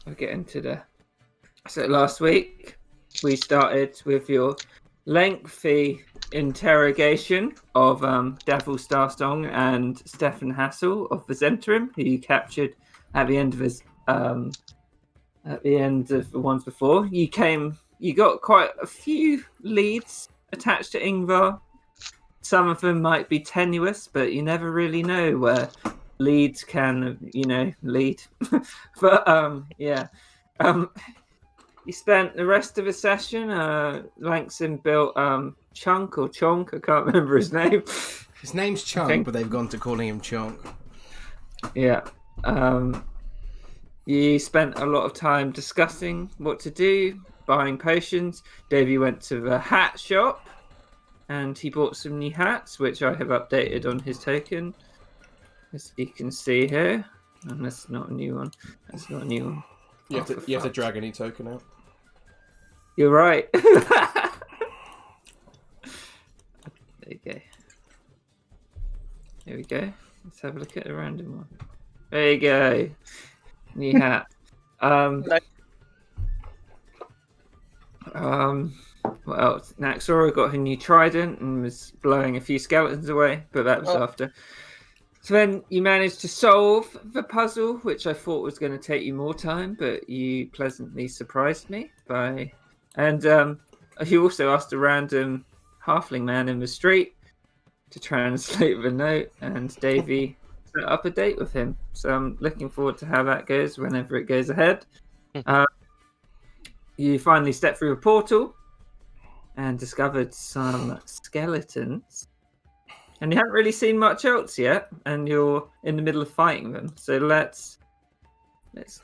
I'll get into the... So last week, we started with your lengthy interrogation of Davil Starstone and Stefan Hassel of Vizenterim, who you captured at the end of the ones before. You got quite a few leads attached to Ingvar. Some of them might be tenuous, but you never really know where leads can, lead. But he spent the rest of the session. Langston built Chunk or Chonk. I can't remember his name. His name's Chunk, but they've gone to calling him Chonk. Yeah. You spent a lot of time discussing what to do, buying potions. Davey went to the hat shop, and he bought some new hats, which I have updated on his token, as you can see here. And that's not a new one. That's not a new one. You have to drag any token out. You're right. There you go. Here we go. Let's have a look at a random one. There you go. New hat. What else? Naxora got her new trident and was blowing a few skeletons away, but that was after. So then you managed to solve the puzzle, which I thought was going to take you more time, but you pleasantly surprised me by... And you also asked a random halfling man in the street to translate the note, and Davey set up a date with him. So I'm looking forward to how that goes whenever it goes ahead. You finally stepped through a portal and discovered some skeletons. And you haven't really seen much else yet, and you're in the middle of fighting them. So let's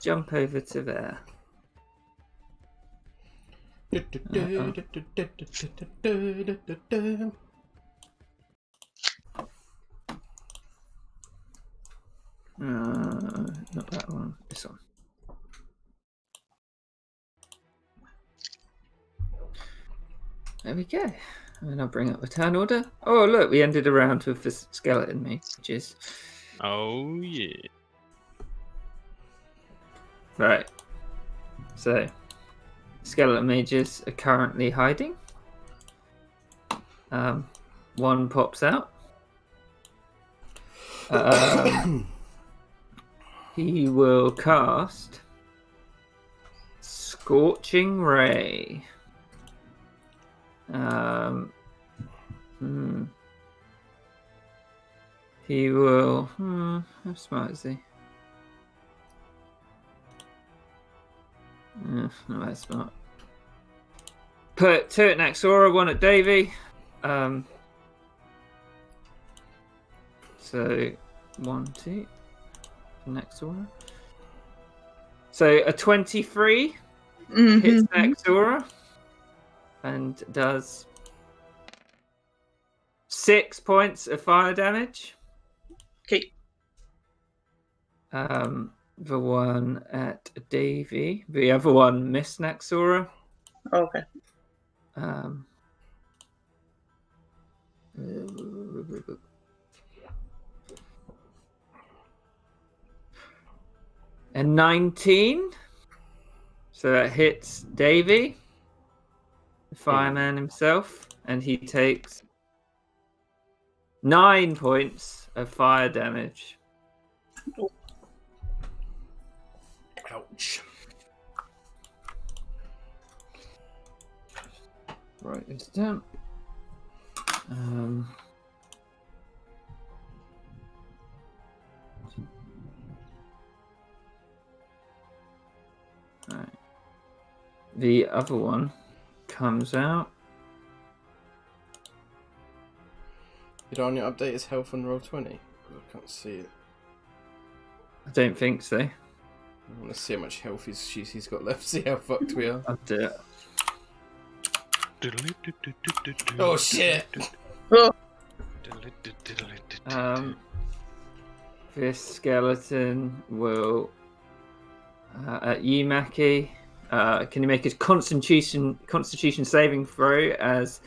jump over to there. Not that one. This one. There we go. And then I'll bring up the turn order. Oh, look, we ended a round with the skeleton mages. Oh, yeah. Right. So, skeleton mages are currently hiding. One pops out. He will cast Scorching Ray. He will. How smart is he? Not that smart. Put two at Naxora, one at Davey. So 1, 2. Naxora. So a 23 hits Naxora and does 6 points of fire damage. Okay. The one at Davey. The other one missed Naxora. Okay. And 19. So that hits Davey, the fireman himself, and he takes 9 points of fire damage. Ouch. Write this down. Right. The other one comes out. Did Anya update his health on Roll20? Because I can't see it. I don't think so. I want to see how much health he's got left. See how fucked we are. I'll do it. Oh shit! This skeleton will at you, Mackie. Can you make a Constitution saving throw as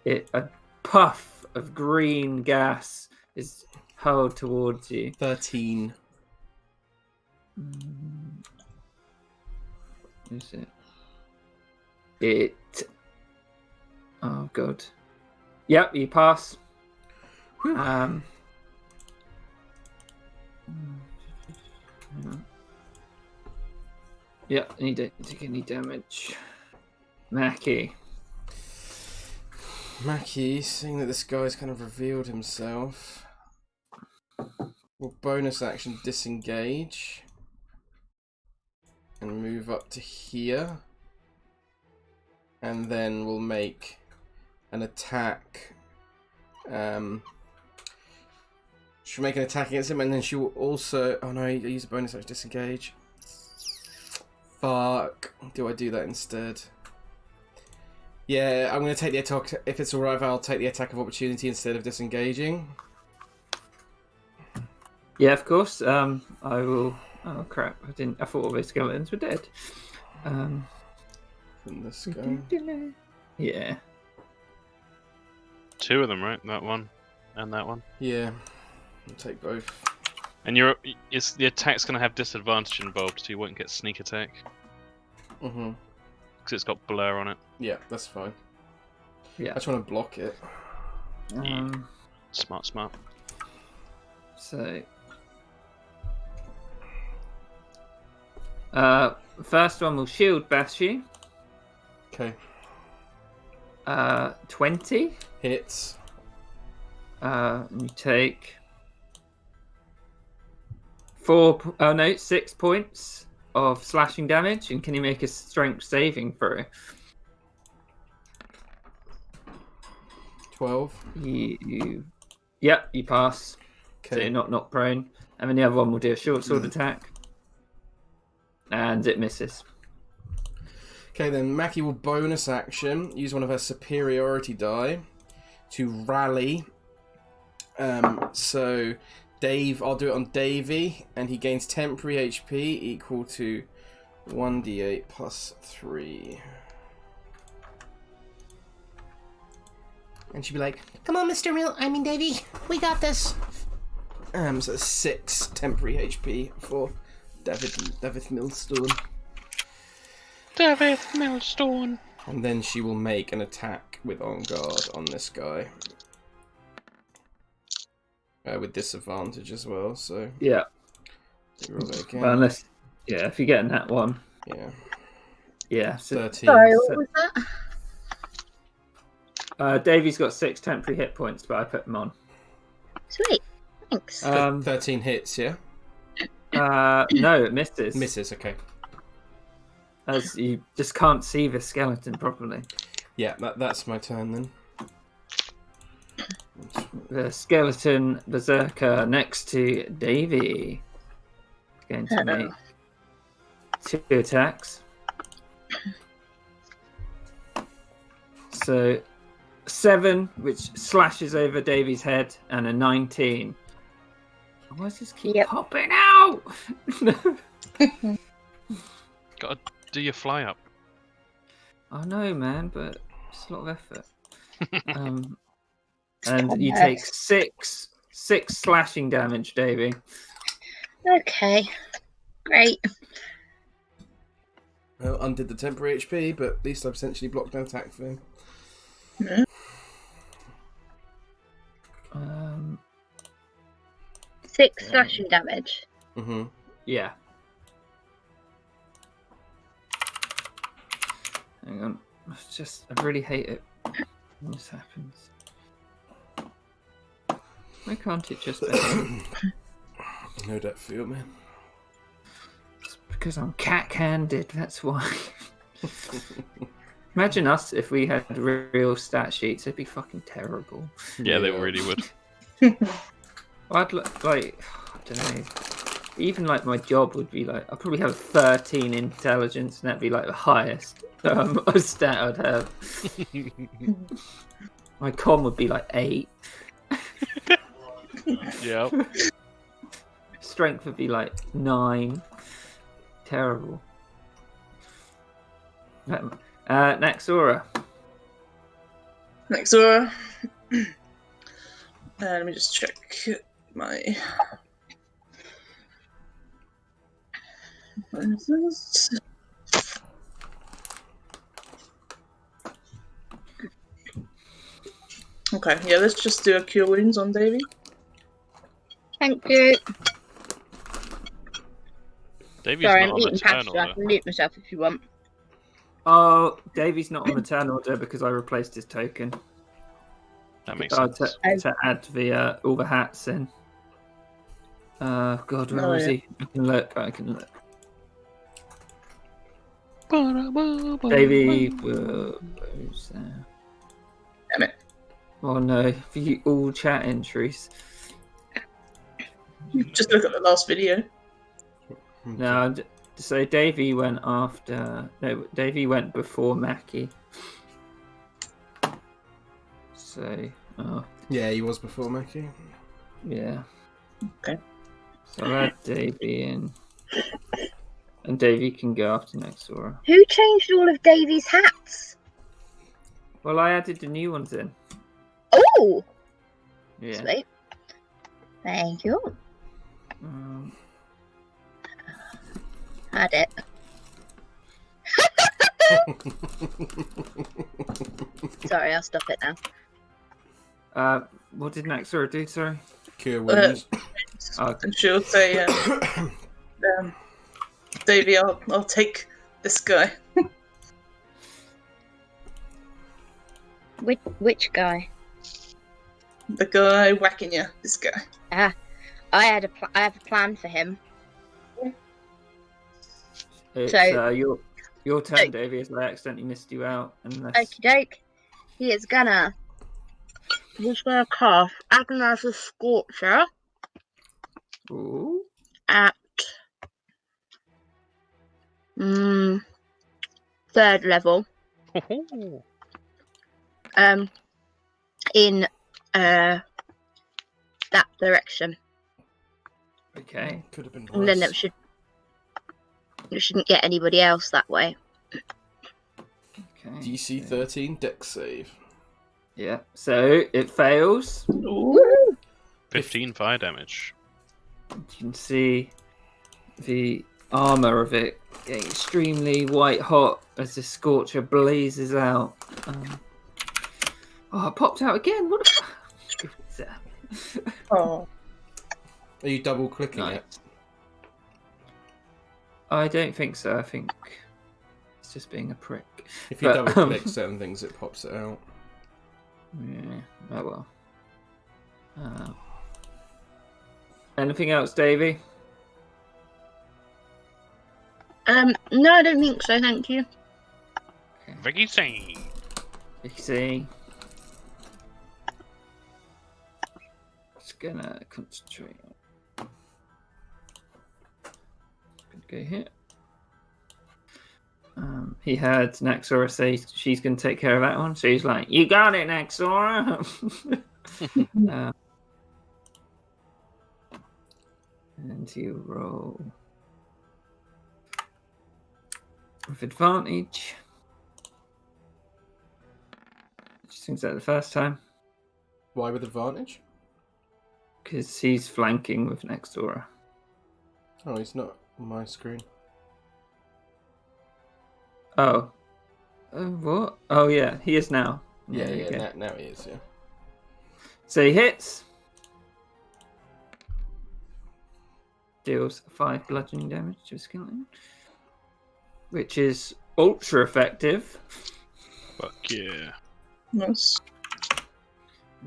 a puff of green gas is hurled towards you? 13. Is it? It. Oh god. Yep, you pass. Um. Yep, and you don't take any damage. Mackie. Mackie, seeing that this guy's kind of revealed himself, will bonus action disengage and move up to here, and then we'll make an attack. She'll make an attack against him, and then she will also. Oh no, I use a bonus action disengage. Fuck. Do I do that instead? Yeah, I'm going to take the attack. If it's alright, I'll take the attack of opportunity instead of disengaging. Yeah, of course. I will. Oh crap! I thought all those skeletons were dead. From this guy. Yeah. 2 of them, right? That one and that one. Yeah, I'll take both. And the attack's going to have disadvantage involved, so you won't get sneak attack. Mm-hmm. Because it's got blur on it. Yeah, that's fine. Yeah. I just want to block it. Smart. So. First one will shield bash you. Okay. 20. Hits. And you take 6 points of slashing damage, and can you make a strength saving throw? 12. Yep, you pass. So Okay. you're not knocked prone. And then the other one will do a short sword attack. And it misses. Okay, then Mackie will bonus action, use one of her superiority die to rally. So Dave, I'll do it on Davey, and he gains temporary HP equal to 1d8 plus 3. And she'll be like, "Come on, Davey, we got this." So 6 temporary HP for David Millstone. David Millstone. And then she will make an attack with On Guard on this guy. With disadvantage as well, so... Yeah. Roll it again. Well, unless... Yeah, if you're getting that one. Yeah. Yeah. So, 13. Sorry, what was that? Davey's got 6 temporary hit points, but I put them on. Sweet. Thanks. 13 hits, yeah? No, it misses. Misses, okay. As you just can't see the skeleton properly. Yeah, that's my turn then. The skeleton berserker next to Davey is going to make 2 attacks. So 7, which slashes over Davey's head, and a 19. Why does this keep popping out? Gotta do your fly up. I know, man, but it's a lot of effort. And you take 6 slashing damage, Davey. Okay. Great. Well, undid the temporary HP, but at least I've essentially blocked an attack for him. Mm-hmm. 6 slashing damage. Mm-hmm. Yeah. Hang on. I really hate it when this happens. Why can't it just be? No doubt for you, man. It's because I'm cat-handed, that's why. Imagine us if we had real stat sheets, it'd be fucking terrible. Yeah, they really would. I'd I don't know. Even like my job would be like, I'd probably have 13 intelligence, and that'd be like the highest stat I'd have. My con would be like 8. Yeah. Strength would be like 9. Terrible. Naxora. Naxora. Let me just check my... Okay, yeah, let's just do a cure wounds on Davy. Thank you. Davy's Sorry, not I'm on the eating turn pasta. I order. can mute myself if you want. Oh, Davy's not on the turn order because I replaced his token. That makes sense. To add the all the hats in. God, where is he? I can look. Davy, where's there? Damn it. Oh no, view all chat entries. Just look at the last video. No, so Davy went after. No, Davy went before Mackie. So, Yeah, he was before Mackie. yeah. Okay. So I'll add Davy in. And Davy can go after Nexora. Who changed all of Davy's hats? Well, I added the new ones in. Oh! Yeah. Sweet. Thank you. Had it. Sorry, I'll stop it now. What did Nexora do? Sorry. Cure wounds. Okay. And she'll say, Davy, I'll take this guy. Which guy? The guy whacking you. This guy. I have a plan for him. It's So- your turn, Davy, as I accidentally missed you out. Unless... Okie doke. He's gonna cast Agonizer Scorcher Ooh. at 3rd level. In that direction. Okay. Could have been And then worse. it shouldn't get anybody else that way. Okay. DC 13 Dex save. Yeah. So it fails. Ooh. 15 fire damage. You can see the armor of it getting extremely white hot as the scorcher blazes out. Oh, it popped out again. What? Oh. Are you double clicking Nice. it? I don't think so. I think it's just being a prick. If you But, double click certain things, it pops it out. Yeah. Oh well. Anything else, Davey? No, I don't think so, thank you. Vicky Sane. You see, just gonna concentrate. Gonna go here. He had Naxora say she's gonna take care of that one, so he's like, "You got it, Naxora." And you roll with advantage. Just seems like the first time. Why with advantage? Because he's flanking with Nexora. Oh, he's not on my screen. Oh. What? Oh, yeah, he is now. Yeah, okay. now he is, yeah. So he hits. Deals 5 bludgeoning damage to a skeleton. Which is ultra effective. Fuck yeah. Nice.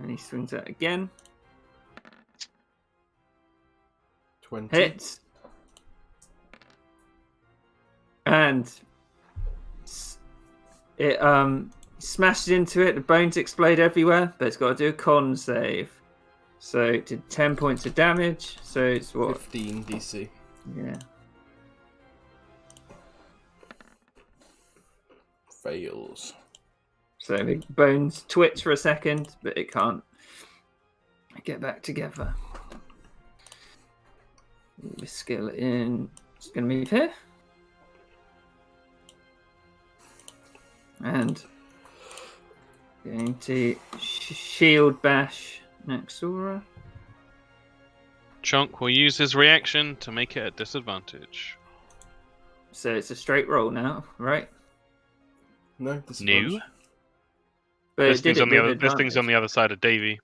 And he swings out again. 20. Hits. And it smashes into it. The bones explode everywhere, but it's got to do a con save. So it did 10 points of damage. So it's what? 15 DC. Yeah. Fails. So the bones twitch for a second, but it can't get back together. The skeleton is going to move here. And going to shield bash Naxora. Chunk will use his reaction to make it a disadvantage. So it's a straight roll now, right? No, this New? But This it did thing's it on the with other. This thing's on advantage. the other side of Davy,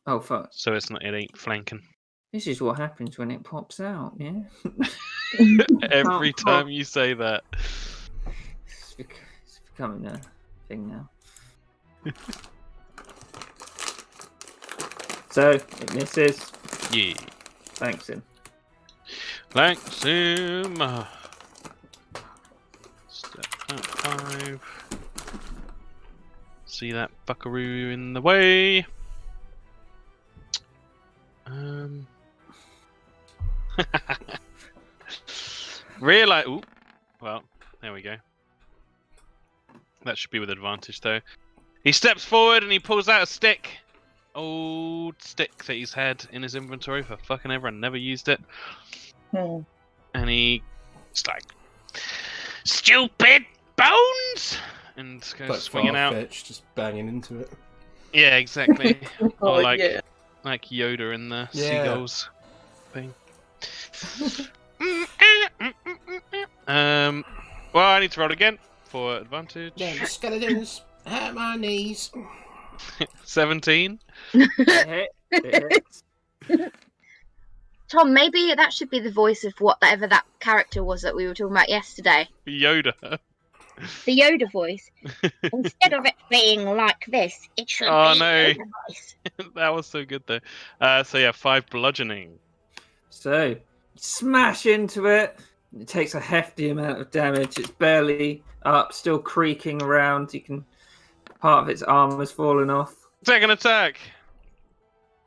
Oh fuck! so it's not. It ain't flanking. This is what happens when it pops out. Yeah. Every Can't time you say that. It's becoming a thing now. So it misses. Yeah. Thanks him. Thanks him. Step out 5. See that buckaroo in the way. Realize. Ooh. Well, there we go. That should be with advantage, though. He steps forward and he pulls out a stick. Old stick that he's had in his inventory for fucking ever and never used it. Hmm. And he's like, "Stupid bones!" And goes Like swinging out. Farfetch, just banging into it. Yeah, exactly. Oh, Or like yeah. Yoda in the Yeah. seagulls thing. Well, I need to roll again for advantage. Yeah, the skeletons hurt my knees. 17. It hits. Tom, maybe that should be the voice of whatever that character was that we were talking about yesterday. Yoda. The Yoda voice. Instead of it being like this, it should Oh, be no. Yoda voice. That was so good though. So yeah, 5 bludgeoning. So smash into it. It takes a hefty amount of damage. It's barely up, still creaking around. You can part of its armor's fallen off. Second attack.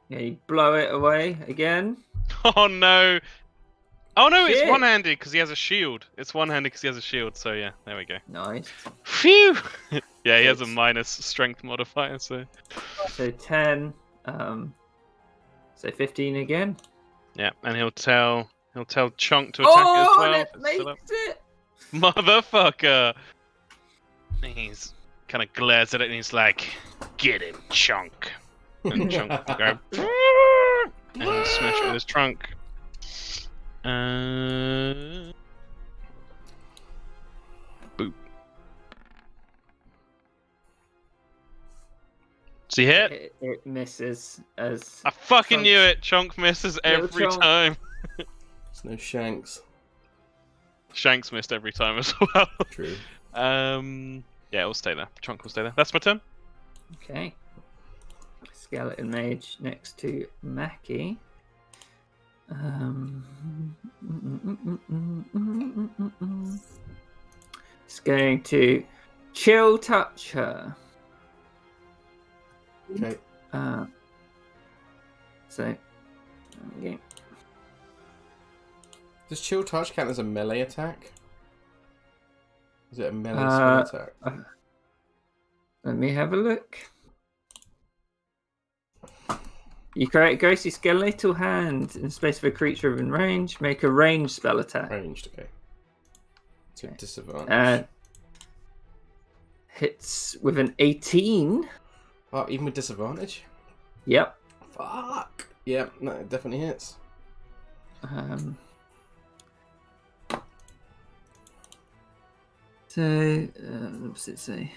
Yeah, you blow it away again. Oh no. Oh no, it's Shit. one-handed because he has a shield. It's one-handed because he has a shield. So yeah, there we go. Nice. Phew. Yeah, he has a Six. minus strength modifier. So So 10. So 15 again. yeah, and he'll tell Chunk to attack it as well. That if it's still makes up. it. Motherfucker! He's kind of glares at it and he's like, "Get him, Chunk!" And Chunk will go and smash it with his trunk. Boop. Does he hit? It misses as I fucking Chunk- knew it. Chunk misses Little every Chunk. time. There's no shanks. Shanks missed every time as well. True. Yeah, it'll stay there. Chunk will stay there. That's my turn. Okay. Skeleton Mage next to Mackie. It's going to chill touch her. Okay. So, okay. Does chill touch count as a melee attack? Is it a melee spell attack? Let me have a look. You create a ghostly skeletal hand in space of a creature within range. Make a ranged spell attack. Ranged, okay. To disadvantage. Hits with an 18. Oh, even with disadvantage? Yep. Fuck! Yeah, no, it definitely hits. What's it say?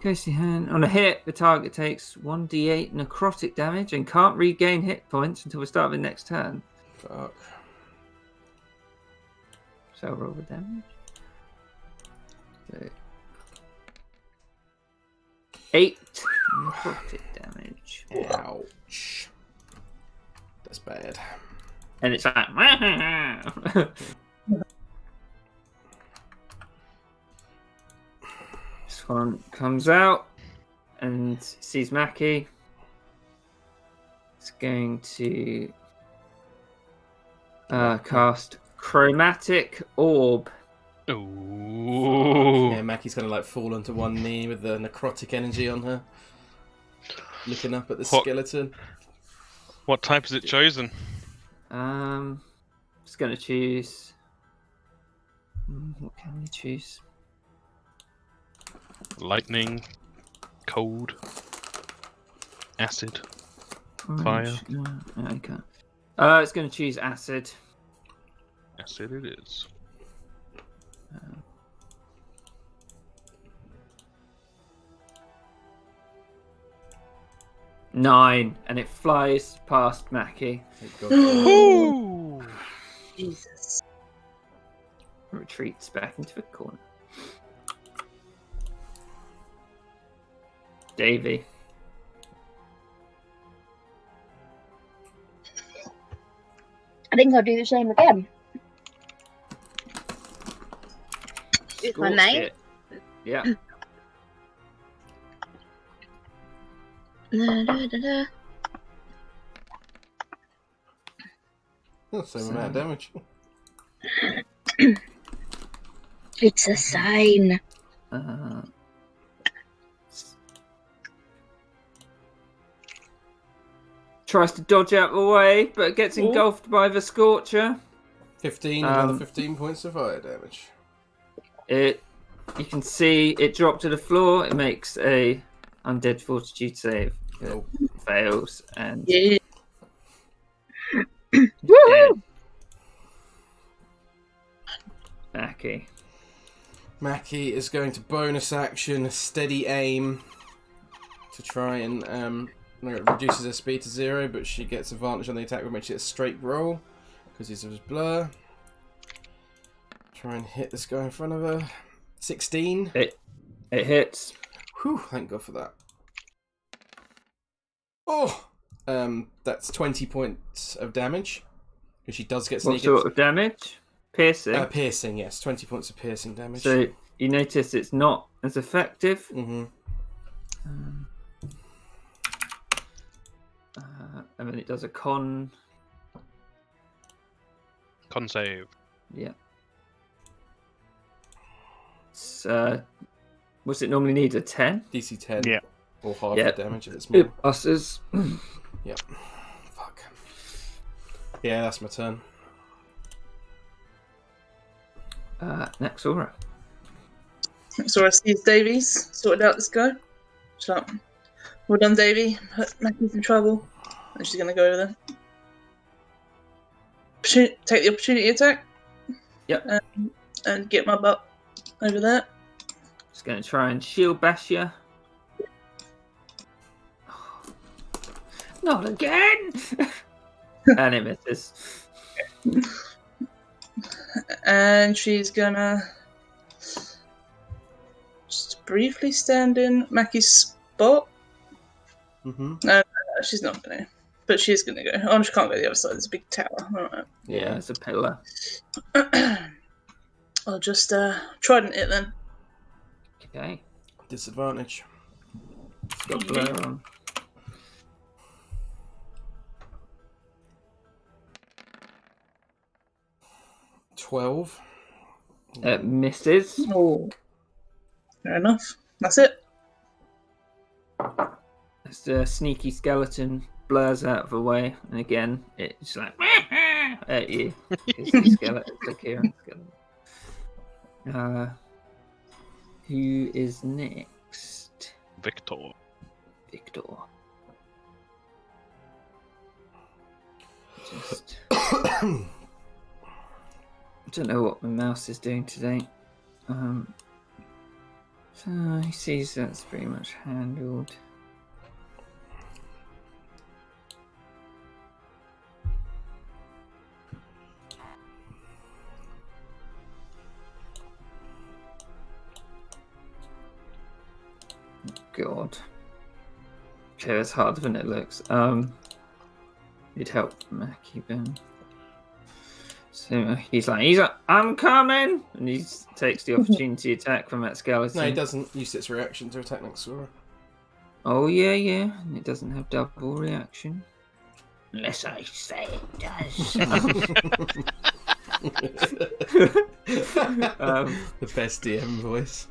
Ghostly hand. On a hit, the target takes 1d8 necrotic damage and can't regain hit points until the start of the next turn. Fuck. So I'll roll the damage. So 8 necrotic damage. Ouch. That's bad. And it's like... This one comes out and sees Mackie. It's going to cast Chromatic Orb. Ooh. Yeah, Mackie's gonna like fall onto one knee with the necrotic energy on her. Looking up at the skeleton. What type is it chosen? Just going to choose... What can we choose? Lightning, cold, acid, Orange. fire. No, I can't. It's going to choose acid. Acid it is. 9, and it flies past Mackie. Thank God for that. Ooh. Jesus. Retreats back into the corner. Davy. I think I'll do the same again. If I Scorch may. it. Yeah. Da, da, da, da. Same amount of damage. It's a sign. Tries to dodge out the way, but gets engulfed by the Scorcher. 15, another 15 points of fire damage. You can see it drop to the floor. It makes a undead fortitude save. It Oh. fails and Yeah. dead. Mackie. Mackie is going to bonus action, steady aim, to try and it reduces her speed to 0, but she gets advantage on the attack, which makes it a straight roll because he's of blur. Try and hit this guy in front of her. 16. It hits. Whew, thank God for that. Oh, that's 20 points of damage because she does get What sneak. sort of damage? Piercing. Piercing, yes, 20 points of piercing damage. So you notice it's not as effective. Mm-hmm. And then it does a con. Con save. Yeah. It's, what's it normally need? A 10? DC 10. Yeah. Or half Yeah. the damage if it's more. It passes. Yep. Fuck. Yeah, that's my turn. Next aura. So I see Davies sorted out this guy. She's like, well done, Davy. Mackie's in trouble. And she's gonna go over there. Take the opportunity attack. Yep. And get my butt over there. Just going to try and shield bash you. Not again! And it misses. And she's gonna just briefly stand in Mackie's spot. Mm-hmm. She's not gonna, but she's gonna go. Oh, she can't go to the other side. There's a big tower. Alright. Yeah, it's a pillar. I'll just trident it then. Okay. Disadvantage. It's got blur on. $12. It misses. Oh, fair enough. That's it. It's a sneaky skeleton blurs out of the way, and again, it's like at you. It's the skeleton, the Kieran skeleton. Who is next? Victor. Victor. Just. I don't know what my mouse is doing today. So he sees that's pretty much handled. God. Okay, that's harder than it looks. It'd help Mackie then. So he's like, I'm coming! And he takes the opportunity attack from that skeleton. No, he doesn't use its reaction to attack next Sora. Oh, yeah. And it doesn't have double reaction. Unless I say it does. The best DM voice.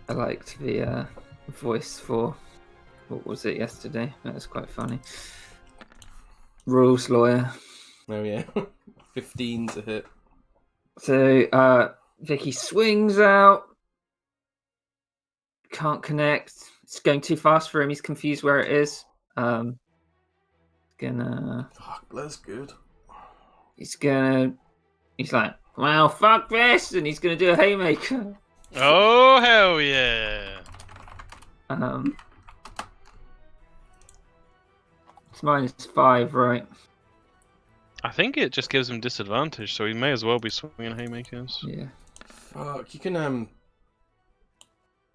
I liked the voice for... What was it yesterday? That was quite funny. Rules lawyer. Oh, yeah. 15 to hit. So, Vicky swings out. Can't connect. It's going too fast for him. He's confused where it is. Gonna... Fuck, that's good. He's like, well, fuck this! And he's gonna do a haymaker. Oh hell yeah! It's -5, right? I think it just gives him disadvantage, so he may as well be swinging haymakers. Yeah. Fuck, you can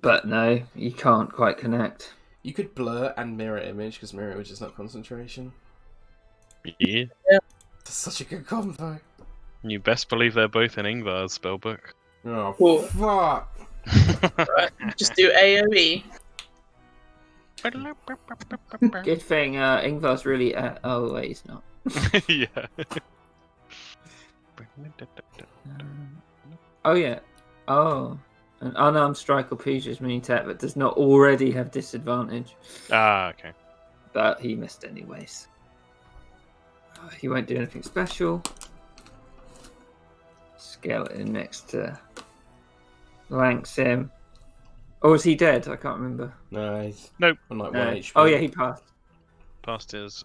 But no, you can't quite connect. you could blur and mirror image because mirror image is not concentration. Yeah. That's such a good combo. You best believe they're both in Ingvar's spellbook. Oh Cool. fuck! Right, just do AoE. Good thing Ingvar's really. Oh wait, he's not. Yeah. Oh yeah. Oh, an unarmed strike or Pooja's mini attack, but does not already have disadvantage. Ah, okay. But he missed anyways. He won't do anything special. Skeleton next to Langsim. Or is he dead? I can't remember. No, he's Nope. on like No. 1 HP. Oh yeah, he passed. Past his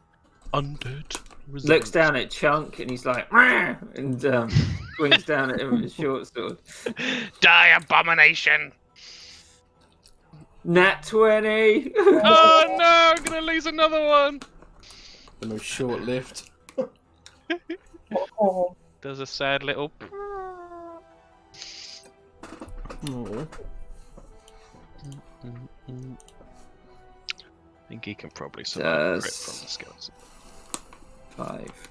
undead. Looks down at Chunk and he's like, "Rah!" and swings down at him with his short sword. Die, abomination! Nat 20. Oh no, I'm gonna lose another one. The most short-lived. Oh, Does a sad little. Oh. I think he can probably survive a crit Does- from the skeleton. 5.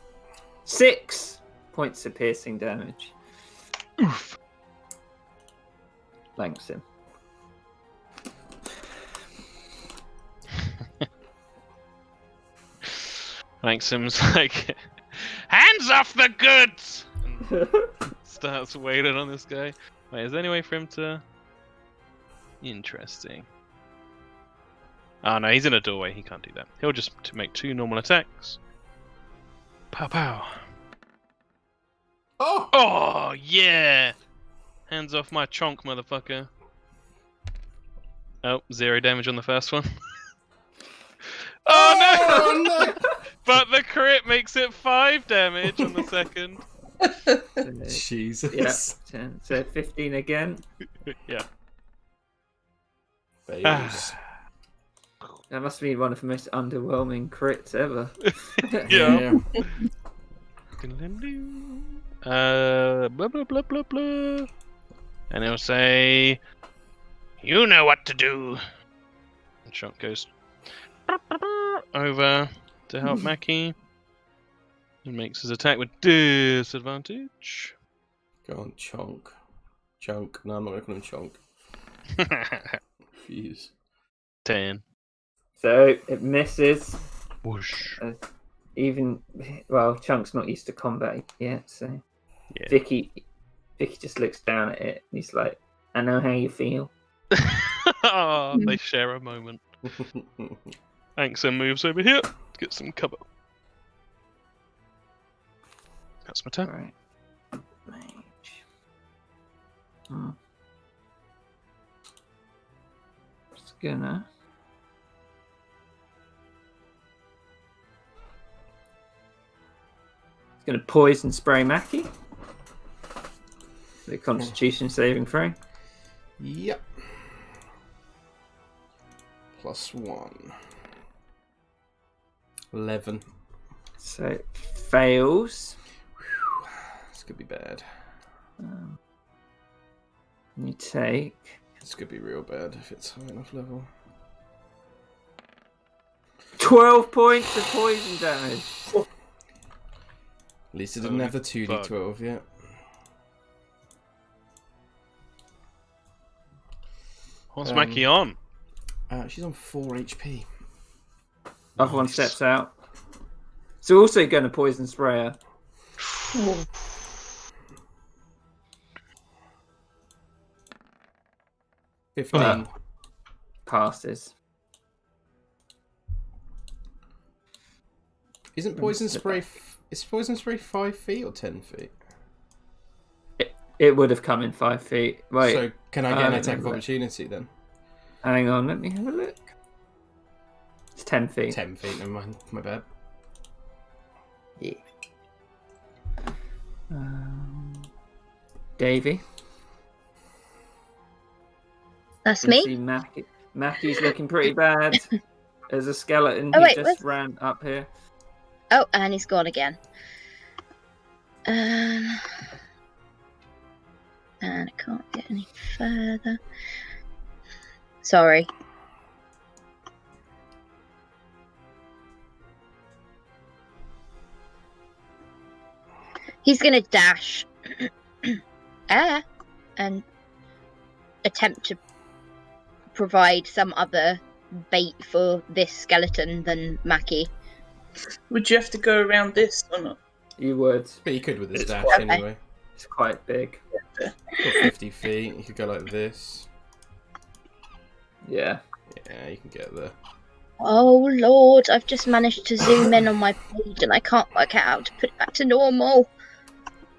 6 points of piercing damage. Oof. Langsim. Langsim's like, hands off the goods! And starts wailing on this guy. Wait, is there any way for him to... Interesting. Oh no, he's in a doorway, he can't do that. He'll just make 2 normal attacks. Pow pow. Oh! Oh, yeah! Hands off my chonk, motherfucker. Oh, 0 damage on the first one. Oh no! no! But the crit makes it 5 damage on the second. Jesus. Yeah, 10. So 15 again. Yeah. Fails. That must be one of the most underwhelming crits ever. Yeah. Blah blah blah blah blah. And he'll say, "You know what to do." And Chunk goes over to help Mackie. He makes his attack with disadvantage. Go on, Chonk. Chunk. No, I'm not going to call him Chonk. Refuse. 10. So it misses. Whoosh. Well, Chunk's not used to combat yet, so Yeah. Vicky just looks down at it and he's like, "I know how you feel." Oh, they share a moment. Angsa moves over here to get some cover. That's my turn. Right. Mage. Just gonna. It's gonna poison spray Mackie. The Constitution saving throw. Yep. +1. 11. So it fails. This could be bad. You take This could be real bad if it's high enough level. 12 points of poison damage. At least it didn't have the Holy 2d12 yet. What's Mackie on? She's on 4 HP. Other one Nice. steps out. So also going to poison spray her. oh. 15. Passes. Isn't poison spray? Is poison spray 5 feet or 10 feet? It would have come in 5 feet. Wait, So can I get I an don't attack of remember that. opportunity then? hang on, let me have a look. It's 10 feet. 10 feet. Never mind. My bad. Yeah. Davey. That's You can me. see Mackie's looking pretty bad. There's a skeleton Oh, who wait, just ran up here. Oh, and he's gone again. And I can't get any further. Sorry. He's gonna dash and attempt to provide some other bait for this skeleton than Mackie. Would you have to go around this or not? You would. But you could with his It's dash quite- anyway. It's quite big. Got 50 feet. You could go like this. Yeah. Yeah, you can get there. Oh Lord, I've just managed to zoom in on my page and I can't work out how to put it back to normal.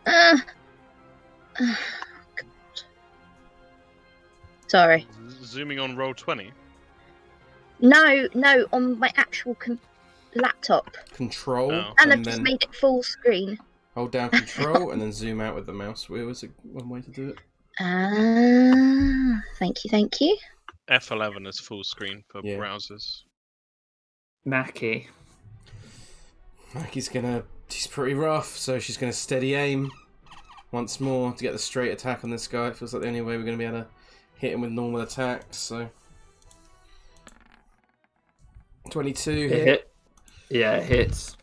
God. Sorry. Zooming on roll 20. No, on my actual laptop. Control, Oh. And I've and just then made it full screen. hold down Control, and then zoom out with the mouse wheel is one way to do it. Thank you. F11 is full screen for Yeah. browsers. Mackie. Mackie's she's pretty rough, so she's gonna steady aim once more to get the straight attack on this guy. It feels like the only way we're gonna be able to hit him with normal attacks, so 22 hit. Yeah, it hits.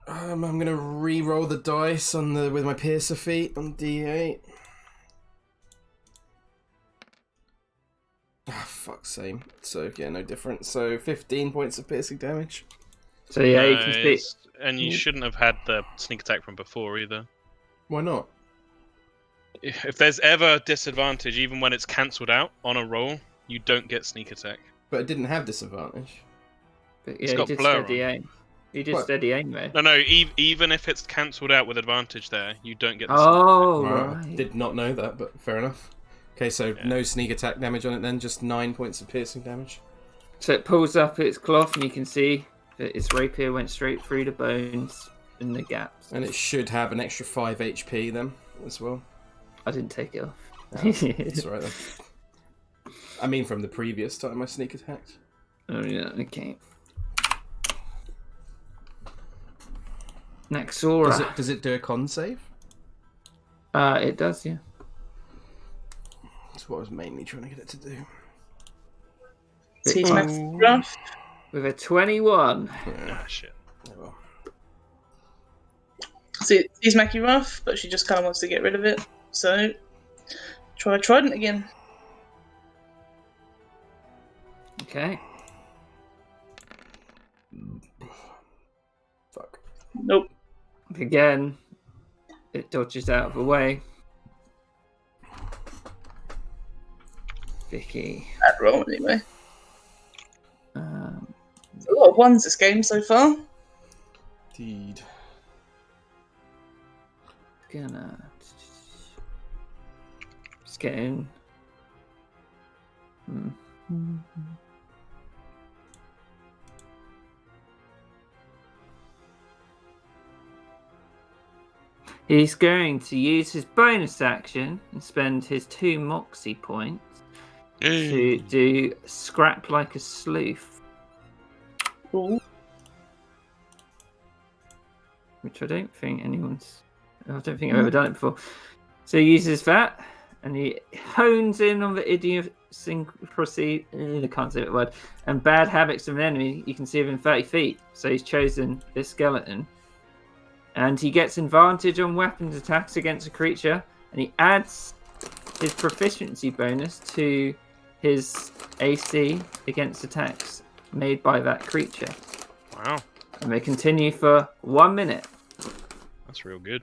I'm gonna re-roll the dice with my piercer feat on D8. Ah, fuck, same. So yeah, no different. So 15 points of piercing damage. So yeah, you can see. Nice. And you shouldn't have had the sneak attack from before either. Why not? If there's ever disadvantage, even when it's cancelled out on a roll, you don't get sneak attack. But it didn't have disadvantage. But It's yeah, got he did blur steady on. aim. He did What? steady aim though. No, even if it's cancelled out with advantage there, you don't get the Oh Right, I right. did not know that, but fair enough. Okay, so Yeah. no sneak attack damage on it then, just 9 points of piercing damage. So it pulls up its cloth, and you can see that its rapier went straight through the bones in the gaps. And it should have an extra 5 HP then, as well. I didn't take it off. Oh, it's alright then. I mean from the previous time I sneak attacked. Oh yeah, okay. Naxora. Does it do a con save? It does, yeah. That's what I was mainly trying to get it to do. He's Oh. rough. With a 21. Yeah, Ah, shit. oh well. He's Mackie rough, but she just kind of wants to get rid of it. So, try Trident again. Okay. Fuck. Nope. Again, it dodges out of the way. Vicky. Bad roll anyway. Um, A lot of ones this game so far. Indeed. gonna just get in. He's going to use his bonus action and spend his 2 Moxie points to do Scrap Like a Sleuth, Ooh. which I don't think I've ever done it before. So he uses that, and he hones in on the idiosyncrasy, I can't say that word, and bad habits of an enemy you can see within 30 feet. So he's chosen this skeleton. And he gets advantage on weapons attacks against a creature, and he adds his proficiency bonus to his AC against attacks made by that creature. Wow, And they continue for 1 minute. that's real good.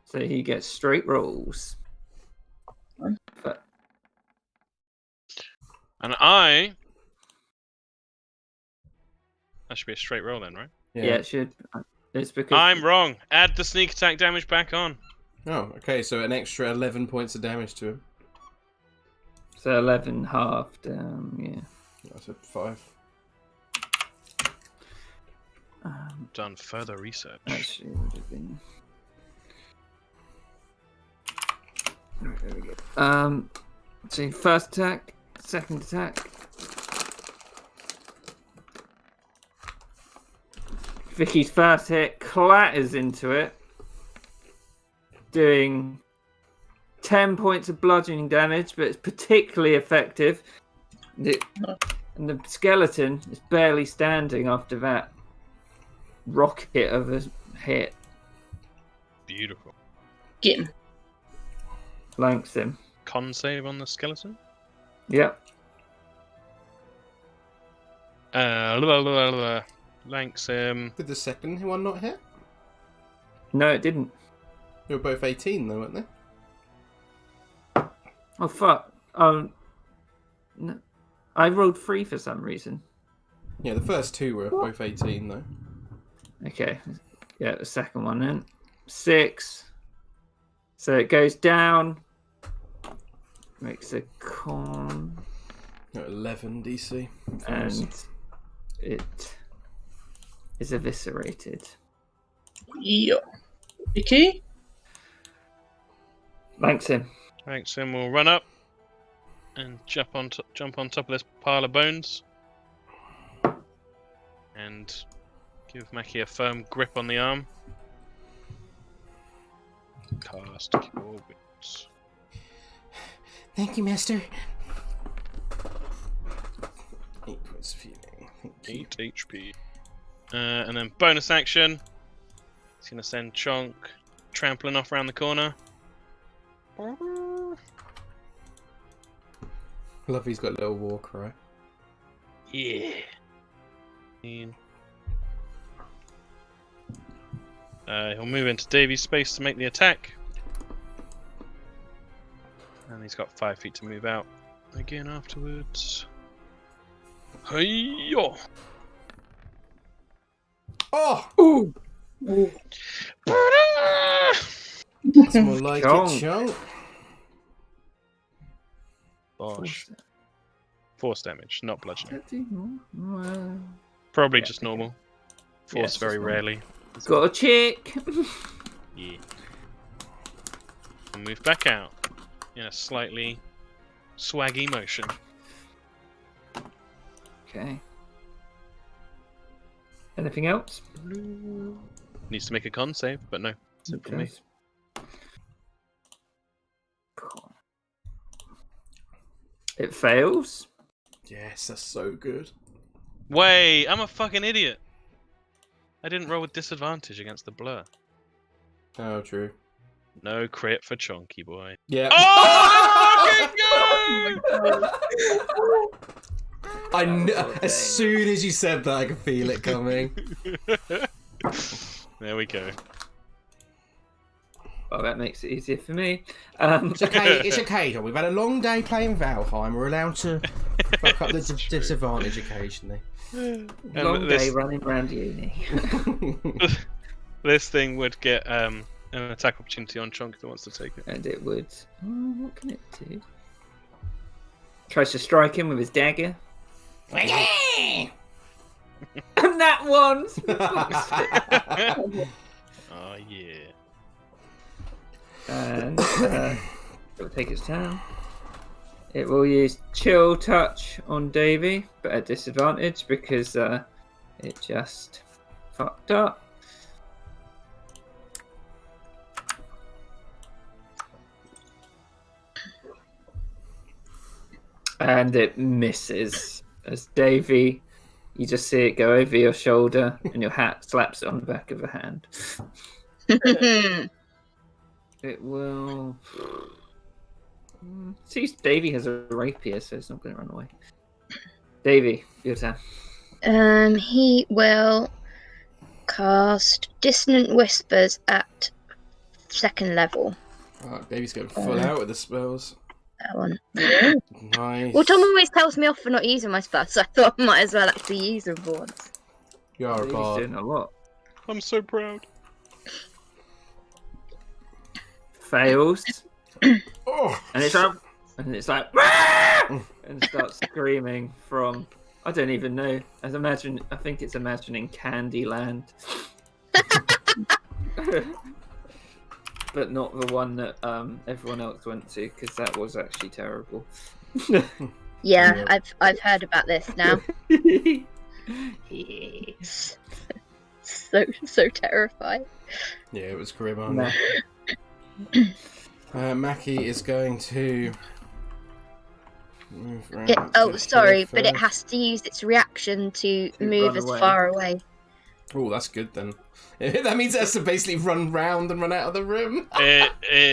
So he gets straight rolls. But And that should be a straight roll then, right? yeah, it should. It's because I'm wrong. Add the sneak attack damage back on. Oh, okay, so an extra 11 points of damage to him. So 11 halved. Yeah. That's a 5. Done further research. Actually, it would have been. There we go. So first attack, second attack. Vicky's first hit clatters into it, doing 10 points of bludgeoning damage, but it's particularly effective. And the skeleton is barely standing after that rocket of a hit. Beautiful. Get him. Blanks him. Con save on the skeleton. Yep. Blanks him. Did the second one not hit? No, it didn't. They were both 18 though, weren't they? Oh, fuck. No. I rolled 3 for some reason. Yeah, the first two were both 18 though. Okay. Yeah, the second one then. 6. So it goes down. Makes a con. No, 11 DC. And it is eviscerated. Yeah. Vicky? Thanks him. Thanks him. We'll run up and jump on top of this pile of bones, and give Mackie a firm grip on the arm. Cast Cure Wounds. Thank you, Master. 8 points of healing. 8 HP. And then bonus action. He's gonna send Chonk trampling off around the corner. Love he's got a little war cry. Yeah. He'll move into Davy's space to make the attack. And he's got 5 feet to move out again afterwards. Hey-yo! Oh! Ooh! It's more like Chunk. it, Chunk. Gosh. Force damage, not bludgeoning. Well, Probably Yeah, just okay. normal. Yes, Force just very normal. rarely. got a chick. Yeah. And move back out in a slightly swaggy motion. Okay. Anything else? Needs to make a con save, but no. That's it for me. Cool. It fails. Yes, that's so good. Wait, I'm a fucking idiot. I didn't roll with disadvantage against the blur. Oh, true. No crit for Chonky Boy. Yeah. Oh, I kn- Oh, as dang. soon as you said that, I could feel it coming. There we go. Well, that makes it easier for me. It's okay. It's okay, John. We've had a long day playing Valheim. We're allowed to fuck up the disadvantage occasionally. Long day running around uni. This thing would get an attack opportunity on Chonk if it wants to take it. And it would. Oh, what can it do? Tries to strike him with his dagger. And that one! Oh yeah. And it will take its turn. It will use Chill Touch on Davy, but at disadvantage because it just fucked up. And it misses. As Davy, you just see it go over your shoulder and your hat slaps it on the back of a hand. It will. See, Davy has a rapier, so it's not going to run away. Davy, your turn. He will cast Dissonant Whispers at 2nd level. Right, Baby's going full out with the spells. That one. Nice. Well, Tom always tells me off for not using my spells, so I thought I might as well actually use them for once. You are a Davy's bard. doing a lot. I'm so proud. Fails, Oh! and it's up, and it's like, "Wah!" and starts screaming from. I don't even know. I think it's imagining Candyland. But not the one that everyone else went to, because that was actually terrible. Yeah, Yeah. I've heard about this now. Yes. So terrifying. Yeah, it was grim, on Nah. Mackie is going to move around. It, oh, to sorry, here but it first. has to use its reaction to To move run as away. far away. Oh, that's good then. That means it has to basically run round and run out of the room.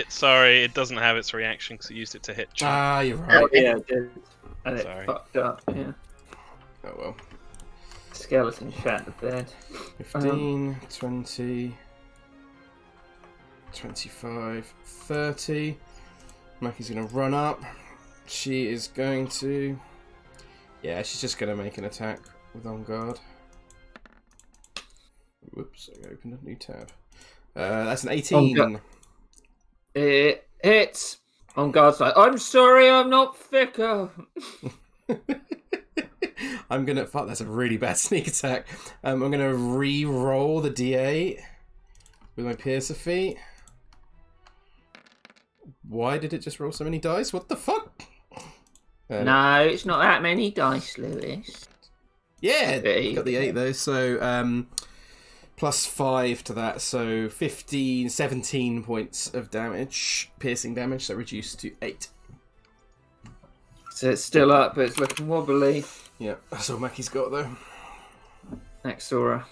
Sorry, it doesn't have its reaction because it used it to hit Chuck. Ah, you're right. Oh, yeah, it did. And it Sorry. fucked up, yeah. Oh well. Skeleton shat the bed. 15, 20, 25, 30. Mackie's going to run up. She is going to... Yeah, she's just going to make an attack with On Guard. Whoops, I opened a new tab. That's an 18. It hits. On Guard's like, I'm sorry, I'm not thicker. I'm going to... Fuck, that's a really bad sneak attack. I'm going to re-roll the D8 with my Piercer feat. Why did it just roll so many dice? What the fuck? No, it's not that many dice, Lewis. Yeah, Hey. got the 8 though, so plus 5 to that, so 15, 17 points of damage, piercing damage, so reduced to 8. So it's still up, but it's looking wobbly. Yeah, that's all Mackie's got though. Next Sora.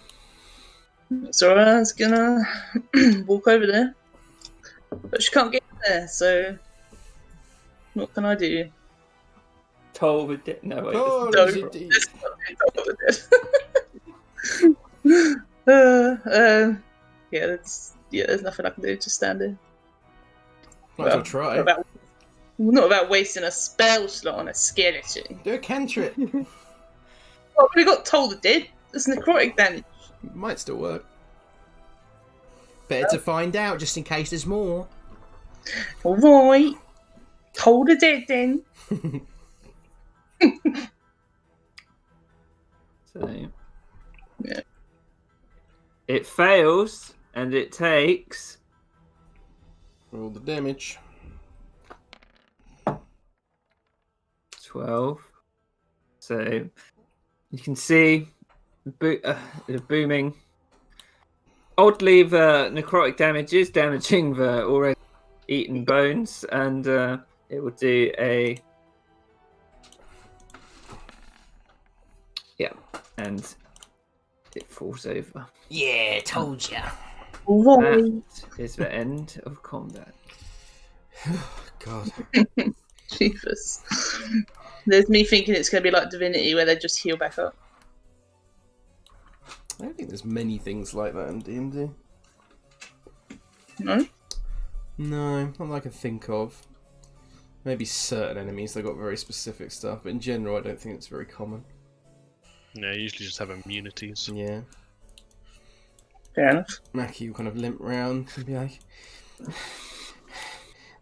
Zora's gonna walk over there. But she can't get there, so what can I do? Toll the dead. No, wait. Oh, this is is- it deep? There's nothing I can do. Just stand there. Might as well try. Not about wasting a spell slot on a skeleton. Do a cantrip. Oh, we got told it did. It's necrotic damage. Might still work. Better to find out, just in case there's more. Alright. Told it did then. So. Yeah. It fails, and it takes... Roll the damage. 12. So you can see the booming. Oddly, the necrotic damage is damaging the already eaten bones, and it will do a... Yeah, and it falls over. Yeah, told ya. Alright. That is the end of combat. God. Jesus. There's me thinking it's going to be like Divinity where they just heal back up. I don't think there's many things like that in D&D. No? No, not that I can think of. Maybe certain enemies, they've got very specific stuff, but in general I don't think it's very common. No, you usually just have immunities. Yeah. Fair enough. Mackie will kind of limp round and be like,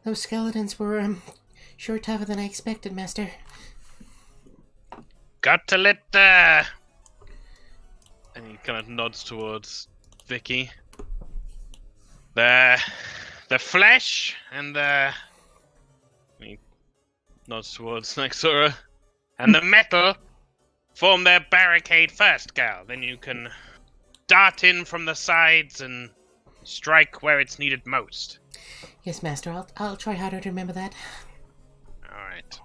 those skeletons were sure tougher than I expected, Master. Got to let and he kind of nods towards Vicky. The flesh and he nods towards Nexora. And the metal form their barricade first, gal. Then you can dart in from the sides and strike where it's needed most. Yes, Master. I'll try harder to remember that. All right.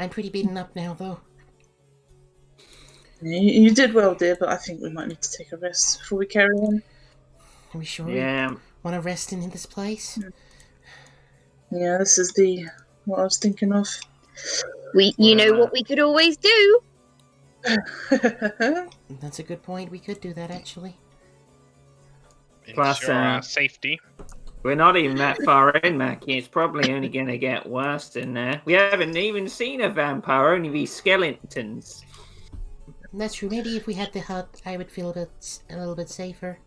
I'm pretty beaten up now, though. You did well, dear, but I think we might need to take a rest before we carry on. Are we sure Yeah, we want to rest in this place? Yeah, this is what I was thinking of. You know what we could always do? That's a good point. We could do that, actually. Plus, Ensure our safety. we're not even that far in, Mackie. It's probably only going to get worse in there. We haven't even seen a vampire, only these skeletons. That's true. Maybe if we had the hut, I would feel a little bit safer.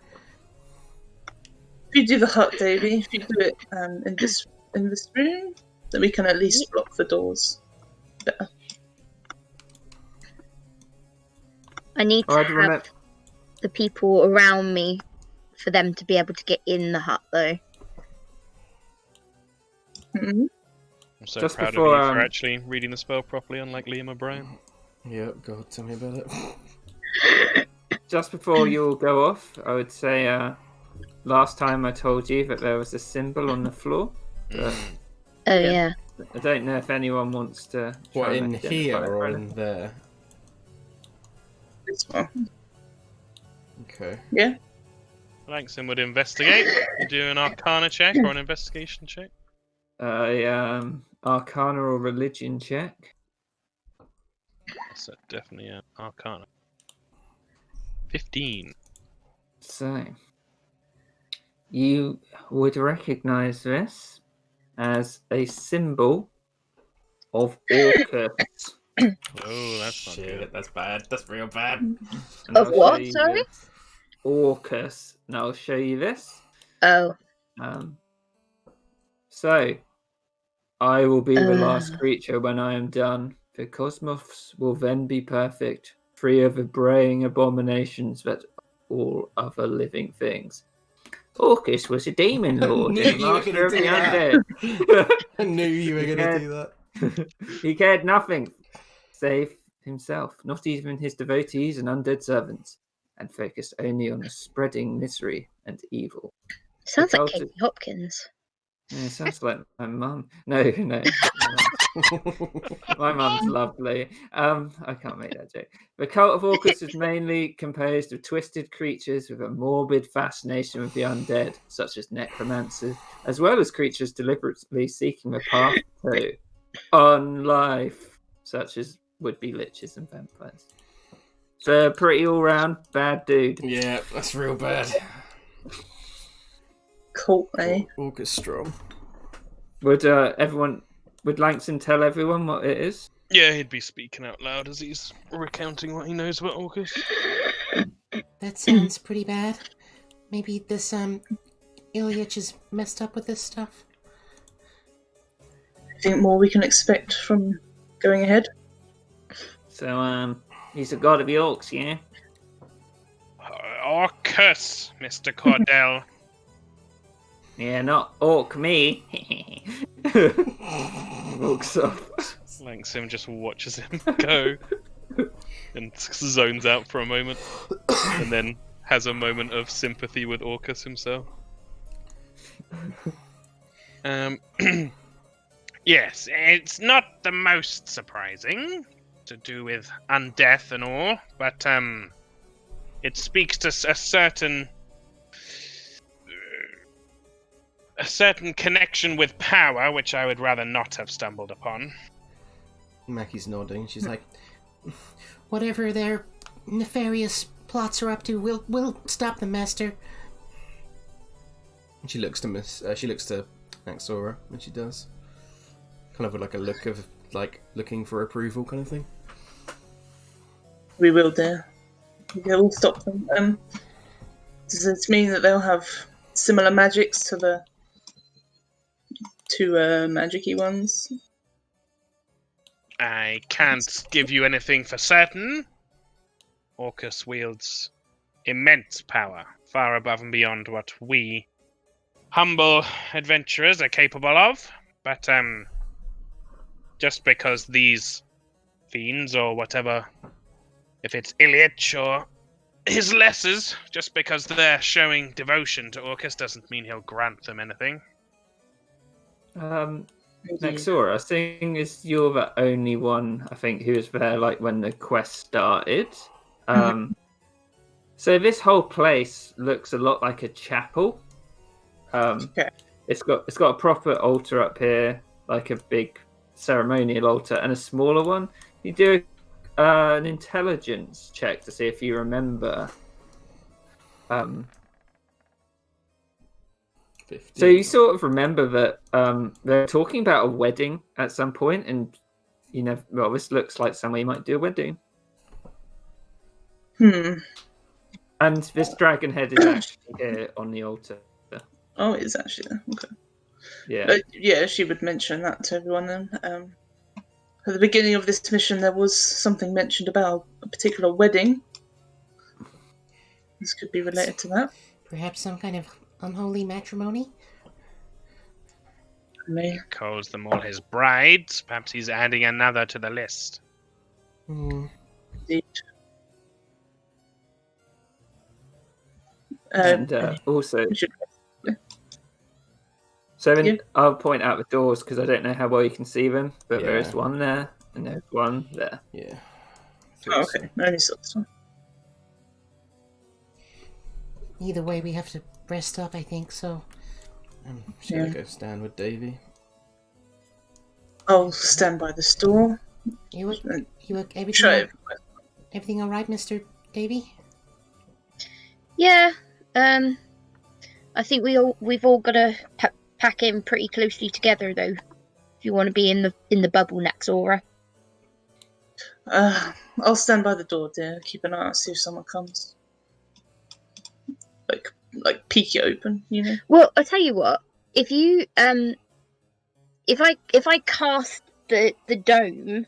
If you do the hut, Davy, if you do it in this room, then we can at least block the doors better. I need to I'd have remember- the people around me for them to be able to get in the hut, though. Mm-hmm. I'm so Just proud of before, you for actually reading the spell properly, unlike Liam O'Brien. Yep, God, tell me about it. just before you all go off, I would say last time I told you that there was a symbol on the floor. But Oh yeah. I don't know if anyone wants to try What, and in identify here it or for in anything. there? This one. Okay. Yeah. Langston would investigate. You do an Arcana check or an investigation check. Arcana or religion check. That's definitely an Arcana. 15. So, you would recognize this as a symbol of Orcus. Oh, that's not Shit, good. that's bad. That's real bad. And Of I'll what, show you sorry? this. Orcus. And I'll show you this. Oh. So, I will be the last creature when I am done. The cosmos will then be perfect, free of the braying abominations that all other living things. Orcus was a demon lord Knew and you were master gonna of the do that. undead. I knew you were He going to cared- do that. He cared nothing save himself, not even his devotees and undead servants, and focused only on spreading misery and evil. Sounds like cult- Katie Hopkins. Yeah, it sounds like my mum. No. My mum's lovely. I can't make that joke. The cult of Orcus is mainly composed of twisted creatures with a morbid fascination with the undead, such as necromancers, as well as creatures deliberately seeking the path to unlife, such as would-be liches and vampires. So, a pretty all-round bad dude. Yeah, that's real bad. Cool, eh? Orchestra. Would Langston tell everyone what it is? Yeah, he'd be speaking out loud as he's recounting what he knows about Orcus. That sounds pretty bad. Maybe this Ilyich is messed up with this stuff. Anything more we can expect from going ahead? So, he's a god of the orcs, yeah? Orcus, Mr. Cordell. Yeah, not orc me. Walks off. Langston just watches him go and zones out for a moment, and then has a moment of sympathy with Orcus himself. Yes, it's not the most surprising to do with undeath and all, but it speaks to a certain connection with power, which I would rather not have stumbled upon. Mackie's nodding. She's like, Whatever their nefarious plots are up to, we'll stop them, Master. she looks to Axora when she does. Kind of with like a look of like looking for approval kind of thing. We will, dear. Yeah, we'll stop them. Does this mean that they'll have similar magics to the two magic-y ones? I can't give you anything for certain. Orcus wields immense power, far above and beyond what we humble adventurers are capable of. But just because these fiends or whatever, if it's Ilyich or his lessers, just because they're showing devotion to Orcus doesn't mean he'll grant them anything. Nexora, seeing as you're the only one, I think, who was there like when the quest started. So this whole place looks a lot like a chapel. Okay. It's got a proper altar up here, like a big ceremonial altar, and a smaller one. You do an intelligence check to see if you remember. 50. So you sort of remember that they're talking about a wedding at some point, and well, this looks like somewhere you might do a wedding. And this dragon head is actually here on the altar. Oh, it is actually there. Okay. Yeah. Yeah, she would mention that to everyone then. At the beginning of this mission, there was something mentioned about a particular wedding. This could be related to that. Perhaps some kind of unholy matrimony? Me. Calls them all his brides. Perhaps he's adding another to the list. Hmm. Indeed. And also, we should- so Yeah. I'll point out the doors because I don't know how well you can see them, but there is Yeah. one there and there's one there. Yeah. Oh, okay. I only saw this one. Either way, we have to rest up, I think, so... Should I go stand with Davy? I'll stand by the store. Everything, everything all right, Mr. Davy? Yeah. I think we've all got to pack in pretty closely together, though. If you want to be in the bubble next aura. I'll stand by the door, dear. Keep an eye out, see if someone comes. Like peek it open, you know. Well, I'll tell you what. If you if I cast the dome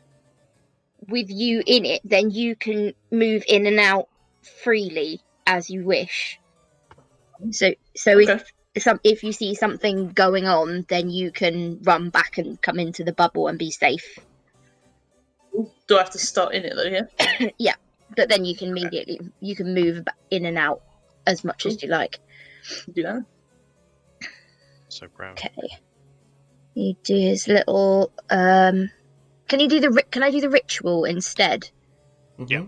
with you in it, then you can move in and out freely as you wish. So Okay. if you see something going on, then you can run back and come into the bubble and be safe. Do I have to start in it though? Yeah. But then you can move in and out as much as you like. Do that. So proud. Okay. You do his little. Can I do the ritual instead? Yeah.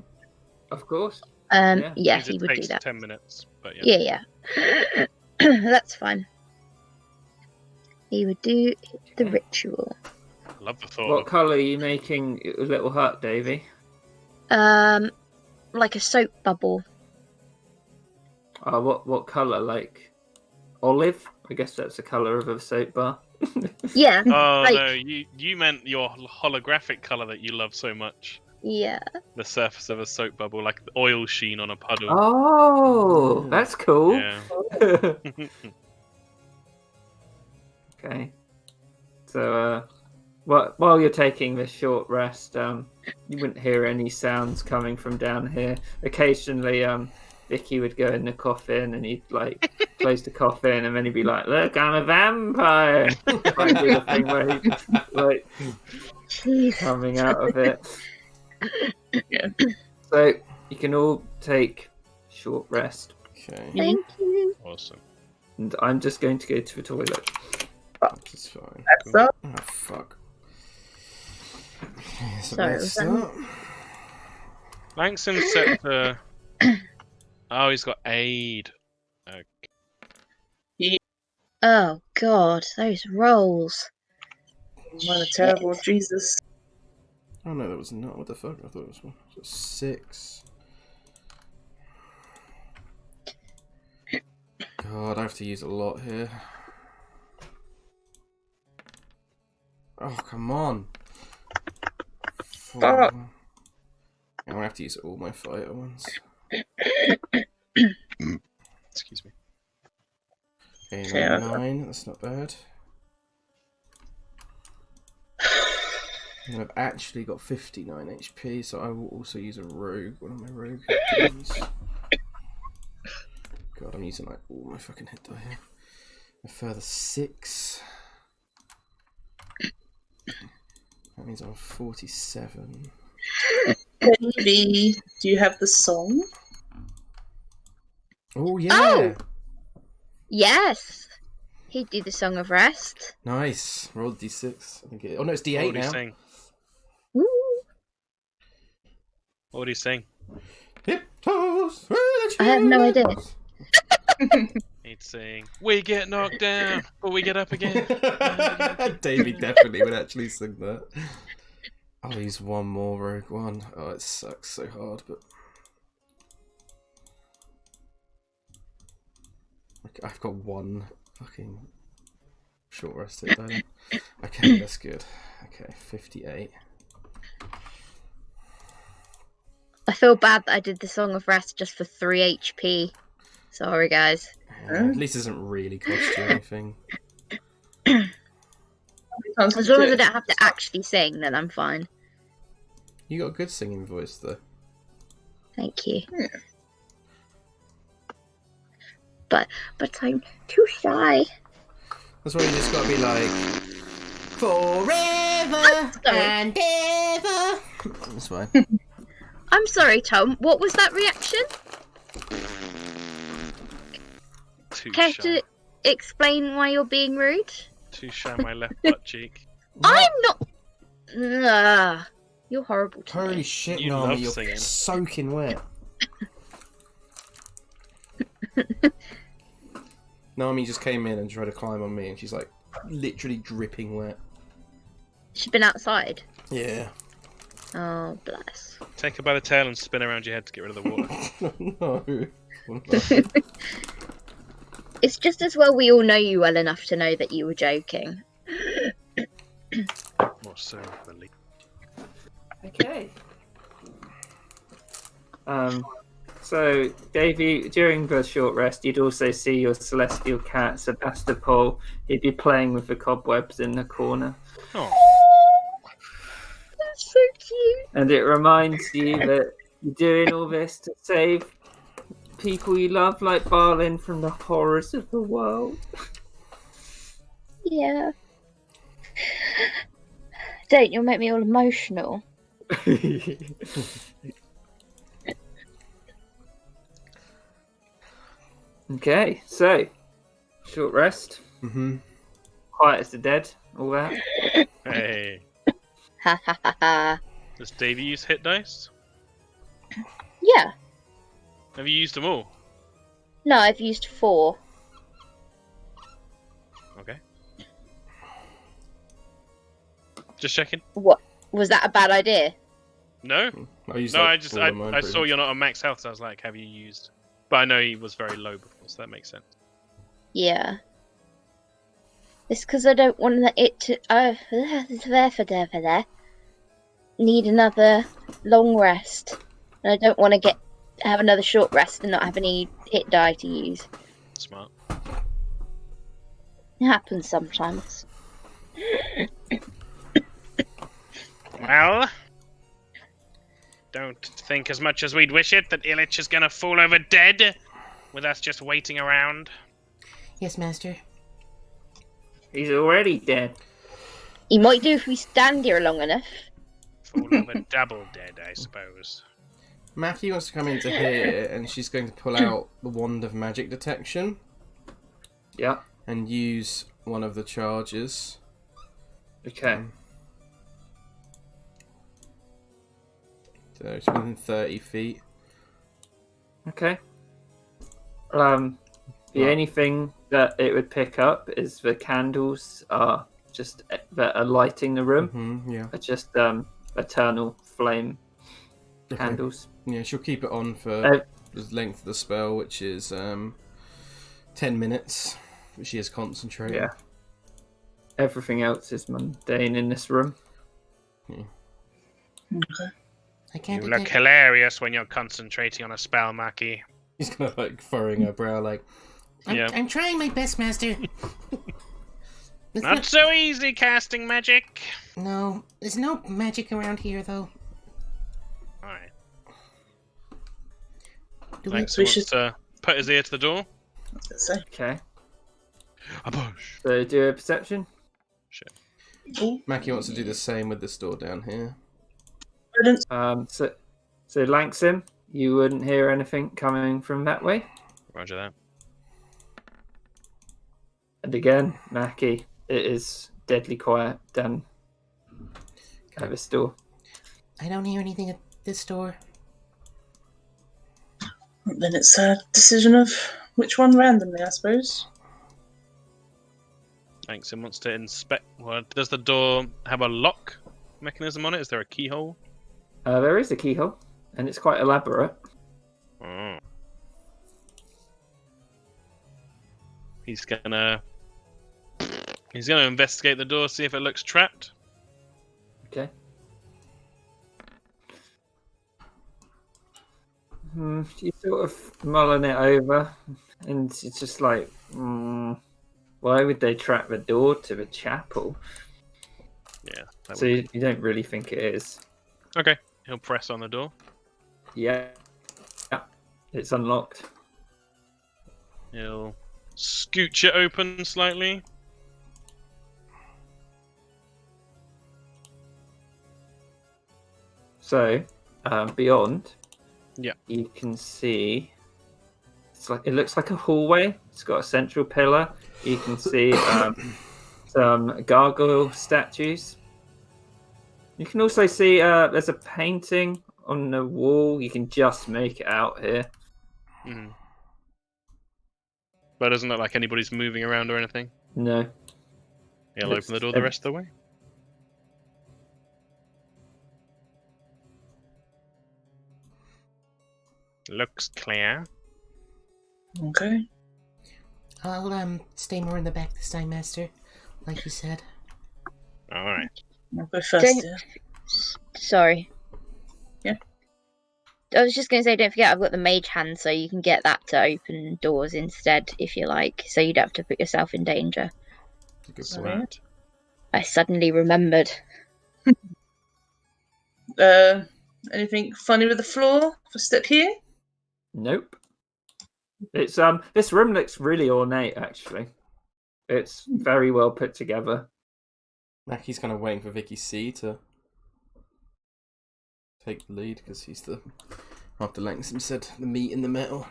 Of course. Yeah, Means he it would do takes that. 10 minutes, but yeah. Yeah. That's fine. He would do the Okay. ritual. I love the thought What of colour are you making a little hut, Davy? Like a soap bubble. What colour? Like olive? I guess that's the colour of a soap bar. Yeah. Oh like, no, you meant your holographic color that you love so much. Yeah. The surface of a soap bubble, like the oil sheen on a puddle. Oh, Yeah. that's cool. Yeah. Okay. So, while you're taking this short rest, you wouldn't hear any sounds coming from down here. Occasionally, Vicky would go in the coffin and he'd like close the coffin and then he'd be like, "Look, I'm a vampire." Like, do the thing where he's like Jeez. coming out of it. Yeah. So you can all take short rest, Okay. Thank you. Awesome. and I'm just going to go to the toilet. That's fine. That's up. Oh, fuck. Okay, so Sorry, let's was that start. Langston's set for. Oh, he's got aid. Okay. Oh God, those rolls. What a terrible Jesus. Oh no, that was not. What the fuck? I thought it was one. So 6. God, I have to use a lot here. Oh, come on. 4. Fuck. I'm gonna have to use all my fighter ones. Excuse me. Okay, Yeah. 9. That's not bad. And I've actually got 59 HP, so I will also use a rogue. One of my rogue abilities. God, I'm using like all my fucking hit die here. A further 6. That means I'm 47. Davey, do you have the song? Oh yeah! Oh! Yes. He'd do the Song of Rest. Nice. Roll the d6. I think it. Oh no, it's What d8 would he now. sing? Woo. What would he sing? Tiptoes. I have no idea. He'd sing, "We get knocked down, but we get up again." Davey definitely would actually sing that. I'll use one more rogue one. Oh, it sucks so hard, but I've got one fucking short rest hit die. Okay, that's good. Okay, 58. I feel bad that I did the Song of Rest just for 3 HP. Sorry, guys. At least it doesn't really cost you anything. As long as I don't have to actually sing, then I'm fine. You got a good singing voice though. Thank you. But I'm too shy. That's why you just gotta be like, Forever sorry. and ever. That's fine. I'm sorry, Tom. What was that reaction? Too Care shy. to explain why you're being rude? Too shy my left butt cheek. I'm not. You're horrible to Holy me. shit, You Nami, love you're singing. soaking wet. Nami just came in and tried to climb on me, and she's like literally dripping wet. She's been outside. Yeah. Oh, bless. Take her by the tail and spin around your head to get rid of the water. No. It's just as well we all know you well enough to know that you were joking. More so, believe. Okay. So, Davey, during the short rest, you'd also see your celestial cat, Sebastopol. He'd be playing with the cobwebs in the corner. Oh, That's so cute. And it reminds you that you're doing all this to save people you love, like Barlin, from the horrors of the world. Yeah. Don't, you'll make me all emotional. Okay, so short rest, Mm-hmm. quiet as the dead, all that. hey. Ha ha ha ha. Does Davey use hit dice? Yeah. Have you used them all? No, I've used 4. Okay. Just checking. What? Was that a bad idea? No? I used No, like I just all of mine, I pretty saw much. you're not on max health, so I was like, have you used? But I know he was very low before, so that makes sense. Yeah. It's because I don't want it to. Need another long rest. And I don't want to have another short rest and not have any hit die to use. Smart. It happens sometimes. Well, don't think as much as we'd wish it that Illich is gonna fall over dead with us just waiting around. Yes, Master. He's already dead. He might do if we stand here long enough. Fall over double dead, I suppose. Mackie wants to come into here, and she's going to pull out the Wand of Magic Detection Yeah. and use one of the charges. Okay. So it's within 30 feet. Okay. The Right. only thing that it would pick up is the candles are just that are lighting the room. Mm-hmm, yeah. Are just eternal flame Okay. candles. Yeah, she'll keep it on for Uh, the length of the spell, which is 10 minutes. But she is concentrating. Yeah. Everything else is mundane in this room. Okay. I can't You look detect. hilarious when you're concentrating on a spell, Maki. He's kind of like furrowing her brow, like, Yeah. I'm trying my best, Master. It's Not so easy casting magic. No, there's no magic around here, though. Alright. Do Thanks. We He wants should- to put his ear to the door. Let's say. Okay. A push. So do a perception. Shit. Oh, Mackie wants to do the same with this door down here. guidance. So Lankson, you wouldn't hear anything coming from that way. Roger that. And again, Mackie, it is deadly quiet down at this door. I don't hear anything at this door. Then it's a decision of which one randomly, I suppose. Thanks. He wants to inspect. Well, does the door have a lock mechanism on it? Is there a keyhole? There is a keyhole, and it's quite elaborate. Oh. He's gonna investigate the door, see if it looks trapped. Okay. You sort of mulling it over, and it's just like, why would they trap the door to the chapel? Yeah. That So would you don't really think it is. be... Okay. He'll press on the door. Yeah. Yeah. It's unlocked. He'll scooch it open slightly. So, beyond, Yeah. you can see it looks like a hallway. It's got a central pillar. You can see some gargoyle statues. You can also see there's a painting on the wall. You can just make it out here. Mm. But it doesn't look like anybody's moving around or anything. No. He'll open the door the rest of the way. Looks clear. Okay. I'll stay more in the back this time, Master. Like you said. Alright. I'll go first. Don't- Yeah. Sorry. Yeah. I was just going to say, don't forget I've got the mage hand, so you can get that to open doors instead, if you like, so you don't have to put yourself in danger. Good Sorry. point. Smart. I suddenly remembered. Anything funny with the floor for step here? Nope. It's this room looks really ornate actually. It's very well put together. Mackie's kind of waiting for Vicky C to take the lead because he's the, after Langston said, the meat in the metal,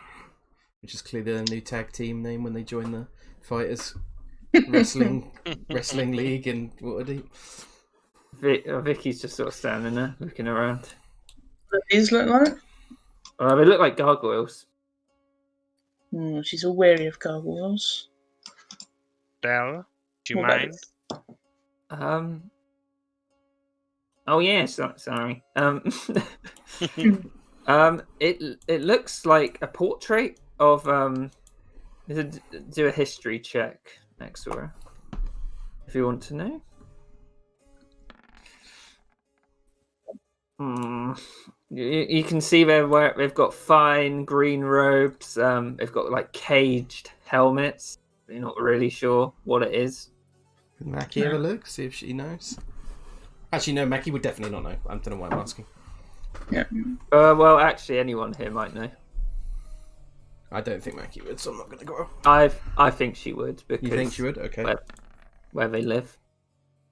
which is clearly their new tag team name when they join the Fighters Wrestling League in Waterdeep. Vicky's just sort of standing there looking around. What these look like? They look like gargoyles. She's all wary of gargoyles. Del, do you What about mind? this? Oh yeah, sorry. It looks like a portrait of do a history check, Exora, if you want to know. You can see they've got fine green robes. They've got like caged helmets. You're not really sure what it is. Can Mackie have a look, see if she knows? Actually, no, Mackie would definitely not know. I don't know why I'm asking. Yeah. Well, actually, anyone here might know. I don't think Mackie would, so I'm not going to go. I think she would because You think she would? Okay. where they live.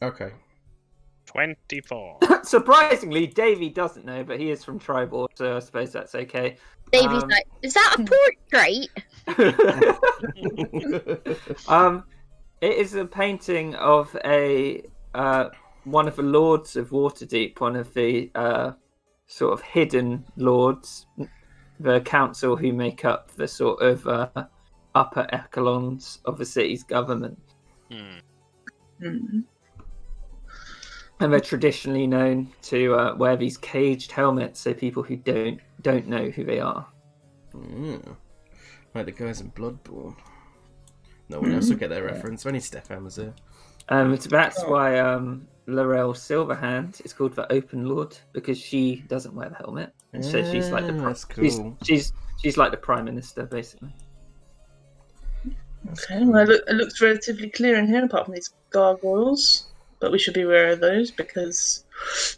Okay. 24. Surprisingly, Davey doesn't know, but he is from Tribal, so I suppose that's okay. Davy's like, is that a portrait? It is a painting of a one of the lords of Waterdeep, one of the sort of hidden lords, the council who make up the sort of upper echelons of the city's government. And they're traditionally known to wear these caged helmets, so people who don't know who they are. Like the guys in Bloodborne. No one else will get their reference. Only Stefan was there. That's why Laurel Silverhand is called the Open Lord, because she doesn't wear the helmet, and so she's like that's cool. she's like the Prime Minister, basically. Okay, well, it looks relatively clear in here, apart from these gargoyles. But we should be aware of those because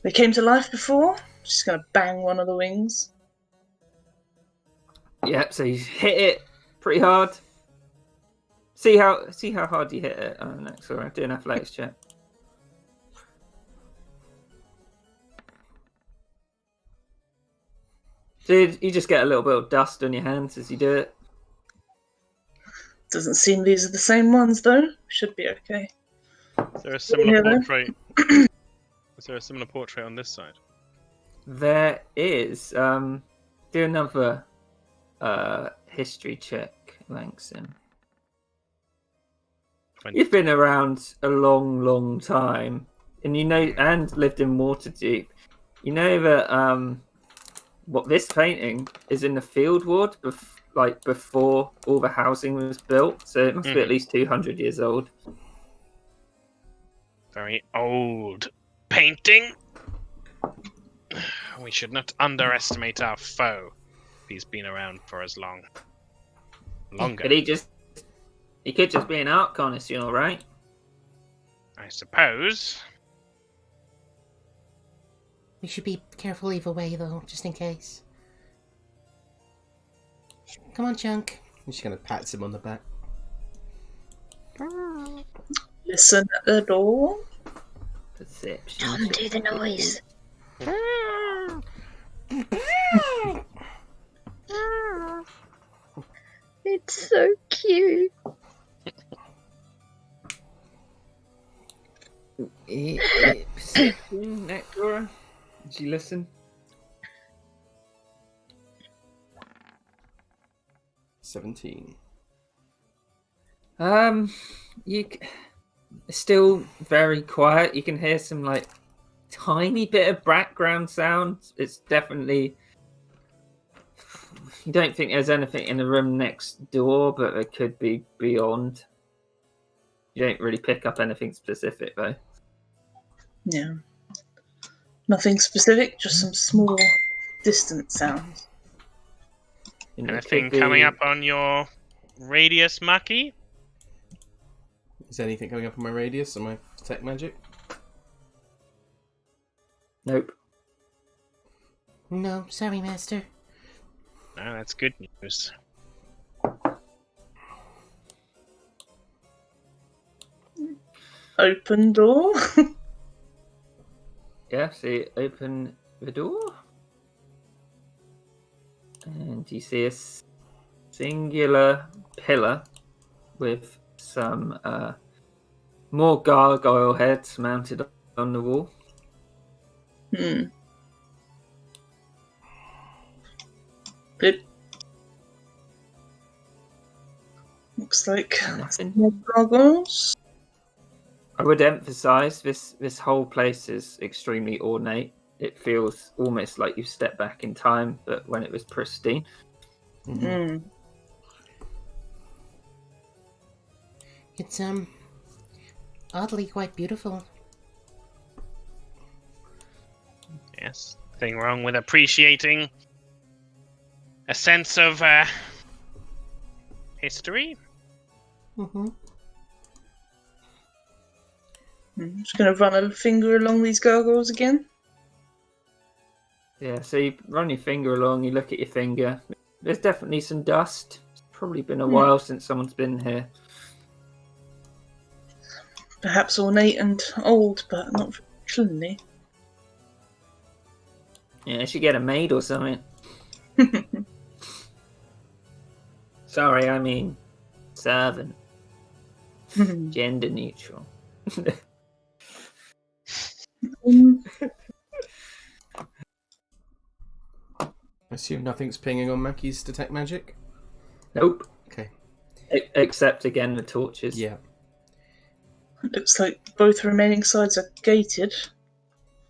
they came to life before. Just going to bang one of the wings. Yep, so you hit it pretty hard. See how hard you hit it. Next, sorry, do an athletics check. Dude, you just get a little bit of dust on your hands as you do it. Doesn't seem these are the same ones, though. Should be okay. Is there a similar portrait? Is there a similar portrait on this side? There is. Do another history check, Langston. 20. You've been around a long time, and and lived in Waterdeep. You know that what this painting is in the field ward, before all the housing was built. So it must be at least 200 years old. Very old painting. We should not underestimate our foe if he's been around for as long. Longer. But he could just be an art connoisseur, right? I suppose. We should be careful either way, though, just in case. Come on, Chunk. I'm just going to pat him on the back. Listen at the door. Perception. Tom, do the noise. It's so cute. Perception, Nectar. Did you listen? 17. It's still very quiet. You can hear some like tiny bit of background sound. It's definitely. You don't think there's anything in the room next door, but it could be beyond. You don't really pick up anything specific though. Yeah. Nothing specific, just some small, distant sounds. You know, it Anything could be- coming up on your radius, Maki? Is anything coming up on my radius and my detect magic? Nope. No, sorry, Master. No, that's good news. Open door. Yeah, so you open the door. And you see a singular pillar with some more gargoyle heads mounted on the wall. It looks like Nothing. more gargoyles. I would emphasize this whole place is extremely ornate. It feels almost like you've stepped back in time, but when it was pristine. It's oddly quite beautiful. Yes. Nothing wrong with appreciating a sense of history. Mm-hmm. I'm just going to run a finger along these gargoyles again. Yeah, so you run your finger along, you look at your finger. There's definitely some dust. It's probably been a while since someone's been here. Perhaps ornate and old, but not very cleanly. Yeah, you should get a maid or something. Sorry, I mean servant. Gender neutral. I assume nothing's pinging on Maki's detect magic? Nope. Okay. Except again the torches. Yeah. Looks like both remaining sides are gated.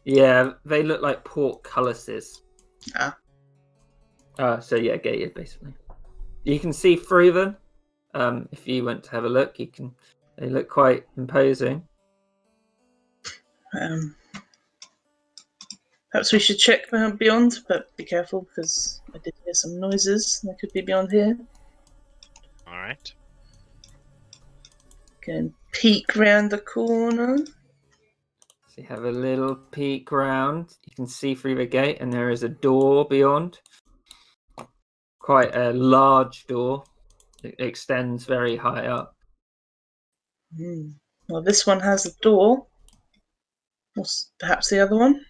Yeah, they look like portcullises. Ah. So yeah, gated basically. You can see through them. If you went to have a look, you can. They look quite imposing. Perhaps we should check beyond, but be careful because I did hear some noises. They could be beyond here. All right. Go and peek round the corner. So you have a little peek round. You can see through the gate, and there is a door beyond. Quite a large door. It extends very high up. Well, this one has a door. What's perhaps the other one?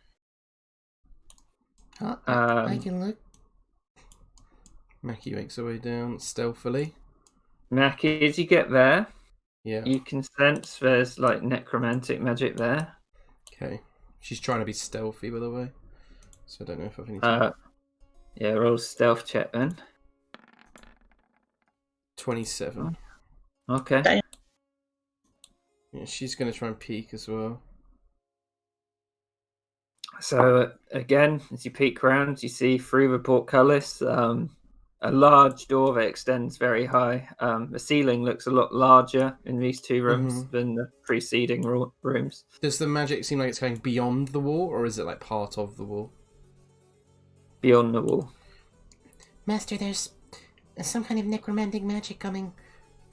Oh, I can look. Maki makes her way down stealthily. Mackie, as you get there, Yeah. you can sense there's like necromantic magic there. Okay. She's trying to be stealthy, by the way. So I don't know if I've anything. Yeah, roll stealth check then. 27. Okay. Damn. Yeah, she's going to try and peek as well. So again, as you peek around, you see through the portcullis a large door that extends very high. The ceiling looks a lot larger in these two rooms than the preceding rooms. Does the magic seem like it's going beyond the wall, or is it like part of the wall? Beyond the wall. Master, there's some kind of necromantic magic coming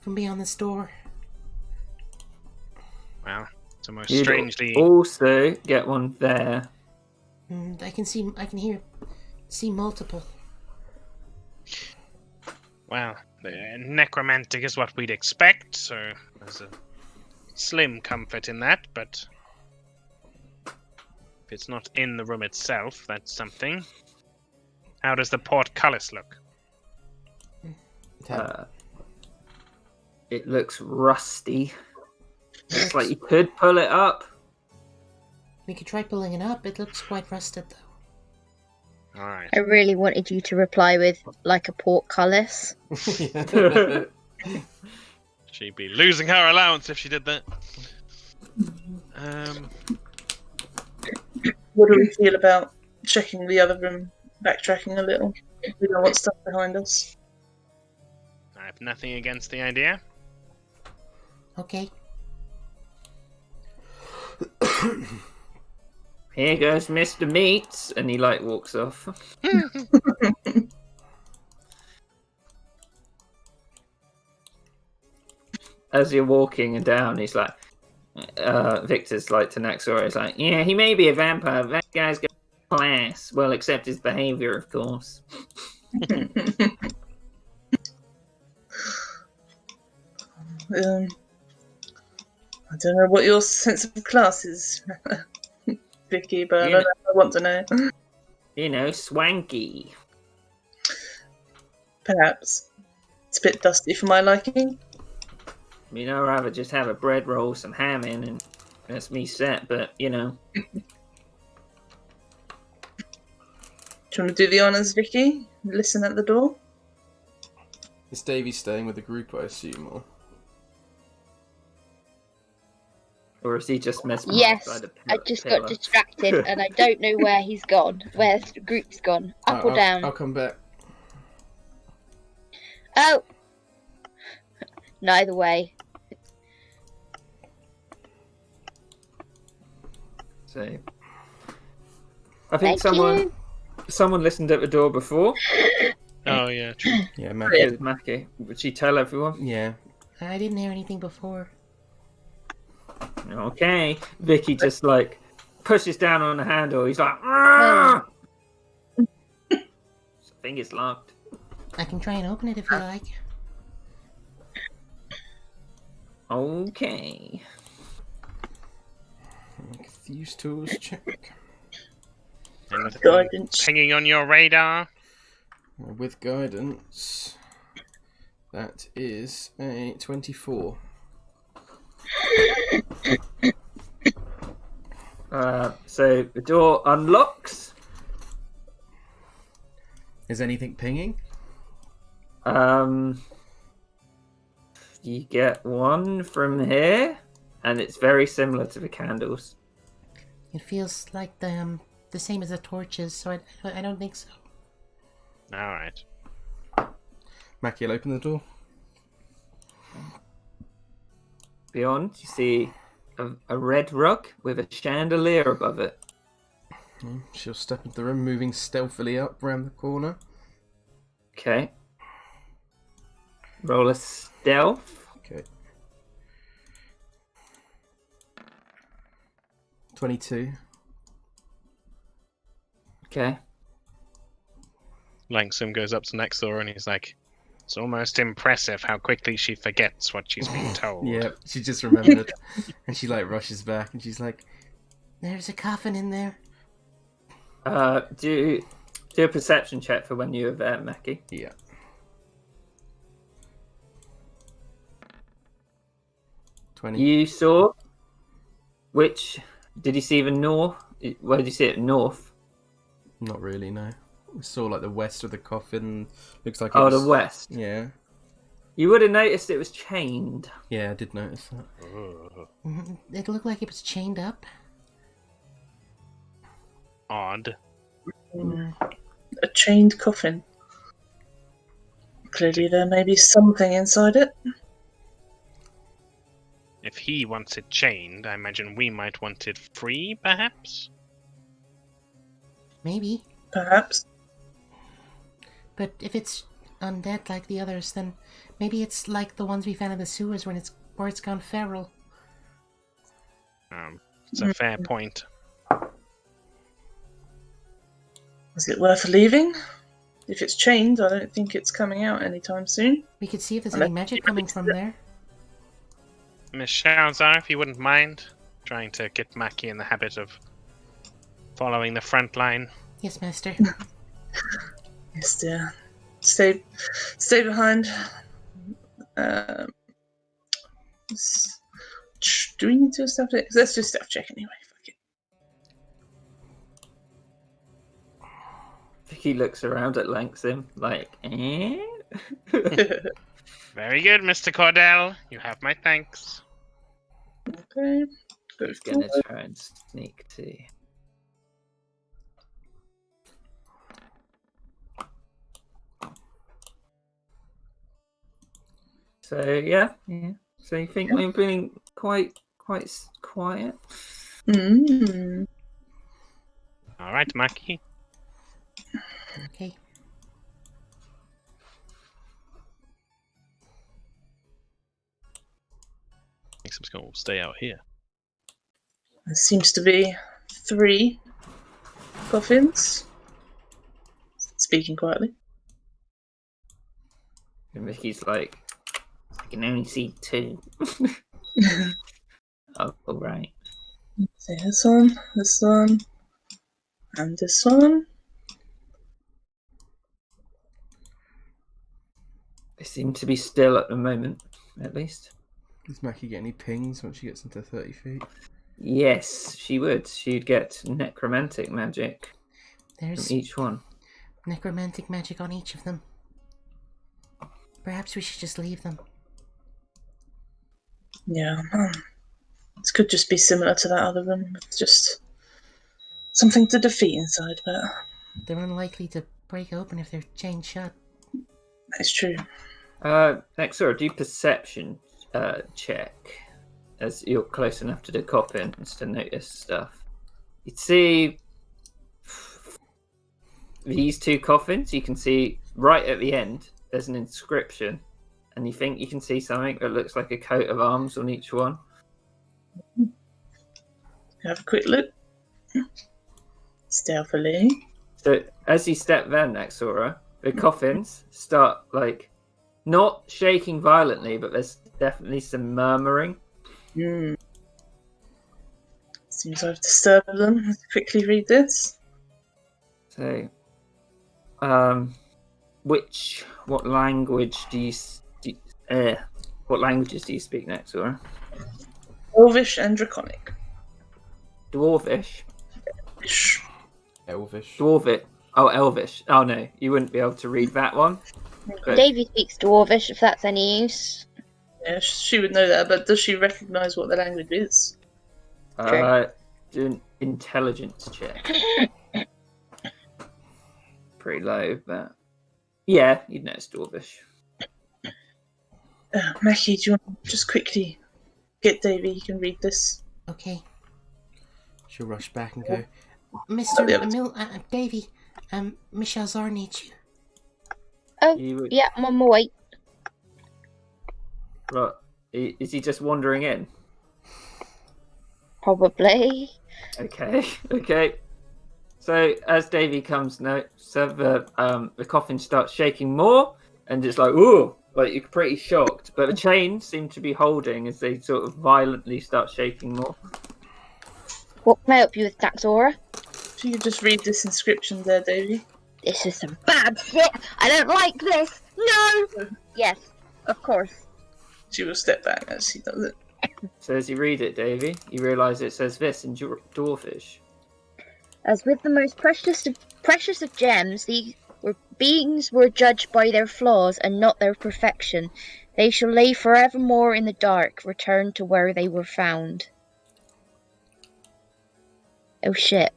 from beyond this door. Wow. It's almost You'd strangely. also get one there. I can see multiple. Well, necromantic is what we'd expect, so there's a slim comfort in that, but if it's not in the room itself, that's something. How does the portcullis look? It looks rusty. It's like you could pull it up. We could try pulling it up. It looks quite rusted, though. All right. I really wanted you to reply with, like a portcullis. She'd be losing her allowance if she did that. What do we feel about checking the other room, backtracking a little? We don't want stuff behind us. I have nothing against the idea. Okay. Here goes Mr. Meats, and he like walks off. As you're walking down, he's like, Victor's like to Naxora, he's like, yeah, he may be a vampire, but that guy's got class. Well, except his behavior, of course. I don't know what your sense of class is, Vicky, but I don't know if I want to know. You know, swanky. Perhaps. It's a bit dusty for my liking. I mean, I'd rather just have a bread roll, some ham in, and that's me set, but, you know. Do you want to do the honours, Vicky? Listen at the door? Is Davy staying with the group, I assume, Or is he just mesmerised Yes, by the I just pillar? got distracted and I don't know where he's gone. Where the group's gone. Up or down? I'll come back. Oh! Neither way. So, I think someone listened at the door before. Oh yeah, true. Yeah, It was Mackie. Would she tell everyone? Yeah. I didn't hear anything before. Okay. Vicky just like pushes down on the handle. He's like, "Argh!" I think it's locked. I can try and open it if you like. Okay. Make a fuse tools check. Anything Guidance. hanging on your radar? With guidance, that is a 24. So the door unlocks. Is anything pinging? You get one from here, and it's very similar to the candles. It feels like the same as the torches, so I don't think so. All right. Mackie, will open the door. Beyond, you see a red rug with a chandelier above it. She'll step into the room, moving stealthily up round the corner. Okay. Roll a stealth. Okay. 22. Okay. Langsam goes up to Nexor and he's like, it's almost impressive how quickly she forgets what she's been told. Yeah, she just remembered. And she like rushes back and she's like, There's a coffin in there. Do a perception check for when you were there, Mackie. yeah. 20. You saw which? Did you see the north? Where did you see it? North. Not really, no. We saw like the west of the coffin. Looks like it Oh, was... the west. Yeah. You would have noticed it was chained. Yeah, I did notice that. It looked like it was chained up. Odd. A chained coffin. Clearly there may be something inside it. If he wants it chained, I imagine we might want it free, perhaps? Maybe. Perhaps. But if it's undead like the others, then maybe it's like the ones we found in the sewers where it's gone feral. It's a fair point. Is it worth leaving? If it's chained, I don't think it's coming out anytime soon. We could see if there's any magic coming from there. Miss Shalzar, if you wouldn't mind, trying to get Mackie in the habit of following the front line. Yes, Master. Yes, dear. Stay behind. Do we need to do a stealth check? Let's do a stealth check anyway. Fuck Vicky looks around at Langsim like, eh? it. Very good, Mr. Cordell. You have my thanks. Okay. Go He's gonna forward. try and sneak too. So yeah. So you think we're being quite quiet? Mm. All right, Mackie. Okay. I think I'm going to stay out here. There seems to be 3 coffins. Speaking quietly. And Vicky's like, I can only see 2. Oh, all right. So this one, and this one. They seem to be still at the moment, at least. Does Mackie get any pings once she gets into 30 feet? Yes, she would. She'd get necromantic magic There's from each one. necromantic magic on each of them. Perhaps we should just leave them. Yeah. This could just be similar to that other room. With just something to defeat inside, but They're unlikely to break open if they're chained shut. it's true. Nexora, do perception check as you're close enough to the coffins to notice stuff. You'd see these 2 coffins. You can see right at the end there's an inscription, and you think you can see something that looks like a coat of arms on each one. Have a quick look. Stealthily. So as you step there, Nexora, the coffins start like not shaking violently, but there's definitely some murmuring. Seems I've disturbed them. Let's quickly read this. So, what language do you what languages do you speak, Nexora? Elvish and Draconic. Dwarvish. Elvish. Dwarvish. Oh, Elvish. Oh no, you wouldn't be able to read that one. But Davy speaks Dwarvish, if that's any use. Yeah, she would know that, but does she recognise what the language is? do an intelligence check. Pretty low, but yeah, you'd know it's Dwarvish. Mackie, do you want to just quickly get Davy? He can read this. Okay. She'll rush back and go, Mr. Yeah. Davy, Michelle Zar needs you. Oh, You would, yeah, I'm on my way. right, is he just wandering in? Probably. Okay. So as Davy comes the coffin starts shaking more, and it's like, ooh, like you're pretty shocked. But the chains seem to be holding as they sort of violently start shaking more. What can I help you with, Daxora? If you could just read this inscription there, Davy. This is some bad shit. I don't like this. No. Yes, of course. She will step back as she does it. So as you read it, Davy, you realise it says this in Dwarfish. As with the most precious of gems, these beings were judged by their flaws and not their perfection. They shall lay forevermore in the dark, return to where they were found. Oh shit.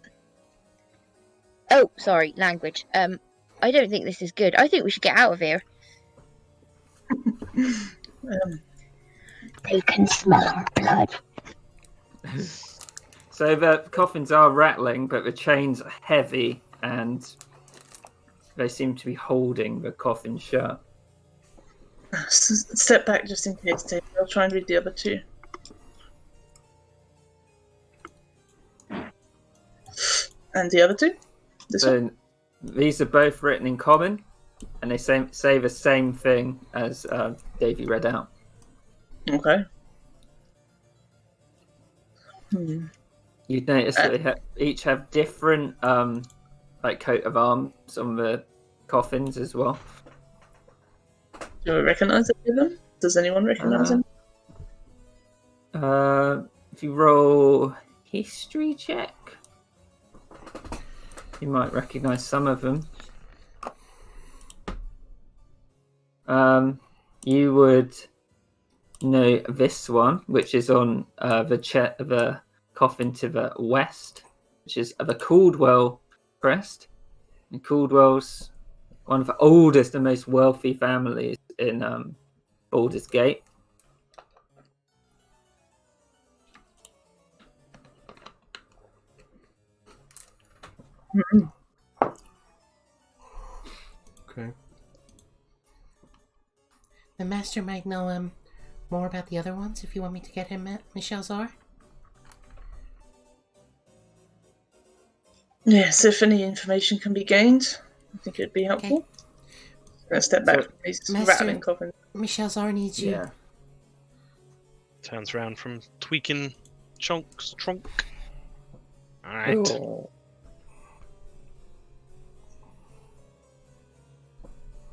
Oh, sorry, language. I don't think this is good. I think we should get out of here. They can smell our blood. So the coffins are rattling, but the chains are heavy, and they seem to be holding the coffin shut. Step back just in case, Davy. I'll try and read the other 2. And the other 2? This one? So these are both written in common, and they say the same thing as Davy read out. Okay. You'd notice that they each have different like coat of arms on the coffins as well. Do I recognise any of them? Does anyone recognise them? If you roll history check, you might recognise some of them. You would know this one, which is on the coffin to the west, which is the Caldwell crest. And Caldwell's one of the oldest and most wealthy families in Baldur's Gate. Okay. The master might know more about the other ones if you want me to get him Michelle Zar. Yes, if any information can be gained, I think it'd be helpful. Okay. I'm going to step back So, from these Master- rattling coffins. Michelle Zar needs you. Yeah. Turns around from tweaking Chunk's trunk. Alright. Oh.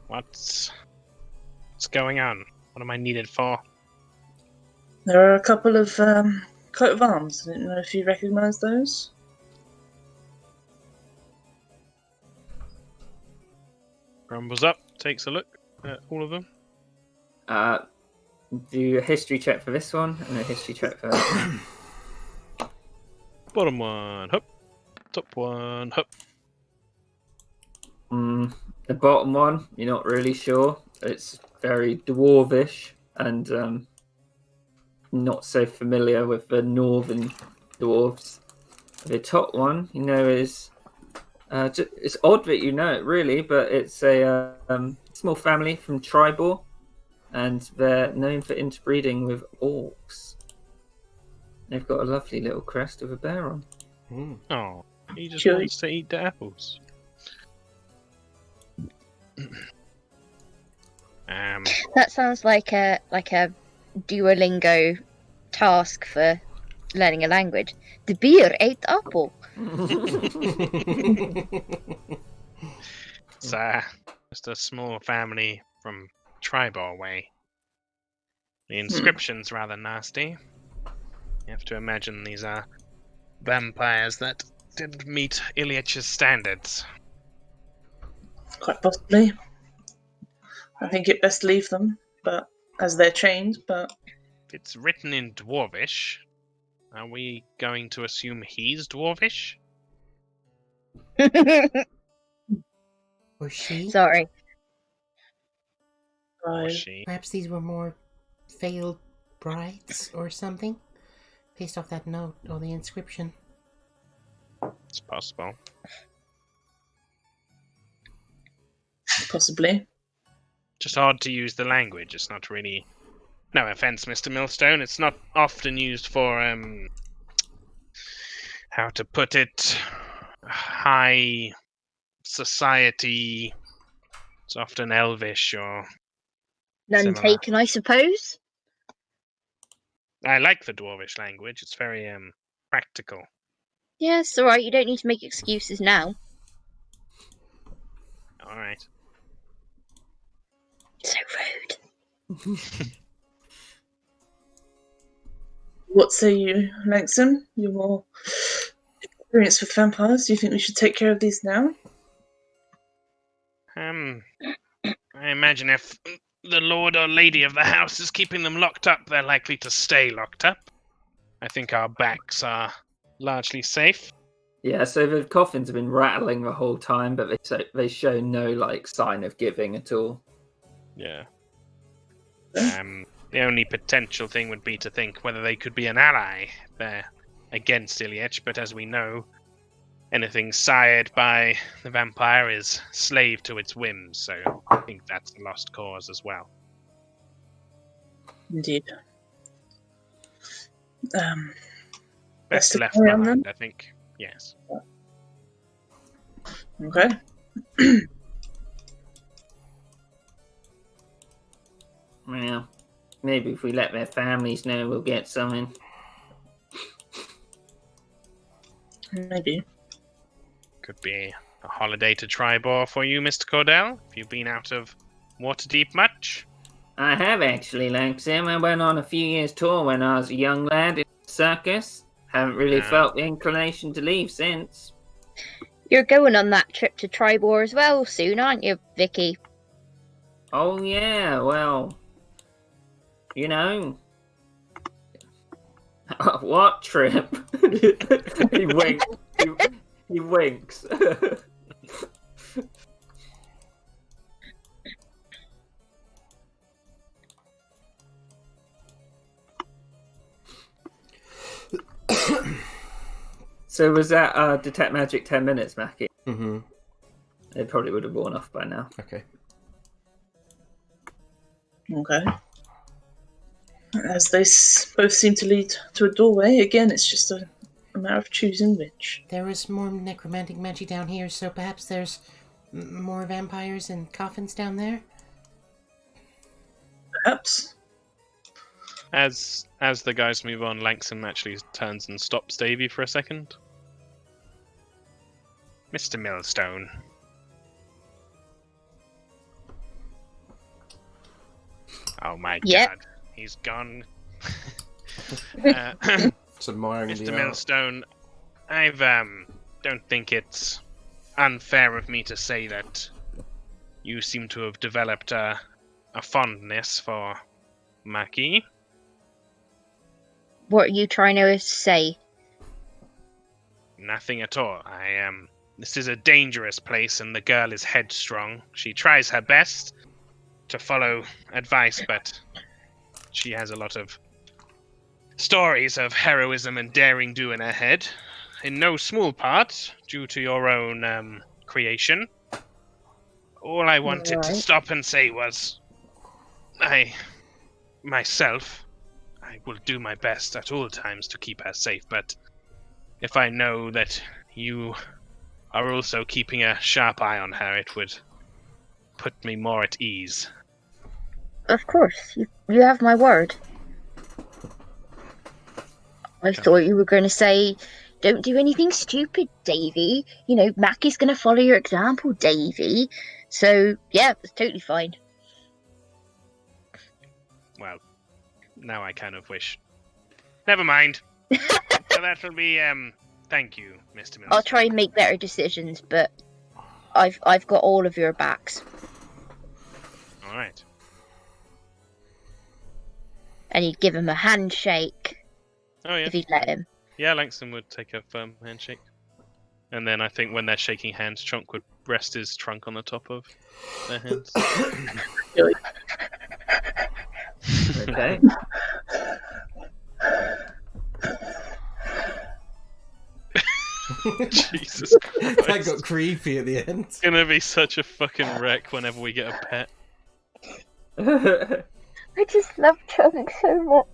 What's going on? What am I needed for? There are a couple of coat of arms. I didn't know if you recognise those. Grumbles up, takes a look at all of them. Do a history check for this one and a history check for that one. Bottom one, hup. Top one, hup. The bottom one, you're not really sure. It's very dwarvish and not so familiar with the northern dwarves. The top one, you know, is it's odd that you know it really, but it's a small family from Tribor, and they're known for interbreeding with orcs. They've got a lovely little crest with a bear on. Oh, he just Sure. wants to eat the apples. That sounds like a Duolingo task for learning a language. The beer ate apple. It's just a small family from Tribor way. The inscription's rather nasty. You have to imagine these are vampires that didn't meet Ilyach's standards. Quite possibly. I think it best leave them, but as they're chained. But If it's written in Dwarvish, are we going to assume he's Dwarvish? Or she. Sorry. Or I she? Perhaps these were more failed brides or something, based off that note or the inscription. It's possible. possibly. Just hard to use the language. It's not really. No offense, Mr. Millstone. It's not often used for how to put it, high society. It's often Elvish or. None Similar. taken, I suppose. I like the Dwarvish language. It's very practical. Yes, all right. You don't need to make excuses now. All right. So rude. What say you, Langston? You're more experienced with vampires. Do you think we should take care of these now? I imagine if the lord or lady of the house is keeping them locked up, they're likely to stay locked up. I think our backs are largely safe. Yeah, so the coffins have been rattling the whole time, but they show no sign of giving at all. Yeah. The only potential thing would be to think whether they could be an ally there against Ilyich, but as we know, anything sired by the vampire is slave to its whims, so I think that's a lost cause as well. Indeed. Best to left carry on behind, I think. Yes. Okay. Well, maybe if we let their families know, we'll get something. Maybe. Could be. A holiday to Tribor for you, Mr. Cordell? Have you been out of Waterdeep much? I have actually, Sam. I went on a few years tour when I was a young lad in the circus. Haven't really felt the inclination to leave since. You're going on that trip to Tribor as well soon, aren't you, Vicky? Oh yeah, well, you know. What trip? He winks. He winks. So was that detect magic 10 minutes, Mackie? Mm-hmm. It probably would have worn off by now. Okay. Okay. As they both seem to lead to a doorway, again, it's just a matter of choosing which. There is more necromantic magic down here, so perhaps there's more vampires and coffins down there? Perhaps. As the guys move on, Langston actually turns and stops Davy for a second. Mr. Millstone. Oh my god, he's gone. It's admiring Mr. the Millstone, I've don't think it's unfair of me to say that you seem to have developed a fondness for Mackie. What are you trying to say? Nothing at all. This is a dangerous place, and the girl is headstrong. She tries her best to follow advice, but she has a lot of stories of heroism and daring do in her head, in no small part due to your own creation. All I wanted to stop and say was, I will do my best at all times to keep her safe, but if I know that you are also keeping a sharp eye on her, it would put me more at ease. Of course, you have my word. I thought you were going to say, don't do anything stupid, Davy. You know, Mackie's going to follow your example, Davy. So, yeah, it's totally fine. Well, now I kind of wish. Never mind. So that will be, thank you, Mr. Mills. I'll try and make better decisions, but I've got all of your backs. Alright. And you'd give him a handshake Oh, yeah. if you'd let him. Yeah, Langston would take a firm handshake. And then I think when they're shaking hands, Chunk would rest his trunk on the top of their hands. Okay. Jesus Christ. That got creepy at the end. It's gonna be such a fucking wreck whenever we get a pet. I just love Chunk so much.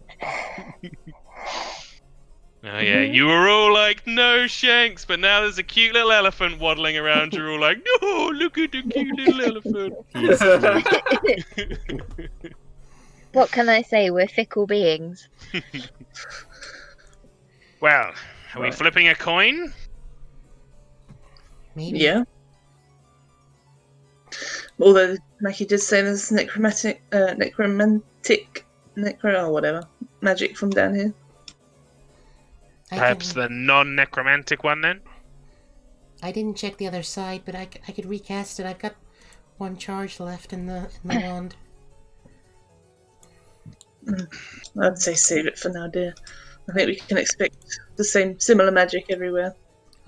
Oh yeah, you were all like, no Shanks, but now there's a cute little elephant waddling around, you're all like, no, look at the cute little elephant. What can I say? We're fickle beings. Well, are we flipping a coin? Maybe. Yeah. Although Mackie did say there's necromantic, or whatever, magic from down here. Perhaps the non-necromantic one then? I didn't check the other side, but I could recast it. I've got one charge left in the wand. I'd say save it for now, dear. I think we can expect the similar magic everywhere.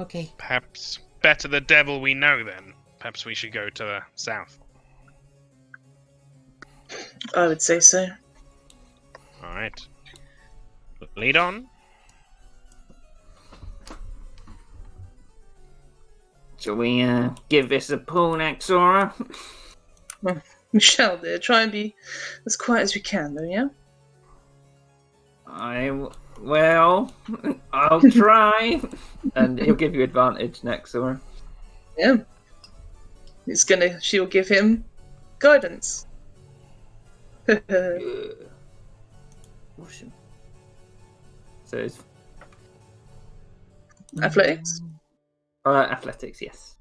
Okay. Perhaps better the devil we know then. Perhaps we should go to the south. I would say so. Alright. Lead on. Shall we give this a pull, Naxora? Michelle, dear, try and be as quiet as we can, though, yeah? Well, I'll try. And he'll give you advantage, Naxora. Yeah. She'll give him guidance. Awesome. So it's Athletics? athletics, yes.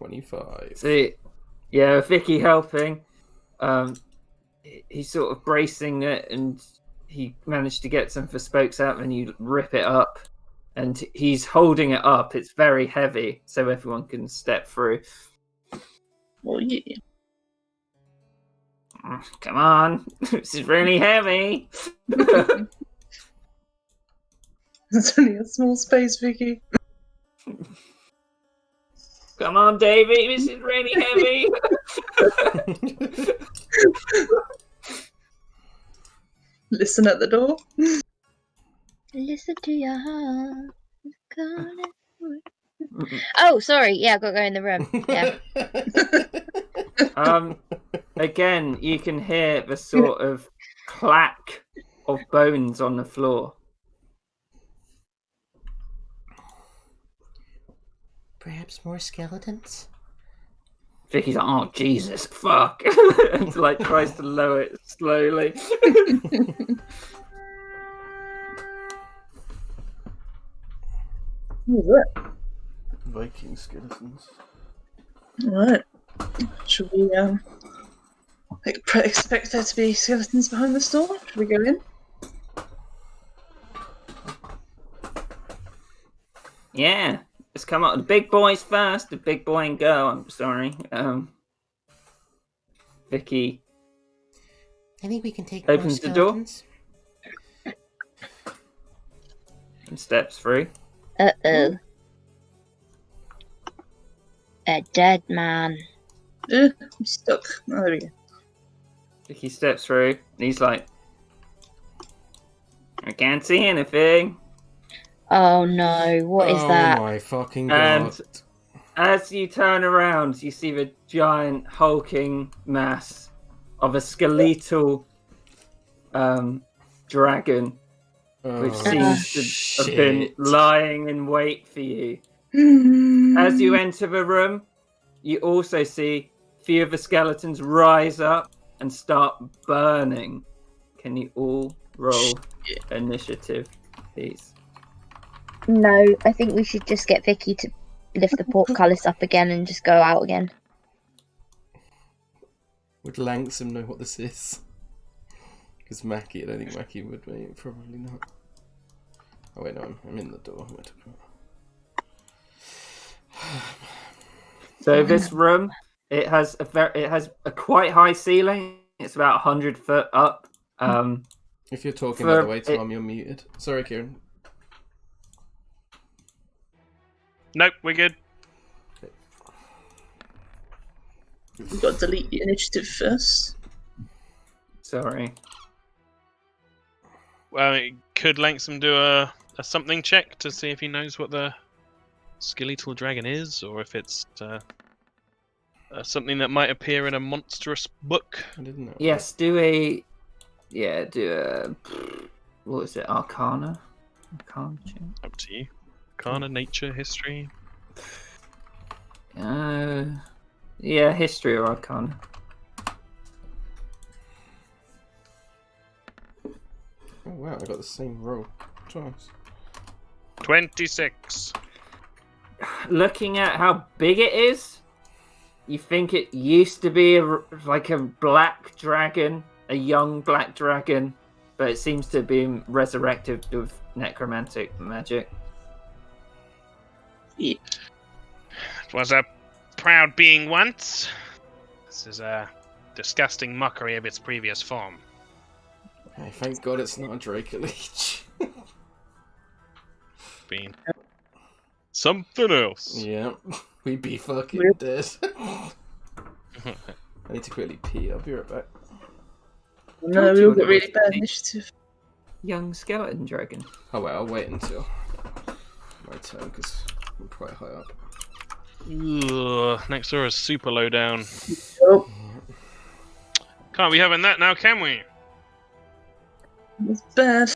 25. So, yeah, with Vicky helping, he's sort of bracing it, and he managed to get some for spokes out, and you rip it up, and he's holding it up. It's very heavy, so everyone can step through. Well, yeah. Come on, this is really heavy. It's only a small space, Vicky. Come on, Davey, this is really heavy. Listen at the door. Listen to your heart. Oh, sorry. Yeah, I got to go in the room. Yeah. Again, you can hear the sort of clack of bones on the floor. Perhaps more skeletons? Vicky's like, oh, Jesus, fuck. And like tries to lower it slowly. Who's that? Viking skeletons. Alright. Should we expect there to be skeletons behind this door? Should we go in? Yeah, let's come up. The big boys first. The big boy and girl. I'm sorry. Vicky I think we can take opens more the door skeletons. and steps through. Uh-oh. A dead man. I'm stuck. Oh, there we go. Vicky steps through, and he's like, I can't see anything. Oh no, what is that? Oh my fucking god. And as you turn around, you see the giant hulking mass of a skeletal dragon, which seems to have been lying in wait for you. As you enter the room, you also see a few of the skeletons rise up and start burning. Can you all roll initiative, please? No, I think we should just get Vicky to lift the portcullis up again and just go out again. Would Langsam know what this is? Because Mackie, I don't think Mackie would, mate. Probably not. Oh wait, no, I'm in the door. So this room, it has a quite high ceiling. It's about 100 foot up. If you're talking, by the way, Tom, you're muted. Sorry, Kieran. Nope, we're good. We've got to delete the initiative first. Sorry. Well, could Langsam do a something check to see if he knows what the skeletal dragon is, or if it's something that might appear in a monstrous book? I didn't know. Yes, do a what is it? Arcana check. Up to you. Arcana, nature, history. Yeah, history or arcana. Oh wow, I got the same roll twice. 26. Looking at how big it is, you think it used to be like a black dragon, a young black dragon, but it seems to be resurrected with necromantic magic. Yeah. It was a proud being once. This is a disgusting mockery of its previous form. Hey, thank God it's not a Draco Leech. Been something else. Yeah, we'd be fucking dead. I need to quickly pee. I'll be right back. No, we all got really bad initiative. Young skeleton dragon. Oh wait, I'll wait until my turn because I'm quite high up. Ugh, next door is super low down. Oh, Can't be having that now, can we? it's bad.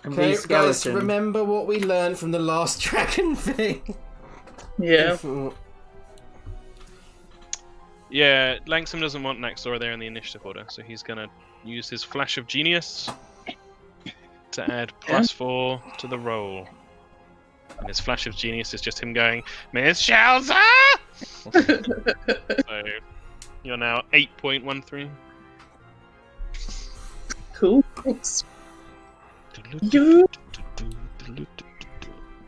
And Okay, these guys, skeletons, remember what we learned from the last dragon thing. Yeah. Yeah, Langsam doesn't want Naxora there in the initiative order, so he's gonna use his Flash of Genius to add +4 to the roll. And his flash of genius is just him going, Miss Shelter! So you're now 8.13. Cool. Thanks. You.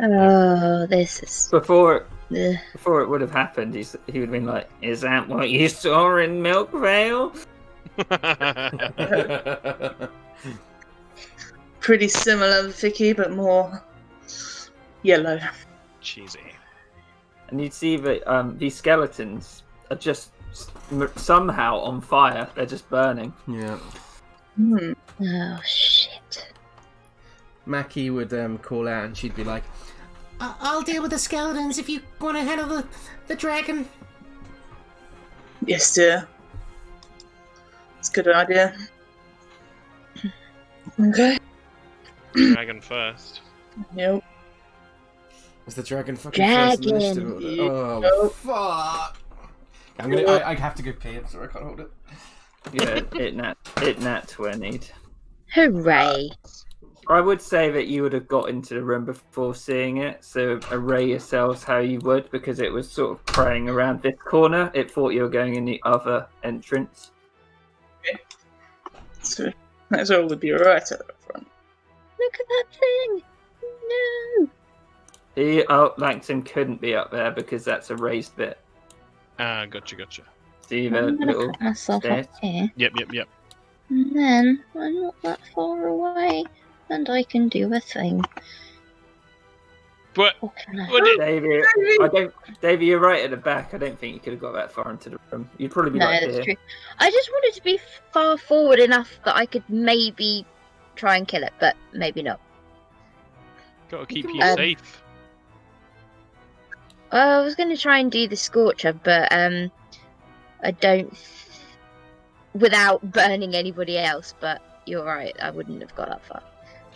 Oh, this is. Before Ugh. it would have happened, he would have been like, "Is that what you saw in Milkvale?" Pretty similar, Vicky, but more yellow. Cheesy. And you'd see that these skeletons are just somehow on fire. They're just burning. Yeah. Oh shit. Mackie would call out and she'd be like, I'll deal with the skeletons if you want to handle the dragon. Yes, dear. It's a good idea. Okay. Dragon first. Yep. was the dragon fucking first in the Dragon. initiative? Yeah. Oh, fuck. I have to go pee. I'm sorry, I can't hold it. Yeah, it nat 20'd. Hooray. I would say that you would have got into the room before seeing it, so array yourselves how you would, because it was sort of preying around this corner. It thought you were going in the other entrance. So that's all would be right at the front. Look at that thing. No. Langton couldn't be up there because that's a raised bit. Ah, gotcha. See I'm the gonna little put myself stairs? up here. Yep. And then I'm not that far away. And I can do a thing. But What can I? what did Davey, you're right at the back. I don't think you could have got that far into the room. You'd probably be No, like that's here. true. I just wanted to be far forward enough that I could maybe try and kill it, but maybe not. gotta keep you Um, safe? I was going to try and do the Scorcher, but I don't... without burning anybody else, but you're right, I wouldn't have got that far.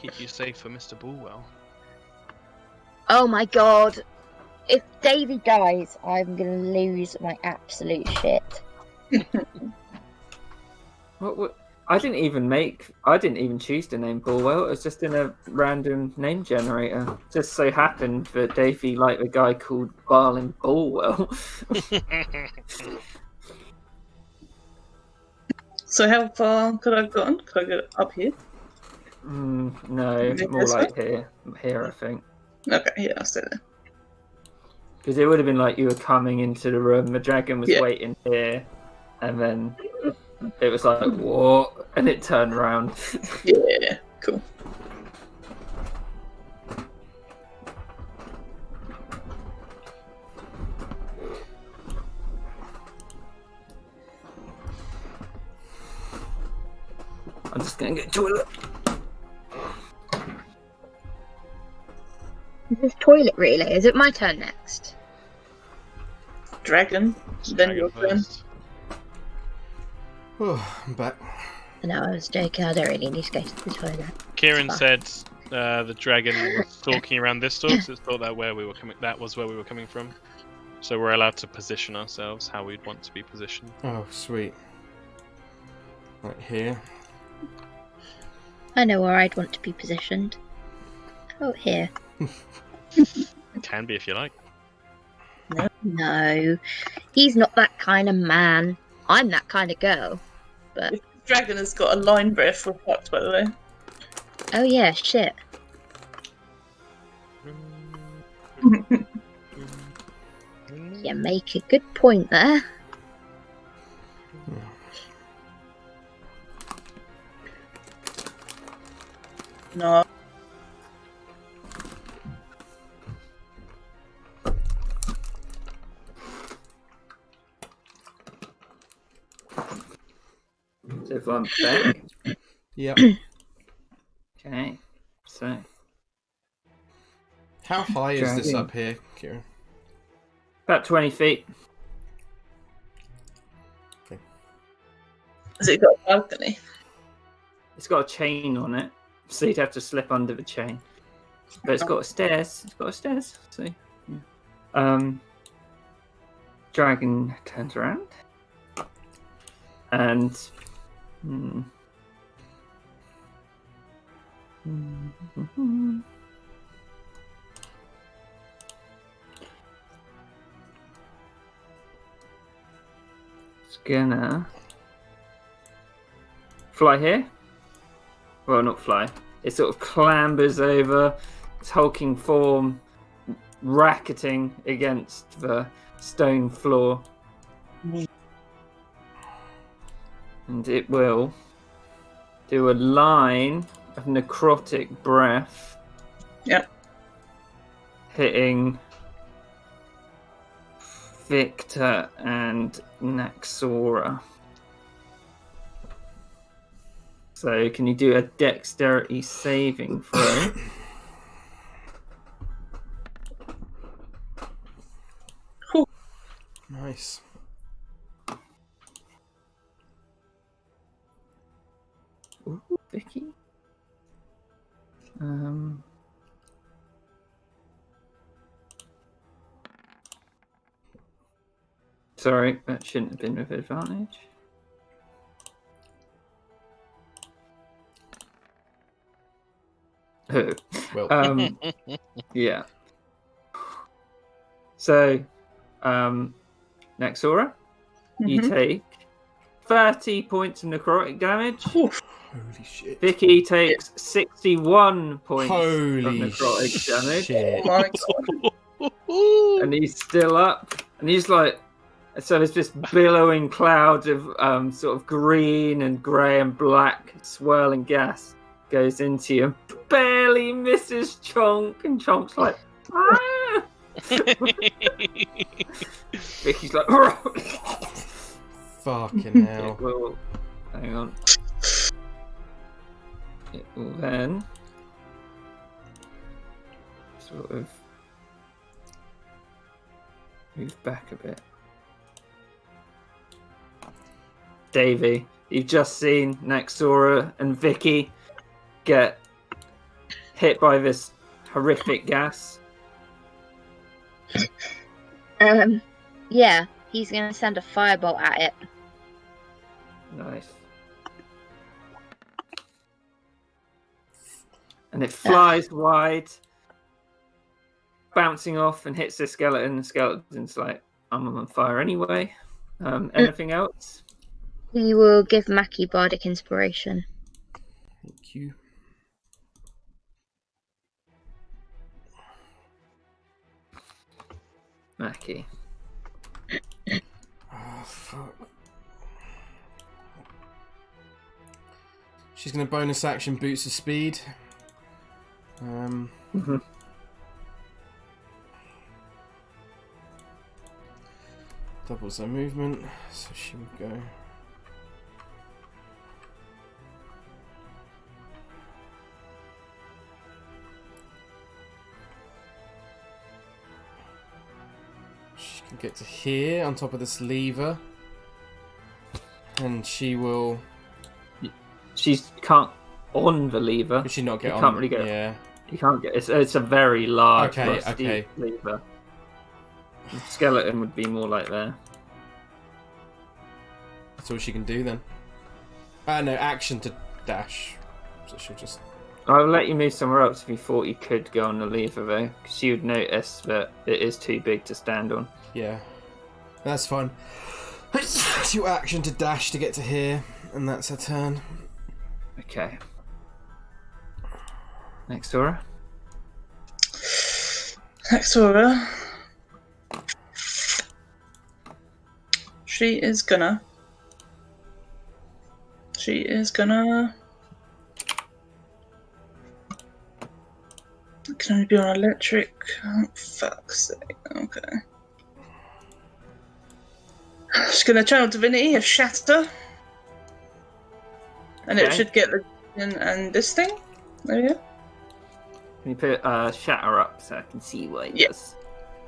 Keep you safe for Mr. Bulwell. Oh my god! If Davy dies, I'm going to lose my absolute shit. What? I didn't even choose the name Bulwell. It was just in a random name generator. Just so happened that Davey liked a guy called Barlin Bulwell. So how far could I have gone? Could I get up here? No, Maybe more this like here. Here, I think. Okay, yeah, I'll stay there. Because it would have been like you were coming into the room, the dragon was Yeah. waiting here, and then it was like, what? And it turned around. Yeah, cool. I'm just going to get to the toilet. Is this toilet really? Is it my turn next? Dragon. Then your turn. Oh, I'm back. No, I was joking. I don't really need to go to the toilet. Kieran It's said the dragon was stalking around this door, so it's thought that was where we were coming from. So we're allowed to position ourselves how we'd want to be positioned. Oh, sweet. Right here. I know where I'd want to be positioned. Oh, here. Can be if you like. No, he's not that kind of man. I'm that kind of girl. But Dragon has got a line breath for fucked, by the way. oh yeah, shit. You make a good point there. No. So if I'm back. Yep. Okay. So How high is this Dragon. up here, Kieran? about 20 feet. Has it got a balcony? It's got a chain on it, so you'd have to slip under the chain. But it's got a stairs. It's got a stairs. See. Yeah. Dragon turns around. And gonna fly here. Well, not fly. It sort of clambers over its hulking form, racketing against the stone floor. And it will do a line of necrotic breath. Yep. Hitting Victor and Naxora. So can you do a dexterity saving throw? Nice. Ooh, Vicky. Sorry, that shouldn't have been with advantage. Well, Yeah. So, Naxora, you take 30 points of necrotic damage. holy shit. Vicky takes 61 points Holy of necrotic damage. shit. Oh my god. And he's still up. And he's like, so there's this billowing cloud of sort of green and grey and black swirling gas goes into you and barely misses Chonk. And Chonk's like, ah! Vicky's like, Fucking hell. it will, hang on. It will then sort of move back a bit. Davey, you've just seen Naxora and Vicky get hit by this horrific gas. Yeah, he's gonna send a firebolt at it. Nice. And it flies wide, bouncing off and hits the skeleton. The skeleton's like, I'm on fire anyway. Anything else? We will give Mackie bardic inspiration. Thank you. Mackie. Oh, fuck. She's going to bonus action boots of speed. Doubles her movement, so she would go. She can get to here on top of this lever, and she will. She can't on the lever. Could she not get You on? can't really get. Yeah. You can't get. It's a very large, Okay, rusty okay. lever. The skeleton would be more like there. That's all she can do then. No, action to dash. So she'll just. I'll let you move somewhere else if you thought you could go on the lever though, because you would notice that it is too big to stand on. Yeah. That's fine. She'll action to dash to get to here, and that's her turn. Okay. Naxora. Naxora. She is gonna. It can only be on electric. Oh, fuck's sake. Okay. She's gonna channel Divinity of Shatter. And it Okay. should get the and this thing. There we go. Can you put Shatter up so I can see what it Yeah. does?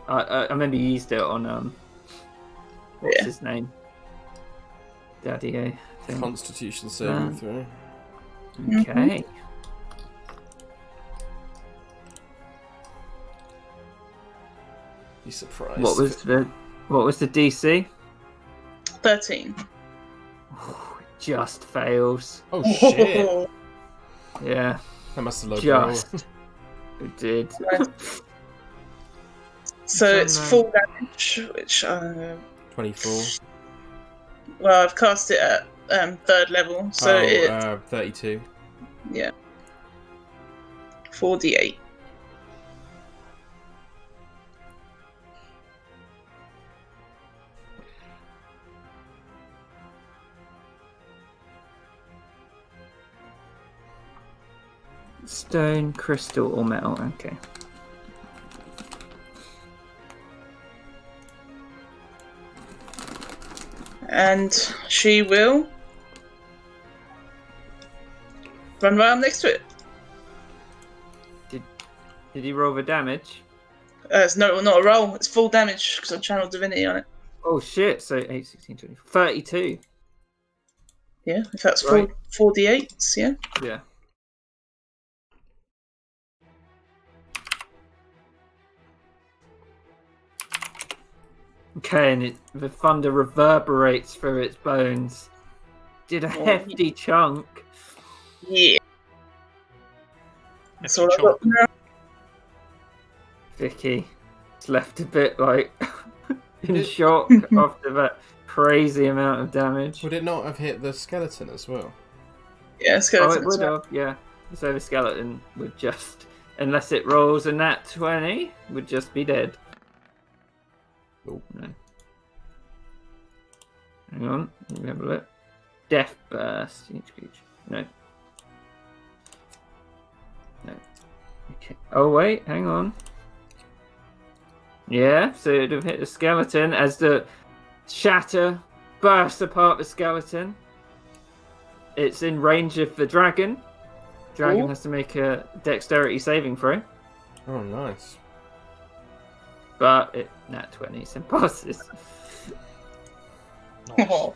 I remember you used it on what's Yeah. his name? Daddy A thing. Constitution saving throw. Okay. Be surprised. What was the DC? 13. Just fails. Oh shit! Yeah, That must have looked just. It did. So it's no. full damage, which 24. Well, I've cast it at 3rd level, so it's 32. 4d8. Stone, crystal, or metal. Okay. And she will run right up next to it. Did he roll the damage? It's not a roll, it's full damage because I channeled divinity on it. Oh shit! So 8, 16, 20, 32. Yeah, if that's Right. 4d8s, yeah. Yeah. Okay, and the thunder reverberates through its bones. Did a hefty chunk. Yeah. That's all I Hefty got chunk. for now. Vicky is left a bit like in shock after that crazy amount of damage. Would it not have hit the skeleton as well? Yeah, Oh, skeleton it as would well. have, yeah. So the skeleton would just, unless it rolls a nat 20, would just be dead. Oh. No. Hang on, let me have a look. Death burst. Each creature. No. No. Okay. Oh wait, hang on. Yeah, so it'd have hit the skeleton as the shatter bursts apart the skeleton. It's in range of the dragon. Dragon Ooh. has to make a dexterity saving throw, Oh, nice. but it nat 20 so passes. Nice. Oh.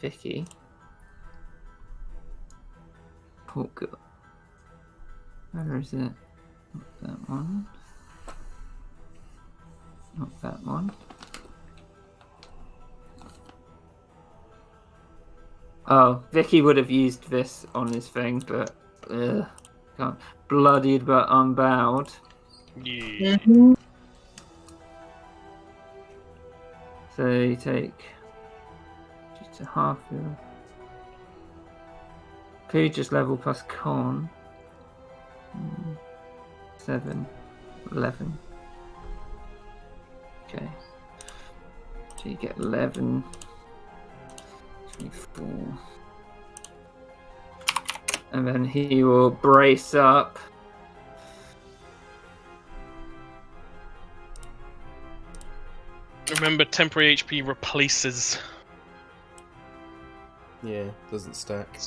Vicky. Oh god. Where is it? Not that one. Not that one. Oh, Vicky would have used this on his thing, but can't. Bloodied but unbowed. Yeah. Mhm. So you take just a half your Pooja's level plus con. 7, 11. Okay. So you get 11, 24. And then he will brace up. Remember, temporary HP replaces, Yeah, doesn't stack.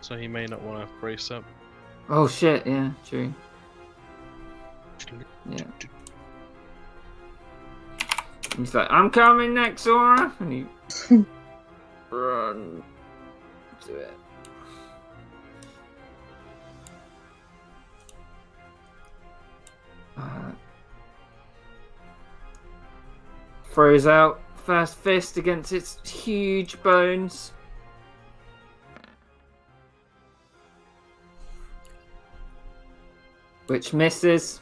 so he may not want to brace up. Oh shit, yeah, true. Yeah. He's like, I'm coming next, Sora! And he run to it. Throws out first fist against its huge bones. Which misses.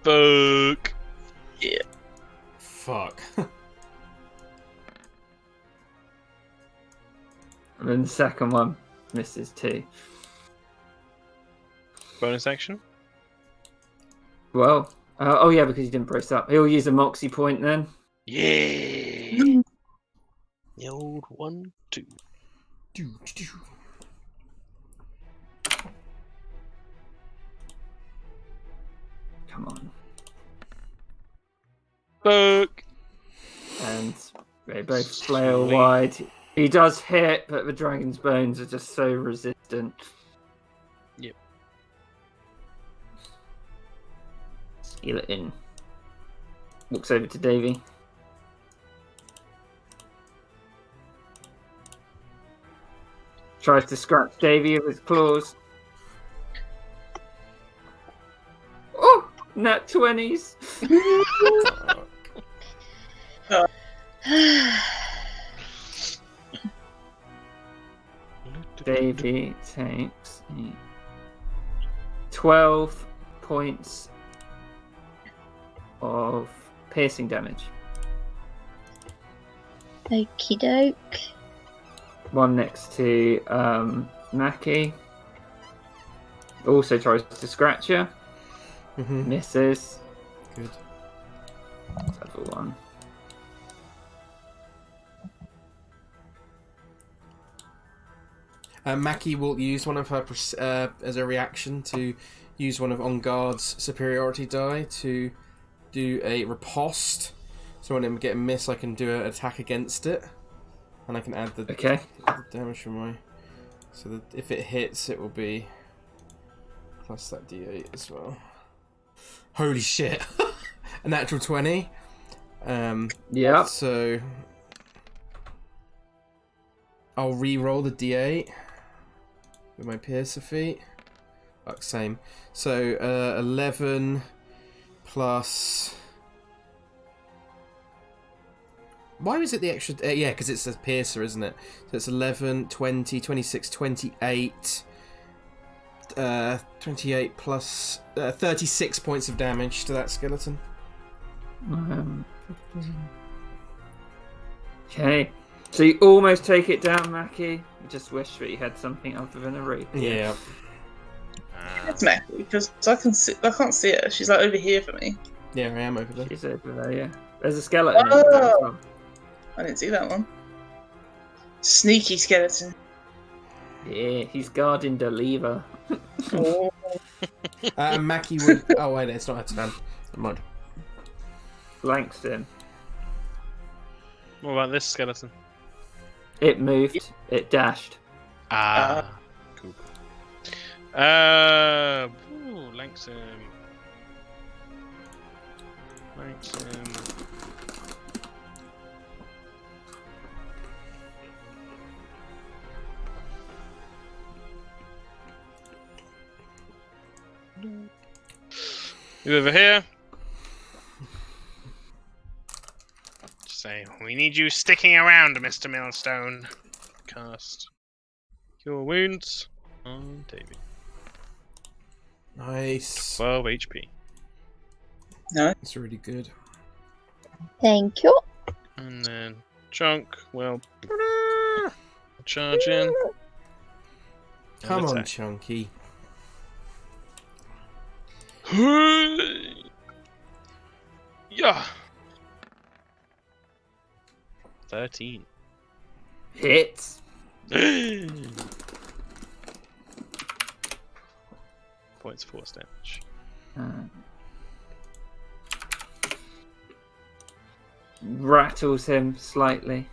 Fuck. Fuck. And then the second one misses too. Bonus action. Well, oh yeah, because he didn't brace up. He'll use a Moxie point then. Yeah. The old 1, 2. Come on. Fuck. And they both flail wide. He does hit, but the dragon's bones are just so resistant. Yep. Skeleton walks over to Davy. Tries to scratch Davy with his claws. Oh! Nat 20s! Fuck. Davy takes 12 points of piercing damage. Okie doke. One next to Mackie. Also tries to scratch her. Mm-hmm. Misses. Good. Level 1. Mackie will use one of her as a reaction to use one of On Guard's superiority die to do a riposte. So when I get a miss, I can do an attack against it, and I can add the damage from my. So that if it hits, it will be plus that d8 as well. Holy shit! A natural 20. Yeah. So I'll re-roll the d8 with my piercer feat. Fuck, same. So 11 plus. Why was it the extra? Yeah, because it's a piercer, isn't it? So it's 11, 20, 26, 28. 28 plus 36 points of damage to that skeleton. Okay. So you almost take it down, Mackie. You just wish that you had something other than a rapier. Yeah. It's Mackie because I can't see her. She's like over here for me. Yeah, I am over there. She's over there, yeah. There's a skeleton over there as well. I didn't see that one. Sneaky skeleton. Yeah, he's guarding the lever. Oh. Mackie would. Oh wait, it's not her turn. Never mind. Flanks him. What about this skeleton? It moved. It dashed. Cool. Lanks him. You over here? Just say, we need you sticking around, Mr. Millstone. Cast Cure Wounds on Davey. Nice. 12 HP. No. That's really good. Thank you. And then Chunk will charge in. Come on, attack. Chunky. Yeah. 13. Hits. Points force damage. Rattles him slightly.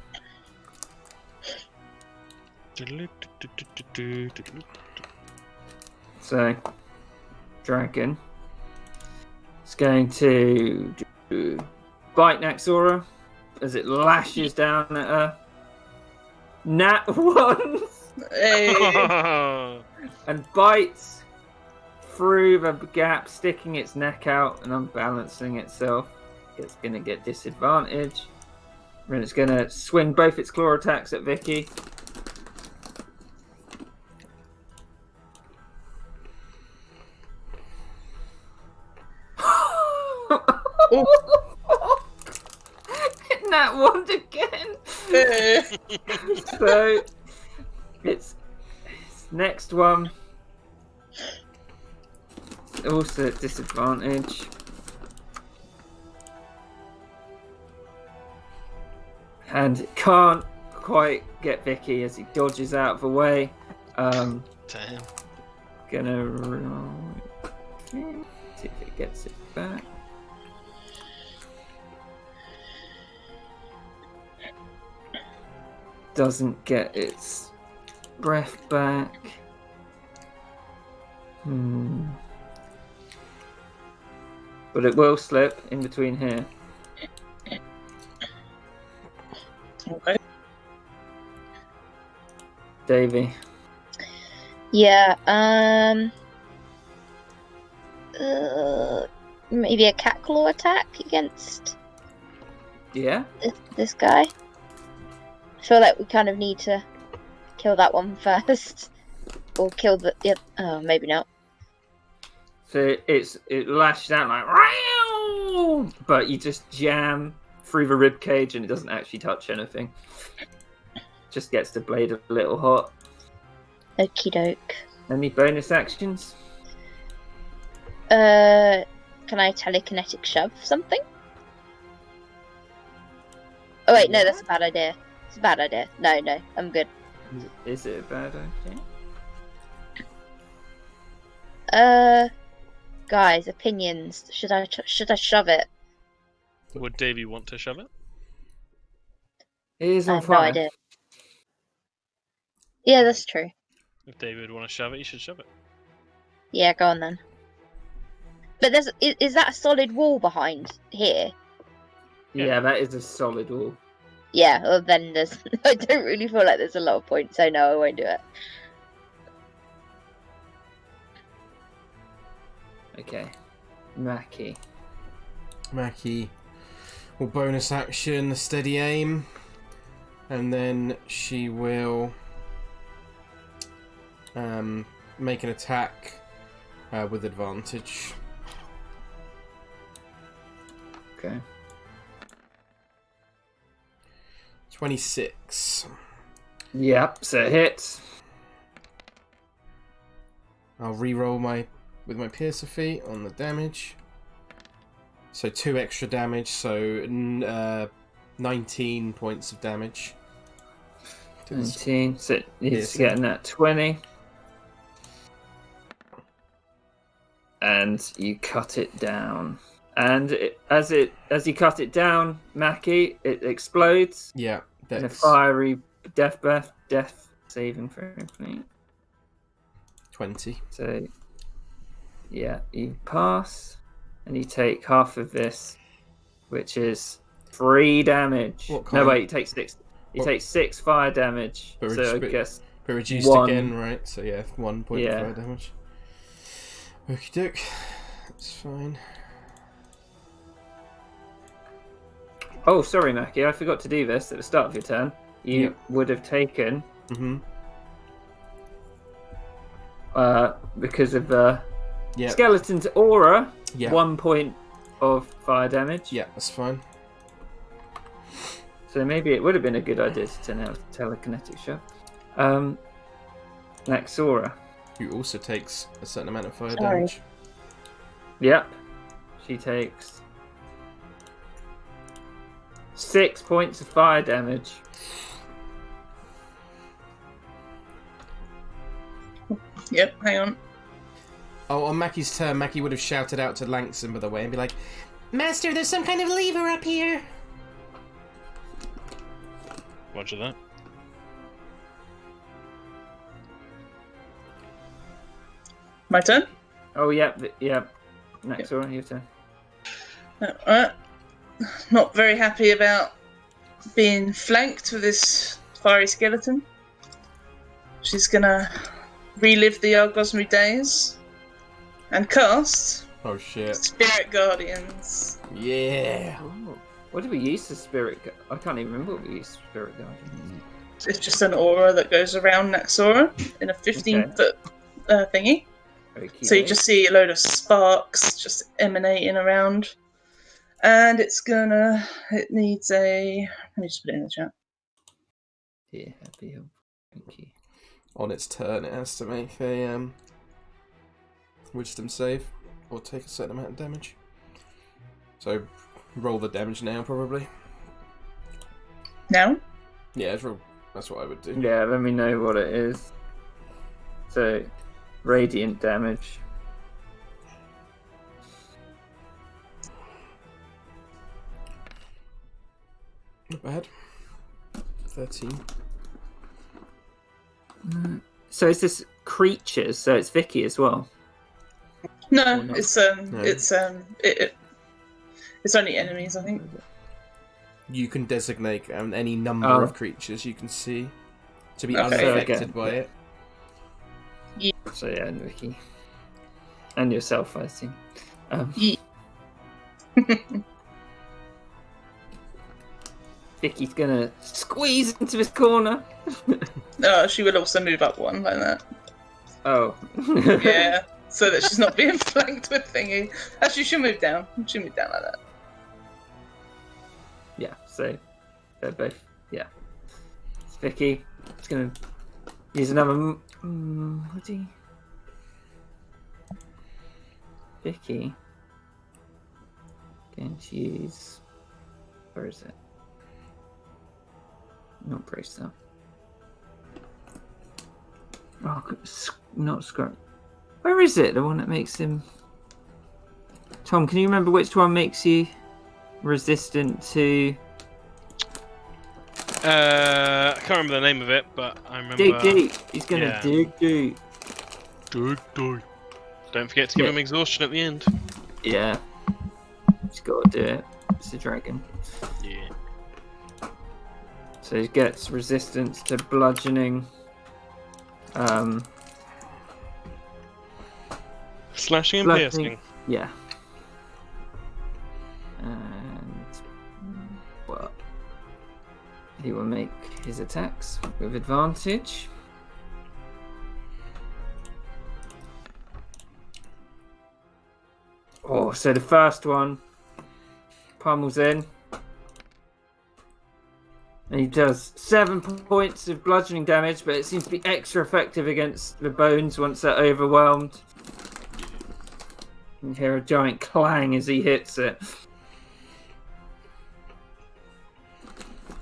So, dragon is going to bite Naxora as it lashes down at her. Nat ones Hey. and bites through the gap, sticking its neck out and unbalancing itself. It's going to get disadvantage. And it's going to swing both its claw attacks at Vicky. Nat one again. So it's next one. Also at disadvantage. And it can't quite get Vicky as he dodges out of the way. Damn. Gonna roll. See if it gets it back. Doesn't get its breath back. But it will slip in between here. Okay. Davey. Yeah, maybe a cat claw attack against Yeah? this guy. I feel like we kind of need to kill that one first. Or kill the... Yeah, oh, maybe not. So it lashes out like... But you just jam through the rib cage, and it doesn't actually touch anything. Just gets the blade a little hot. Okie doke. Any bonus actions? Can I telekinetic shove something? Oh wait, no, that's a bad idea. It's a bad idea. No, I'm good. Is it a bad idea? Guys, opinions. Should I shove it? Would Davey want to shove it? It is I on have no fire. idea. Yeah, that's true. If David would want to shove it, you should shove it. Yeah, go on then. But is that a solid wall behind here? Yeah, that is a solid wall. Yeah, well then there's I don't really feel like there's a lot of points, so no, I won't do it. Okay. Mackie. Mackie will bonus action, steady aim, and then she will make an attack with advantage. Okay. 26. Yep, so it hits. I'll re-roll with my Piercer feat on the damage. So 2 extra damage, so 19 points of damage. 19, so it needs to get in that 20. And you cut it down. And as you cut it down, Mackie, it explodes. Yeah, in a that's fiery death saving throw, please. 20. So, yeah, you pass, and you take half of this, which is 3 damage. What No, kind? wait, you take 6. You take 6 fire damage. But So I guess But reduced 1. again, right? So yeah, 1 point of Yeah. fire damage. Okie doke. That's fine. Oh, sorry, Mackie. I forgot to do this at the start of your turn. You would have taken Mm-hmm. because of the Yeah. skeleton's aura. Yeah. 1 point of fire damage. Yeah, that's fine. So maybe it would have been a good idea to turn out telekinetic shove. Naxora. Who also takes a certain amount of fire Sorry. damage. Yep. She takes 6 points of fire damage. Yep, hang on. Oh, on Mackie's turn, Mackie would have shouted out to Langston, by the way, and be like, Master, there's some kind of lever up here! Roger that. My turn? Oh, yep. Naxora, your turn. Alright. Not very happy about being flanked with this fiery skeleton. She's gonna relive the Argosmy days and cast Oh shit. Spirit Guardians. Yeah! Oh. What did we use for Spirit I can't even remember what we used for Spirit Guardian. It's just an aura that goes around Naxora in a 15-foot thingy. So you just see a load of sparks just emanating around. And it needs a... Let me just put it in the chat. Yeah, happy help. Thank you. On its turn, it has to make a wisdom save, or take a certain amount of damage. So, roll the damage now, probably. Now? Yeah, that's what I would do. Yeah, let me know what it is. So, radiant damage. Not bad. 13. So is this creatures? So it's Vicky as well. No, Or not? it's only enemies, I think. You can designate any number Oh. of creatures you can see to be Okay. unaffected Okay. by it. So yeah, and Vicky. And yourself, I assume. Ye- Vicky's gonna squeeze into this corner. She will also move up one like that. Oh. Yeah, so that she's not being flanked with thingy. Actually, she'll move down. She'll move down like that. So they're both, yeah. It's Vicky. It's going to use another... Vicky. Going to use... Where is it? Not bracer. Oh, not scrub. Where is it? The one that makes him... Tom, can you remember which one makes you resistant to... I can't remember the name of it, but I remember... Dig deep. He's going to dig deep. Dig deep. Don't forget to give him exhaustion at the end. Yeah. He's got to do it. It's a dragon. Yeah. So he gets resistance to bludgeoning. Slashing and piercing. Yeah. And well, he will make his attacks with advantage. Oh, so the first one pummels in. And he does 7 points of bludgeoning damage, but it seems to be extra effective against the bones once they're overwhelmed. You hear a giant clang as he hits it.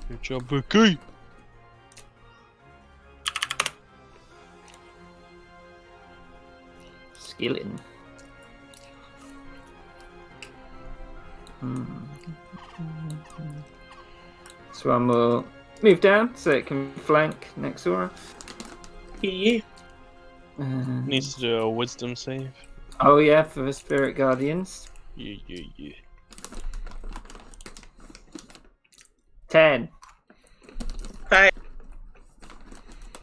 Good job, Vicky. Skeleton. This one will move down so it can flank Nexora. Yeah. Needs to do a wisdom save. Oh yeah, for the Spirit Guardians. Yeah. 10.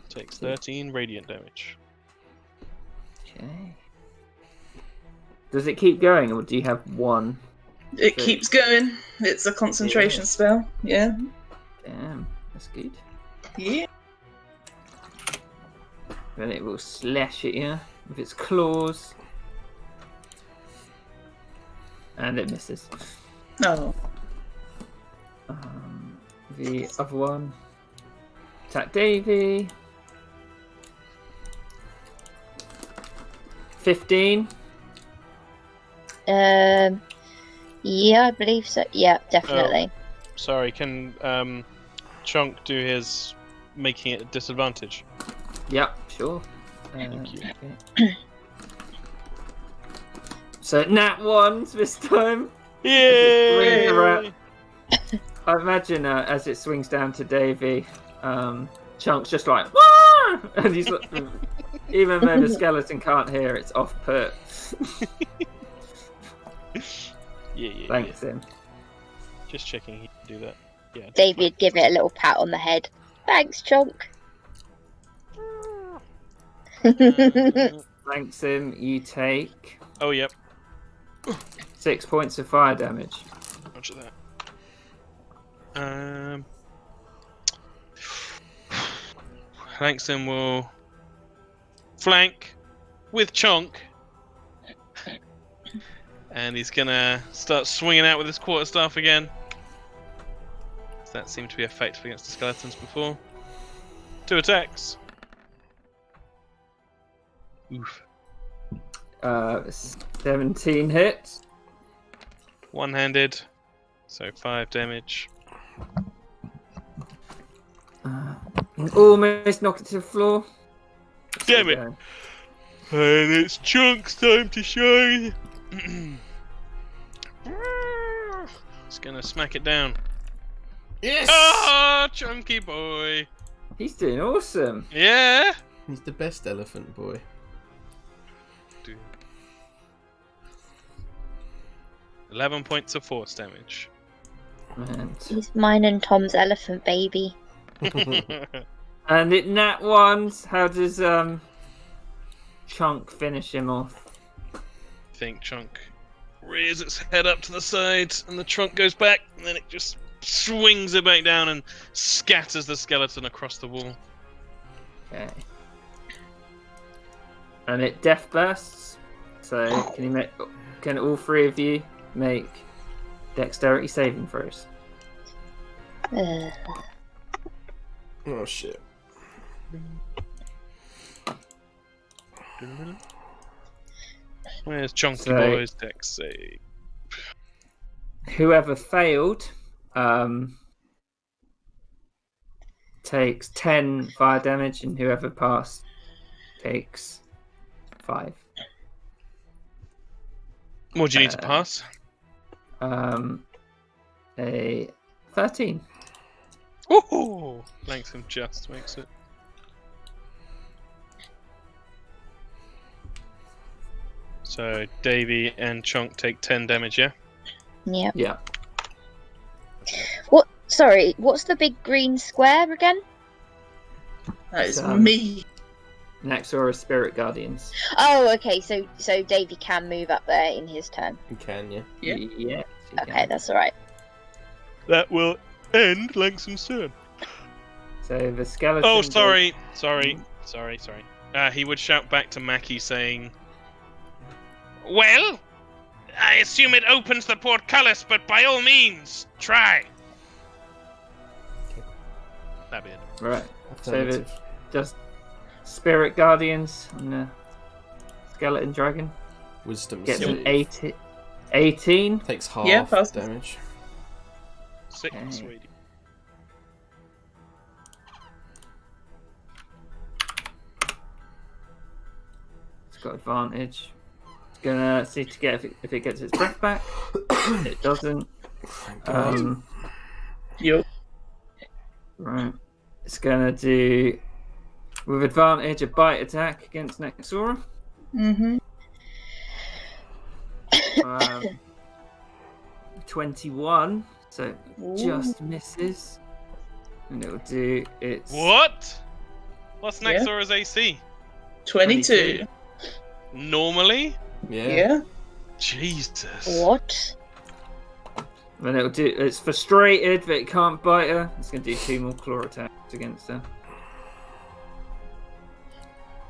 Takes 13 radiant damage. Okay. Does it keep going, or do you have one? It keeps going. It's a concentration spell. Yeah. Damn, that's good. Yeah. Then it will slash at you with its claws. And it misses. No. The other one. Attack Davy. 15. Yeah, I believe so. Yeah, definitely. Sorry, can Chunk do his making it a disadvantage? Yep, sure. Thank you. Okay. So nat ones this time. Yay! I imagine as it swings down to Davy, Chunk's just like, "Wah!" And he's like, even though the skeleton can't hear, it's off put. Yeah. Thanks him. Just checking he can do that. Yeah. David give it a little pat on the head. Thanks, Chunk. Thanks him. You take Oh, yep. 6 points of fire damage. Much of that. Langston will flank with Chunk, and he's gonna start swinging out with his quarterstaff again. That seemed to be effective against the skeletons before. 2 attacks. Oof. 17 hits. One-handed, so 5 damage. Almost knock it to the floor. Damn it! And it's Chunk's time to shine. It's gonna smack it down. Yes! Ah, Chunky boy. He's doing awesome. Yeah. He's the best elephant boy. Dude. 11 points of force damage. And He's mine and Tom's elephant baby. And it nat ones. How does Chunk finish him off? I think Chunk rears its head up to the side, and the trunk goes back, and then it just swings it back down and scatters the skeleton across the wall. Okay. And it death bursts. So can all 3 of you make dexterity saving throws? Oh shit. Where's Chunky So- Boy's deck save? Whoever failed takes 10 fire damage, and whoever passed takes 5. What do you need to pass? A 13. Ooh! Langston just makes it. So Davy and Chunk take 10 damage, yeah? Yeah. Yeah. What? Sorry, what's the big green square again? That is So- me. Naxora Spirit Guardians. Oh, okay. So Davy can move up there in his turn. You can, yeah. Yeah. Yeah. Okay, that's all right. That will end Langston's turn. So the skeleton. Oh, goes- sorry. He would shout back to Mackie saying, "Well, I assume it opens the portcullis, but by all means, try." That'd be it. Right. So Affirmative. just Spirit Guardians on the Skeleton Dragon. Wisdom Gets save. an 18. Takes half Yeah, passes. damage. 6, Okay. sweetie. It's got advantage. It's gonna see to get if it gets its breath back. It doesn't. Thank God. Yup. Right. It's gonna do with advantage a bite attack against Naxora. Mm-hmm. 21, so Ooh. just misses. And it'll do its What? What's Yeah. Naxora's AC? 22. Normally? yeah. Yeah. Jesus. What? Then it'll do. It's frustrated that it can't bite her. It's gonna do 2 more claw attacks against her.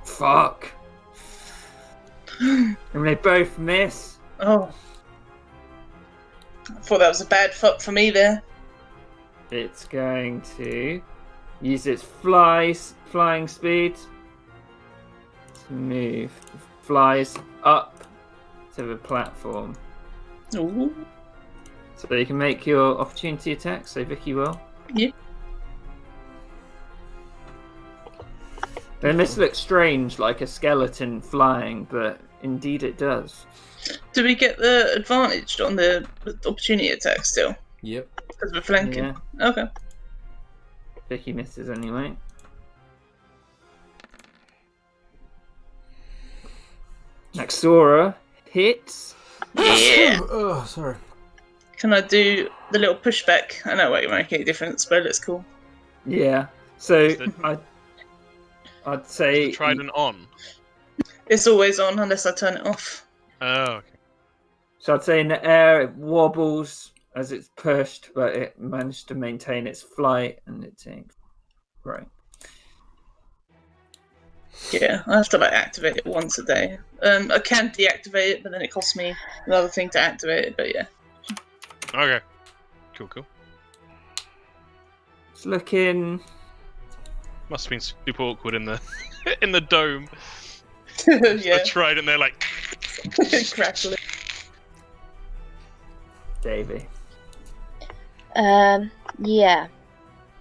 Fuck. And they both miss. Oh. I thought that was a bad fuck for me there. It's going to use its flying speed to move. Flies up to the platform. Ooh. So you can make your opportunity attack, so Vicky will. Yeah. And this looks strange, like a skeleton flying, but indeed it does. Do we get the advantage on the opportunity attack still? Yep. Because we're flanking. Yeah, Okay. Vicky misses anyway. Naxora hits. Yeah. Oh, sorry. Can I do the little pushback? I know it won't make any difference, but it's cool. Yeah. So Is the- I'd say The trident on. It's always on unless I turn it off. Oh, okay. So I'd say in the air it wobbles as it's pushed, but it managed to maintain its flight and it takes. Right. Yeah, I have to like activate it once a day. I can deactivate it, but then it costs me another thing to activate it. But yeah. Okay. Cool. It's looking. Must have been super awkward in the in the dome. Yeah. The trident, they're like, Crackle it. Davey. Yeah.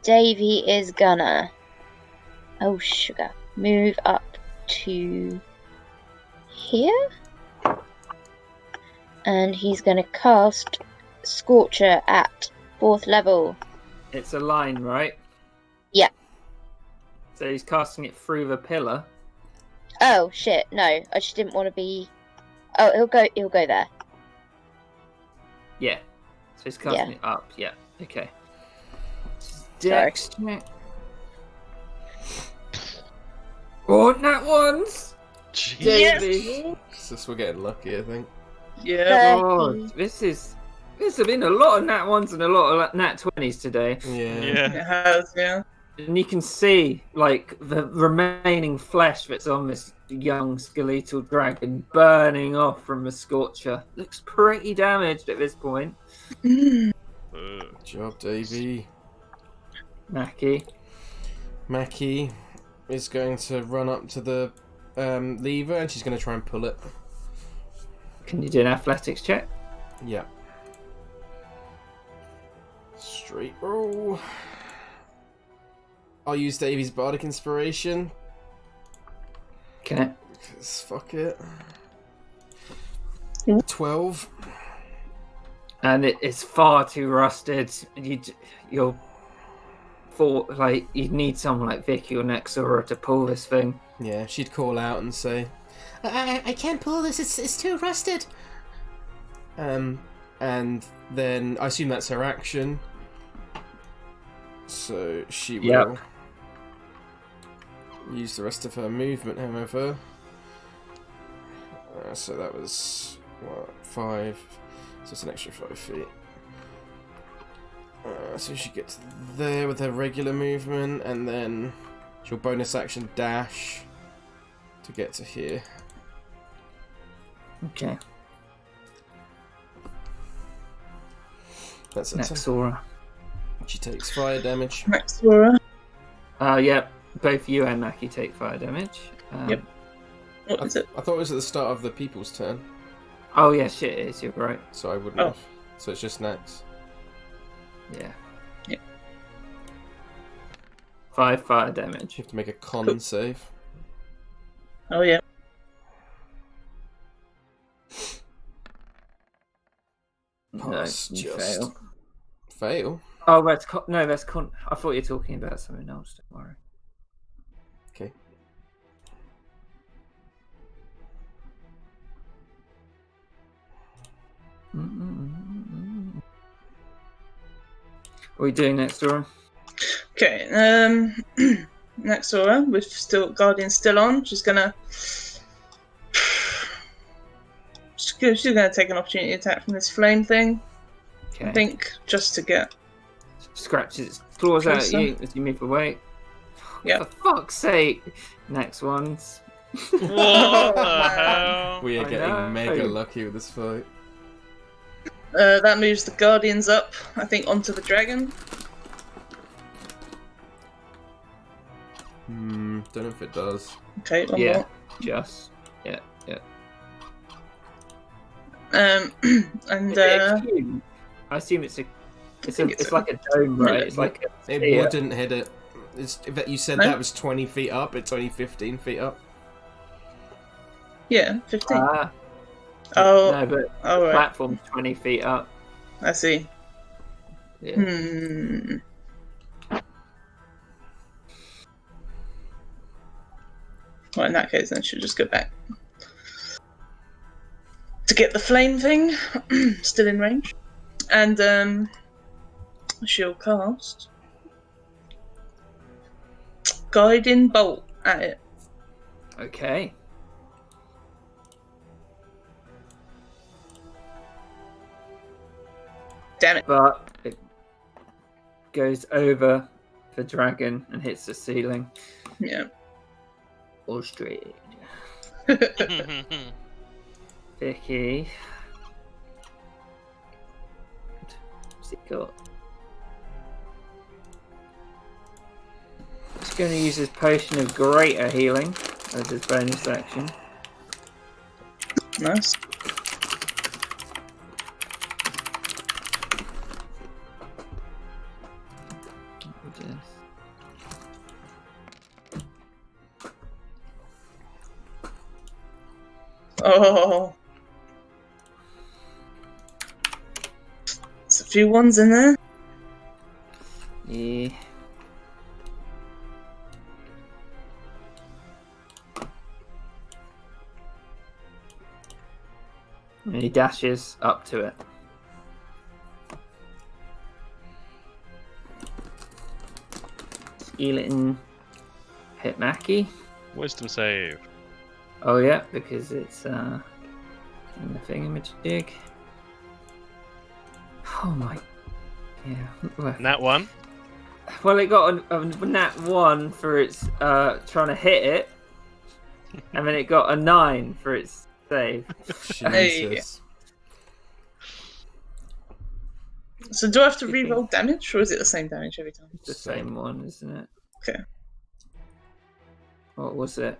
Davy is gonna. Oh, sugar. Move up to here. And he's gonna cast Scorcher at 4th level. It's a line, right? Yeah. So he's casting it through the pillar. Oh shit, no. I just didn't want to be. Oh, he'll go there. Yeah. So he's casting Yeah. it up. Yeah. Okay. Sorry. Dex check. Oh, that ones! jeez. Davey. It's just we're getting lucky, I think. Yeah. Oh, this has been a lot of nat ones and a lot of nat 20s today. Yeah. Yeah. It has, yeah. And you can see, like, the remaining flesh that's on this young skeletal dragon burning off from the scorcher. Looks pretty damaged at this point. Good job, Davey. Mackie is going to run up to the lever and she's going to try and pull it. Can you do an athletics check? Yeah. Straight roll. I'll use Davy's Bardic Inspiration. Okay. Because fuck it. 12. And it's far too rusted. You'll you need someone like Vicky or Nexora to pull this thing. Yeah, she'd call out and say, I can't pull this. It's too rusted. and then I assume that's her action. So she will use the rest of her movement, however. So that was 5. So it's an extra 5 feet. So she gets there with her regular movement, and then she'll bonus action dash to get to here. Okay. That's it. Nexora. She takes fire damage. Nexora. Yep. Both you and Mackie take fire damage. Yep. What is it? I thought it was at the start of the people's turn, Oh yeah, shit, it is. You're right. so I wouldn't Oh. have. So it's just Nax. Yeah. Yep. 5 fire damage. You have to make a con Cool. save. Oh yeah. Pass, you just fail. fail. Oh, that's that's con. I thought you were talking about something else. Don't worry. Okay. What are we doing next, Dora? Okay. Nexora, with still Guardian still on. She's gonna take an opportunity attack from this flame thing. Okay. I think just to get. Scratches its claws out at Closer. you as you move away. Yep. For fuck's sake! Next ones. What the hell? We are I getting know. mega lucky with this fight. That moves the Guardians up, I think, onto the dragon. Don't know if it does. Okay, one Yeah. more. Just. Yeah. And Is it huge? I assume it's a. think it's It's like a dome, right? It's like a It sphere. wouldn't hit it. You said No? that was 20 feet up. It's only 15 feet up. yeah, 15. Ah, Oh, no, but all right. platform's 20 feet up. I see. Yeah. Well, in that case, then she'll just go back to get the flame thing, still in range, and she'll cast Guiding Bolt at it. Okay. Damn it! But it goes over the dragon and hits the ceiling. Yeah. All straight. Vicky. What's it got? He's going to use his potion of greater healing as his bonus action. Nice. Oh. There's a few ones in there. Yeah. And he dashes up to it. Skeleton hit Mackie. Wisdom save. Oh yeah, because it's in the thingamajig. Oh my, yeah. Nat 1. Well, it got a nat 1 for its trying to hit it, and then it got a 9 for its save. Jesus. So do I have to re-roll damage, or is it the same damage every time? It's the same one, isn't it? Okay. What was it?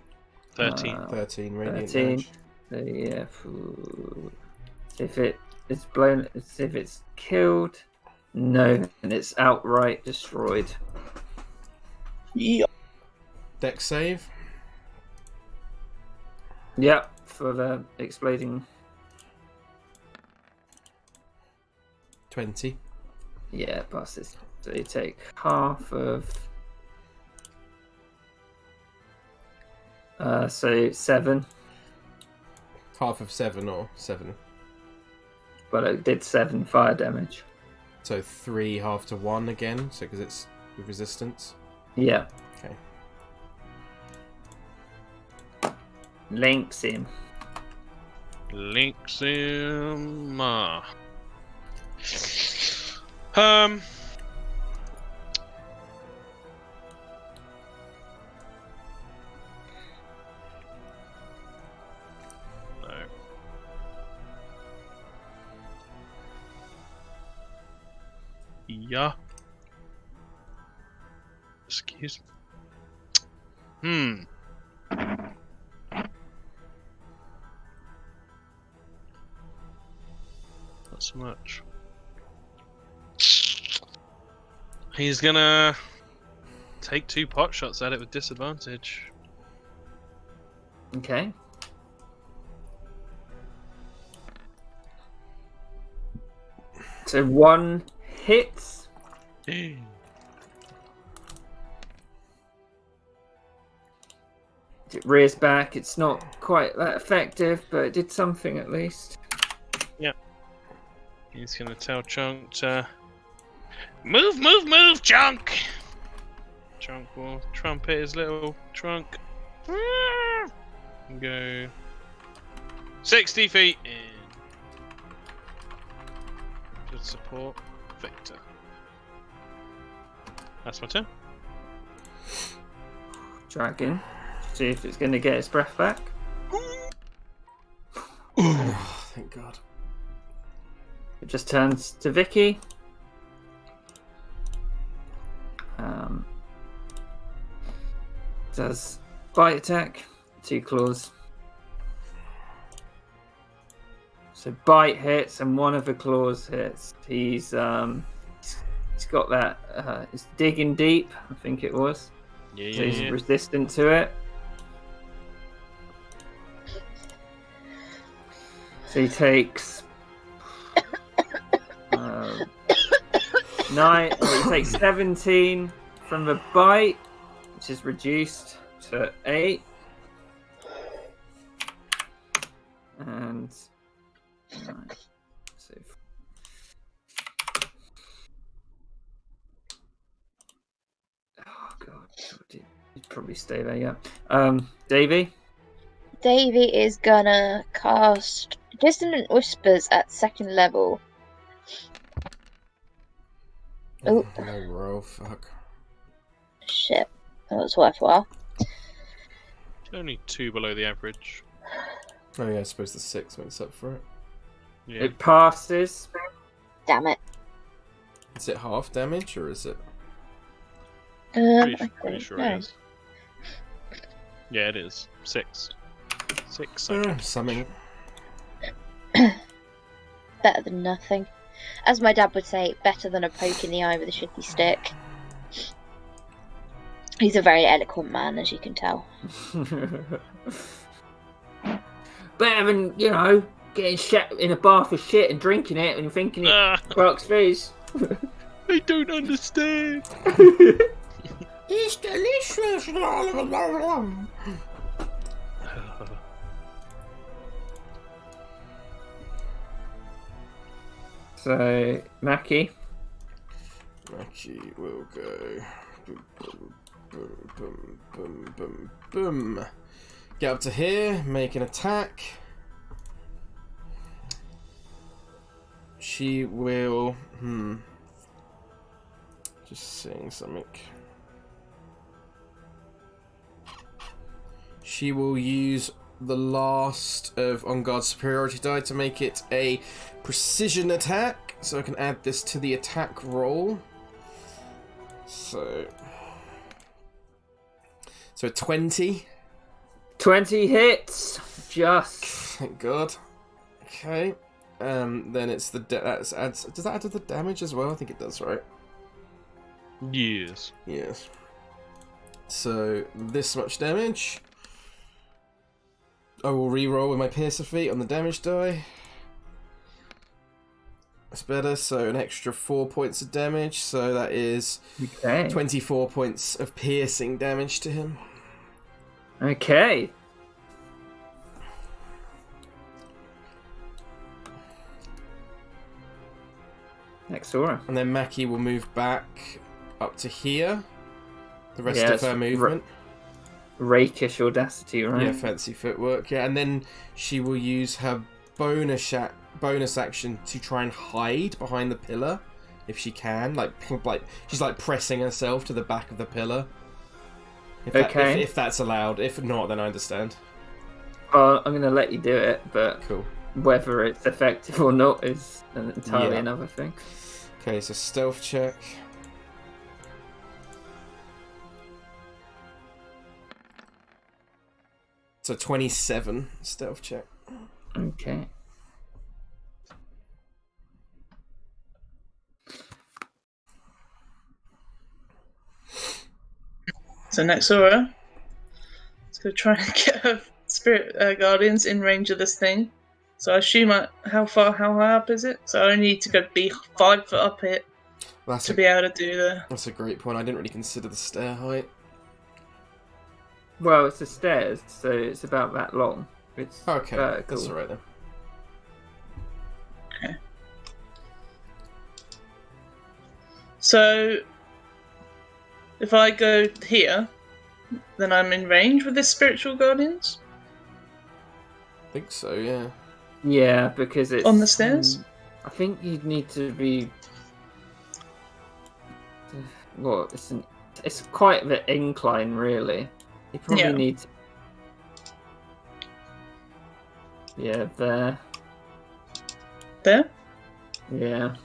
13. 13 radiant 13. damage. So yeah, if it's blown, if it's killed, no, and it's outright destroyed. Yeah. Dex save. Yep, for the exploding. 20. Yeah, passes. So you take half of. So 7. Half of 7 or 7. But it did 7 fire damage. So 3 half to 1 again, so because it's with resistance. Yeah. Okay. Links him. Links him. No. Yeah. Excuse me. Not so much. He's gonna take 2 pot shots at it with disadvantage. Okay. So 1 hits. It rears back. It's not quite that effective, but it did something at least. Yeah. He's gonna tell Chunk to move, Chunk! Chunk will trumpet his little trunk. And go 60 feet in. Good support, Victor. That's my turn. Dragon. See if it's going to get its breath back. Oh, thank God. It just turns to Vicky. Does bite attack, 2 claws. So bite hits and 1 of the claws hits. He's got that. It's digging deep, I think it was. Yeah, So he's resistant to it. So he takes 9. He takes 17 from the bite, which is reduced to 8, and 9. So oh god, you'd probably stay there. Yeah. Davey. Davey is gonna cast Dissonant Whispers at 2nd level. Oh. No roll, fuck. Shit. That was worthwhile. Only 2 below the average. Oh yeah, I suppose the 6 makes up for it. Yeah. It passes. Damn it. Is it half damage or is it? Pretty sure it is. Yeah, it is. 6. 6. Something. Better than nothing. As my dad would say, better than a poke in the eye with a shitty stick. He's a very eloquent man, as you can tell. Better than, getting shit in a bath of shit and drinking it and thinking it Clark's face. I don't understand. It's delicious. So, Mackie. Mackie will go. Boom, boom, boom, boom, boom, boom, boom. Get up to here, make an attack. She will. Just saying something. She will use the last of On Guard Superiority die to make it a precision attack. So I can add this to the attack roll. So 20. 20 hits. Just. Thank God. Okay. Then it's the does that add to the damage as well? I think it does, right? Yes. Yes. So this much damage. I will re-roll with my Piercer feat on the damage die. That's better, so an extra 4 points of damage, so that is 24 points of piercing damage to him. Okay. Nexora. And then Maki will move back up to here. The rest of her movement. Rakish audacity, right? Yeah, fancy footwork. Yeah, and then she will use her bonus action to try and hide behind the pillar, if she can. Like she's like pressing herself to the back of the pillar. If that's allowed. If not, then I understand. I'm going to let you do it, but cool. Whether it's effective or not is entirely another thing. Okay, so stealth check. So 27 stealth check. Okay. So Nexora, let's go try and get her spirit guardians in range of this thing. So I assume how high up is it? So I only need to be 5 foot up it to be able to do the. That's a great point. I didn't really consider the stair height. Well, it's the stairs, so it's about that long. It's okay. Vertical. That's alright then. Okay. So if I go here, then I'm in range with this spiritual guardians? I think so, yeah. Yeah, because it's... On the stairs? I think you'd need to be... Well, it's quite an incline, really. You probably need to... Yeah, there. There? Yeah.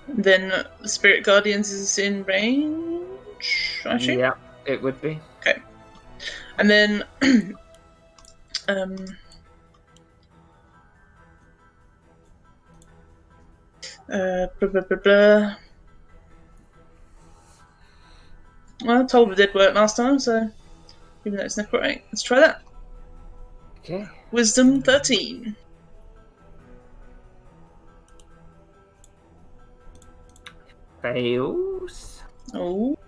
Then the Spirit Guardians is in range, I assume? Yeah, it would be. Okay. And then... blah, blah, blah, blah. Well, Tolba did work last time, so even though it's necrotic, let's try that. Okay. Wisdom 13. Fails. Oh.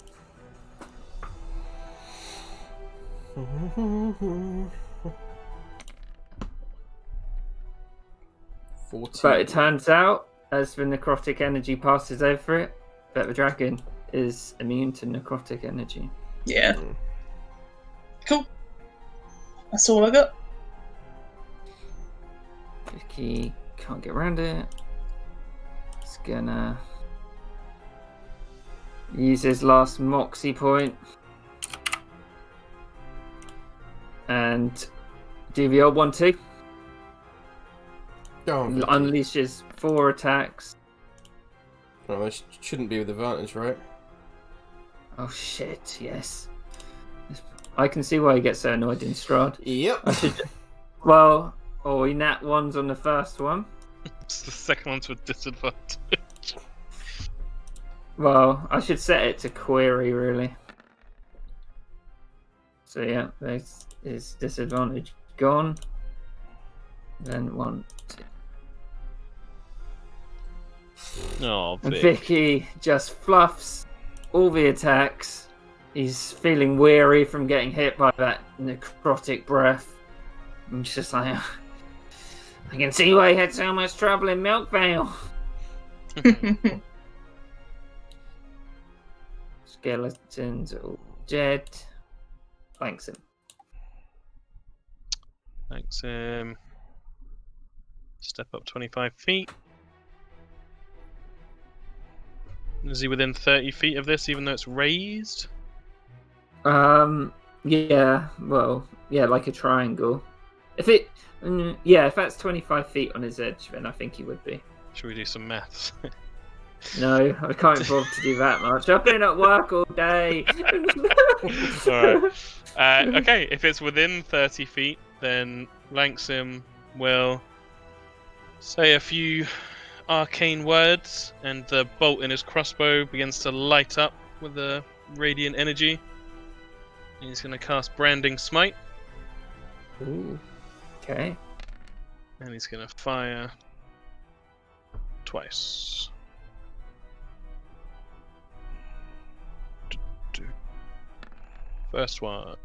But it turns out, as the necrotic energy passes over it, that the dragon is immune to necrotic energy. Yeah. Cool. That's all I got. Vicky can't get around it. He's gonna use his last moxie point and do the old 1-2. Unleashes 4 attacks. Oh, that shouldn't be with advantage, right? Oh shit, yes. I can see why he gets so annoyed in Strahd. Yep. Well, he nat 1s on the first one. It's the second one's with disadvantage. Well, I should set it to query, really. So yeah, there's his disadvantage gone. Then 1, 2. Oh, And Vicky just fluffs all the attacks. He's feeling weary from getting hit by that necrotic breath. And he's just like, I can see why he had so much trouble in Milkvale. Skeletons all dead. Thanks him. Thanks him. Step up 25 feet. Is he within 30 feet of this, even though it's raised? Yeah, well, yeah, like a triangle. If that's 25 feet on his edge, then I think he would be. Should we do some maths? No, I can't bother to do that much. I've been at work all day. Alright. Okay, if it's within 30 feet, then Langsim will say a few arcane words, and the bolt in his crossbow begins to light up with a radiant energy. He's going to cast Branding Smite. Ooh. Okay. And he's going to fire twice. First one.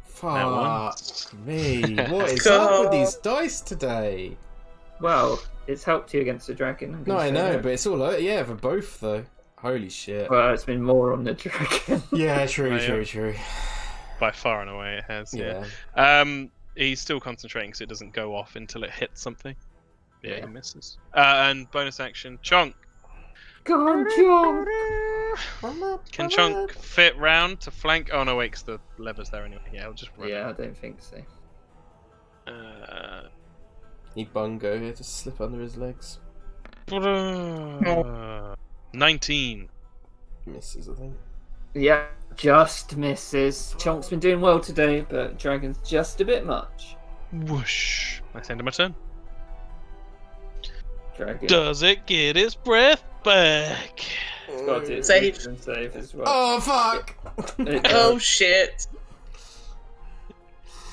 Fuck me. What is up with these dice today? Well, it's helped you against the dragon. No, I know, but it's all for both though. Holy shit. Well, it's been more on the dragon. Yeah, true. By far and away it has, yeah. He's still concentrating because it doesn't go off until it hits something. Yeah, he misses. And bonus action, Chunk. Go on, Chunk! Can Chunk fit round to flank? Oh no, wait, because the lever's there anyway. Yeah, I'll just run. Yeah, I don't think so. Need Bungo here to slip under his legs. 19. Misses, I think. Yeah, just misses. Chunk's been doing well today, but dragon's just a bit much. Whoosh. That's the end of my turn. Dragon. Does it get its breath back? It's got to do its Save. wisdom save as well. Oh, fuck! Oh shit.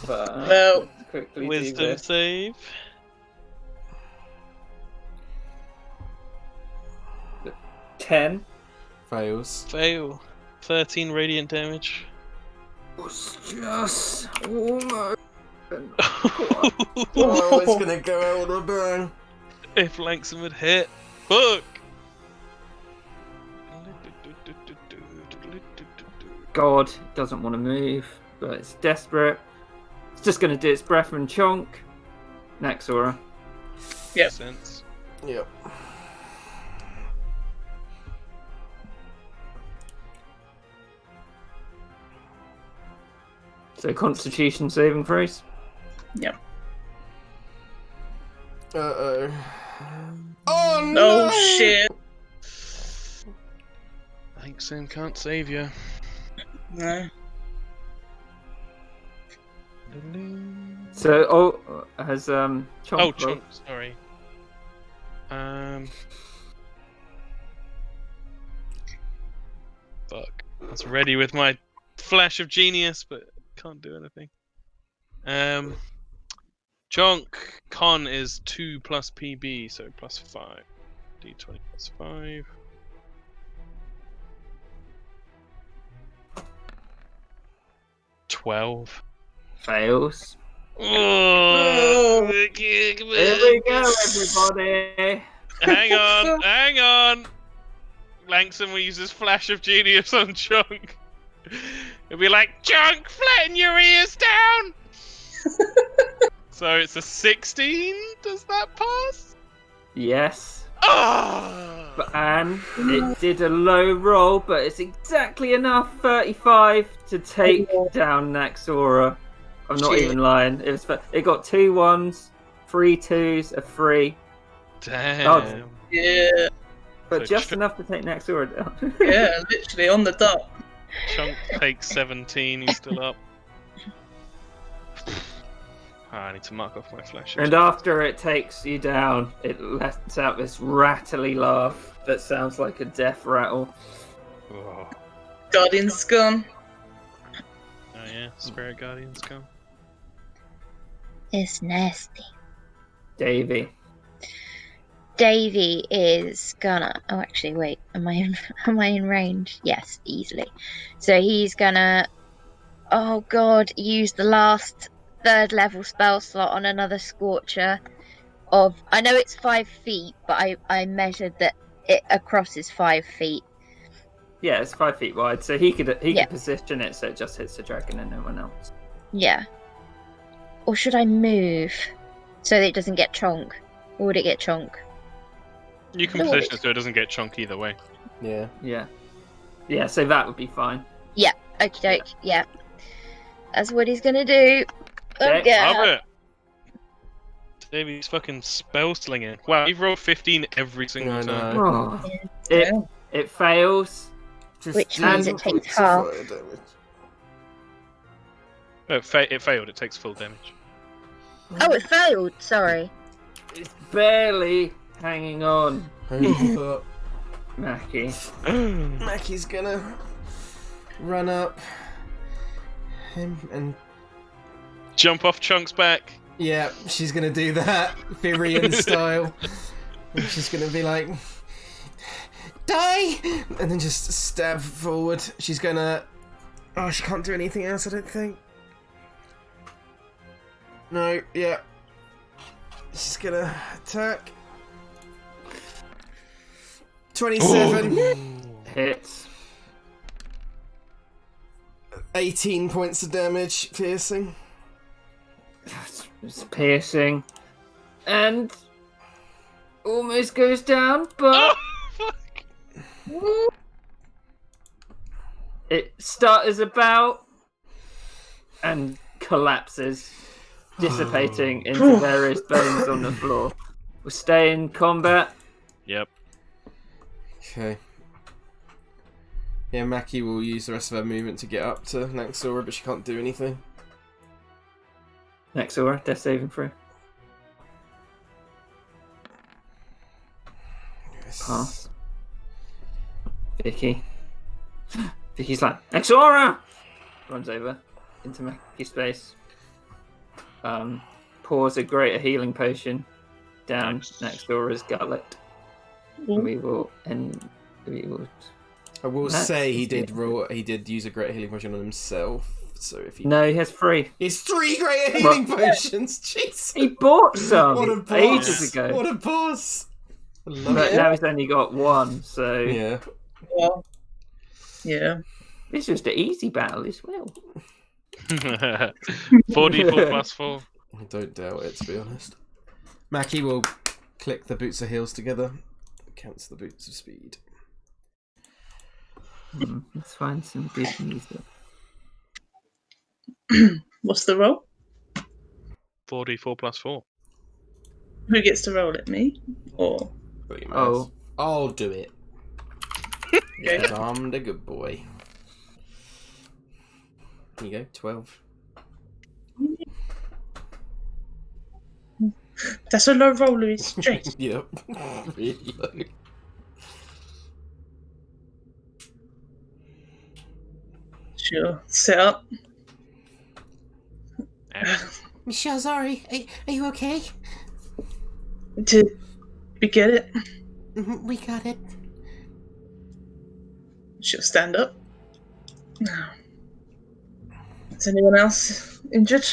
But, Well, quickly Wisdom save. do 10. Fails. Fail. 13 radiant damage. It's just almost. Oh, it's gonna go out on a bang. If Langsom had hit. Fuck! God, it doesn't want to move, but it's desperate. It's just going to do its breath and chonk. Naxora. Yep. Sense. Yep. So Constitution saving throws. Yep. Uh-oh. Oh no! Oh shit. Langsom can't save you. No. So, has Chonk. Oh, Chunk, sorry. Fuck. I was ready with my flash of genius, but can't do anything. Chonk con is 2 plus PB, so plus 5. D20 plus 5. $12. Fails. Oh, Here we go, everybody. Hang on. Langsom will use his flash of genius on Chunk. He'll be like, Chunk, flatten your ears down! So it's a 16? Does that pass? Yes. Oh! And it did a low roll, but it's exactly enough, 35, to take down Naxora. I'm not even lying. It got 2 1s, 3 2s, a 3. Damn. Oh, Yeah. but So just enough to take Naxora down. Yeah, literally on the dot. Chunk takes 17, he's still up. I need to mark off my flash. And after it takes you down, it lets out this rattly laugh that sounds like a death rattle. Oh, Guardian's gone. yeah, Spirit Guardian's gone. It's nasty. Davey. Davey is gonna. Oh, actually, wait. Am I in range? Yes, easily. So he's gonna. Oh God! Use the last 3rd level spell slot on another Scorcher. I know it's 5 feet, but I measured that it across is 5 feet. Yeah, it's 5 feet wide, so he could position it so it just hits the dragon and no one else. Yeah. Or should I move so that it doesn't get chonk? Or would it get chonk? You can position it so it doesn't get Chunk either way. Yeah. Yeah. Yeah, so that would be fine. Yeah. Okie doke. Yeah. That's what he's gonna do. Oh, Okay. yeah. Love it. Davey's fucking spell slinging. Wow, you've rolled 15 every single I time. know. Oh. It fails. Which means it takes half. No, it failed. It takes full damage. Oh, it failed. Sorry. It's barely hanging on, Holy fuck. Mackie. Mackie's gonna run up him and Jump off Chunk's back. yeah, she's gonna do that Firian style. And she's gonna be like, die, and then just stab forward. She's gonna. Oh, she can't do anything else, I don't think. No, yeah. She's gonna attack. 27. Hits. 18 points of damage, piercing. It's piercing. And almost goes down, but Oh, it stutters about and collapses, dissipating into various bones on the floor. We'll stay in combat. Yep. Okay. Yeah, Mackie will use the rest of her movement to get up to Naxora, but she can't do anything. Naxora, death saving throw. Yes. Pass. Vicky. Vicky's like, Naxora! Runs over into Mackie's space. Pours a greater healing potion down Naxora's gullet. We will I will That's say he did beautiful. He did use a great healing potion on himself. So if he No, he has 3. it's 3 greater healing potions. Jeez. He bought some What a boss! ages ago. What a boss! I love But it. now he's only got 1, so Yeah. Well, yeah. it's just an easy battle as well. 4d4 plus 4. I don't doubt it, to be honest. Mackie will click the boots of heels together. Counts the boots of speed. Let's find some good music. What's the roll? 4d4 plus 4. Who gets to roll it? Me? Or But you Oh. must. I'll do it. Okay. Because I'm the good boy. Here you go, 12. That's a low roll, Louise. Straight. Yep. Really low. Sure. Set up. Michelle, sorry. Are you okay? Did we get it? We got it. She'll stand up. Now. Is anyone else injured?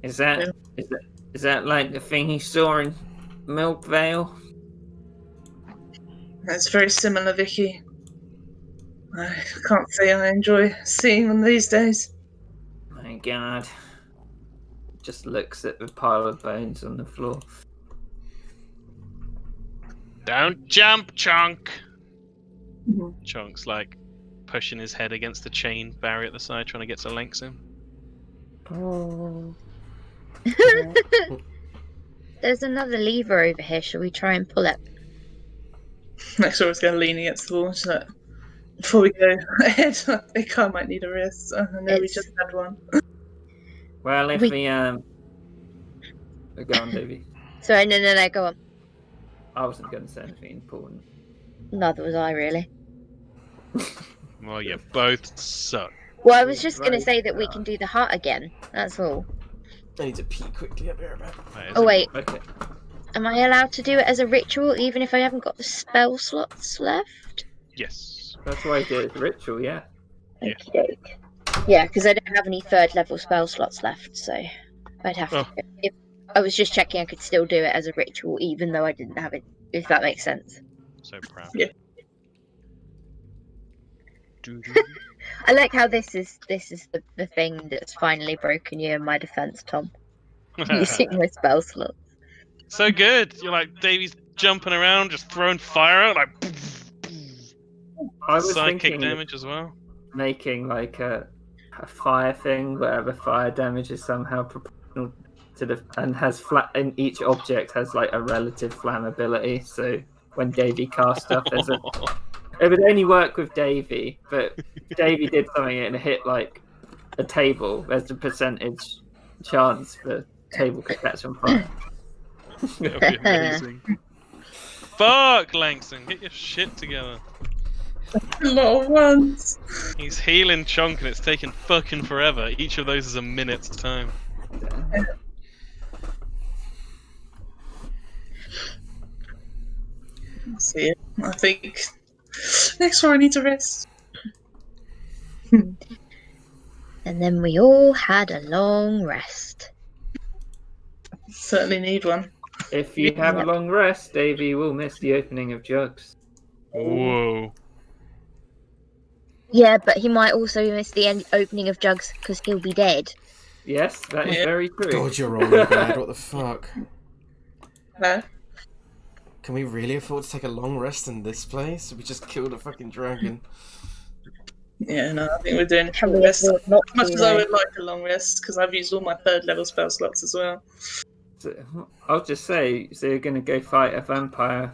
Is that like the thing he saw in Milk Vale? That's very similar, Vicky. I can't say I enjoy seeing them these days. My God. Just looks at the pile of bones on the floor. Don't jump, Chunk! Mhm. Chunk's like pushing his head against the chain barrier at the side, trying to get some links in. Oh. There's another lever over here. Shall we try and pull it? Next door is going to lean against the wall. She's like, before we go ahead, I think I might need a rest. I know we It's- just had one. Well, if We- we go on, Davey. Sorry, no, go on. I wasn't going to say anything important. Neither was I, really. Well, you both suck. Well, I was just going to Right. say that we can do the hut again. That's all. I need to pee quickly up here about. That is Oh, wait. Okay. Am I allowed to do it as a ritual, even if I haven't got the spell slots left? Yes. That's why I did it as a ritual, yeah. Yeah. Okey-doke. Yeah, because I don't have any 3rd level spell slots left, so I'd have Oh. to. If I was just checking, I could still do it as a ritual, even though I didn't have it. If that makes sense. So proud. Yeah. I like how this is the thing that's finally broken you in my defense, Tom. Using my spell slots. So good. You're like Davey's jumping around, just throwing fire out, like. I was Psychic thinking damage as well. making like a fire thing where the fire damage is somehow proportional to the and has flat, and each object has like a relative flammability. So when Davey casts stuff, it would only work with Davey, but if Davey did something and it hit like a table, there's a percentage chance the table could catch on fire. That would be amazing. Fuck, Langston, get your shit together. A lot of ones. He's healing Chonk and it's taking fucking forever. Each of those is a minute's time. See, I think next one I need to rest. And then we all had a long rest. Certainly need one. If you have a long rest, Davey will miss the opening of jugs. Whoa. Yeah, but he might also miss the opening of jugs because he'll be dead. Yes, that is very true. God, you're wrong, Brad. What the fuck? No. Can we really afford to take a long rest in this place? We just killed a fucking dragon. Yeah, no, I think we're doing a Can short we rest. afford not As much to, as I would like a long rest, because I've used all my 3rd level spell slots as well. So, I'll just say, so you're going to go fight a vampire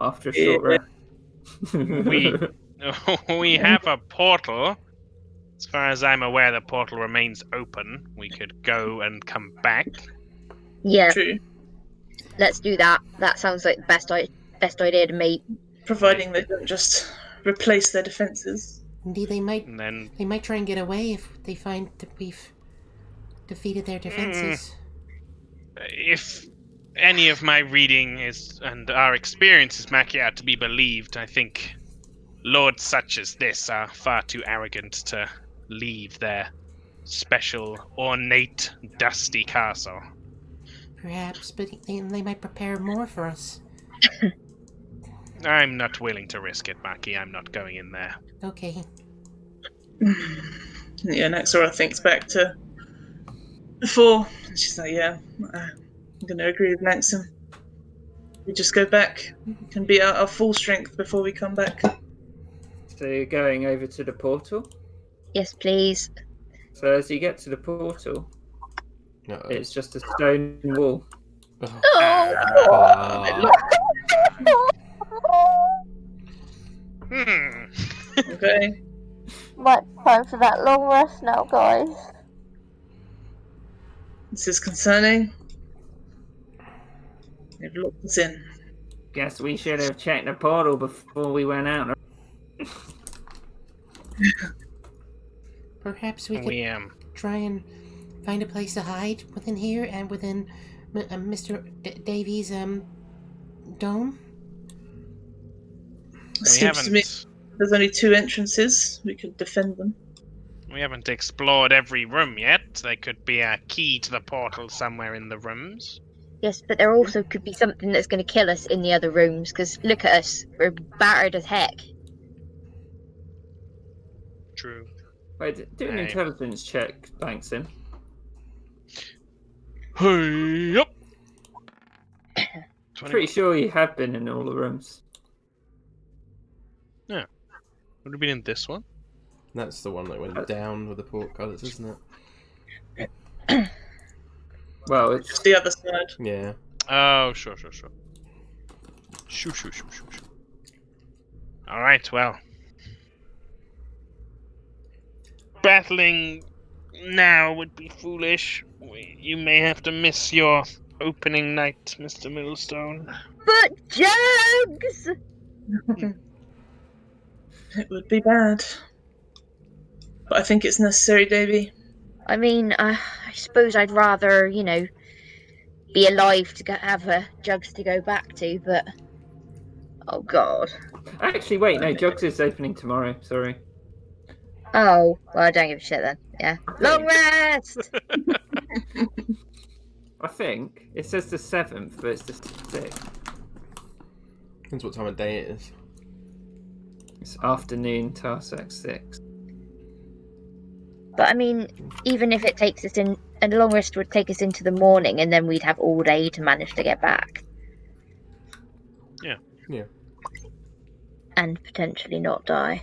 after a short rest? We have a portal. As far as I'm aware, the portal remains open. We could go and come back. Yeah, True. let's do that. That sounds like the best idea to me. Providing they don't just replace their defences. Indeed, they might. And then They might try and get away if they find that we've defeated their defenses. if any of my reading is and our experience is Mackie are to be believed, I think lords such as this are far too arrogant to leave their special, ornate, dusty castle. Perhaps, but they might prepare more for us. I'm not willing to risk it, Mackie. I'm not going in there. Okay. Yeah, Naxora thinks back to before. She's like, yeah, I'm going to agree with Naxon. We just go back. We can be at our full strength before we come back. So you're going over to the portal? Yes, please. So as you get to the portal, Uh-oh. it's just a stone wall. Oh. Okay. Right, time for that long rest now, guys. This is concerning. They've locked us in. Guess we should have checked the portal before we went out. Perhaps we could try and find a place to hide within here and within Mr. Davies' dome. Seems to me there's only 2 entrances. We could defend them. We haven't explored every room yet. There could be a key to the portal somewhere in the rooms. Yes, but there also could be something that's going to kill us in the other rooms, because look at us. We're battered as heck. True. Wait, do an intelligence check, Langston. Hey, up. Pretty sure you have been in all the rooms. Yeah. Would have been in this one? That's the one that went down with the portcullis, isn't it? Well, it's Just the other side. Yeah. Oh, sure. Shoo. Alright, well. Battling now would be foolish. You may have to miss your opening night, Mr. Millstone. But jugs! It would be bad. But I think it's necessary, Davy. I mean, I suppose I'd rather, be alive to have jugs to go back to, but... Oh, God. actually wait. No, Jugs is opening tomorrow. Sorry. Oh, well, I don't give a shit then. Yeah. Long rest! I think it says the 7th, but it's the 6th. Depends what time of day it is. It's afternoon, Tarsak 6. But I mean, even if it takes us in, a long rest would take us into the morning, and then we'd have all day to manage to get back. Yeah. and potentially not die.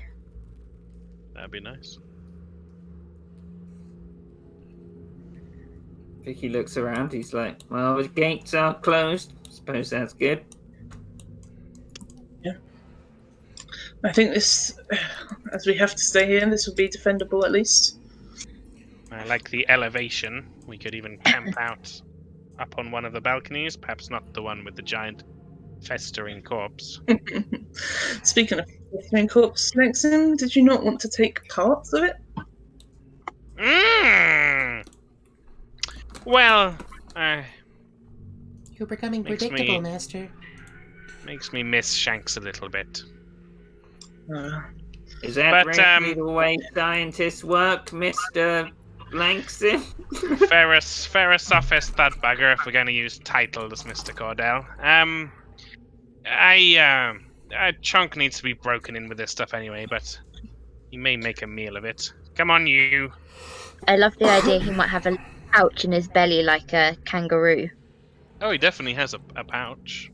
That'd be nice. Vicky looks around. He's like, well, the gates are closed. Suppose that's good. Yeah. I think this, as we have to stay here, this will be defendable at least. I like the elevation. We could even camp out up on one of the balconies. Perhaps not the one with the giant festering corpse. Speaking of festering corpse, Maxim, did you not want to take parts of it? Well, You're becoming predictable, Master. Makes me miss Shanks a little bit. Is that really the way scientists work, Mr. Langston? Fair sophist that bugger if we're going to use titles, Mr. Cordell. Chunk needs to be broken in with this stuff anyway, but he may make a meal of it. Come on, you. I love the idea he might have a pouch in his belly like a kangaroo. Oh, he definitely has a pouch.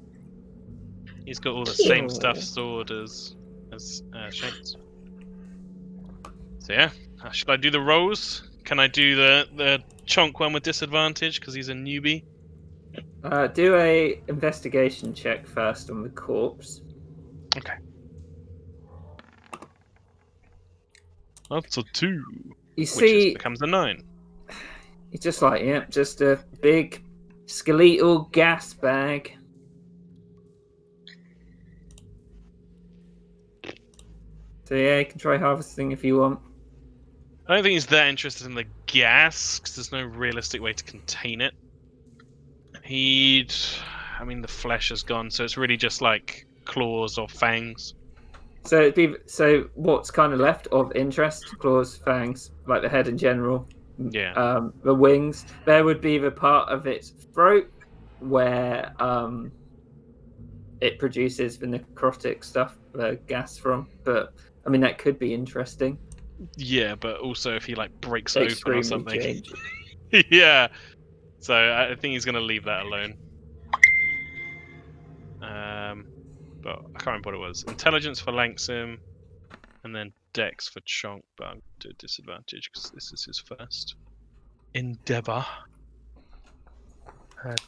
He's got all the same stuff stored as Shanks. So yeah, should I do the rolls? Can I do the Chunk one with disadvantage because he's a newbie? Do a investigation check first on the corpse. Okay. That's a 2. You see, becomes a 9. It's just like, yeah, just a big skeletal gas bag. So yeah, you can try harvesting if you want. I don't think he's that interested in the gas, because there's no realistic way to contain it. The flesh is gone, so it's really just like claws or fangs. So what's kind of left of interest? Claws, fangs, like the head in general. Yeah. The wings. There would be the part of its throat where it produces the necrotic stuff, the gas from. But I mean, that could be interesting. Yeah, but also if he breaks open or something. Change. Yeah. So I think he's gonna leave that alone. But I can't remember what it was. Intelligence for Langsim, and then Dex for Chonk, but I'm to disadvantage because this is his first endeavor.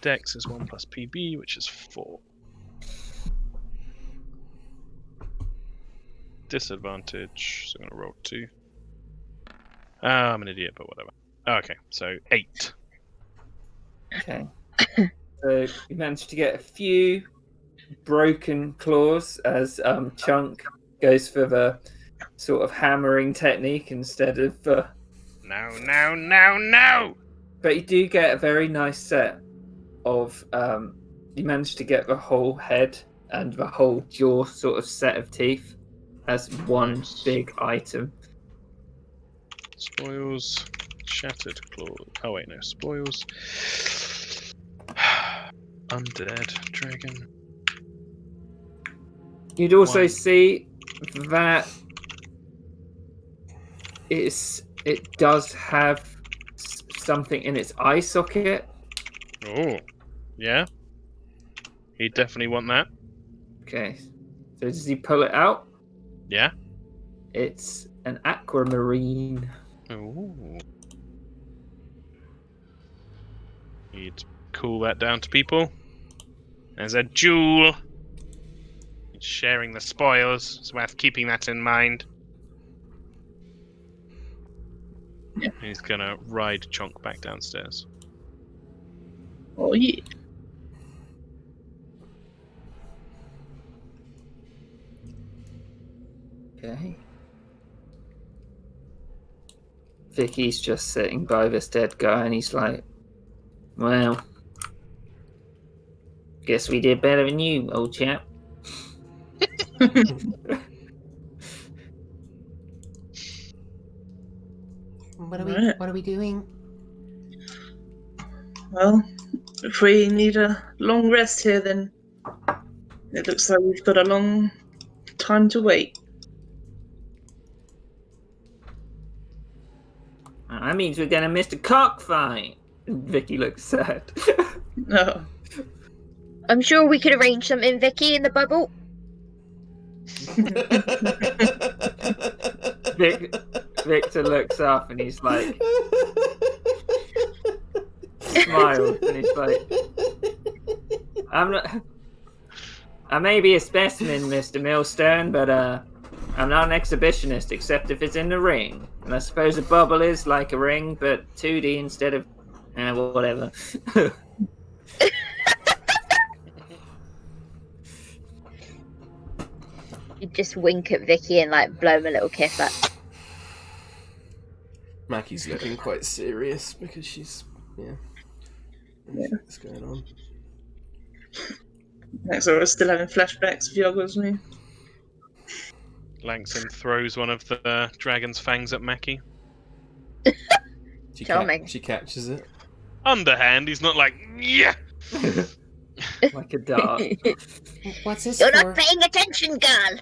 Dex is 1 plus PB, which is 4. Disadvantage, so I'm gonna roll 2. I'm an idiot, but whatever. Okay, so 8. Okay. So you managed to get a few broken claws as Chunk goes for the sort of hammering technique instead of No! But you do get a very nice set of you managed to get the whole head and the whole jaw sort of set of teeth as one big item. Spoils, shattered claw. Oh wait, no, spoils. Undead dragon. You'd also see that it does have something in its eye socket. Oh, yeah. He'd definitely want that. Okay, so does he pull it out? Yeah. It's an aquamarine. Ooh. He'd cool that down to people. There's a jewel. Sharing the spoils. It's worth keeping that in mind. Yeah. He's gonna ride Chonk back downstairs. Oh yeah. Okay. Vicky's just sitting by this dead guy and he's like, well, guess we did better than you, old chap. What are we doing? Well, if we need a long rest here, then it looks like we've got a long time to wait. That means we're gonna miss the cockfight. Vicky looks sad. No. I'm sure we could arrange something, Vicky, in the bubble. Victor looks up and he's like, smiles, and he's like, I may be a specimen, Mr. Millstone, but I'm not an exhibitionist except if it's in the ring. And I suppose a bubble is like a ring, but 2D instead of whatever. You just wink at Vicky and like blow him a little kiss. Like, Mackie's looking quite serious because she's what's going on? Nexora's still having flashbacks of Yoggles me. Langston throws one of the dragon's fangs at Mackie. She catches it. Underhand, he's not like, yeah! Like a dart. What's this you're for? not paying attention, girl.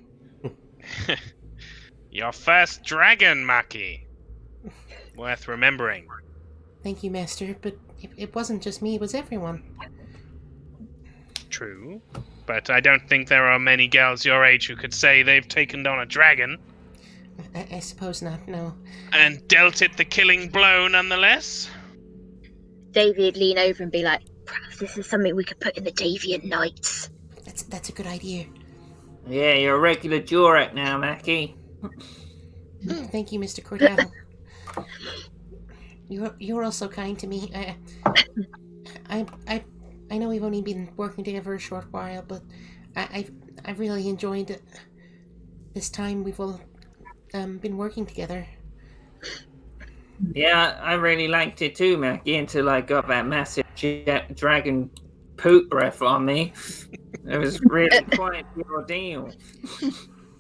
Your first dragon, Mackie. Worth remembering. Thank you, Master, but it wasn't just me, it was everyone. True, but I don't think there are many girls your age who could say they've taken down a dragon. I suppose not, no. And dealt it the killing blow nonetheless? Davy'd lean over and be like, perhaps this is something we could put in the Davian Nights. That's a good idea. Yeah, you're a regular Jorak now, Mackie. Thank you, Mr. Cordado. You're also kind to me. I know we've only been working together for a short while, but I've really enjoyed it. This time we've all been working together. Yeah, I really liked it too, Mackie, until I got that massive dragon poop breath on me. It was really quite the ordeal.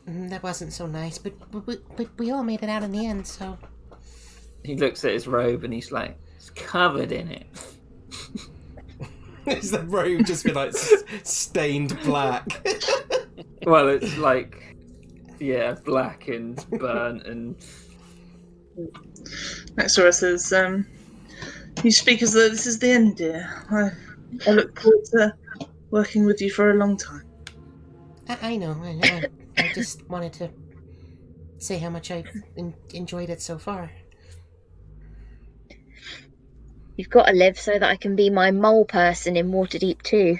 That wasn't so nice, but we all made it out in the end, so... He looks at his robe and he's like, it's covered in it. Is the robe just been like stained black? Well, it's like, yeah, black and burnt and... Nexora says, you speak as though this is the end, dear. I look forward to working with you for a long time. I know. I just wanted to say how much I've enjoyed it so far. You've got to live so that I can be my mole person in Waterdeep too.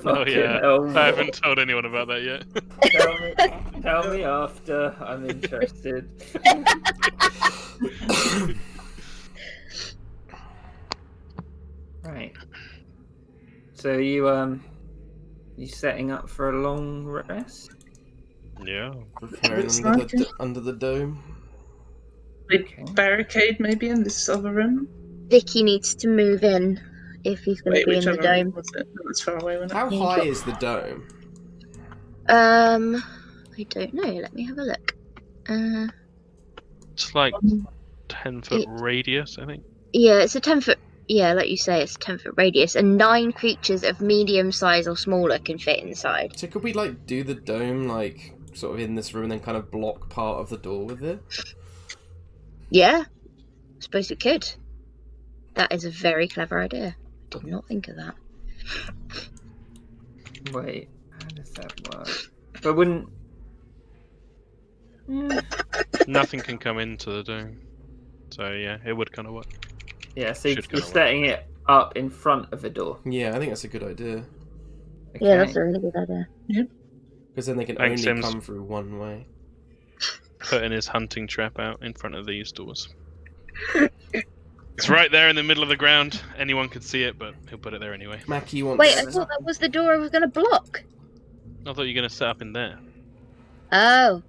Oh yeah, hell. I haven't told anyone about that yet. Tell me after. I'm interested. Right. So you setting up for a long rest? Yeah. Preparing under the dome. Big barricade maybe in this other room. Vicky needs to move in if he's going to be in the dome. Was it? That's far away, wasn't it? How high is the dome? I don't know. Let me have a look. It's like 10-foot radius, I think. Yeah, it's a 10-foot. Yeah, like you say, it's a 10-foot radius, and 9 creatures of medium size or smaller can fit inside. So could we like do the dome like sort of in this room and then kind of block part of the door with it? Yeah, I suppose we could. That is a very clever idea. Did not think of that. Wait, how does that work? But wouldn't... Nothing can come into the dome. So yeah, it would kind of work. Yeah, so Should you're kinda setting it up in front of a door. Yeah, I think that's a good idea. Okay. Yeah, that's a really good idea. Because then they can Thanks, only Sims. come through one way. Putting his hunting trap out in front of these doors. It's right there in the middle of the ground. Anyone could see it, but he'll put it there anyway. Mackie wants... Wait, I thought that was the door I was going to block. I thought you were going to set up in there. Oh.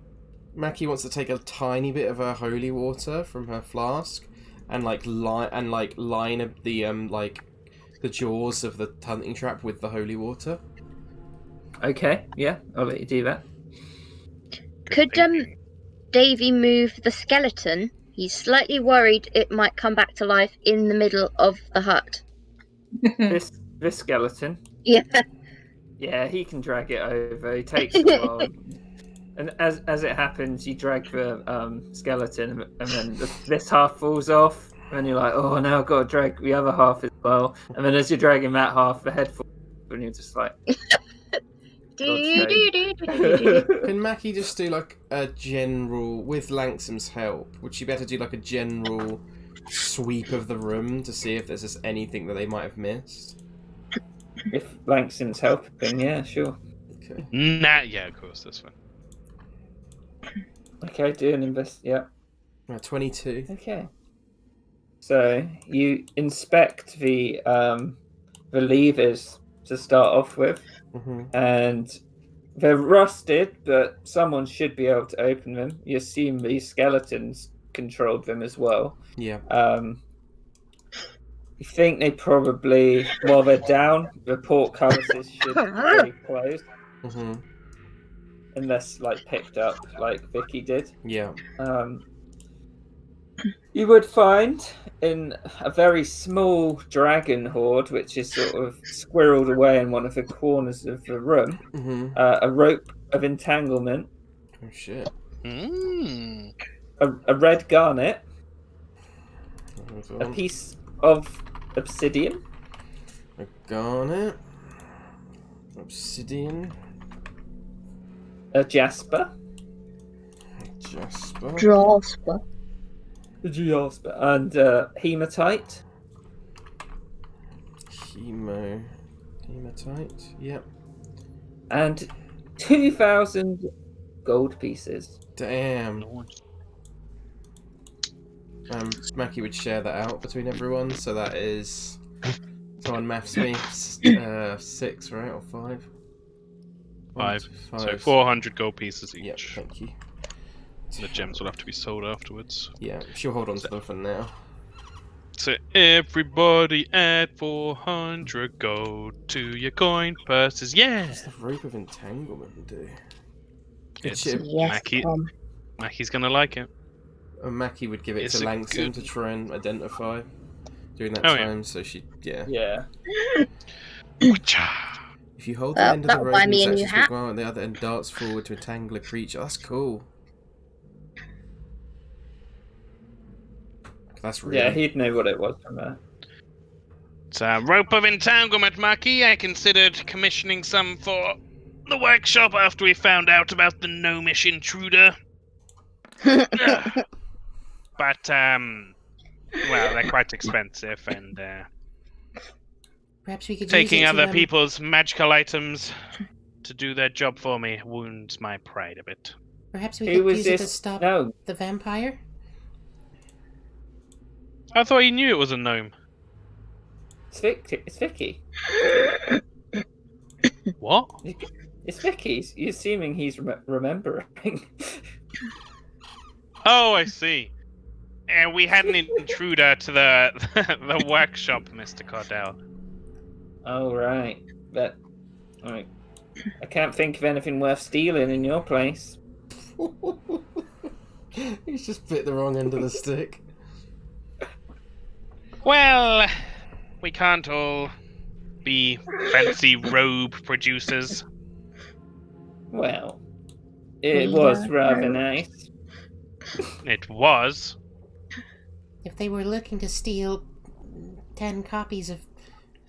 Mackie wants to take a tiny bit of her holy water from her flask and line up the jaws of the hunting trap with the holy water. Okay, yeah, I'll let you do that. Could thinking. Davy move the skeleton? He's slightly worried it might come back to life in the middle of the hut. This skeleton. Yeah. Yeah, he can drag it over. He takes a while. And as it happens, you drag the skeleton, and then this half falls off, and you're like, oh, now I've got to drag the other half as well. And then as you're dragging that half, the head falls off, and you're just like... Can Mackie just do like a general, with Langsom's help, would she better do like a general sweep of the room to see if there's just anything that they might have missed? If Langston's helping, yeah, sure. Okay. Nah, yeah, of course, that's fine. Okay, do an yeah. 22. Okay. So you inspect the levers to start off with, and they're rusted, but someone should be able to open them. You assume these skeletons controlled them as well. Yeah. You think they probably, while they're down, the portcullises should stay closed. Unless, like, picked up, like Vicky did. Yeah. You would find in a very small dragon horde, which is sort of squirreled away in one of the corners of the room, a rope of entanglement. Oh, shit. A red garnet. A piece of obsidian. A garnet. Obsidian. A jasper. Jasper. And hematite. Hematite, yep. And 2,000 gold pieces. Damn. Mackie would share that out between everyone, so that is... Someone maths me. 6, right? Or 5? 5. So 400 gold pieces each. Yep, thank you. The gems will have to be sold afterwards. Yeah, she'll hold on to them for now. So everybody add 400 gold to your coin purses, yeah! What's the rope of entanglement do? It's yes, Mackie's gonna like it. Mackie would give it to Langston to try and identify during that time, so she, Yeah. If you hold the end of the rope and me a new sections hat. with one at the other end darts forward to entangle a creature. That's cool. That's really... Yeah, he'd know what it was from that. It's a rope of entanglement, Mackie. I considered commissioning some for the workshop after we found out about the gnomish intruder. But, well, they're quite expensive, and Perhaps we could taking use it other to, people's magical items to do their job for me wounds my pride a bit. Perhaps we could use it to stop the vampire? I thought you knew it was a gnome. It's Vicky. What? It's Vicky. You're assuming he's remembering. Oh, I see. We had an intruder to the workshop, Mr. Cordell. Oh, right. But I can't think of anything worth stealing in your place. He's just bit the wrong end of the stick. Well, we can't all be fancy robe producers. Well, it was rather nice. It was. If they were looking to steal 10 copies of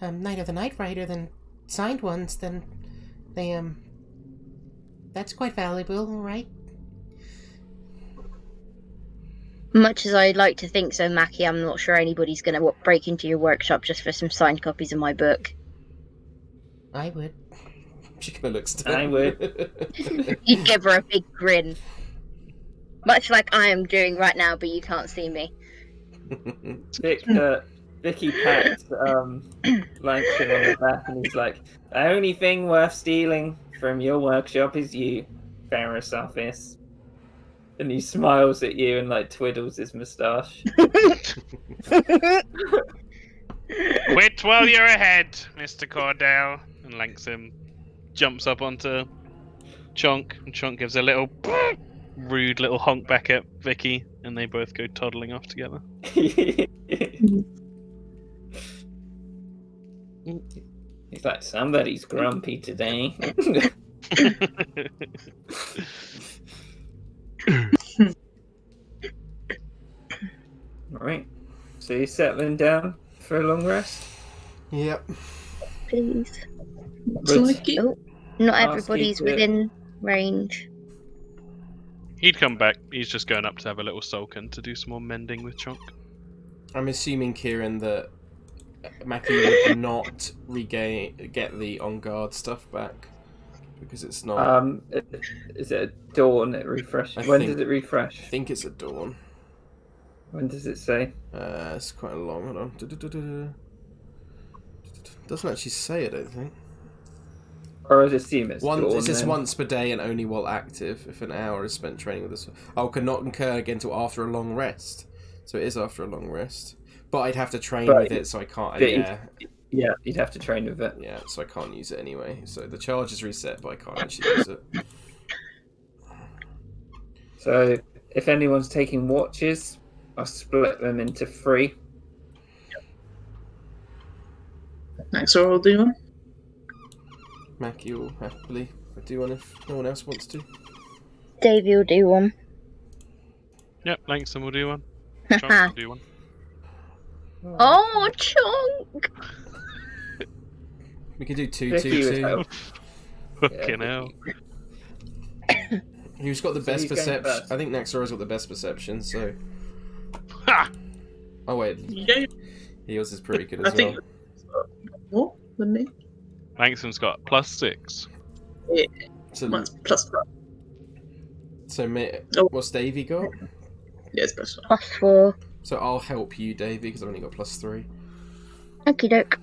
Night of the Night Rider, then signed ones, then they, that's quite valuable, right? Much as I'd like to think so, Mackie, I'm not sure anybody's going to break into your workshop just for some signed copies of my book. I would. She kind of looks down. I would. You'd give her a big grin. Much like I am doing right now, but you can't see me. Vicky pats Langston on the back and he's like, the only thing worth stealing from your workshop is you, Ferris Office. And he smiles at you and like twiddles his moustache. Quit while you're ahead, Mr. Cordell. And Langston jumps up onto Chonk, and Chonk gives a little rude little honk back at Vicky, and they both go toddling off together. He's like, somebody's grumpy today. Alright, so you're settling down for a long rest? Yep. Please. Looks like it. Oh, Not ask you everybody's to- within range. He'd come back. He's just going up to have a little sulkin to do some more mending with Chunk. I'm assuming, Kieran, that Mackie would not get the on guard stuff back because it's not. Is it a dawn? It refreshes. I When think- does it refresh? I think it's a dawn. When does it say? It's quite a long. Hold on. Doesn't actually say. I don't think. Or I assume it's It dawn. says then. once per day and only while active. If an hour is spent training with this, cannot incur again until after a long rest. So it is after a long rest. But I'd have to train But- with it, so I can't. but Yeah, Yeah, you'd have to train with it. yeah. So I can't use it anyway. So the charge is reset, but I can't actually use it. So if anyone's taking watches, I'll split them into 3. Naxora will do one. Mackie will happily do one if no one else wants to. Davey will do one. Yep, Langston will do one. Chunk will do one. Oh, Chunk! We can do two, Vicky would 2, 2. help. Fucking hell. Who's got the best who's going perception? first? I think Naxora's got the best perception. So. Ha! Oh wait, Yeah, yours is pretty good I as think well. more than me. Langston's got +6. So, Mine's plus 1. Oh. what's Davey got? Yeah, it's plus 1. +4. So I'll help you, Davey, because I've only got +3. Okie doke.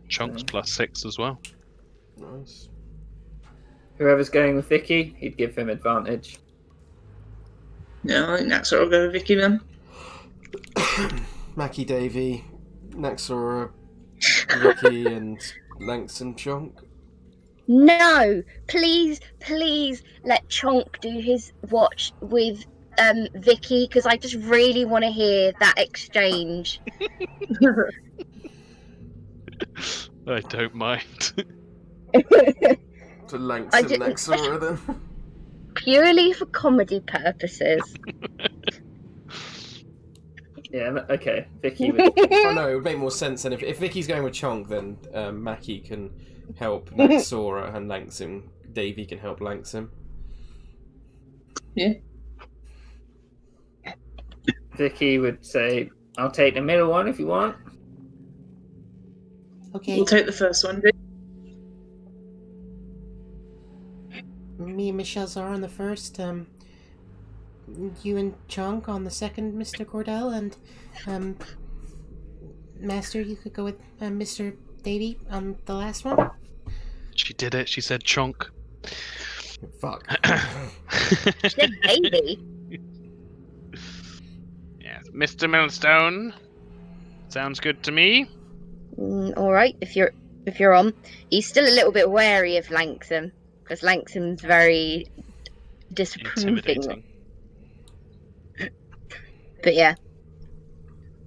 Chunk's +6 as well. Nice. Whoever's going with Vicky, he'd give him advantage. Yeah, I think Naxora will go with Vicky then. Mackie, Davey, Naxora, Vicky, and Langston Chunk. No! Please, please let Chonk do his watch with Vicky, because I just really want to hear that exchange. I don't mind. So Langston, didn't- Naxora then. Purely for comedy purposes. Yeah, okay. Vicky would. Oh no, it would make more sense. And if Vicky's going with Chunk, then Mackie can help Naxora, and Langston, Davey can help Langston. Yeah. Vicky would say, "I'll take the middle one if you want." Okay, We'll take the first one. me and Michelle Zara on the first. You and Chunk on the second, Mr. Cordell, and Master, you could go with Mr. Davey on the last one. She did it. She said Chunk. Fuck. She said baby. Yes, Mr. Millstone. Sounds good to me. All right, if you're on. He's still a little bit wary of Langston, because Langston's very disapproving. Intimidating. But yeah,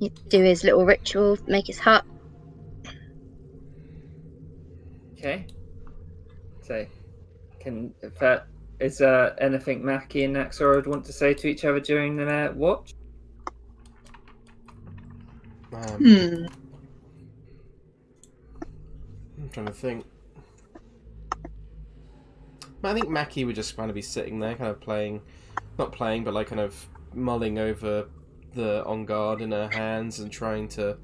you do his little ritual, make his hut. Okay. So, is anything Mackie and Naxora would want to say to each other during the watch? I'm trying to think. I think Mackie would just kind of be sitting there, kind of playing, not playing, but like kind of mulling over the on guard in her hands and trying to,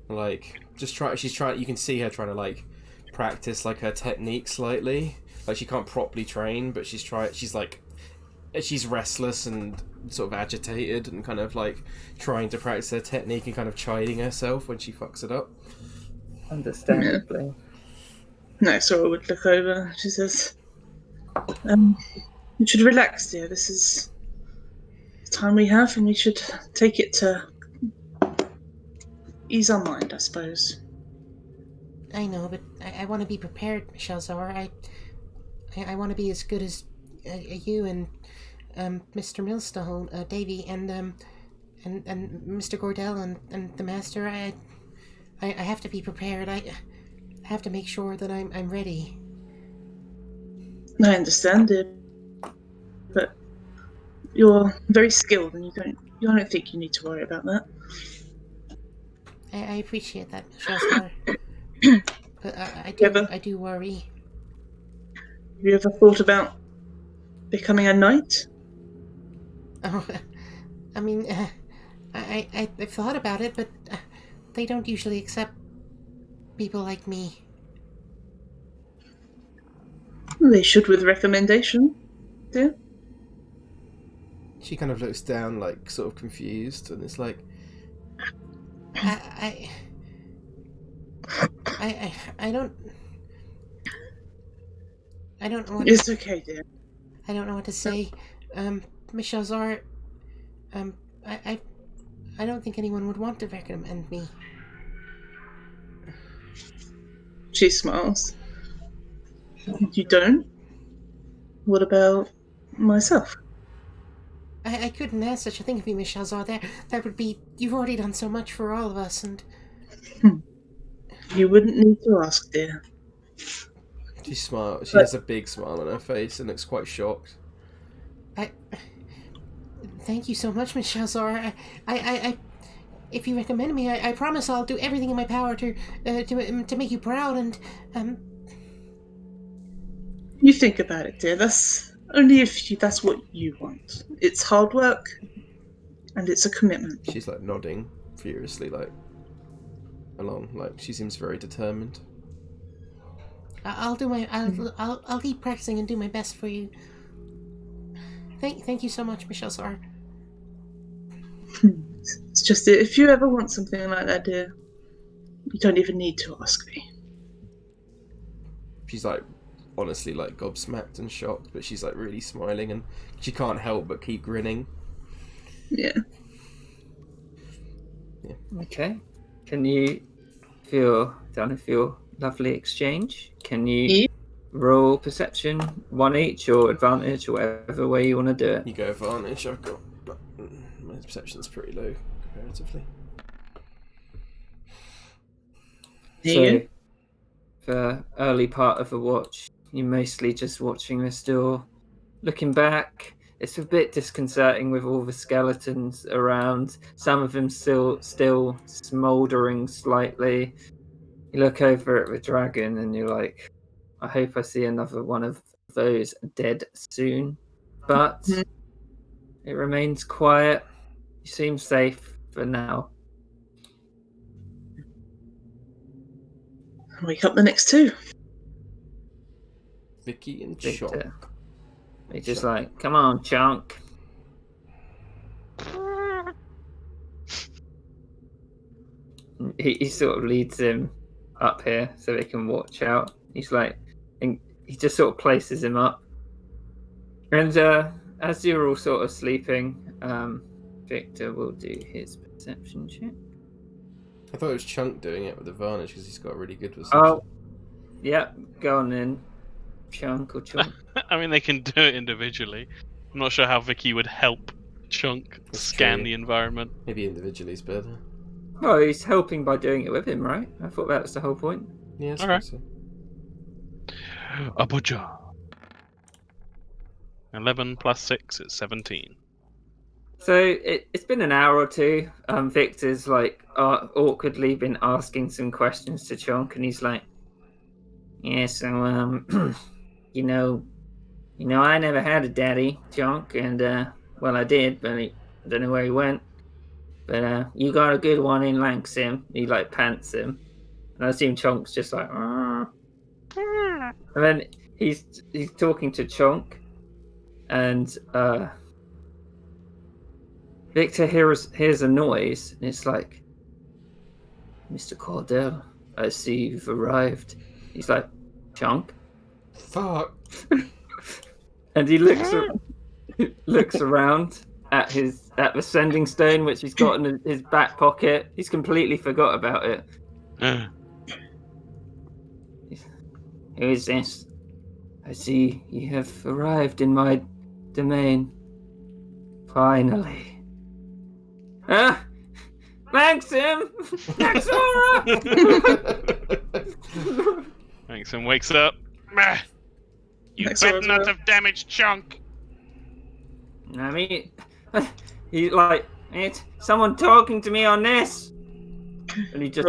like, just try. She's trying. You can see her trying to like practice like her technique slightly. Like she can't properly train, but she's she's restless and sort of agitated and kind of like trying to practice her technique and kind of chiding herself when she fucks it up. Understandably. Naxora would look over. She says, "We should relax, dear. This is the time we have, and we should take it to ease our mind, I suppose." I know, but I want to be prepared, Michelle Zara. I want to be as good as you and Mr. Millstone, Davey, and Mr. Gordell and the Master. I have to be prepared. I have to make sure that I'm ready. I understand it, but you're very skilled, and you don't think you need to worry about that. I appreciate that, Shazar. But I do worry. Have you ever thought about becoming a knight? Oh, I mean, I've thought about it, but they don't usually accept people like me. They should with recommendation, dear. She kind of looks down, like, sort of confused, and it's like... I don't... I don't know what It's okay, dear. I don't know what to say. Michelle Zar, I don't think anyone would want to recommend me. She smiles. You don't? What about myself? I couldn't ask such a thing of you, Michelle Zar. That would be... You've already done so much for all of us, and... You wouldn't need to ask, dear. She smiles. She has a big smile on her face and looks quite shocked. Thank you so much, Miss Shazar. If you recommend me, I promise I'll do everything in my power to make you proud. And You think about it, dear. That's only if that's what you want. It's hard work, and it's a commitment. She's like nodding furiously, like along. Like she seems very determined. I'll keep practicing and do my best for you. Thank you so much, Michelle Sar. It's just that if you ever want something like that, dear, you don't even need to ask me. She's like honestly like gobsmacked and shocked, but she's like really smiling and she can't help but keep grinning. Yeah. Okay. Can you feel lovely exchange? Can you roll perception, one each, or advantage, or whatever way you want to do it? You go advantage. I've got my perception's pretty low comparatively. So, for early part of the watch, you're mostly just watching this door, looking back. It's a bit disconcerting with all the skeletons around. Some of them still smouldering slightly. You look over at the dragon and you're like, I hope I see another one of those dead soon. But it remains quiet. You seem safe for now. Wake up the next two. Vicky and Victor. Chunk. He's just like, come on, Chunk. He sort of leads him up here so they can watch out. He's like, and he just sort of places him up. And as you're all sort of sleeping, Victor will do his perception check. I thought it was Chunk doing it with advantage because he's got really good perception. Oh, yeah, go on then, Chunk or Chunk. I mean, they can do it individually. I'm not sure how Vicky would help Chunk scan the environment. Maybe individually is better. Oh, he's helping by doing it with him, right? I thought that was the whole point. Yeah, I Okay. suppose so. A butcher. 11 plus 6 is 17. So it's been an hour or two. Victor's like awkwardly been asking some questions to Chunk, and he's like, "Yeah, so you know, I never had a daddy, Chunk, and well, I did, but I don't know where he went. But you got a good one in Langsim." He like pants him, and I assume Chunk's just like, and then he's talking to Chunk, and Victor hears a noise, and it's like, "Mr. Cordell, I see you've arrived." He's like, "Chunk?" Fuck. And he looks around at the sending stone, which he's got in his back pocket. He's completely forgot about it. Who is this? I see you have arrived in my domain. Finally. Maxim! Maxora! Maxim wakes up. You better not have damaged Chunk. I mean, he's like, it's someone talking to me on this. And he just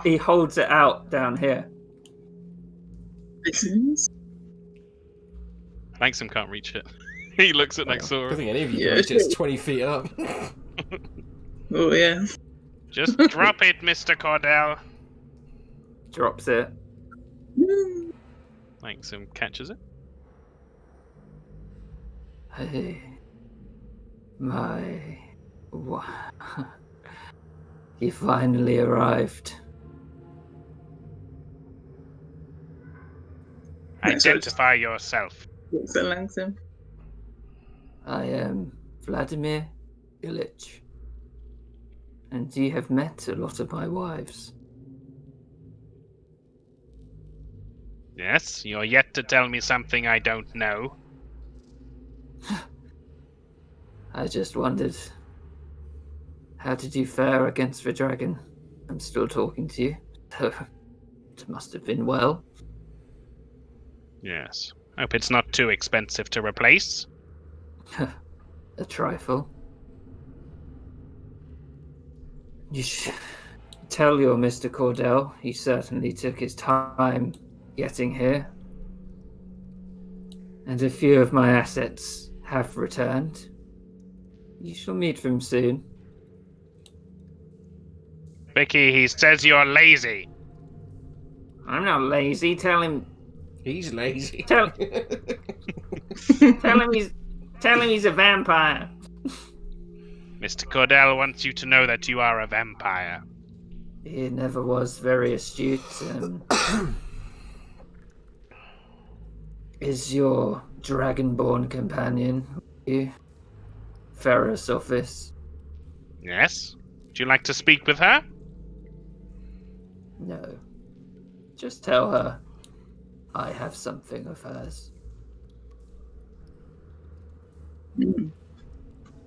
he holds it out down here. Listens. Langsom can't reach it. He looks at I don't Naxora. think any of you can reach it. It's 20 feet up. Oh yeah. Just drop it, Mr. Cordell. Drops it. Langsom catches it. Hey, he finally arrived. Identify yourself. Looks at Langsom. I am Vladimir Ilyich, and you have met a lot of my wives. Yes, you're yet to tell me something I don't know. I just wondered, how did you fare against the dragon? I'm still talking to you, so it must have been well. Yes. Hope it's not too expensive to replace. A trifle. You should tell your Mr. Cordell he certainly took his time getting here. And a few of my assets have returned. You shall meet them soon. Vicky, he says you're lazy. I'm not lazy. Tell him. He's lazy. Tell him he's a vampire. Mr. Cordell wants you to know that you are a vampire. He never was very astute. Is your dragonborn companion you? Ferris office? Yes? Would you like to speak with her? No. Just tell her I have something of hers.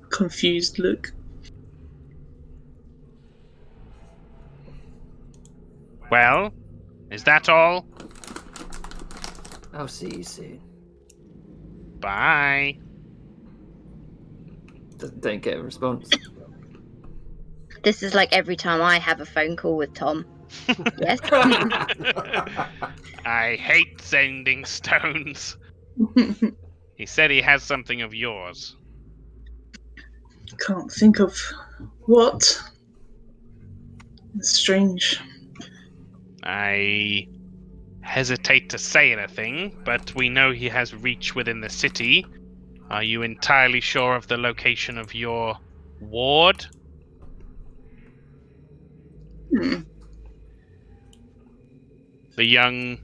Confused look. Well, is that all? I'll see you soon. Bye. Don't get a response. This is like every time I have a phone call with Tom. Yes. I hate sending stones. He said he has something of yours. Can't think of what. It's strange. I hesitate to say anything, but we know he has reach within the city. Are you entirely sure of the location of your ward? The young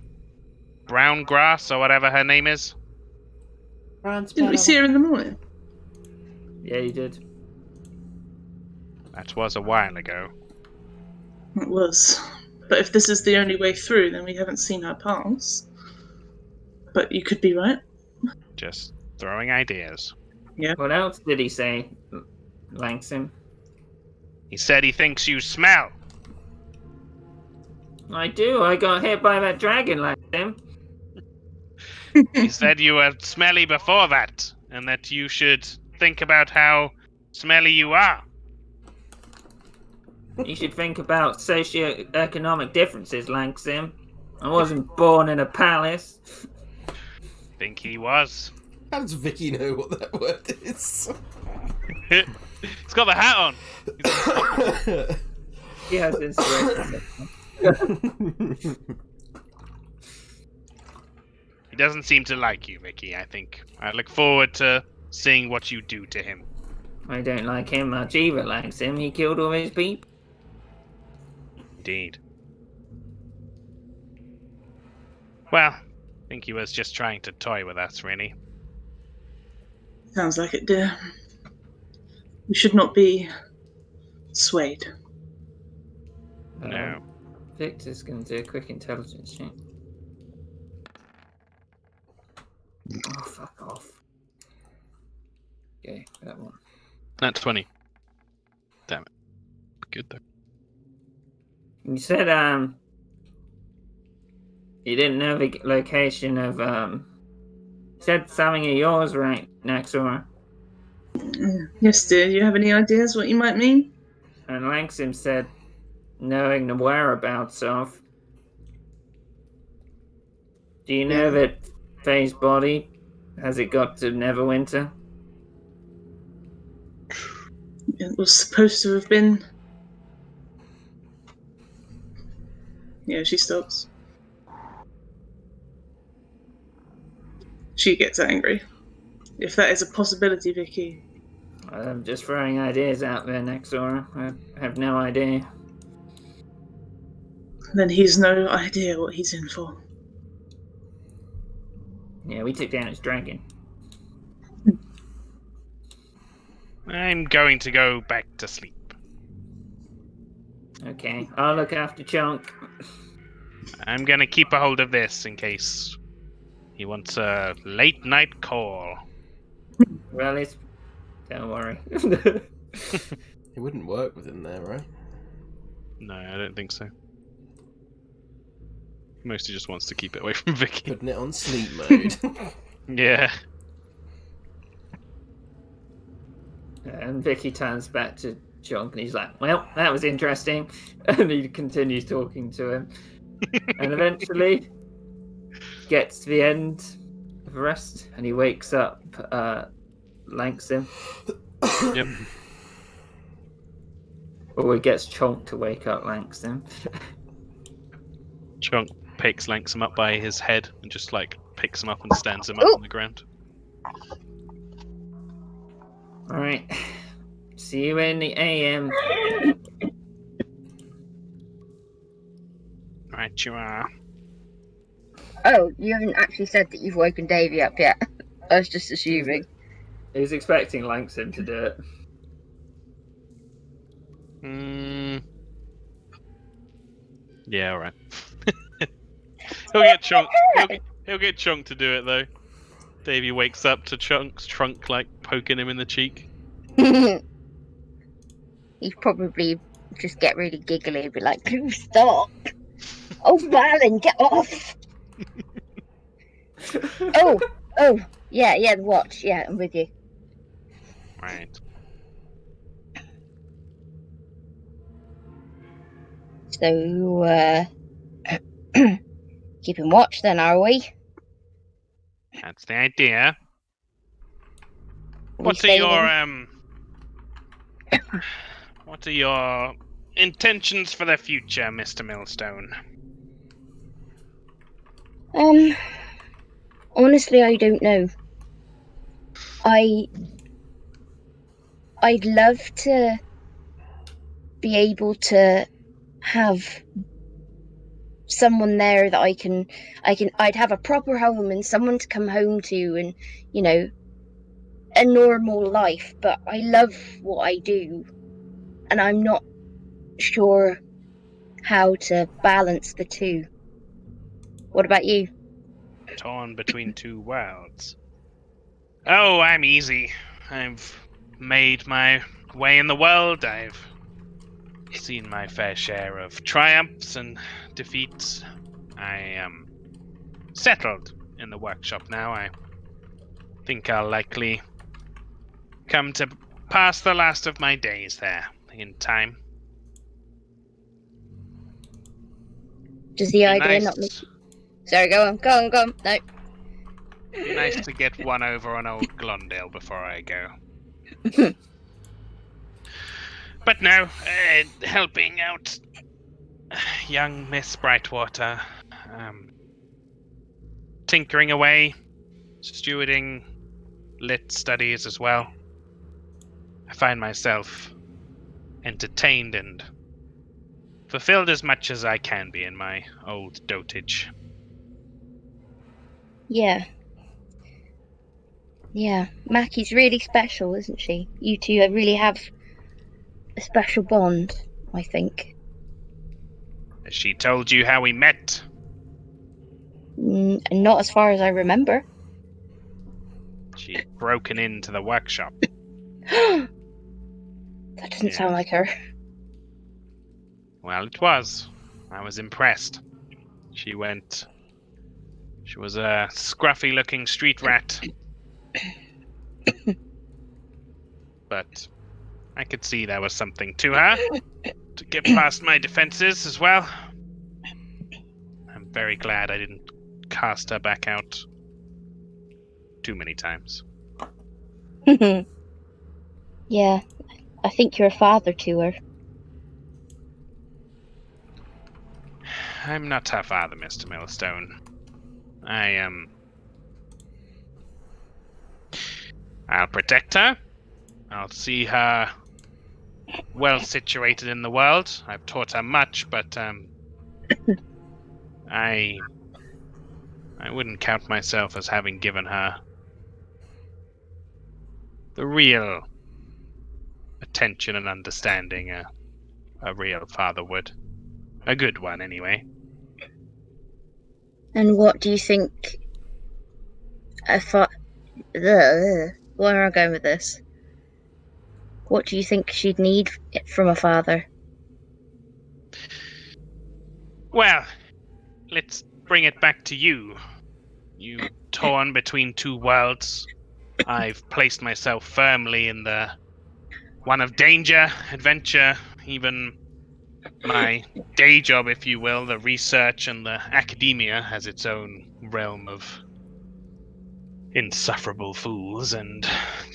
brown grass, or whatever her name is? Didn't we see her in the morning? Yeah, you did. That was a while ago. It was. But if this is the only way through, then we haven't seen her pass. But you could be right. Just throwing ideas. Yeah. What else did he say, Langsom? He said he thinks you smell. I do. I got hit by that dragon, Langsom. He said you were smelly before that, and that you should think about how smelly you are. You should think about socio-economic differences, Langsom. I wasn't born in a palace. Think he was. How does Vicky know what that word is? He's got the hat on. He has inspiration. He doesn't seem to like you, Vicky, I think. I look forward to seeing what you do to him. I don't like him much either, Langsom. He killed all his people. Indeed. Well, I think he was just trying to toy with us, really. Sounds like it, dear. We should not be swayed. No. Victor's going to do a quick intelligence check. Oh, fuck off. Okay, that one. Not 20. Damn it. Good, though. You said, you didn't know the location of, said something of yours, right, Naxora? Yes, dear. You have any ideas what you might mean? And Langsom said, knowing the whereabouts of. Do you know that Faye's body, has it got to Neverwinter? It was supposed to have been. Yeah, she stops. She gets angry. If that is a possibility, Vicky. I'm just throwing ideas out there, Nexora. I have no idea. Then he's no idea what he's in for. Yeah, we took down his dragon. I'm going to go back to sleep. Okay, I'll look after Chunk. I'm going to keep a hold of this in case he wants a late night call. Well, don't worry. It wouldn't work with him there, right? No, I don't think so. Mostly just wants to keep it away from Vicky. Putting it on sleep mode. Yeah. And Vicky turns back to Chunk and he's like, well, that was interesting. And he continues talking to him. And eventually gets to the end of the rest and he wakes up Langston. Yep. Or he gets Chunk to wake up Langston. Chunk picks Lanksome up by his head and just like picks him up and stands him up on the ground. Alright. See you in the AM. Right, you are. Oh, you haven't actually said that you've woken Davy up yet. I was just assuming. He was expecting Langston to do it. Yeah, alright. He'll get Chunk. He'll get Chunk to do it though. Davey wakes up to Chunk's trunk like poking him in the cheek. He'd probably just get really giggly and be like, stop! Oh, Marlon, get off! oh, yeah, the watch. Yeah, I'm with you. Right. So, keeping watch then, are we? That's the idea. We What are sailing? what are your intentions for the future, Mr. Millstone? Honestly, I don't know. I'd love to be able to have someone there that I'd have a proper home and someone to come home to and, you know, a normal life, but I love what I do and I'm not sure how to balance the two. What about you? Torn between two worlds. Oh, I'm easy. I've made my way in the world. I've seen my fair share of triumphs and defeats. I am settled in the workshop now. I think I'll likely come to pass the last of my days there in time. Does the idea not make... Sorry, go on. No. Be nice to get one over on old Glondale before I go. But no, helping out young Miss Brightwater, tinkering away, stewarding lit studies as well. I find myself entertained and fulfilled as much as I can be in my old dotage. Yeah, Mackie's really special, isn't she? You two really have a special bond, I think. Has she told you how we met? Not as far as I remember. She'd broken into the workshop. That doesn't sound like her. Well, it was. I was impressed. She was a scruffy-looking street rat. But I could see there was something to her. to get past my defenses as well. I'm very glad I didn't cast her back out too many times. Yeah, I think you're a father to her. I'm not her father, Mr. Millstone. I'll protect her. I'll see her well situated in the world. I've taught her much, but I wouldn't count myself as having given her the real attention and understanding a real father would. A good one, anyway. And what do you think where am I going with this? What do you think she'd need from a father? Well, let's bring it back to you. You torn between two worlds. I've placed myself firmly in the one of danger, adventure, even my day job, if you will, the research and the academia has its own realm of insufferable fools and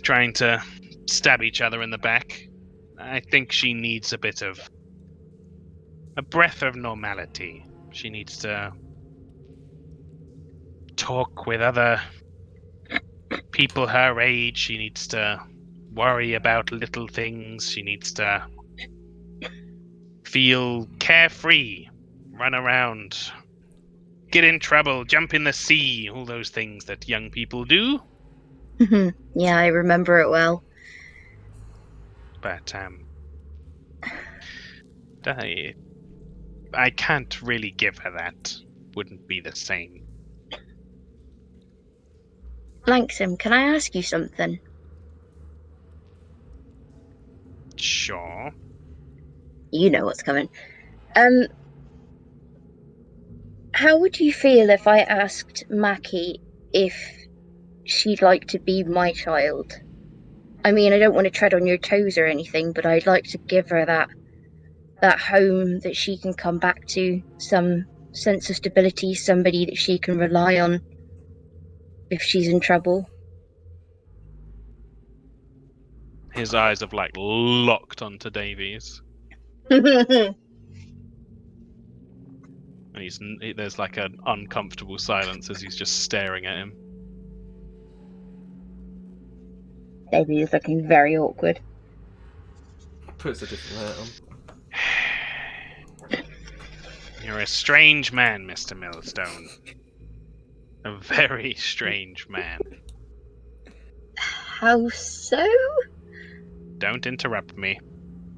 trying to stab each other in the back. I think she needs a breath of normality. She needs to talk with other people her age. She needs to worry about little things. She needs to feel carefree, run around, get in trouble, jump in the sea, all those things that young people do. Yeah, I remember it well. But I can't really give her that. Wouldn't be the same. Langsam, can I ask you something? Sure. You know what's coming. How would you feel if I asked Mackie if she'd like to be my child? I mean, I don't want to tread on your toes or anything, but I'd like to give her that home that she can come back to, some sense of stability, somebody that she can rely on if she's in trouble. His eyes have locked onto Davies, and there's an uncomfortable silence as he's just staring at him. Davey is looking very awkward. Puts a different hat on. You're a strange man, Mr. Millstone. A very strange man. How so? Don't interrupt me.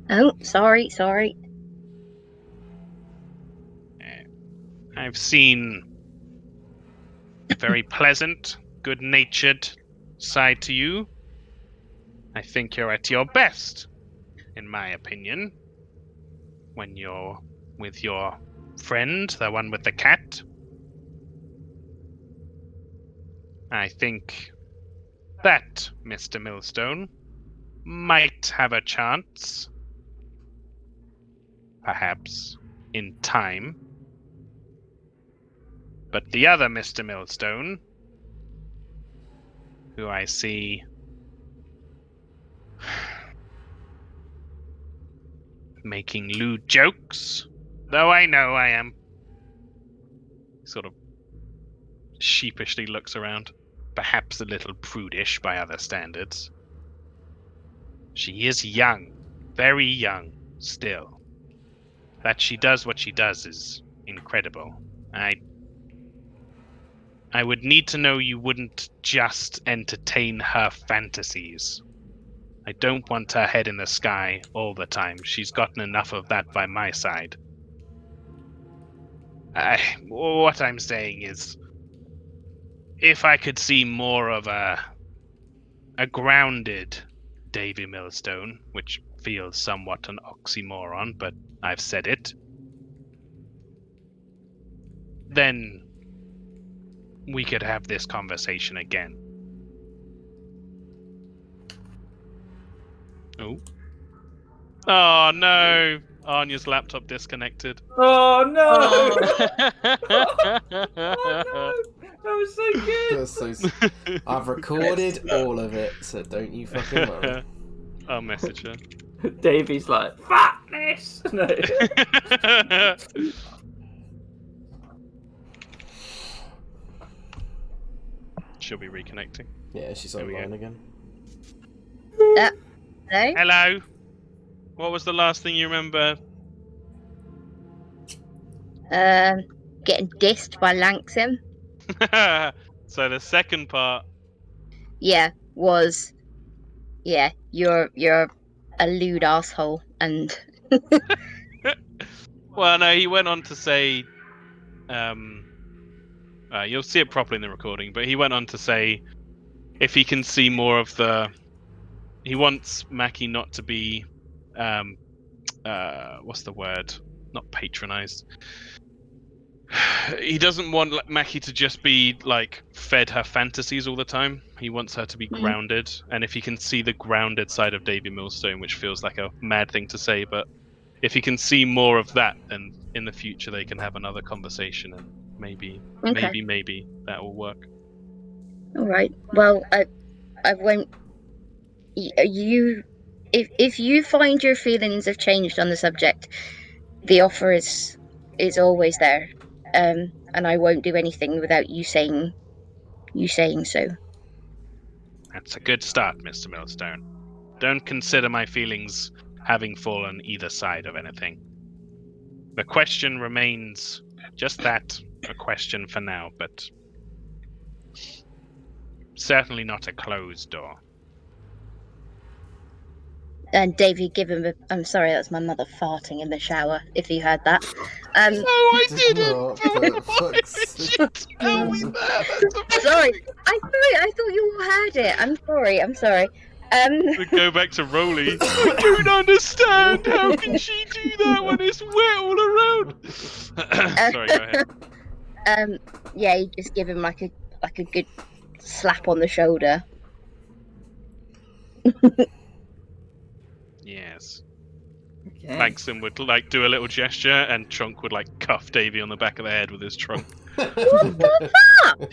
Oh, sorry. I've seen a very pleasant, good-natured side to you. I think you're at your best, in my opinion, when you're with your friend, the one with the cat. I think that, Mr. Millstone, might have a chance, perhaps, in time. But the other Mr. Millstone, who I see making lewd jokes, though I know I am, sort of sheepishly looks around, perhaps a little prudish by other standards. She is young, very young, still. That she does what she does is incredible. I would need to know you wouldn't just entertain her fantasies. I don't want her head in the sky all the time. She's gotten enough of that by my side. What I'm saying is, if I could see more of a grounded Davy Millstone, which feels somewhat an oxymoron, but I've said it, then we could have this conversation again. Oh. Oh no! Anya's laptop disconnected. Oh no! Oh. Oh no! That was so good. That's so. I've recorded all of it, so don't you fucking worry. I'll message her. Davey's like, fuck this! No. She'll be reconnecting. Yeah, she's There we online go. again. Hello? Hello. What was the last thing you remember? Getting dissed by Lanxim. So the second part. Yeah, you're a lewd asshole, and Well, no, he went on to say, you'll see it properly in the recording, but he went on to say if he can see more of he wants Mackie not to be, what's the word? Not patronized. He doesn't want Mackie to just be like fed her fantasies all the time. He wants her to be grounded, and if he can see the grounded side of Davy Millstone, which feels like a mad thing to say, but if he can see more of that, then in the future they can have another conversation, and maybe that will work. all right. Well, I won't. You, if you find your feelings have changed on the subject, the offer is always there, and I won't do anything without you saying so. That's a good start, Mr. Millstone. Don't consider my feelings having fallen either side of anything. The question remains just that, a question for now, but certainly not a closed door. And Davey, give him I'm sorry, that's my mother farting in the shower, if you heard that. No, I Did didn't! not, Why but would fuck's you tell me that? That's Sorry, I thought you all heard it. I'm sorry. We go back to Rolly. I don't understand! How can she do that when it's wet all around? Sorry, go ahead. Yeah, you just give him like a good slap on the shoulder. Yes. Okay. Langston would like do a little gesture, and Trunk would like cuff Davy on the back of the head with his trunk. What the fuck?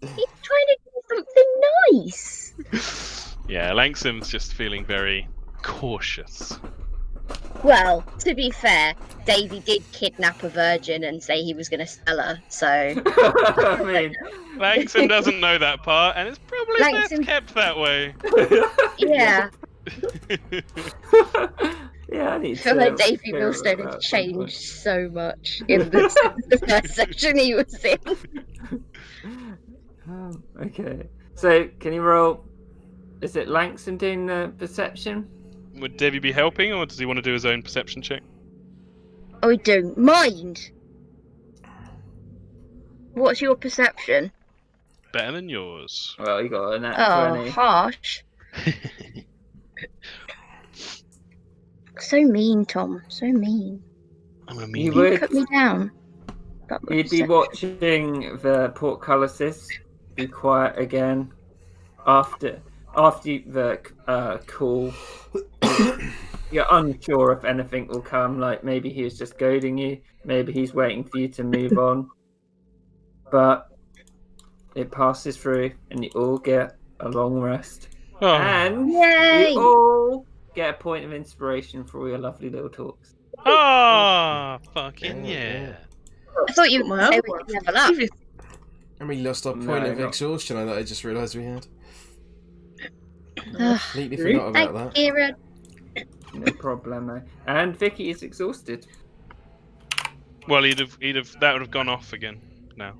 He's trying to do something nice. Yeah, Langston's just feeling very cautious. Well, to be fair, Davy did kidnap a virgin and say he was going to sell her, so... I mean, Langston doesn't know that part, and it's probably Langston- best kept that way. Yeah. yeah, I need I feel to like Davy go Millstone about has some point. changed so much in the first section he was in. Oh, okay. So, can you roll? Is it Langston doing the perception? Would Davy be helping, or does he want to do his own perception check? I don't mind. What's your perception? Better than yours. Well, you got a nat 20. Harsh. So mean, Tom. So mean. I'm a You meanie. You would. put me down. But my You'd be perception- watching the portcullises be quiet again after the call. You're unsure if anything will come. Like maybe he was just goading you. Maybe he's waiting for you to move on. But it passes through, and you all get a long rest. Oh, And Yay! you all get a point of inspiration for all your lovely little talks. fucking yeah. I thought you Well, say we could level up. And we lost our No, point of not- exhaustion that I just realised we had. Ugh. Completely forgot about that. Thank you, Kieran. No problemo. And Vicky is exhausted. Well, that would have gone off again now.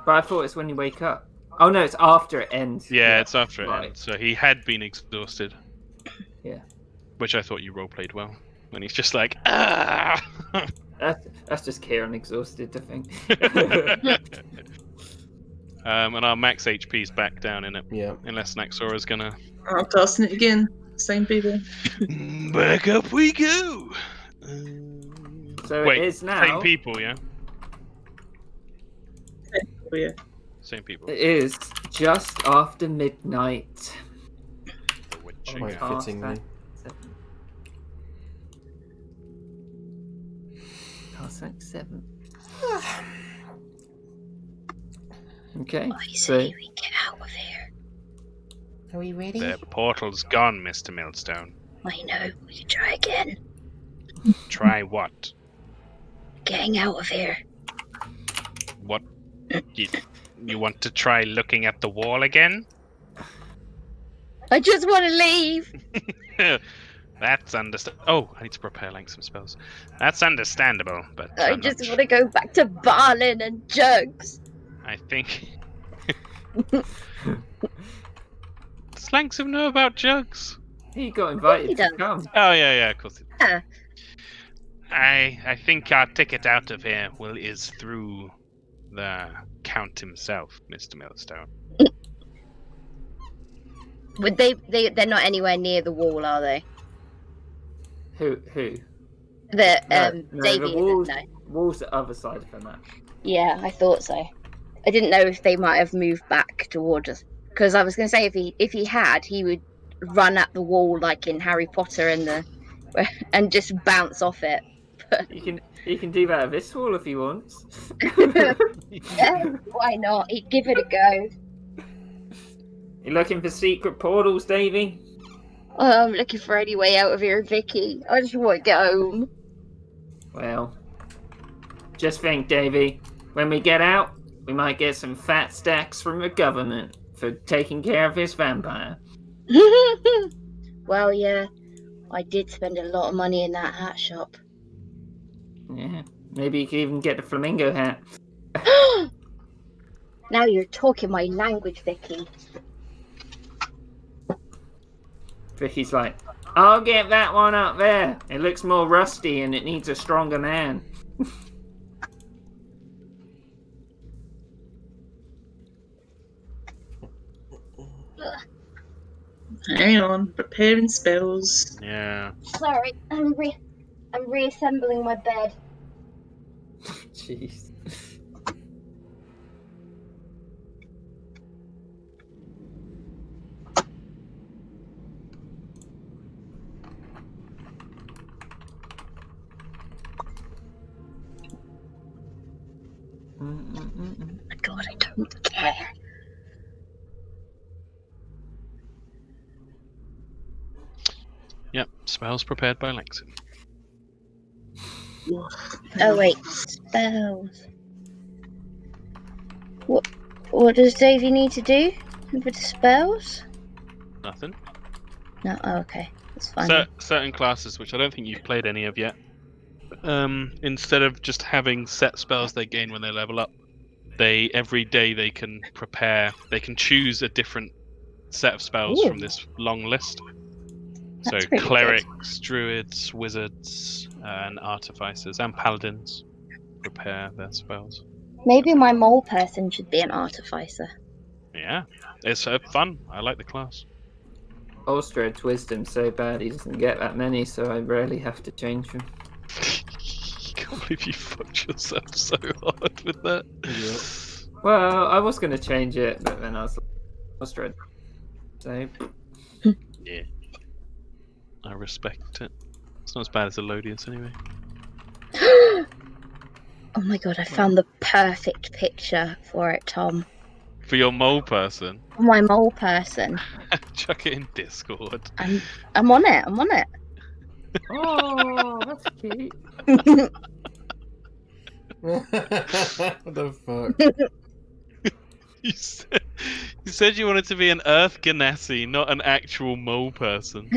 But I thought it's when you wake up. Oh no, it's after it ends. Yeah, it's after it right. ends. So he had been exhausted. Yeah. Which I thought you roleplayed well. And he's just like, ah! That's just Kieran exhausted, I think. And our max HP's back down in it. Yeah. Unless Naxora's gonna... I'm casting it again. Same people. Back up we go! So Wait, it is now. same people, yeah? Oh, yeah. Same people. It is just after midnight. The witching Quite hour. Past fittingly. that. Cost like 7. Okay. I say we get out of here. Are we ready? The portal's gone, Mr. Millstone. I know. We can try again. Try what? Getting out of here. What? You want to try looking at the wall again? I just want to leave. That's understandable. Oh, I need to prepare like some spells. That's understandable, but I I'm just not want to go back to Barlin and Jugs. I think. Does Langsam know about Jugs? He got invited He to does. come. Oh yeah, of course. Yeah. I think our ticket out of here is through the Count himself, Mr. Millstone. Would they're not anywhere near the wall, are they? Who? The No, Davy the walls, isn't. No. walls the other side of the map. Yeah, I thought so. I didn't know if they might have moved back towards us, because I was going to say if he had, he would run at the wall like in Harry Potter and just bounce off it. He can do that at this wall if he wants. Yeah, why not? He'd give it a go. You looking for secret portals, Davy? Oh, I'm looking for any way out of here, Vicky. I just want to get home. Well, just think, Davy. When we get out, we might get some fat stacks from the government for taking care of this vampire. Well, yeah, I did spend a lot of money in that hat shop. Yeah, maybe you could even get the flamingo hat. Now you're talking my language, Vicky. Vicky's like, I'll get that one up there. It looks more rusty and it needs a stronger man. Hang on, preparing spells. Yeah. Sorry, I'm reassembling my bed. Jeez. Oh God, I don't care. Yep. Spells prepared by Langsam. Oh wait, spells. What does Davy need to do with the spells? Nothing. No, oh, okay, that's fine. Certain classes, which I don't think you've played any of yet. Instead of just having set spells they gain when they level up, every day they can choose a different set of spells from this long list. That's So pretty clerics, druids, wizards, and artificers and paladins prepare their spells. Maybe my mole person should be an artificer. Yeah, it's fun. I like the class. Ulstred's wisdom's so bad he doesn't get that many, so I rarely have to change them. I can't believe you fucked yourself so hard with that. Yeah. Well, I was going to change it, but then I was like, Ulstred. So, Yeah. I respect it. It's not as bad as Elodius anyway. Oh my God, I found the perfect picture for it, Tom. For your mole person, My mole person. chuck it in Discord. I'm on it. I'm on it. oh, that's cute. What the fuck? You said you wanted to be an Earth Ganassi, not an actual mole person.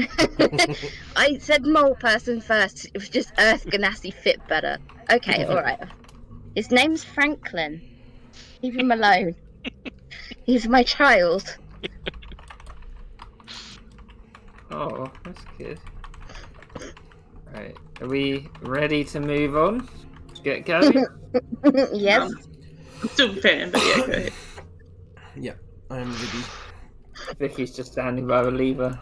I said mole person first. It was just Earth Ganassi fit better. Okay, alright. His name's Franklin. Leave him alone. He's my child. Oh, that's good. Right, are we ready to move on? Get going? Yes. I'm still preparing, but yeah, go ahead. Yeah, I'm ready. Vicky's just standing by the lever.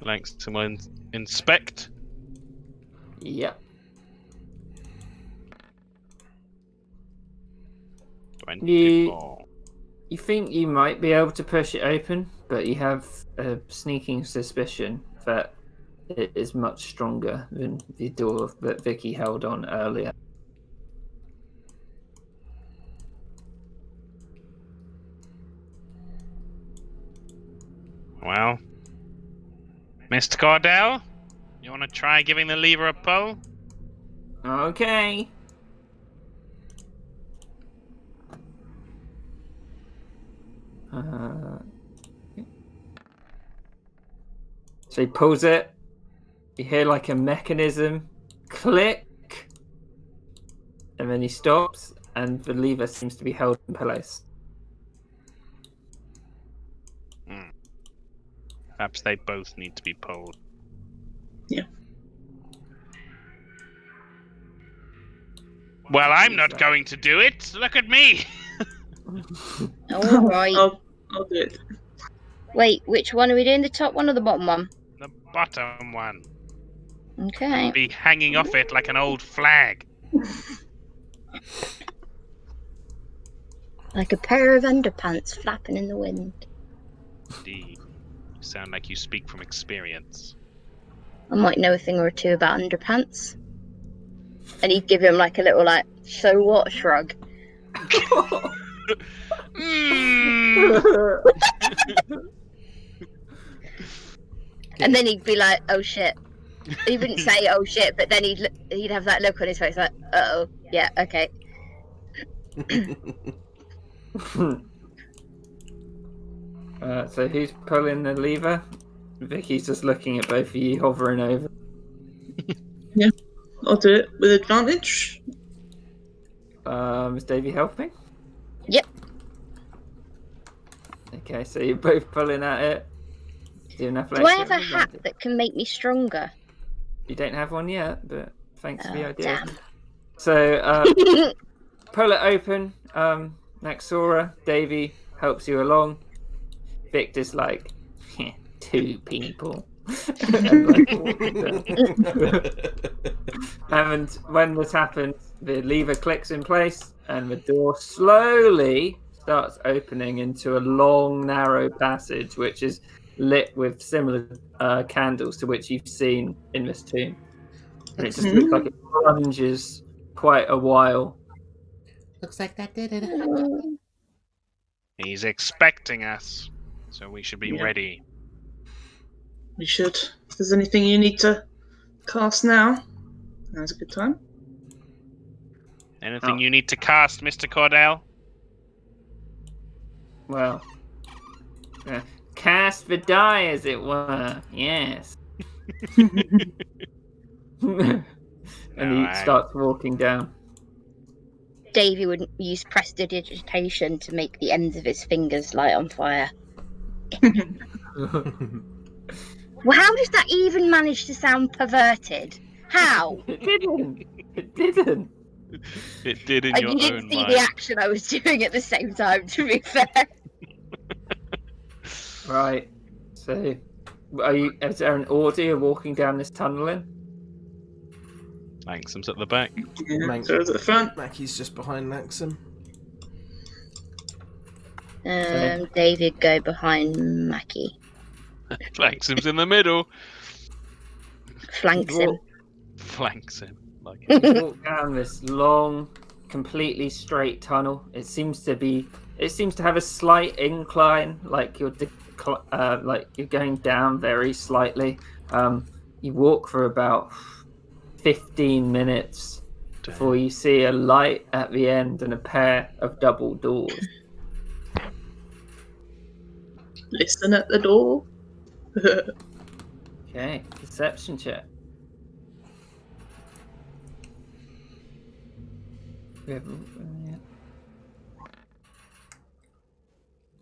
Thanks to my inspect. Yep. 24. You think you might be able to push it open, but you have a sneaking suspicion that it is much stronger than the door that Vicky held on earlier. Well, Mr. Cordell, you want to try giving the lever a pull? Okay. So he pulls it. You hear like a mechanism click, and then he stops, and the lever seems to be held in place. Perhaps they both need to be pulled. Yeah. Well, I'm not going to do it. Look at me. All right. I'll do it. Wait, which one are we doing? The top one or the bottom one? The bottom one. Okay. Be hanging off it like an old flag. Like a pair of underpants flapping in the wind. Indeed. You sound like you speak from experience. I might know a thing or two about underpants. And he'd give him like a little like, so what shrug. And then he'd be like, oh shit. He wouldn't say oh shit, but then he'd have that look on his face like, uh-oh, yeah, okay. So who's pulling the lever? Vicky's just looking at both of you, hovering over. Yeah, I'll do it with advantage. Is Davey helping? Yep. Okay, so you're both pulling at it. Do I have a hat that can make me stronger? You don't have one yet, but thanks for the idea. Damn. So, pull it open. Naxora, Davey helps you along. Victor's like, two people. And when this happens, the lever clicks in place and the door slowly starts opening into a long, narrow passage, which is lit with similar candles to which you've seen in this tomb. And it just looks like it plunges quite a while. Looks like that did it. He's expecting us, so we should be ready. We should. If there's anything you need to cast now, now's a good time. Anything you need to cast, Mr. Cordell? Well, cast the die, as it were. Yes. And he starts walking down. Davey would use prestidigitation to make the ends of his fingers light on fire. Well, how does that even manage to sound perverted? How? It didn't. It didn't. It did in your own mind. You didn't see the action I was doing at the same time, to be fair. Right. So, is there an order walking down this tunnel in? Maxim's at the back. Yeah, so at the front. Mackie's just behind Maxim. David go behind Mackie. Maxim's in the middle. Flanks him. Flanks him. Like You walk down this long, completely straight tunnel. It seems to have a slight incline, like you're going down very slightly. You walk for about 15 minutes before you see a light at the end and a pair of double doors. Listen at the door. Okay, deception check.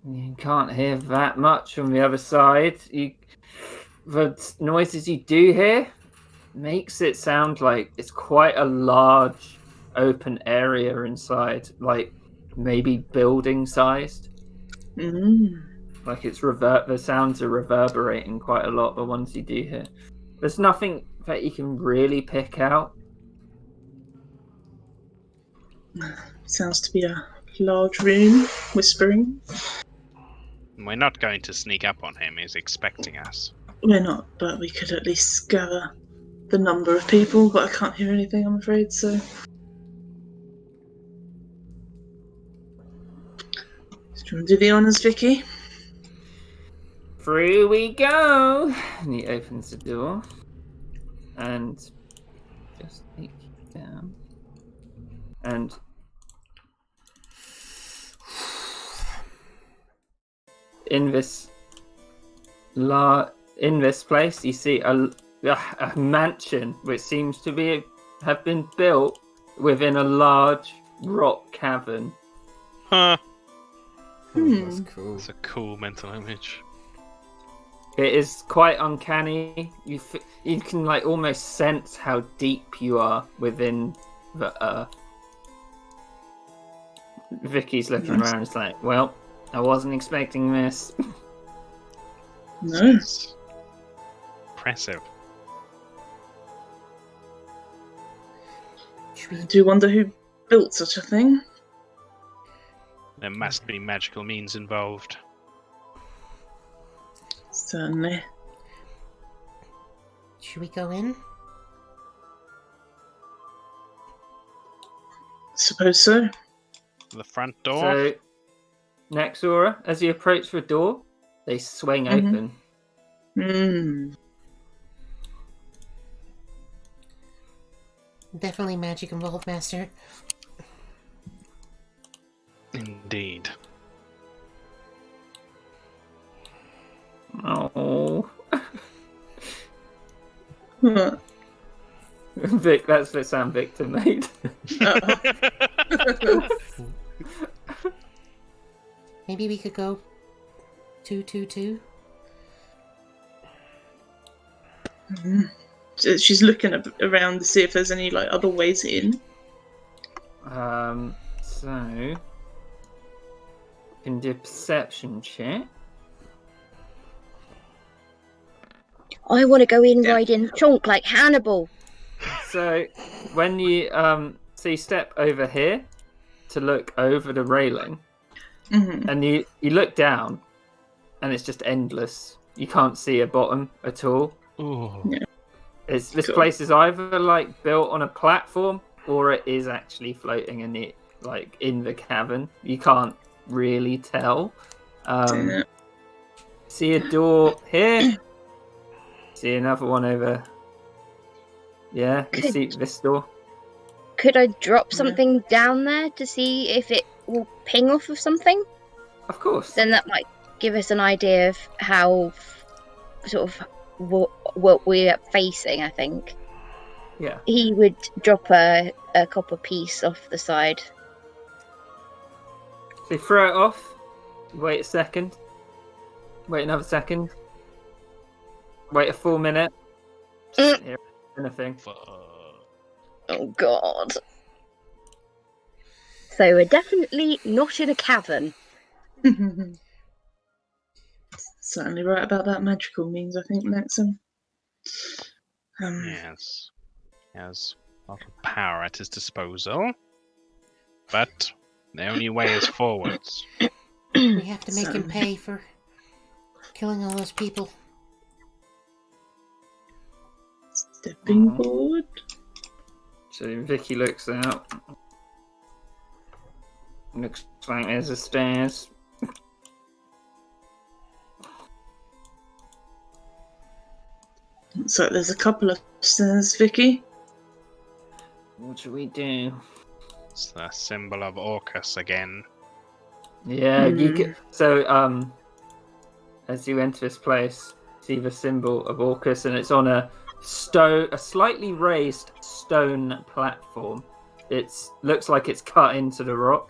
You can't hear that much from the other side. The noises you do hear makes it sound like it's quite a large open area inside, like maybe building sized. Like the sounds are reverberating quite a lot, the ones you do hear. There's nothing that you can really pick out. Sounds to be a large room, whispering. We're not going to sneak up on him. He's expecting us. We're not, but we could at least gather the number of people, but I can't hear anything, I'm afraid, so... Do you want to do the honours, Vicky? Through we go! And he opens the door. And just take it down. And in this place, you see a mansion which seems to have been built within a large rock cavern. Huh. That's cool. It's a cool mental image. It is quite uncanny. You can like almost sense how deep you are within the earth. Vicky's looking around. It's like, well, I wasn't expecting this. No. It's impressive. I do wonder who built such a thing. There must be magical means involved. Certainly. Should we go in? Suppose so. The front door. So, Naxora, as you approach the door, they swing open. Definitely magic involved, Master. Indeed. Oh. What? Vic, that's the sound Victor made. Maybe we could go 222. She's looking around to see if there's any like other ways in. So you can do a perception check. I want to go in riding chonk like Hannibal. So when you you step over here to look over the railing, and you look down, and it's just endless. You can't see a bottom at all. Ooh. Yeah. This place is either like built on a platform or it is actually floating in the cavern. You can't really tell. See a door here. See another one over. Yeah, you see this door. Could I drop something down there to see if it will ping off of something? Of course. Then that might give us an idea of how sort of what we're facing, I think. Yeah. He would drop a copper piece off the side. So you throw it off. Wait a second. Wait another second. Wait a full minute. Just hear anything. Oh god. So we're definitely not in a cavern. Certainly right about that magical means, I think, Maxim. Yes. He has a lot of power at his disposal. But the only way is forwards. We have to make him pay for killing all those people. Stepping forward. So Vicky looks out. Looks like there's a stairs. So there's a couple of stairs, Vicky. What should we do? It's the symbol of Orcus again. Yeah, you get so as you enter this place, see the symbol of Orcus, and it's on a slightly raised stone platform. It looks like it's cut into the rock.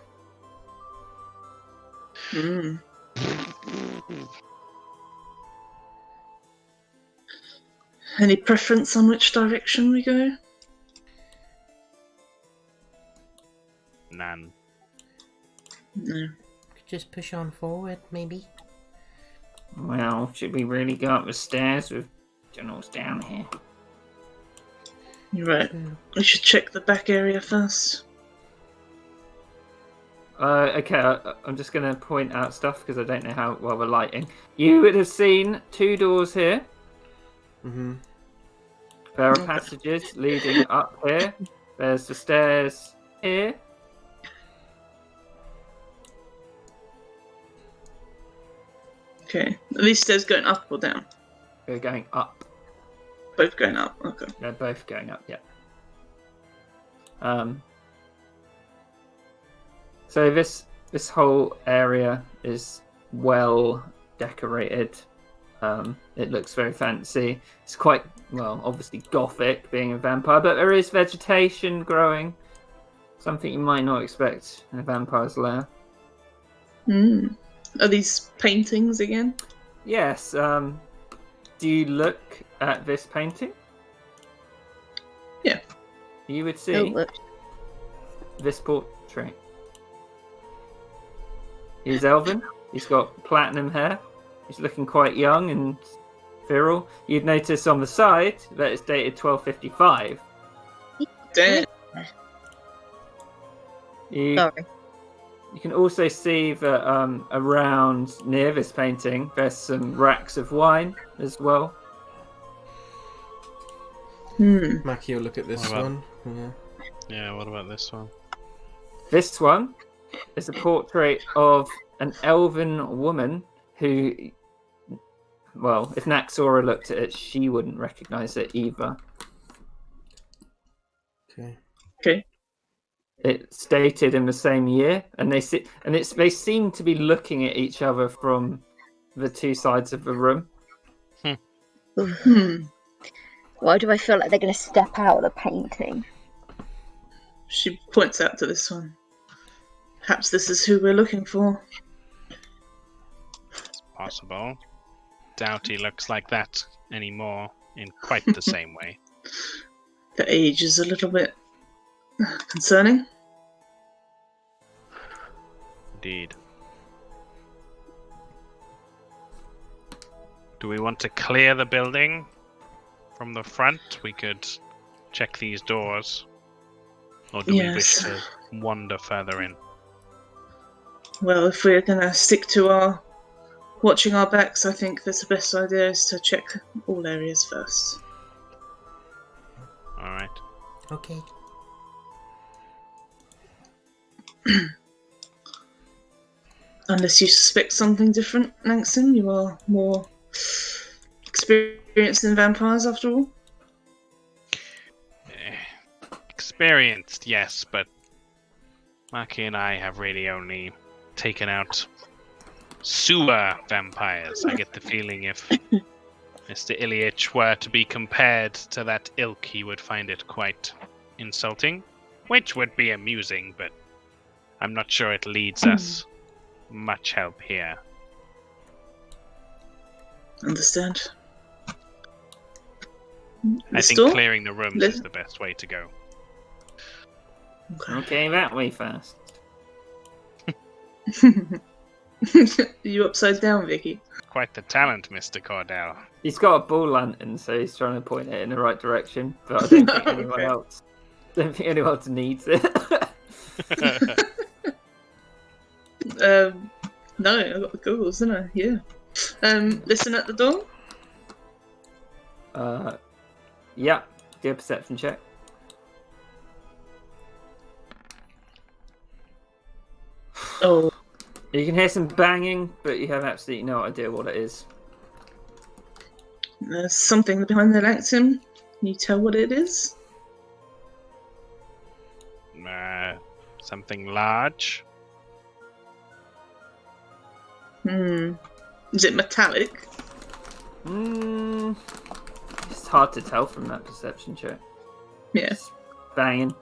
Any preference on which direction we go? None. No. Could just push on forward, maybe. Well, should we really go up the stairs with generals down here? You're right. We should check the back area first. Okay, I'm just going to point out stuff because I don't know how well we're lighting. You would have seen 2 doors here. Mm-hmm. There are passages leading up here. There's the stairs here. Okay. Are these stairs going up or down? They're going up. Both going up. Okay. They're both going up, yeah. So this whole area is well decorated. It looks very fancy. It's quite, well, obviously gothic, being a vampire, but there is vegetation growing. Something you might not expect in a vampire's lair. Are these paintings again? Yes. Do you look at this painting? Yeah. You would see this portrait. He's elven. He's got platinum hair. He's looking quite young and virile. You'd notice on the side that it's dated 1255. Damn. Sorry. You can also see that around near this painting, there's some racks of wine as well. Mackie will look at this one. Yeah. Yeah, what about this one? This one is a portrait of an elven woman who, well, if Naxora looked at it, she wouldn't recognise it either. Okay. It's dated in the same year, and they seem to be looking at each other from the 2 sides of the room. Why do I feel like they're going to step out of the painting? She points out to this one. Perhaps this is who we're looking for. It's possible. Doubt he looks like that anymore in quite the same way. The age is a little bit concerning. Indeed. Do we want to clear the building from the front? We could check these doors. Or do we wish to wander further in? Well, if we're going to stick to our watching our backs, I think that's the best idea is to check all areas first. Alright. Okay. Unless you suspect something different, Langston, you are more experienced in vampires after all. Experienced, yes, but Maki and I have really only taken out sewer vampires. I get the feeling if Mr. Ilyich were to be compared to that ilk, he would find it quite insulting, which would be amusing, but I'm not sure it leads us much help here. Understand. I think clearing the rooms is the best way to go. Okay, that way first. Are you upside down, Vicky? Quite the talent, Mr. Cordell. He's got a ball lantern, so he's trying to point it in the right direction. But I don't think anyone else. Don't think anyone else needs it. No, I got the goggles, didn't I? Yeah. Listen at the door. Yeah. Do a perception check. Oh. You can hear some banging, but you have absolutely no idea what it is. There's something behind the Langston. Can you tell what it is? Something large. Is it metallic? It's hard to tell from that perception check. Yeah. It's banging.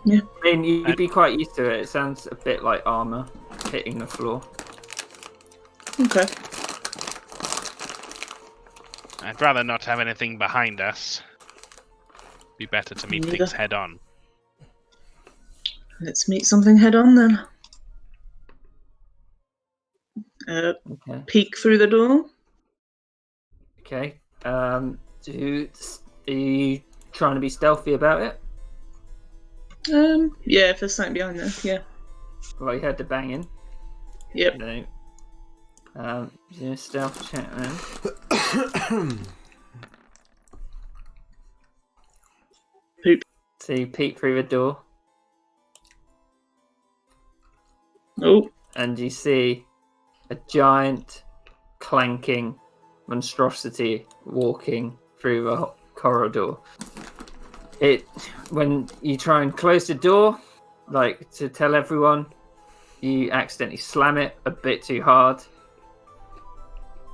Yeah. I mean, you'd be quite used to it. It sounds a bit like armor hitting the floor. Okay. I'd rather not have anything behind us. Be better to meet things head on. Let's meet something head on then. Okay. Peek through the door. Okay. Are you trying to be stealthy about it? Yeah, if there's something behind there, yeah. Well, you heard the banging. Yep. No. Do a stealth check then. Poop. So you peek through the door. Oh. And you see a giant, clanking monstrosity walking through the corridor. When you try and close the door, like to tell everyone, you accidentally slam it a bit too hard,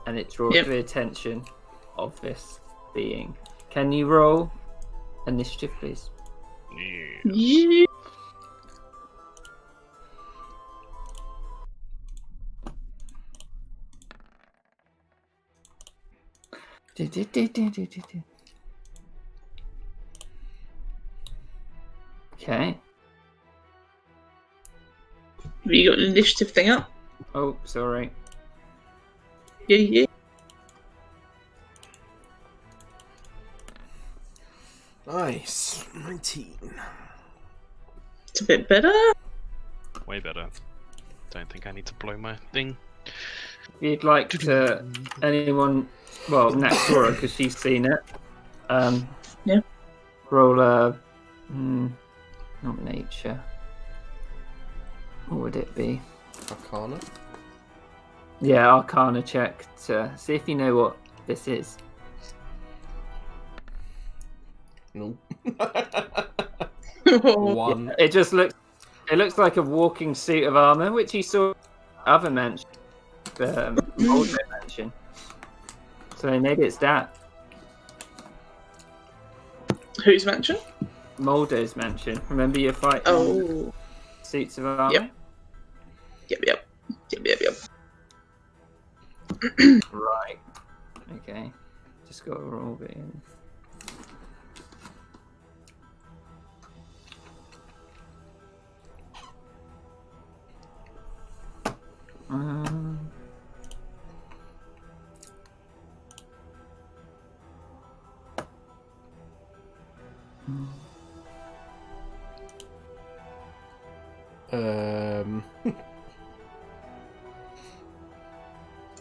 and it draws the attention of this being. Can you roll initiative, please? Yeah. Okay. Have you got an initiative thing up? Oh, sorry. Yeah. Nice. 19. It's a bit better. Way better. Don't think I need to blow my thing. If you'd like to, anyone, well, Naxora, because she's seen it. Yeah. Roll a, not nature. What would it be? Arcana? Yeah, Arcana check to see if you know what this is. Nope. Oh. 1. Yeah, it looks like a walking suit of armor, which you saw other mention, older mention. So maybe it's that. Whose mansion? Moldo's mansion. Remember your fight? Oh. Suits of armor. Yep. Right. Okay. Just got to roll it in.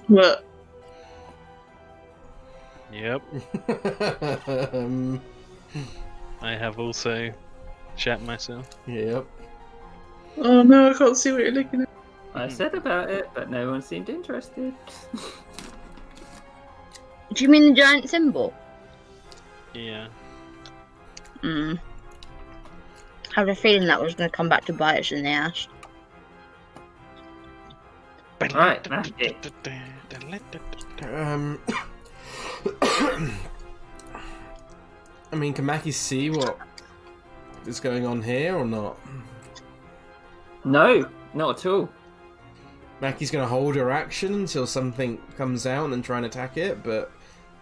What? Yep. I have also shat myself. Yep. Oh no, I can't see what you're looking at. I said about it, but no one seemed interested. Do you mean the giant symbol? Yeah. I have a feeling that was going to come back to bite us in the ass. Right, Matthew. I mean, can Mackie see what is going on here or not? No, not at all. Mackie's going to hold her action until something comes out and try and attack it, but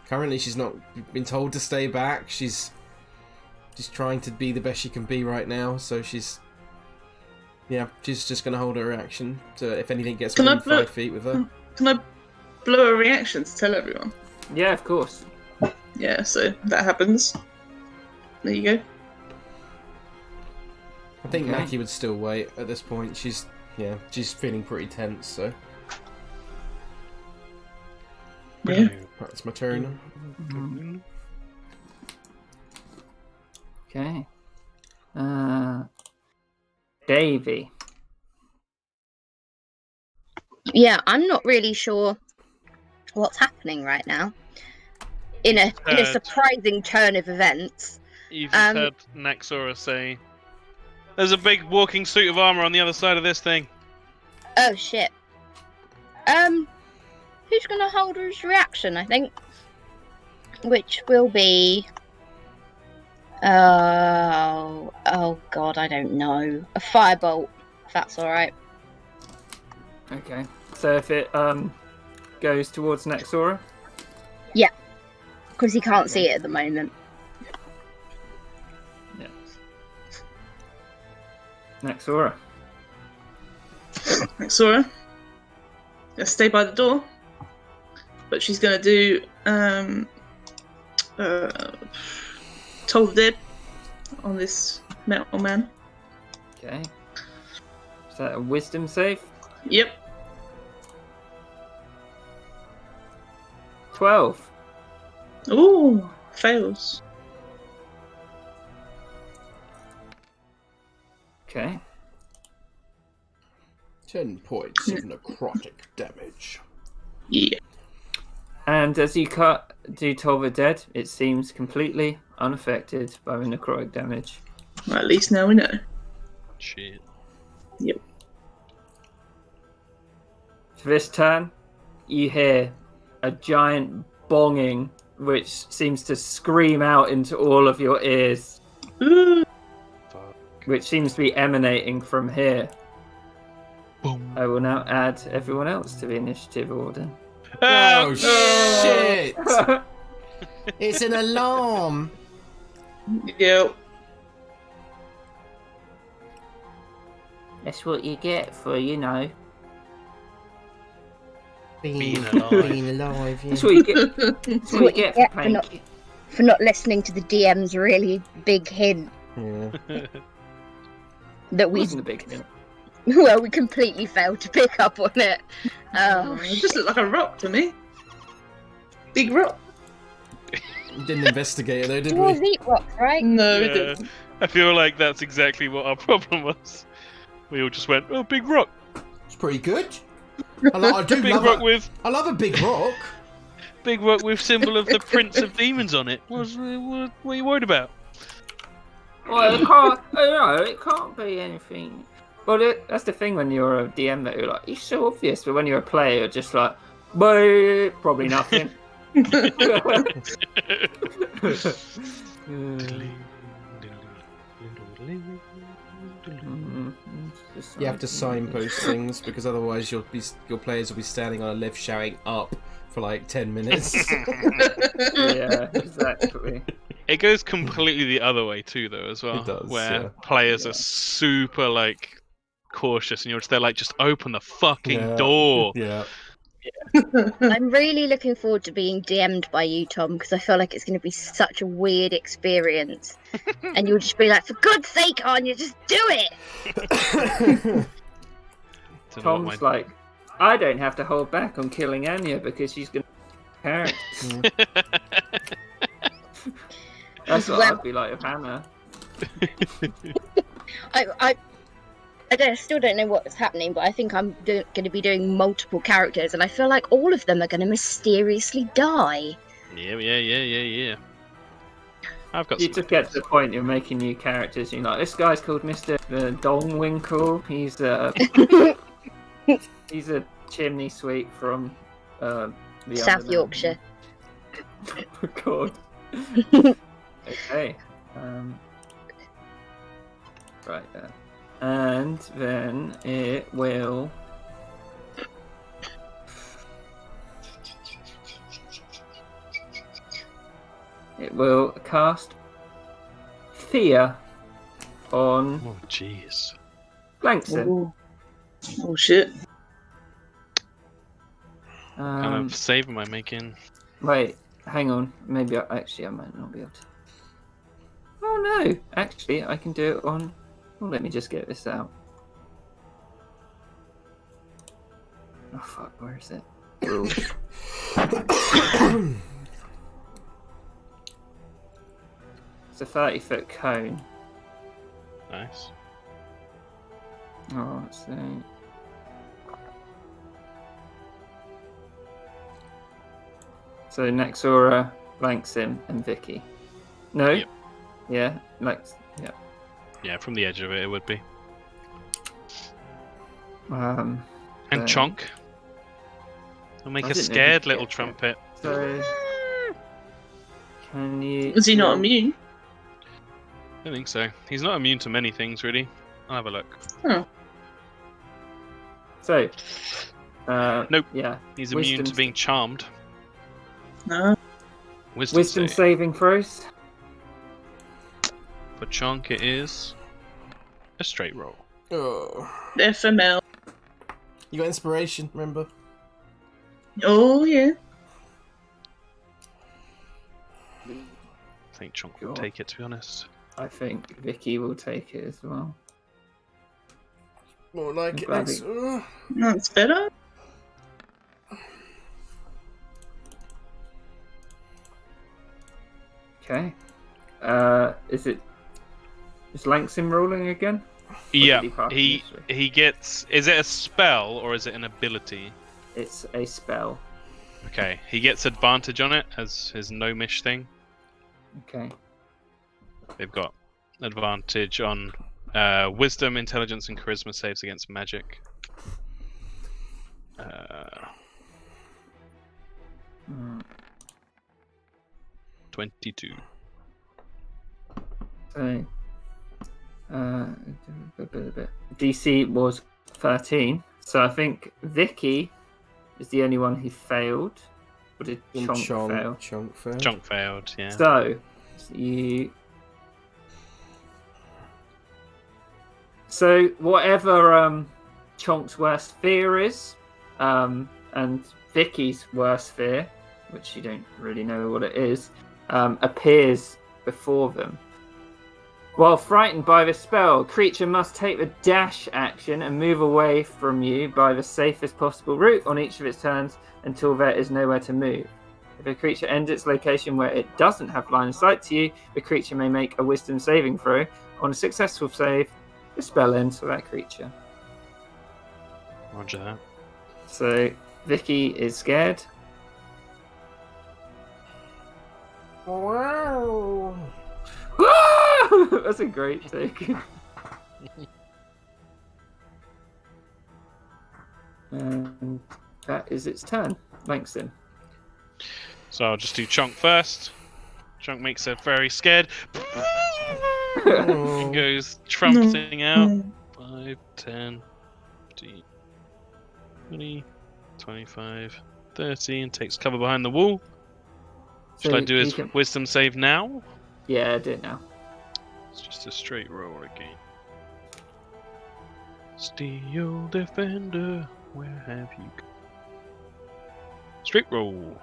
currently she's not been told to stay back. She's trying to be the best she can be right now, so she's just going to hold her action to if anything gets within 5 feet with her. Can I blow a reaction to tell everyone? Yeah, of course. Yeah, so that happens. There you go. I think Okay. Mackie would still wait at this point. She's feeling pretty tense, so. Yeah. Right, it's my turn. Okay. Davey. Yeah, I'm not really sure what's happening right now. In a surprising turn of events. You've just heard Naxora say, "There's a big walking suit of armor on the other side of this thing." Oh shit. Who's gonna hold his reaction? I think, which will be. Oh god, I don't know. A firebolt, if that's all right. Okay. So if it goes towards Naxora. Yeah, because he can't see it at the moment. Yeah. Naxora. Naxora. Gonna stay by the door. But she's gonna do Toll the Dead on this metal man. Okay. Is that a wisdom save? Yep. 12. Ooh, fails. Okay. 10 points of necrotic damage. Yeah. And as you do Toll the Dead, it seems completely unaffected by the necrotic damage. Well, at least now we know. Shit. Yep. For this turn, you hear a giant bonging, which seems to scream out into all of your ears, Ooh. which seems to be emanating from here. Boom. I will now add everyone else to the initiative order. Oh, shit! It's an alarm! Yep. That's what you get for, Being alive. Being alive, yeah. That's what you get. That's what you get for playing. For not listening to the DM's really big hint Yeah. that we Wasn't a big hint. well, we completely failed to pick up on it. It just looked like a rock to me. Big rock. Didn't investigate it though, did Dwarves we? eat rocks, right? No, it Yeah. didn't. I feel like that's exactly what our problem was. We all just went, oh, big rock. It's pretty good. I do Big love rock a, with I love a big rock. symbol of the Prince of Demons on it. What are you worried about? Well, it can't be anything. Well, that's the thing when you're a DM that you're like, it's so obvious, but when you're a player, you're just like, but probably nothing. You have to signpost things because otherwise your players will be standing on a lift shouting up for like 10 minutes. Yeah, exactly. It goes completely the other way too, though, as well. It does, where yeah. players are super like cautious, and you're just there like, just open the fucking Yeah. door. Yeah. I'm really looking forward to being DM'd by you, Tom, because I feel like it's going to be such a weird experience. And you'll just be like, for God's sake, Anya, just do it! Tom's like, I don't have to hold back on killing Anya because she's going to parents. That's what I'd be like with Hannah. I still don't know what's happening, but I think I'm going to be doing multiple characters, and I feel like all of them are going to mysteriously die. Yeah. I've got. You some just ideas. get to the point you're making new characters. You're like, this guy's called Mr. Dongwinkle. He's a chimney sweep from the South Yorkshire. Oh, God. Okay. Right there. And then it will. It will cast Fear on Oh jeez. Langston. Ooh. Oh shit. Kind of save am I making? Wait, hang on. Maybe I might not be able to. Oh no! Actually, I can do it on. Well, let me just get this out. Oh fuck! Where is it? Rules. It's a 30-foot cone. Nice. Oh, let's see. So Nexora, Langston, and Vicky. No? Yep. Yeah, yeah. Yeah, from the edge of it would be. And And Chonk. I'll make I a didn't know scared he'd little get trumpet. So, can you? Is he not immune? I don't think so. He's not immune to many things, really. I'll have a look. Oh. So, Nope. Yeah. He's immune to Wisdom's- being charmed. No. Wisdom save. saving throws. For Chonk, it is a straight roll. Oh. FML. You got inspiration, remember? Oh yeah. I think Chonk will Sure. take it, to be honest. I think Vicky will take it as well. More like it. glad Next. That's better. Okay. Is Langston rolling again? Yeah, did he pass he gets. Is it a spell or is it an ability? It's a spell. Okay, he gets advantage on it as his gnomish thing. Okay. They've got advantage on wisdom, intelligence, and charisma saves against magic. 22. So, DC was 13. So I think Vicky is the only one who failed. Or did Chonk fail? Chonk failed. Chonk failed, yeah. So you. So whatever Chonk's worst fear is, and Vicky's worst fear, which you don't really know what it is, appears before them. While frightened by the spell, creature must take the dash action and move away from you by the safest possible route on each of its turns until there is nowhere to move. If a creature ends its location where it doesn't have line of sight to you, the creature may make a wisdom saving throw. On a successful save, the spell ends for that creature. Roger that. So Vicky is scared. Wow. That's a great take. And that is its turn. Langston. So I'll just do Chonk first. Chonk makes her very scared. And goes trumpeting out. 5, 10, 15, 20, 25, 30, and takes cover behind the wall. Should I do his wisdom save now? Yeah, do it now. It's just a straight roll again. Steel Defender, where have you gone? Straight roll.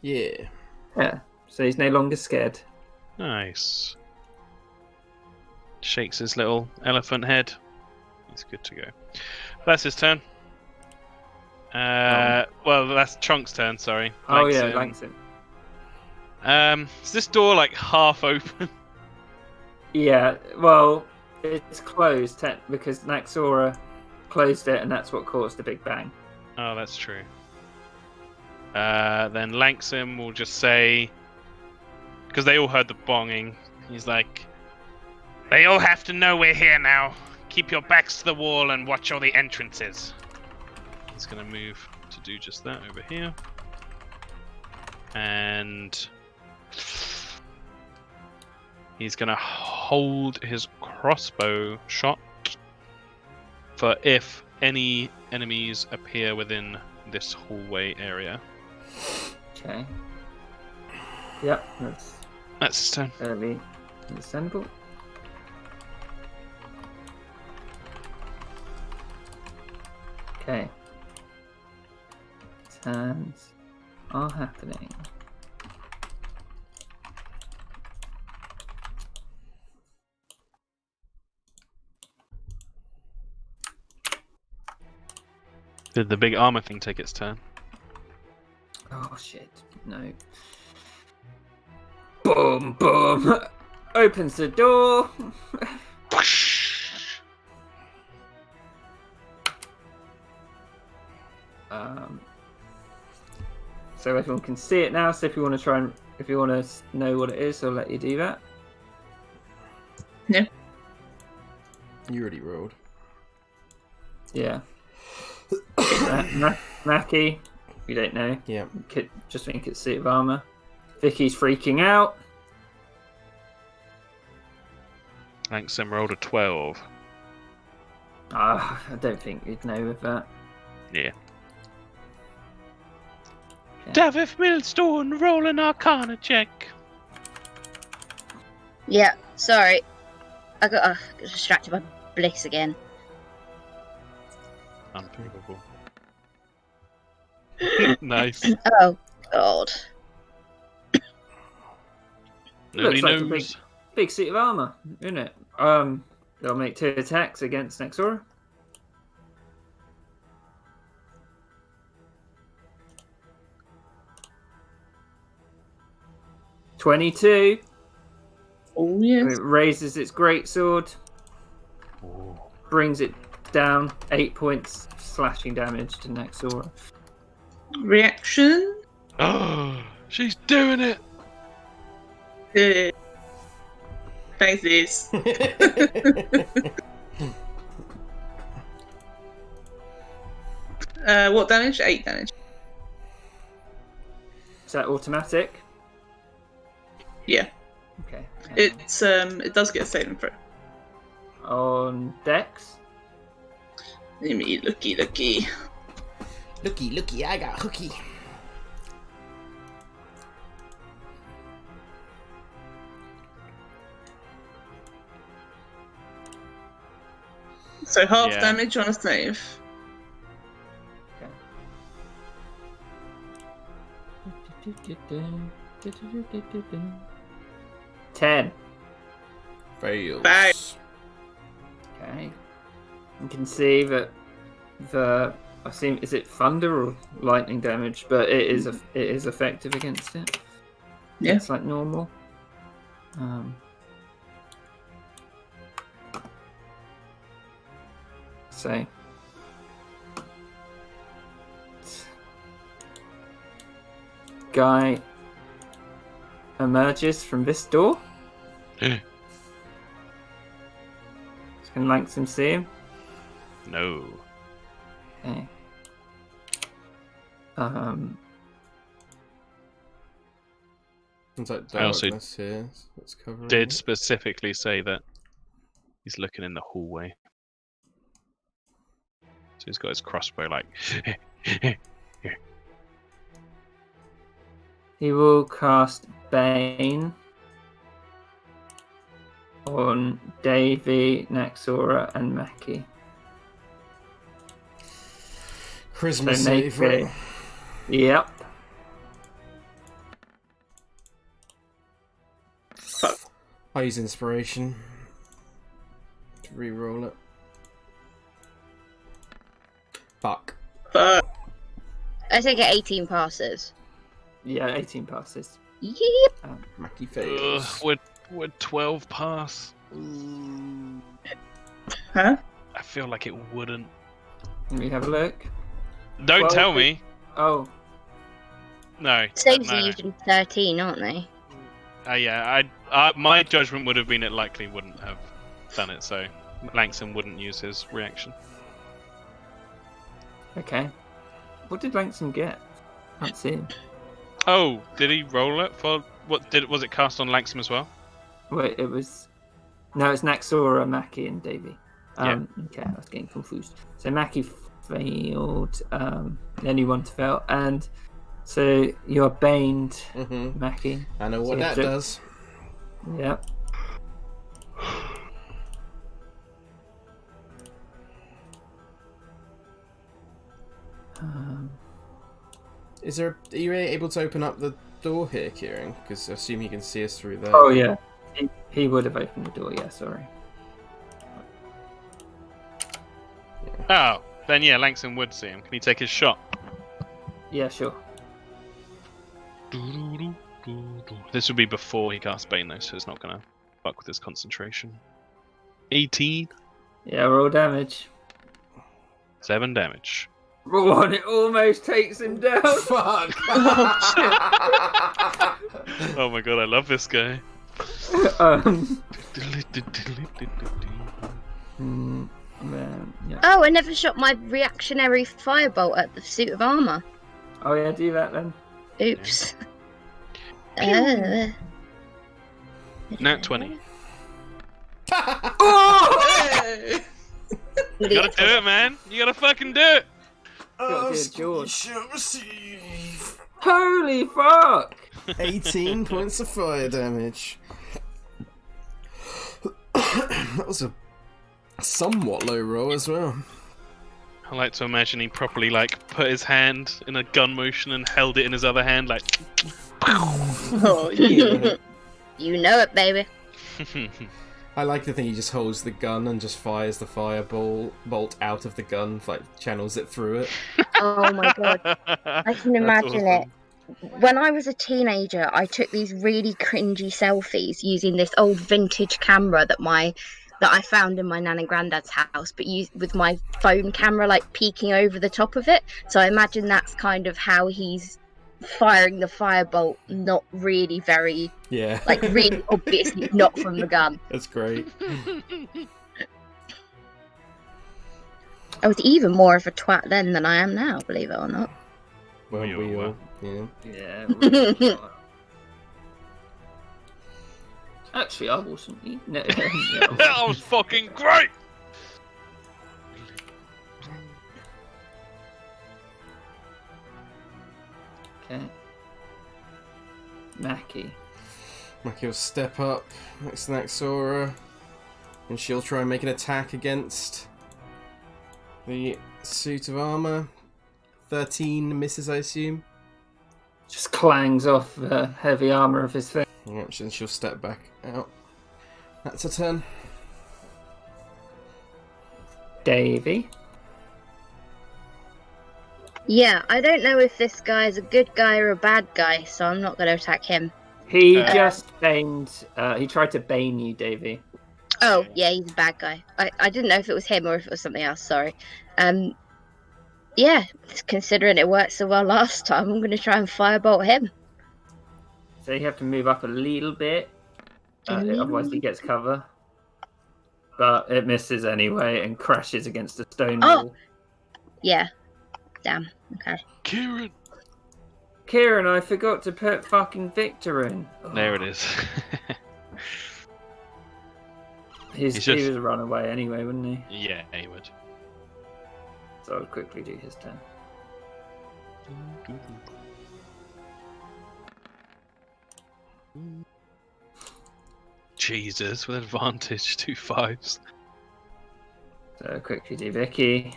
Yeah. Yeah. So he's no longer scared. Nice. Shakes his little elephant head. He's good to go. That's his turn. Well, that's Chunk's turn. Sorry. Oh yeah, Langston. Is this door like half open? Yeah. Well, it's closed because Naxora closed it, and that's what caused the Big Bang. Oh, that's true. Then Langston will just say, because they all heard the bonging, he's like, "They all have to know we're here now. Keep your backs to the wall and watch all the entrances." He's going to move to do just that over here. And he's going to hold his crossbow shot for if any enemies appear within this hallway area. Okay. Yep, that's his turn. Fairly understandable. Okay. Turns are happening. Did the big armor thing take its turn? Oh shit, no. Boom, boom! Opens the door! So everyone can see it now, so if you want to know what it is, I'll let you do that. No. You already rolled. Yeah. Mackie, you don't know. Yeah. Just think it's suit of armor. Vicky's freaking out. Langston rolled a 12. I don't think you'd know with that. Yeah. Okay. Davith Millstone, roll an Arcana check. Yeah, sorry. I got distracted by Bliss again. Unbelievable. Nice. Oh, God. Nobody Looks like knows. a big suit of armor, isn't it? I'll make 2 attacks against Nexora. $22. Oh yes. It raises its greatsword, brings it down 8 points slashing damage to Nexora. Reaction. Oh, she's doing it. Thanks, Liz. What damage? 8 damage. Is that automatic? Yeah. Okay. It's it does get a saving throw. On Dex? Let me looky. Looky, I got hooky. So half Yeah. damage on a save. Okay. 10. Fails. Bang. Okay. You can see that is it thunder or lightning damage, but it is effective against it. Yeah. It's like normal. So guy emerges from this door. Can Langston see him? No. Okay. It's like I also darkness here. Let's cover Did it. specifically say that he's looking in the hallway. So he's got his crossbow like. He will cast Bane on Davy, Naxora, and Mackie. Charisma So save, make right? Yep. I use inspiration to re-roll it. Fuck. But I think at 18 passes. Yeah, 18 passes. Yep. Mackie Ugh, fails. would 12 pass? huh? I feel like it wouldn't. Let me have a look. Don't 12 tell me. Oh, No. Saves no, are no. usually 13, aren't they? Yeah, my judgment would have been it likely wouldn't have done it, so Langston wouldn't use his reaction. okay. What did Langston get? Can't see him. Oh, did he roll it for what? Was it cast on Langston as well? Wait, it was. No, it's Naxora, Mackie, and Davy. Yeah. Okay, I was getting confused. So Mackie failed. The only one to fail, and so you're baned, Mm-hmm. Mackie. I know So what you that have to- does. Yep. Is there? Are you able to open up the door here, Kieran? Because I assume he can see us through there. Oh yeah, he would have opened the door. Yeah, sorry. Oh, then yeah, Langston would see him. Can he take his shot? Yeah, sure. This would be before he casts Bane though, so it's not gonna fuck with his concentration. 18, Yeah, roll damage. 7 damage. Roll on, it almost takes him down. Fuck! Oh my god, I love this guy. Yeah. Oh, I never shot my reactionary firebolt at the suit of armor. Oh yeah, do that then. Oops. Nat 20. Hey! You gotta do it, man. You gotta fucking do it. Got to do George. Shall receive Holy fuck! 18 points of fire damage. That was a somewhat low roll as well. I like to imagine he properly like put his hand in a gun motion and held it in his other hand like. Oh yeah. You know it, baby. I like to think he just holds the gun and just fires the fireball bolt out of the gun, like channels it through it. Oh my god, I can imagine it. When I was a teenager, I took these really cringy selfies using this old vintage camera that I found in my nan and granddad's house, but with my phone camera like peeking over the top of it. So I imagine that's kind of how he's firing the firebolt, not really very, like really obviously not from the gun. That's great. I was even more of a twat then than I am now, believe it or not. Well, we were. Yeah. Yeah. Really. Actually, I wasn't. No, That was fucking great! Okay. Mackie. Mackie will step up next to Naxora, and she'll try and make an attack against the suit of armor. 13 misses, I assume. Just clangs off the heavy armor of his face. Yep, and she'll step back out. That's her turn. Davy. Yeah, I don't know if this guy is a good guy or a bad guy, so I'm not going to attack him. He just baned. He tried to bane you, Davy. Oh, yeah, he's a bad guy. I didn't know if it was him or if it was something else, sorry. Yeah, considering it worked so well last time, I'm going to try and firebolt him. So you have to move up a little bit, otherwise he gets cover. But it misses anyway and crashes against a stone wall. Yeah. Damn. Okay. Kieran, I forgot to put fucking Victor in. There it is. He was a runaway anyway, wouldn't he? Yeah, he would. So I'll quickly do his turn. Jesus, with advantage, 2 5s. So quickly do Vicky.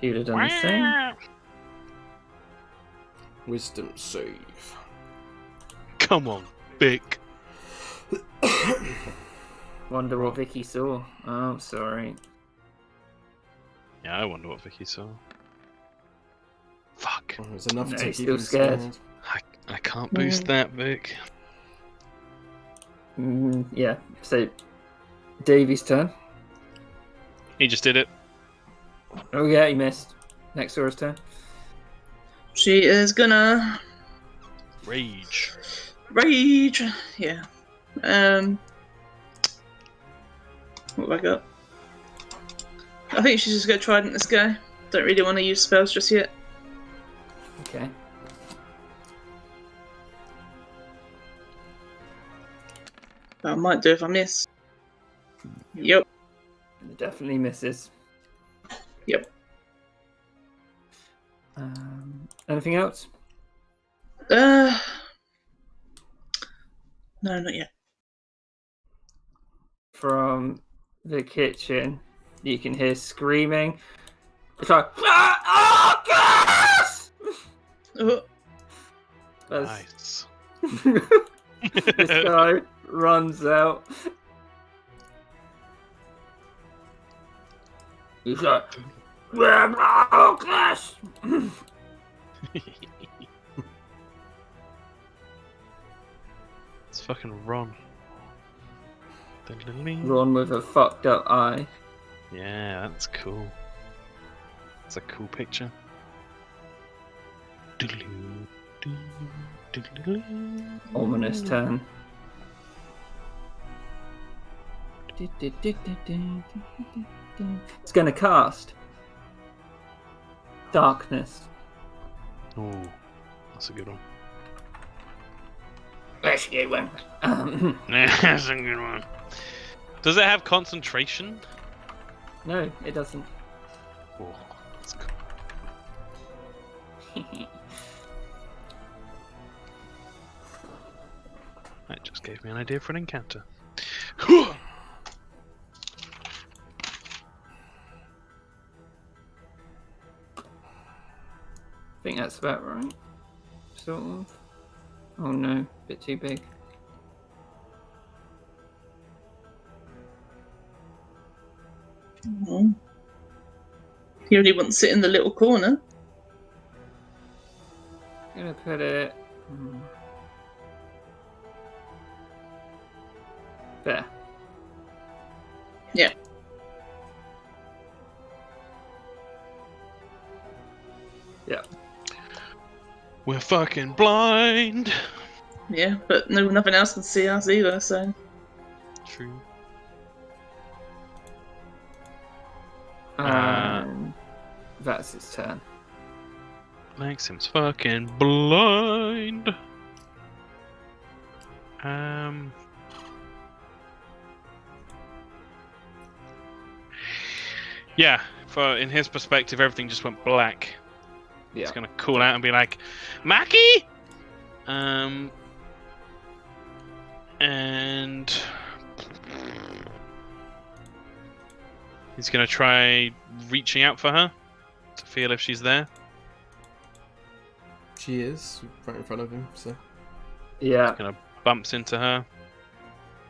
He would have done the same. Wisdom save. Come on, Vic. Wonder what Vicky saw. Oh, sorry. Yeah, I wonder what Vicky saw. Fuck. Well, there's enough No, to he's keep still him scared. I can't boost that, Vic. Yeah, so Davy's turn. He just did it. Oh yeah, he missed. Next Sora's turn. She is gonna Rage. Yeah. What have I got? I think she's just gonna trident this guy. Don't really want to use spells just yet. Okay. I might do if I miss. Yep. It definitely misses. Yep. Anything else? No, not yet. From the kitchen, you can hear screaming. It's like, oh, gas! Oh, Nice. This guy runs out. He's like, oh, gas! It's fucking Ron. Ron with a fucked up eye. Yeah, that's cool. That's a cool picture. Ominous turn. It's gonna cast Darkness. Oh, that's a good one. That's a good one. That's a good one. Does it have concentration? No, it doesn't. Oh, that's cool. That just gave me an idea for an encounter. I think that's about right. Sort of. Oh no, bit too big. Mm. He only wouldn't sit in the little corner. I'm gonna put it there. Yeah. Yeah. We're fucking blind. Yeah, but nothing else can see us either, so. True. That's its turn. Maxim's fucking blind. Yeah, in his perspective, everything just went black. Yeah. He's gonna call out and be like, Mackie! And he's gonna try reaching out for her to feel if she's there. She is right in front of him, so. Yeah. He's gonna bumps into her.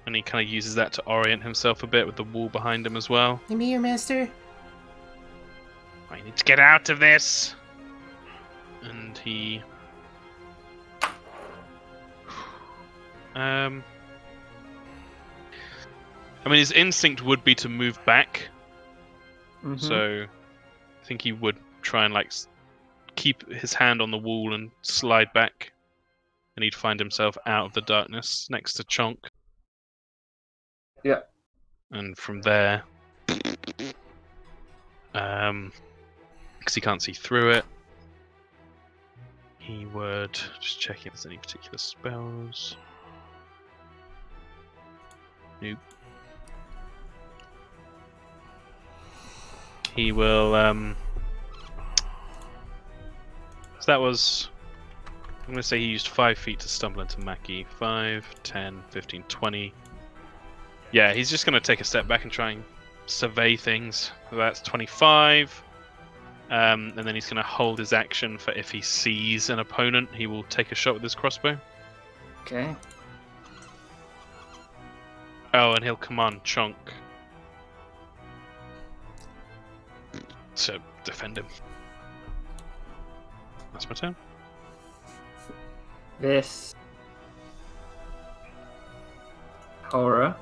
And he kind of uses that to orient himself a bit with the wall behind him as well. I'm here, master. I need to get out of this. And he... I mean, his instinct would be to move back. Mm-hmm. So I think he would try and keep his hand on the wall and slide back. And he'd find himself out of the darkness next to Chonk. Yeah. And from there, because he can't see through it, he would just check if there's any particular spells. Nope. He will, so that was, I'm going to say he used 5 feet to stumble into Mackie. 5, 10, 15, 20. Yeah, he's just going to take a step back and try and survey things. So that's 25. And then he's going to hold his action for if he sees an opponent, he will take a shot with his crossbow. Okay. Oh, and he'll command Chonk to defend him. That's my turn. This horror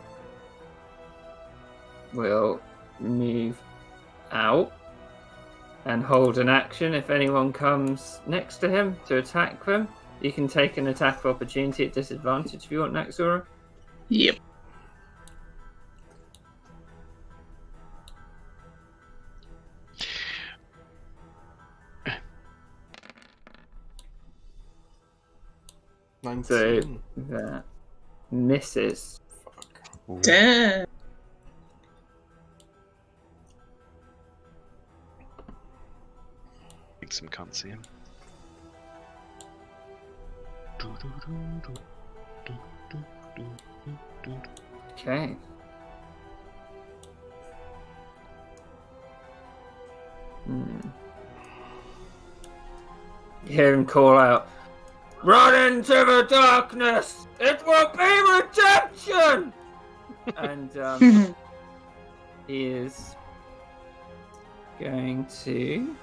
will move out and hold an action. If anyone comes next to him to attack them, you can take an attack of opportunity at disadvantage if you want, Naxora. Yep. So that misses. Fuck. Damn. Some can't see him. Okay. You hear him call out, "Run into the darkness! It will be redemption!" And he is going to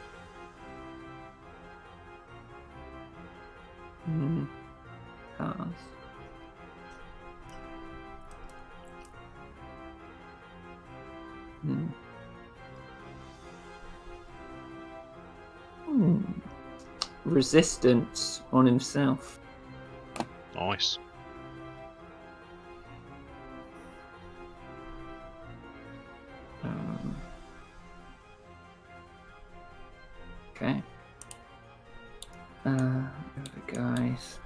pass. Resistance on himself. Nice. Okay. The guys.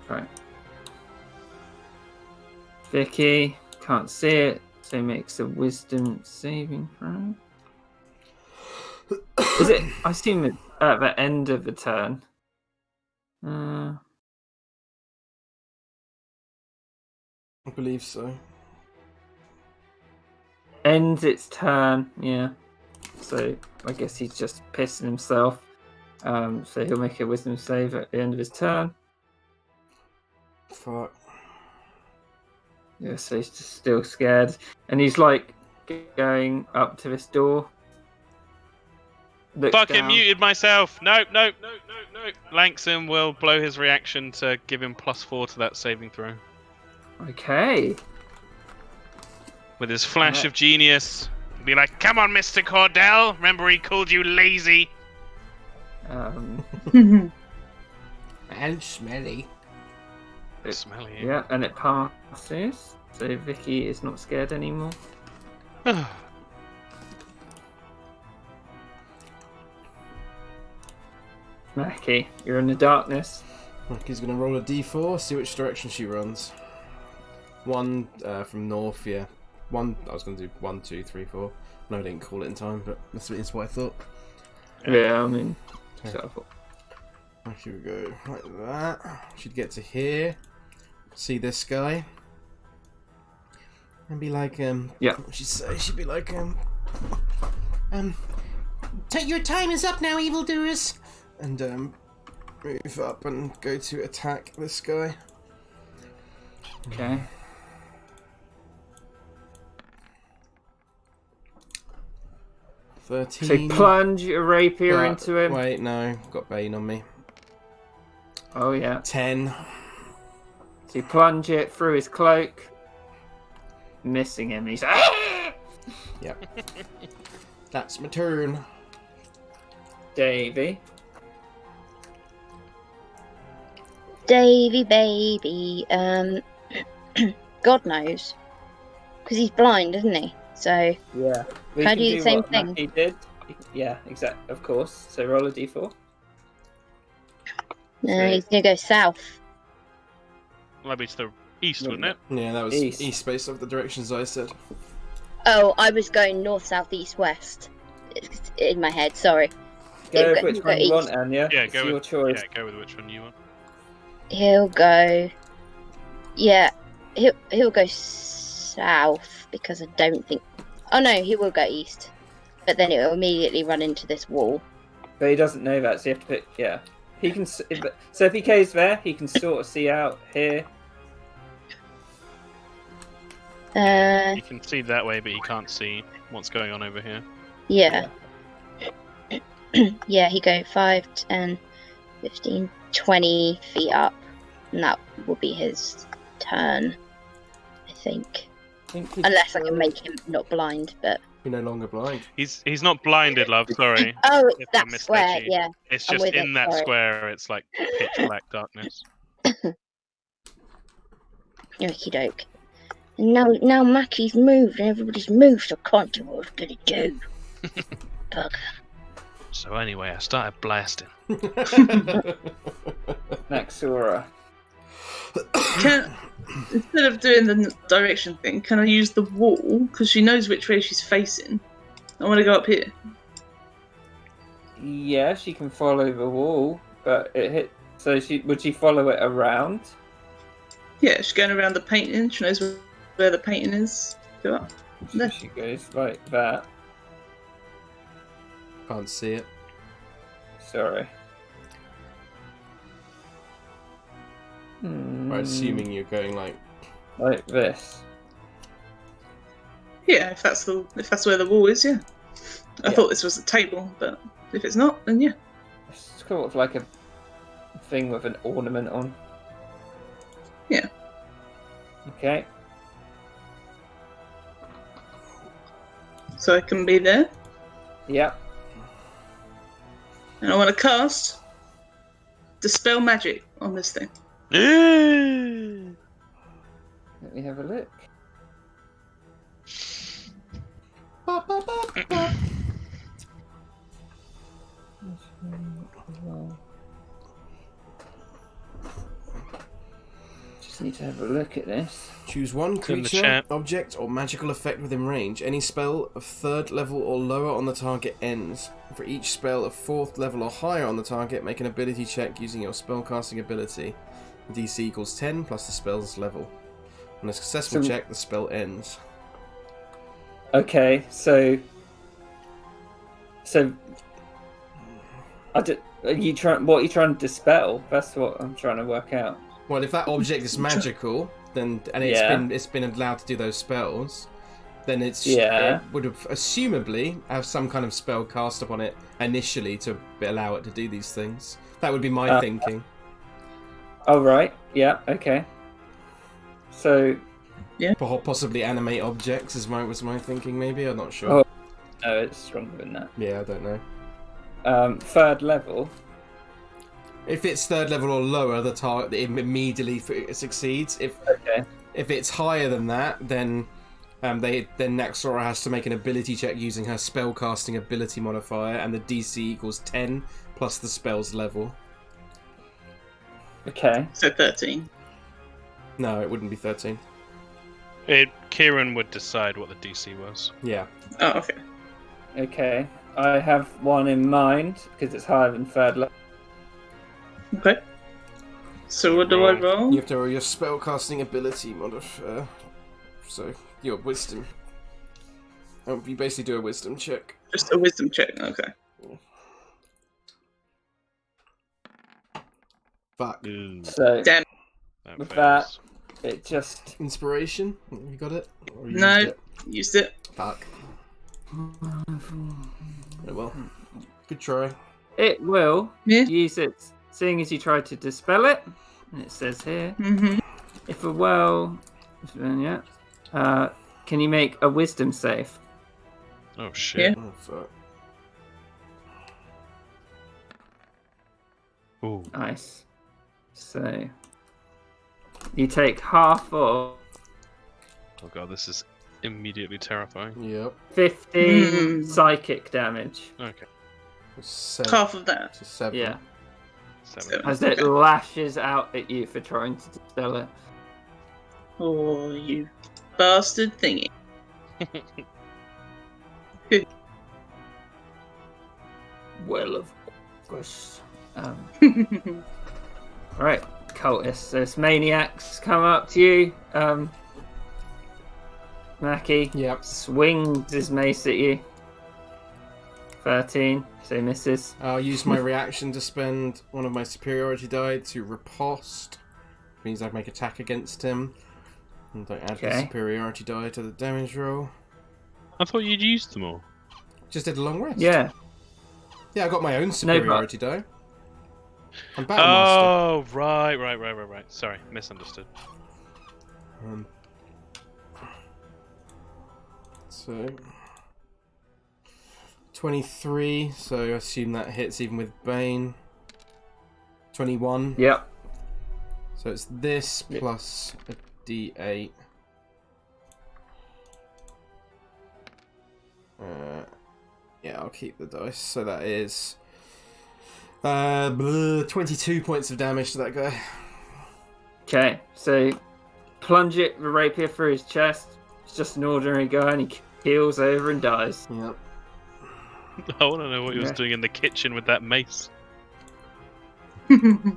Right. Vicky can't see it, so makes a wisdom saving throw. Is it? I assume it's at the end of the turn. I believe so. ends its turn. Yeah. So I guess he's just pissing himself. So he'll make a wisdom save at the end of his turn. Fuck. Yeah, so he's just still scared. And he's like going up to this door. Looks Fucking down. muted myself. No. Langston will blow his reaction to give him +4 to that saving throw. Okay. With his flash of genius. Be like, come on, Mr. Cordell. Remember he called you lazy. And smelly. Smelly. Yeah, and it passes. So Vicky is not scared anymore. Mackie, you're in the darkness. Mackie's gonna roll a d4, see which direction she runs. 1 from north, yeah. I was gonna do 1, 2, 3, 4. No, I didn't call it in time, but that's what I thought. Yeah, I mean, Okay. so Here we go, like that. She'd get to here, see this guy, and be like, yeah. she'd say, she'd be like, Your time is up now, evildoers. and move up and go to attack this guy. Okay. So 13. plunge a rapier But- into him. Wait, no, got Bane on me. Oh yeah. 10. So you plunge it through his cloak, missing him. He's Yep. That's my turn. Davey. Davy baby, God knows, because he's blind, isn't he? So Yeah. We Can I can do the same what thing? Mackie did. Yeah, exactly. Of course. So roll a d4. he's gonna go south. That'd be to the east, wouldn't it? Yeah, that was East. east based off the directions I said. Oh, I was going north, south, east, west. It's in my head. Sorry. Go He'll with go- which he'll one go you want, east. Anya. Yeah, It's go your with choice. Yeah, go with which one you want. He'll go. Yeah, he'll go south because I don't think. Oh no, he will go east, but then it will immediately run into this wall. But he doesn't know that, so you have to pick. Yeah. He can. So if he goes there, he can sort of see out here. You can see that way, but you can't see what's going on over here. Yeah. Yeah, he go 5, 10, 15, 20 feet up, and that will be his turn, I think. Unless I can make him not blind, but... You're no longer blind. He's not blinded, love. Sorry. Oh, it's If I that misled square, you. yeah. It's I'm just with in it, that sorry. square. It's like pitch black darkness. Okie doke. And now Mackie's moved and everybody's moved, so I can't do what I was gonna do. Bugger. So anyway, I started blasting. Naxora. Instead of doing the direction thing, can I use the wall? Because she knows which way she's facing. I want to go up here. Yeah, she can follow the wall, but it hit. So would she follow it around? Yeah, she's going around the painting. She knows where the painting is. Go up. So There. she goes like that. Can't see it. Sorry. By assuming you're going like Like this. Yeah, if that's where the wall is, yeah. I Yeah. thought this was a table, but if it's not, then yeah. It's kind of like a thing with an ornament on. Yeah. Okay. So I can be there. Yeah. And I want to cast Dispel Magic on this thing. Let me have a look. Just need to have a look at this. choose one in the creature, chat. object, or magical effect within range. Any spell of 3rd level or lower on the target ends. For each spell of 4th level or higher on the target, make an ability check using your spellcasting ability. DC equals 10 plus the spell's level. On a successful So- check, the spell ends. Okay, so are you trying? What are you trying to dispel? That's what I'm trying to work out. Well, if that object is magical, then it's been allowed to do those spells, then it would have assumably have some kind of spell cast upon it initially to allow it to do these things. That would be my thinking. Oh right, yeah, okay. So possibly animate objects was my thinking. Maybe I'm not sure. Oh, no, it's stronger than that. Yeah, I don't know. Third level. If it's third level or lower, the target immediately succeeds. If it's higher than that, then Naxora has to make an ability check using her spellcasting ability modifier, and the DC equals 10 plus the spell's level. Okay. So 13. No, it wouldn't be 13. Kieran would decide what the DC was. Yeah. Oh, okay. Okay. I have one in mind because it's higher than third level. Okay. So what do I roll? You have to roll your spellcasting ability modifier. So your wisdom. You basically do a wisdom check. Just a wisdom check. Okay. Fuck. So Damn. with that, it just inspiration. You got it? Or you no, used it? Used it. Fuck. Oh, well, good try. It will Yeah. use it, seeing as you tried to dispel it. And it says here, if a can you make a wisdom save? Oh shit! Yeah. Oh fuck. Ooh. Nice. So you take half of. Oh god, this is immediately terrifying. Yep. 15 psychic damage. Okay. Half of that. So 7. Yeah. 7. As it lashes out at you for trying to dispel it. Oh, you bastard thingy. Well, of course. Right, cultists. Those maniacs come up to you. Mackie swings his mace at you. 13, so misses. I'll use my reaction to spend one of my superiority die to riposte. Means I make attack against him. And I add the superiority die to the damage roll. I thought you'd used them all. Just did a long rest. Yeah. Yeah, I got my own superiority die. I'm Battlemaster. Oh, right. Sorry, misunderstood. So 23, so I assume that hits even with Bane. 21. Yep. So it's this plus a D8. Yeah, I'll keep the dice. So that is 22 points of damage to that guy. Okay, so plunge the rapier through his chest. It's just an ordinary guy, and he keels over and dies. Yep. I want to know what he was doing in the kitchen with that mace.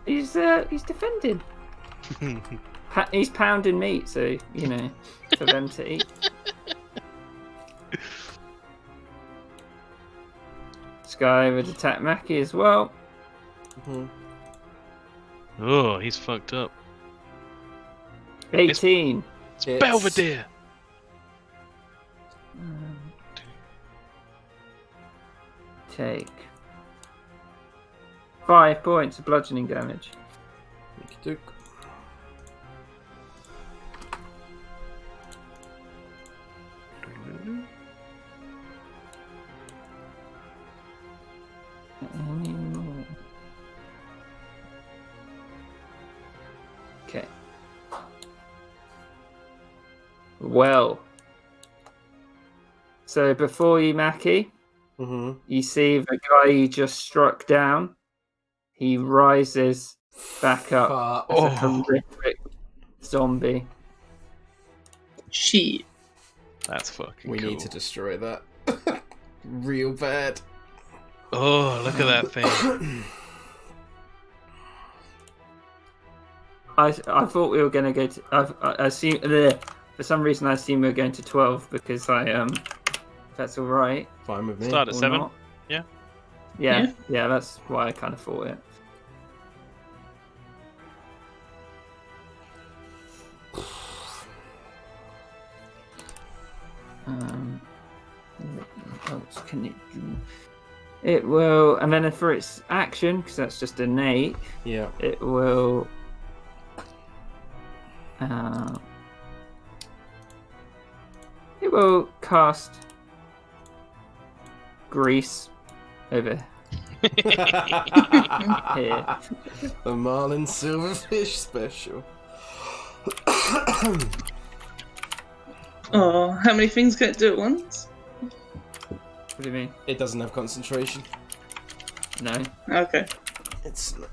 He's defending. He's pounding meat, so you know, for them to eat. This guy would attack Mackie as well. Oh, he's fucked up. 18. It's Belvedere. Take 5 points of bludgeoning damage. Duke. Okay. Well. So before you, Mackie, you see the guy you just struck down. He rises back up as a horrific zombie. Shit. That's fucking We cool. need to destroy that. Real bad. Oh, look at that thing. I thought we were going to go to... I assume... For some reason I assume we were going to 12 because I If that's all right. Fine with me. Start at Or 7. not. Yeah. Yeah, that's why I kind of thought it. What else can it do? It will, and then for its action, because that's just innate, Yeah. it will. It will cast grease over here. The Marlin Silverfish special. Oh, how many things can it do at once? What do you mean? It doesn't have concentration. No. Okay. It's an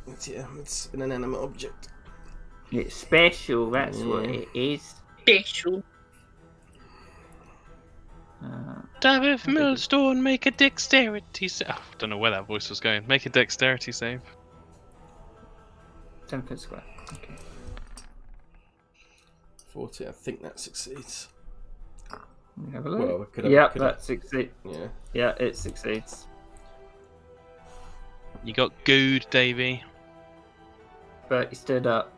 inanimate object. It's special, that's what it is. Special. David Millstone, make a dexterity save. Oh, I don't know where that voice was going. Make a dexterity save. 10 foot square. Okay. 40, I think that succeeds. Let me have a look. Well, Yep, that succeeds. Yeah. Yeah, it succeeds. You got gooed, Davey. But he stood up.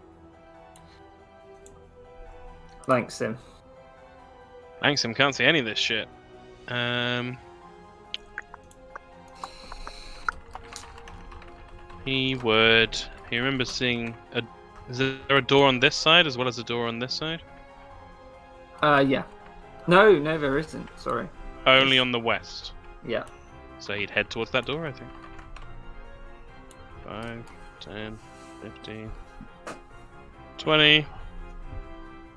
Thanks him. Thanks, him can't see any of this shit. He remembers seeing a. Is there a door on this side as well as a door on this side? Yeah. No, there isn't. Sorry. Only on the west. Yeah. So he'd head towards that door, I think. 5, 10, 15, 20,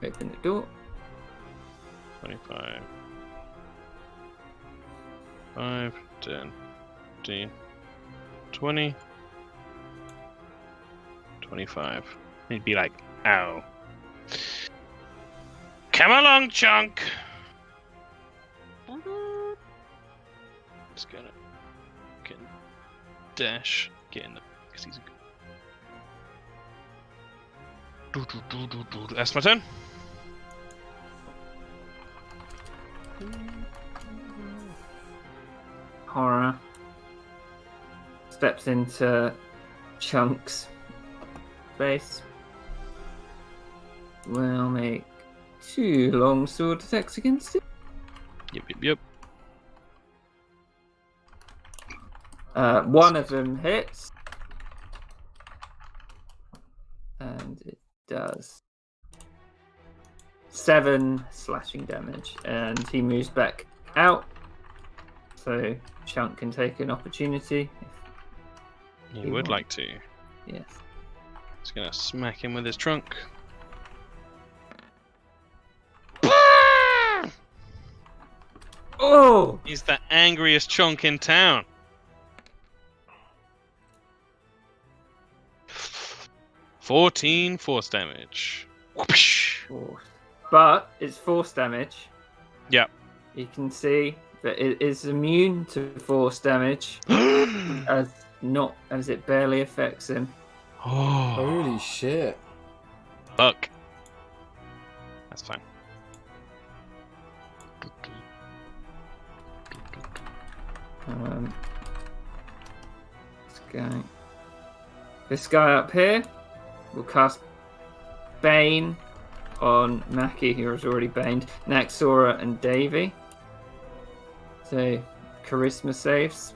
Open the door. 25, 5, 10, 15, 20, 25. He'd be like, ow. Come along, chunk! Just gonna get dash, get in the. Because he's a. That's my turn. Horror. Steps into Chunk's base. We'll make 2 longsword attacks against it. Yep. One of them hits. And it does 7 slashing damage. And he moves back out. So Chunk can take an opportunity. He would like to. Yes. Just gonna smack him with his trunk. Oh! He's the angriest chunk in town. 14 force damage. Whoopsh. But it's force damage. Yep. You can see that it is immune to force damage as it barely affects him. Oh, Holy shit. fuck. That's fine. This guy up here will cast Bane on Mackie, who was already baned, Naxora and Davy. So, charisma saves.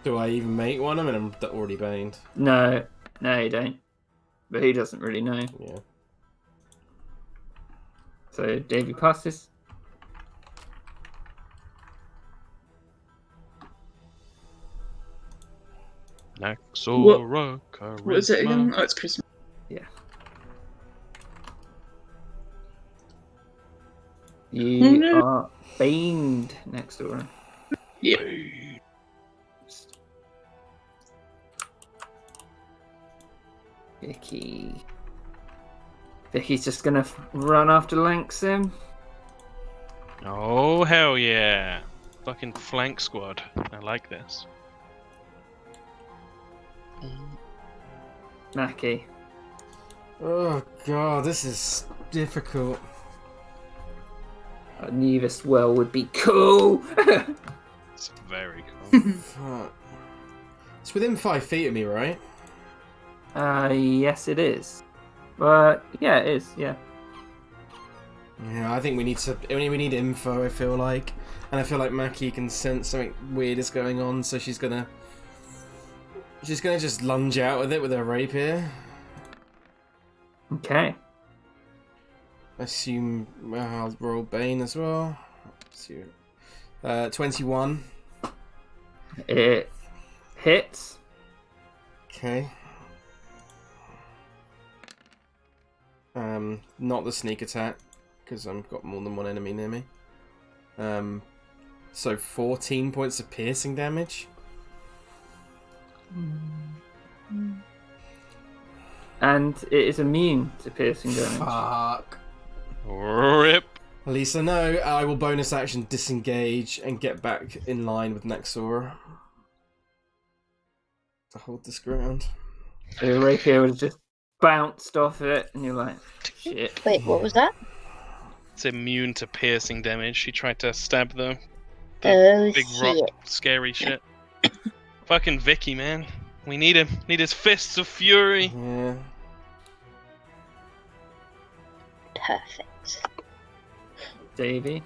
Do I even make one? I mean, I'm already baned. No, you don't. But he doesn't really know. Yeah. So, Davy passes. Naxora, charisma. What is it again? Oh, it's Christmas. Yeah. You are baned, Naxora. Yep. Vicky's just gonna run after Lanksim. Oh, hell yeah. Fucking flank squad. I like this. Mackie. Oh god, this is difficult. I knew this well would be cool. That's very cool. Fuck. It's within 5 feet of me, right? Yes, it is. But yeah, it is. Yeah. Yeah, I think we need info. I feel like, and I feel like Mackie can sense something weird is going on, so she's gonna just lunge out with it with her rapier. Okay. I assume I'll roll Bane as well. 21. It hits. Okay. Not the sneak attack, because I've got more than one enemy near me. So 14 points of piercing damage. And it is immune to piercing damage. Fuck. Rip. At least I know. I will bonus action disengage and get back in line with Nexora to hold this ground. The rapier was just bounced off it, and you're like, shit. Wait, what was that? It's immune to piercing damage. She tried to stab the Oh, big shit. rock, scary shit. Fucking Vicky, man. We need him. Need his fists of fury. Yeah. Perfect. Davey.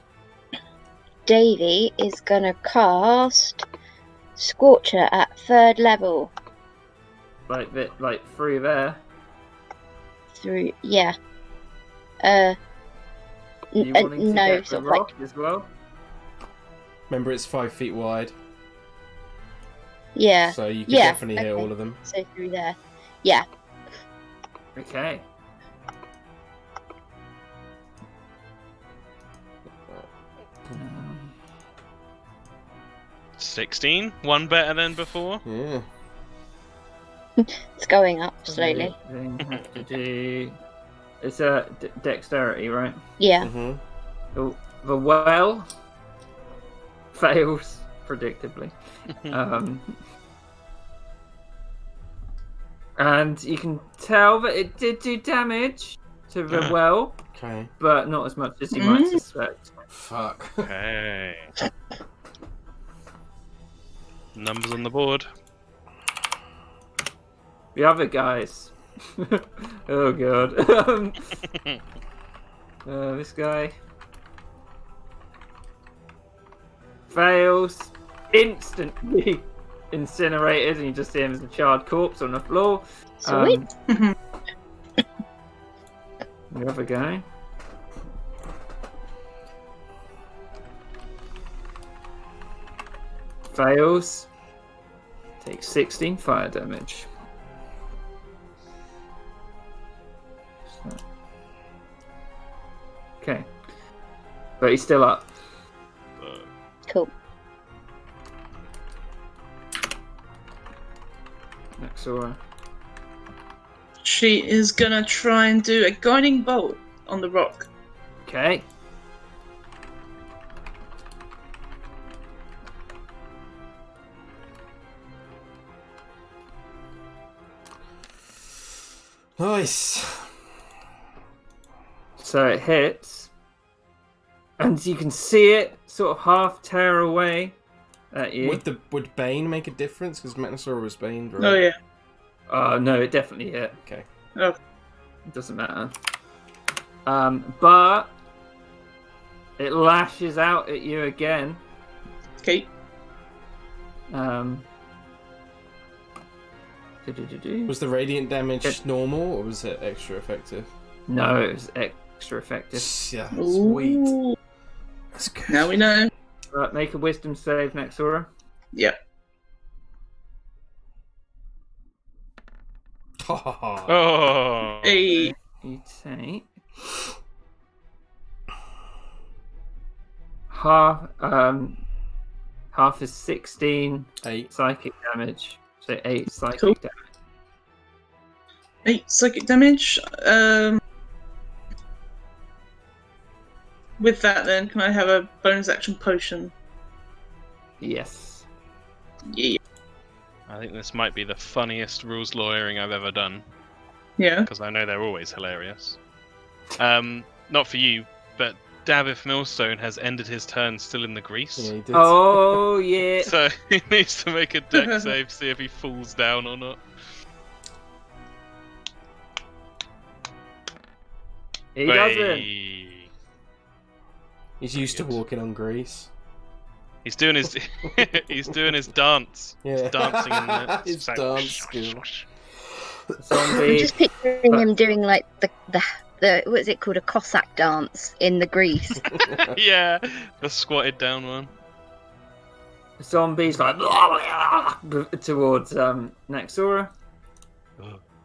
Davey is gonna cast Scorcher at 3rd level. Like through there. Through, yeah. You wanting to no, get the sort of rock as well? Remember, it's 5 feet wide, yeah. so you can Yeah, definitely hit okay. all of them. So through there. Yeah. Okay. Um, 16. One better than before. Yeah. It's going up slowly. They have to do. It's a dexterity, right? Yeah. Mm-hmm. The well fails predictably, and you can tell that it did do damage to the well, Okay. but not as much as you might suspect. Fuck. Hey. Numbers on the board. The other guys. Oh god. This guy fails, instantly incinerated, and you just see him as a charred corpse on the floor. Sweet. The other guy fails, takes 16 fire damage. Okay, but he's still up. Cool. Nexora. She is gonna try and do a guiding bolt on the rock. Okay. Nice. So it hits, and you can see it sort of half tear away at you. Would Bane make a difference? Because Metasaur was Bane, right? Oh yeah. No, it definitely hit. Okay. Oh. It doesn't matter. But it lashes out at you again. Okay. Was the radiant damage normal, or was it extra effective? No, it was extra effective. Yeah, sweet. Ooh. That's good. Now we know. Right, make a wisdom save, Nexora. Yep. Oh. Hey. You take half is 16 8. psychic damage. So 8 psychic Cool. damage. 8 psychic damage. With that, then, can I have a bonus action potion? Yes. Yeah. I think this might be the funniest rules lawyering I've ever done, Yeah. because I know they're always hilarious. Not for you, but Davith Millstone has ended his turn still in the grease. Yeah, he did. Oh yeah. So he needs to make a dex save, see if he falls down or not. He doesn't. He's used to walking on grease. He's doing his he's doing his dance. Yeah. He's dancing in it. His dance skill. I'm Zombie. just picturing him doing like the what is it called, a Cossack dance in the grease. Yeah, the squatted down one. Zombies like towards Naxora.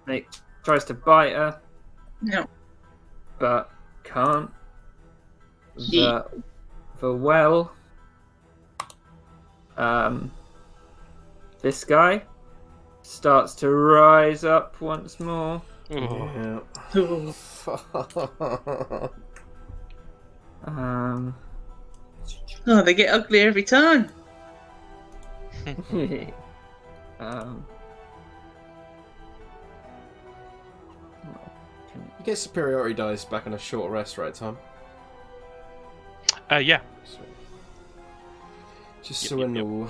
It tries to bite her, No. but can't. Yeah. The well. This guy starts to rise up once more. Yeah. Ooh. Oh, they get ugly every time. You get superiority dice back on a short rest, right, Tom? Yeah. Sweet. Just Yep, so yep, I yep. know.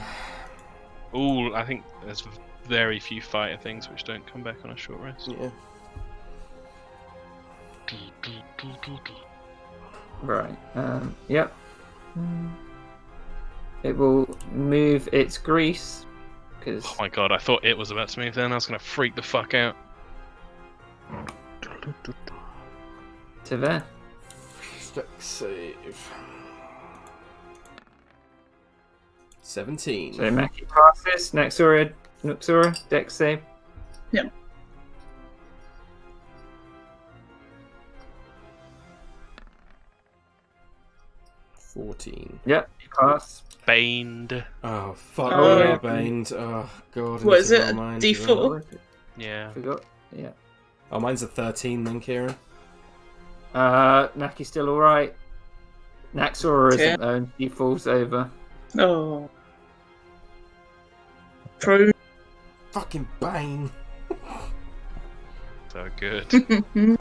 Ooh, I think there's very few fighter things which don't come back on a short rest. Yeah. Right. Yep. It will move its grease because Oh my god, I thought it was about to move then. I was going to freak the fuck out. to there. Dex save. 17. So Mackie passes. Naxora, Dex save. Yep. Yep, you pass. Baned. Oh, fuck. Oh, Oh, yeah. Baned. Oh, God. I What need is to it, roll a mine. D4? Yeah. Forgot. Yeah. Oh, mine's a 13 then, Kieran. Naki's still alright. Naxora Yeah. isn't though. He falls over. Oh. Prone. Fucking Bane. So good.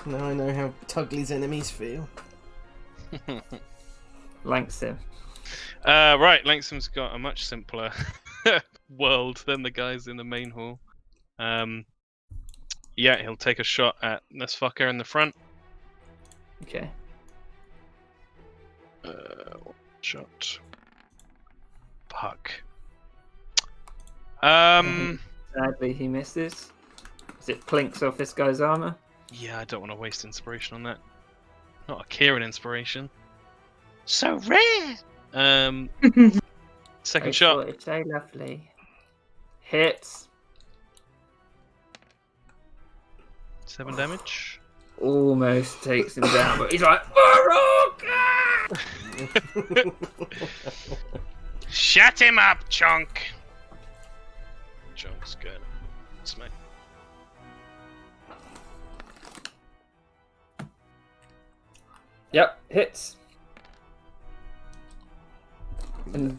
Now I know how Tugly's enemies feel. Langston. Right, Langston's got a much simpler world than the guys in the main hall. Yeah, he'll take a shot at this fucker in the front. Okay. Shot. Puck. Sadly, he misses. As it plinks off this guy's armor. Yeah, I don't want to waste inspiration on that. Not a Kieran inspiration. So rare. Second I shot. thought it's so lovely. Hits. 7 damage. Almost takes him down, but he's like, Baruch! Shut him up, Chunk. Chunk's good. Smack. Yep, hits. And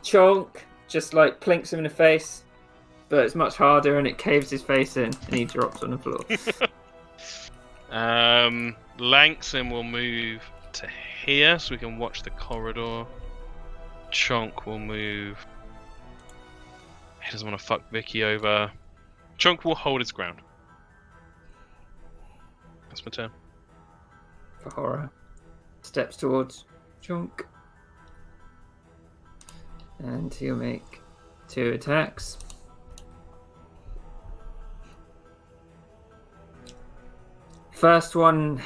Chonk just like plinks him in the face, but it's much harder and it caves his face in and he drops on the floor. Langston will move to here so we can watch the corridor. Chonk will move. He doesn't want to fuck Vicky over. Chonk will hold his ground. That's my turn. For horror. Steps towards Chonk. And he'll make 2 attacks. First one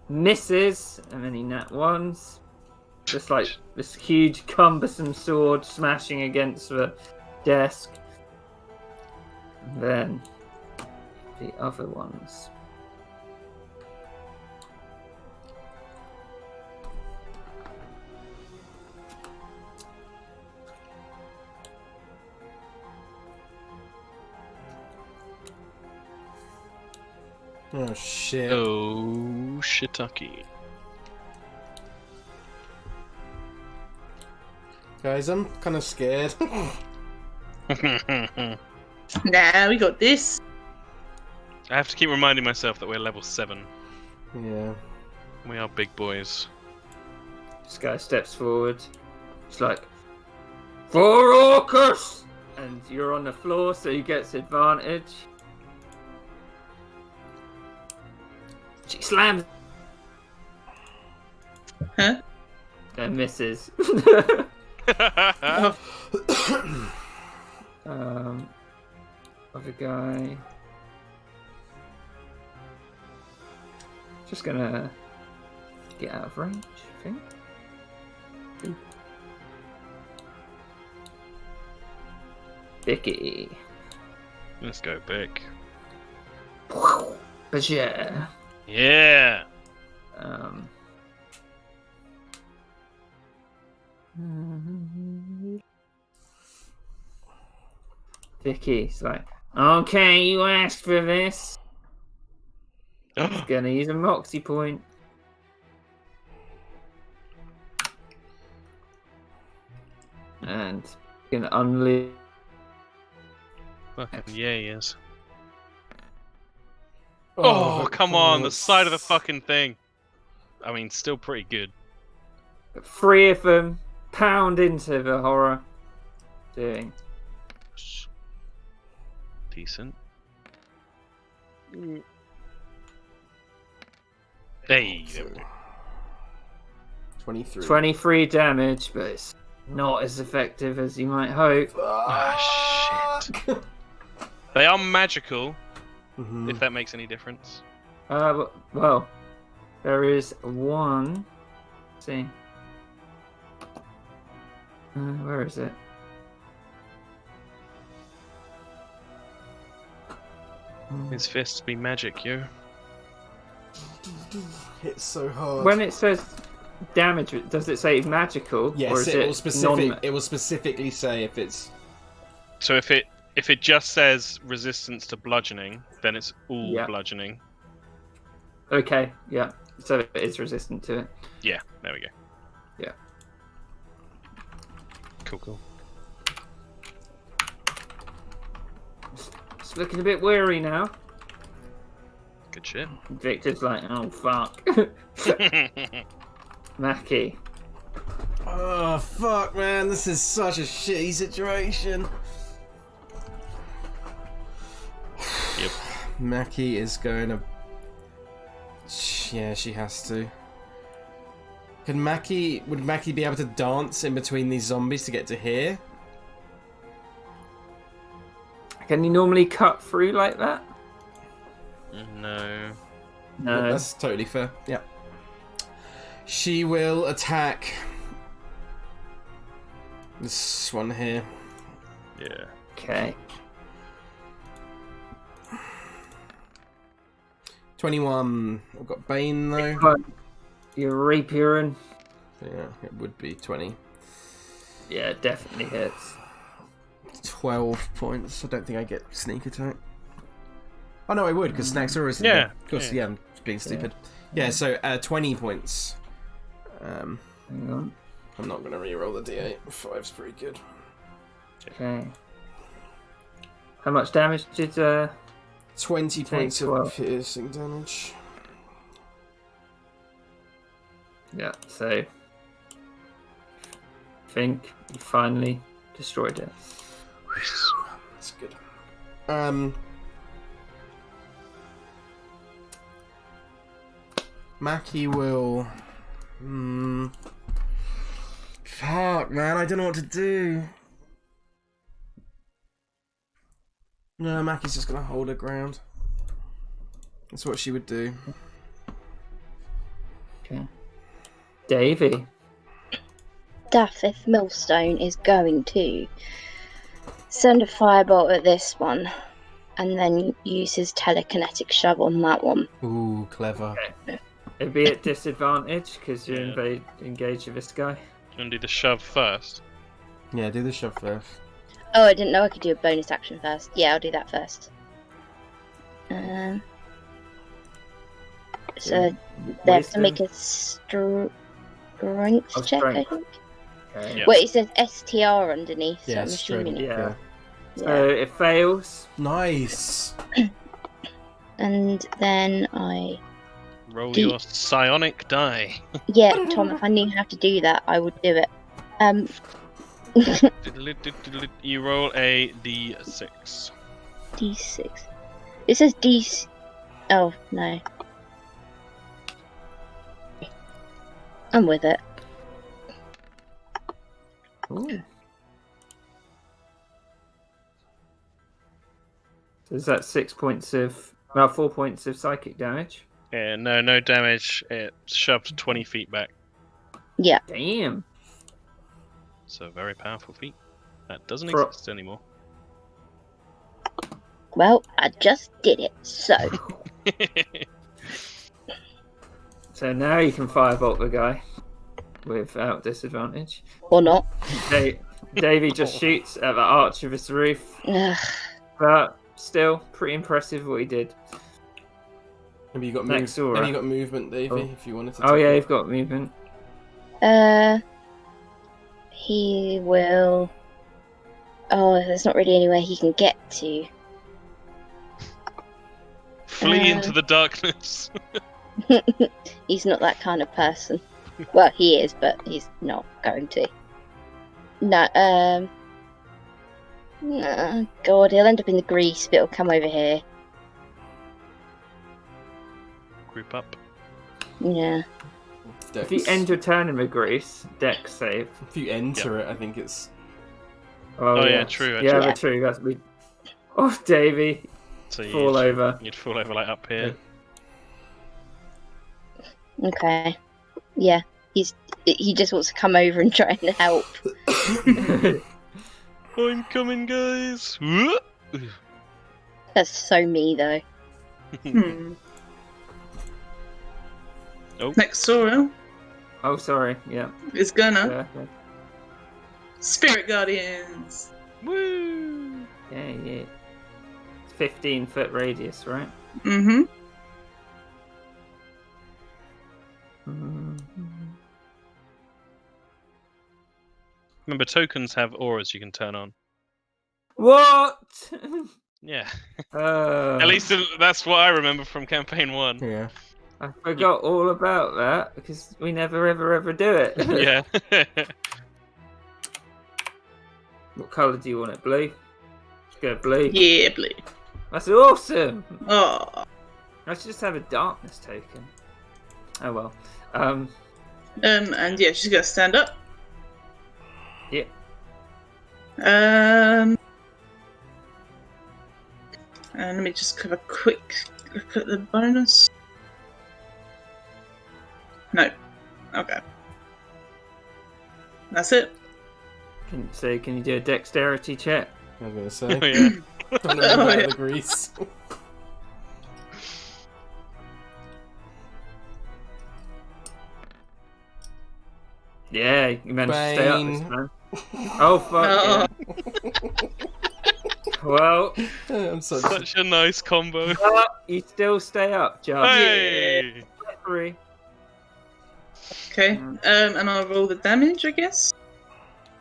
misses, and then he nat ones. Just like this huge cumbersome sword smashing against the desk. And then the other ones. Oh, shit. Oh, shitucky. Guys, I'm kind of scared. Nah, we got this. I have to keep reminding myself that we're level 7. Yeah. We are big boys. This guy steps forward. It's like, "For Orcus!" And you're on the floor, so he gets advantage. She slams. Huh? And misses. Oh. Other guy. Just gonna get out of range, I think. Vicky. Let's go, Vic. But yeah. Yeah. Vicky's like, okay, you asked for this. He's gonna use a Moxie point. And gonna unleash. Fucking yeah, he is. Oh, come on, the side of the fucking thing. I mean, still pretty good. But 3 of them pound into the horror. Doing decent. Hey, 23. 23 damage, but it's not as effective as you might hope. Ah, shit. They are magical, Mm-hmm. if that makes any difference. Well, there is one. Let's see. Where is it? His fists be magic, yo. Hits so hard. When it says damage, does it say magical? Yes, or is it will specific. It will specifically say if it's. So if it just says resistance to bludgeoning, then it's all Yeah. bludgeoning. Okay, yeah. So it is resistant to it. Yeah, there we go. Yeah. Cool. It's looking a bit weary now. Good shit. Victor's like, oh fuck. Mackie. Oh fuck, man! This is such a shitty situation. Yep. Mackie is going to. Yeah, she has to. Would Mackie be able to dance in between these zombies to get to here? Can you normally cut through like that? No. No. That's totally fair. Yeah. She will attack this one here. Yeah. Okay. 21. I've got Bane though. Your rapierin. Yeah, it would be 20. Yeah, it definitely hits. 12 points. I don't think I get sneak attack. Oh no, I would because Snaxora isn't Yeah, there. Of course, yeah, I'm being stupid. Yeah, so 20 points. Hang on. I'm not going to re-roll the d8. 5's pretty good. Okay. How much damage did 20 points 12. of piercing damage. Yeah, so I think you finally destroyed it. That's good. Mackie will. Fuck, man, I don't know what to do. No, Mackie's just gonna hold her ground. That's what she would do. Okay. Davey. Daffith Millstone is going to send a firebolt at this one and then use his telekinetic shove on that one. Ooh, clever. Okay. It'd be at disadvantage because you're engaged with this guy. You want to do the shove first? Yeah, do the shove first. Oh, I didn't know I could do a bonus action first. Yeah, I'll do that first. So they have to make a strength check, I think. Okay. Yeah. Wait, it says STR underneath, so Yeah, I'm assuming strength. it. Yeah. Yeah. So it fails. Nice. And then I Roll your psionic die. Yeah, Tom, if I knew how to do that, I would do it. You roll a d6. D6. It says D. Oh, no. I'm with it. Ooh. So is that 4 points of psychic damage? Yeah, no damage. It shoved 20 feet back. Yeah. Damn. So very powerful feat. That doesn't exist anymore. Well, I just did it, so. So now you can firebolt the guy without disadvantage. Or not. Davey just shoots at the arch of his roof. Ugh. But still, pretty impressive what he did. Maybe you got Nexora. Maybe you got movement, Davey, if you wanted to. Oh yeah, you've got movement. He will. Oh, there's not really anywhere he can get to. Flee into the darkness. He's not that kind of person. Well, he is, but he's not going to. No, God, he'll end up in the grease, but it'll come over here. Group up. Yeah. Dex. If you end your turn in the grease, Dex save. If you enter it, I think it's. Oh yeah, true. Actually. Yeah, but true. That's me. Oh, Davey. So Fall over. You'd fall over like up here. Okay. Yeah. He just wants to come over and try and help. I'm coming, guys. That's so me, though. Oh. Nexora Oh, sorry. Yeah. is gonna Yeah. Spirit Guardians. Woo! Yeah. 15-foot radius, right? Mm-hmm. Remember, tokens have auras you can turn on. What? Yeah. At least that's what I remember from campaign 1. Yeah. I forgot all about that because we never ever do it. Yeah. What colour do you want it? Blue? Let's go blue. Yeah, blue. That's awesome. Oh. I should just have a darkness token. Oh well. And yeah, she's gonna stand up. Yep. And let me just have a quick look at the bonus. No. Okay. That's it. Can you do a dexterity check? I was gonna say. Oh, yeah. Trying to move out of the grease. Yeah, you managed to stay up Bane. this time. Oh fuck! Yeah. Well, I'm Such a nice combo. but you still stay up, Job. Hey! Three. Okay. And I'll roll the damage, I guess.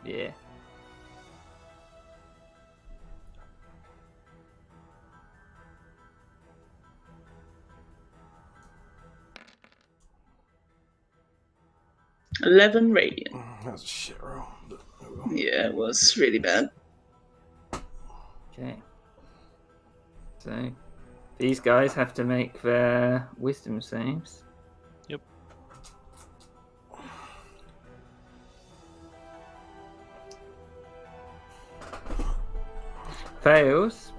Yeah. $11 radiant. That was a shit roll. Yeah, it was really bad. Okay. So these guys have to make their wisdom saves. Yep. Fails.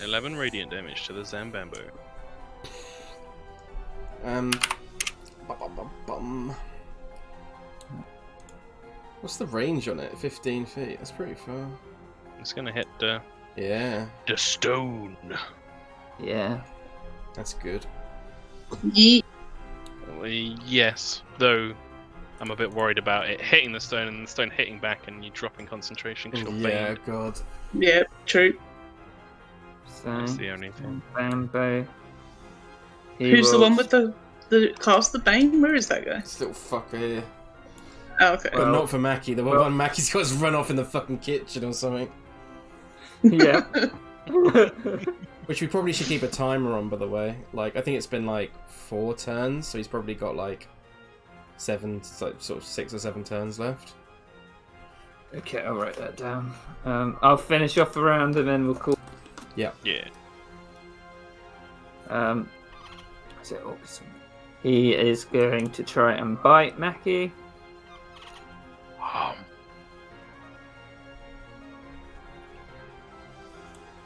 11 radiant damage to the Zambambo. What's the range on it? 15 feet. That's pretty far. It's gonna hit Yeah, the stone. Yeah. that's good. Yeet. Yes, though I'm a bit worried about it hitting the stone and the stone hitting back and you dropping concentration because you're Yeah, veined. God. Yeah, true. So That's the only thing. Bambo. Who's the one with the cast the Bane? Where is that guy? This little fucker here. Oh, okay. But Well- not for Mackie. The well- one Mackie's got to run off in the fucking kitchen or something. Yeah. Which we probably should keep a timer on, by the way. Like, I think it's been like 4 turns, so he's probably got like 7, sort of 6 or 7 turns left. Okay, I'll write that down. I'll finish off the round and then we'll call. Yeah. Yeah. Is it August? He is going to try and bite Mackie.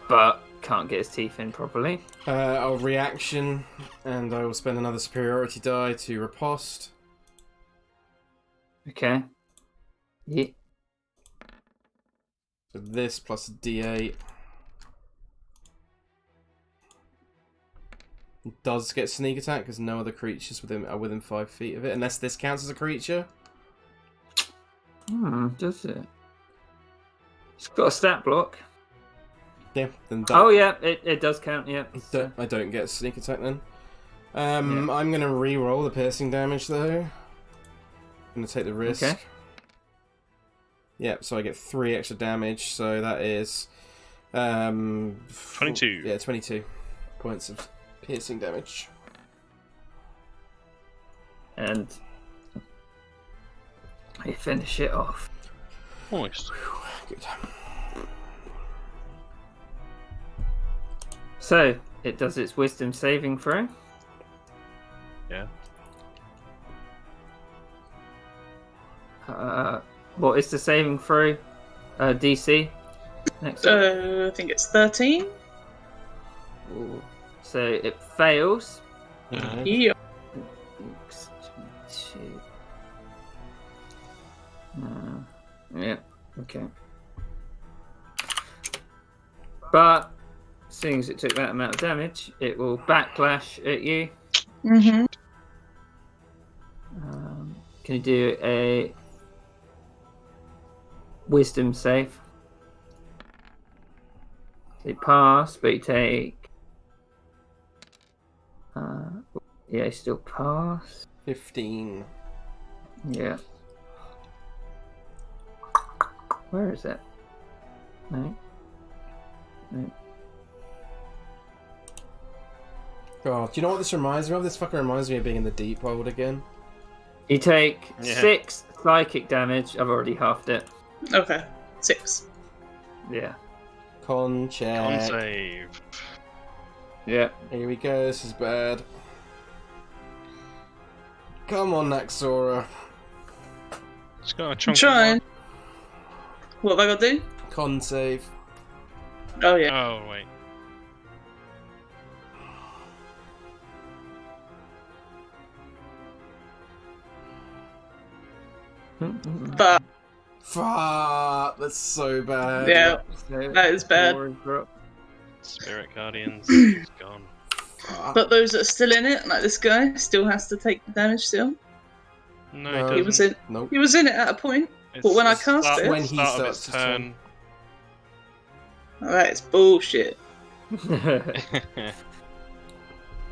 But can't get his teeth in properly. I'll reaction, and I will spend another superiority die to riposte. Okay. Yeah. So this plus a D8 does get sneak attack because no other creatures are within 5 feet of it, unless this counts as a creature. Does it? It's got a stat block. Yeah. Then that, Oh yeah, it does count. Yeah. I don't get sneak attack then. I'm gonna re-roll the piercing damage though. I'm gonna take the risk. Okay. Yep, so I get 3 extra damage, so that is 22. Yeah, 22 points of piercing damage. And I finish it off. Nice. Good. So it does its wisdom saving throw. Yeah. What is the saving throw? DC. Next up. I think it's 13. Ooh. So it fails. Yeah. Yeah. Okay. But seeing as it took that amount of damage, it will backlash at you. Mm-hmm. Can you do a wisdom save? You pass, but you take. Yeah, you still pass. 15. Yeah. Where is it? No. God, do you know what this reminds me of? This fucking reminds me of being in the deep world again. You take 6 psychic damage. I've already halved it. Okay. 6. Yeah. Con check. Con save. Yeah. Here we go, this is bad. Come on, Naxora. It's got a I'm chunk. trying. What have I got to do? Con save. Oh, yeah. Oh wait. But, Fuck, that's so bad. yeah, So that is bad. 4 is dropped. Spirit Guardians is gone. Fuck. But those that are still in it, like this guy, still has to take the damage still. No, No. it He was doesn't. in. Nope. He was in it at a point. It's But when I the cast start- it- When he start of starts its to turn. Alright, it's bullshit.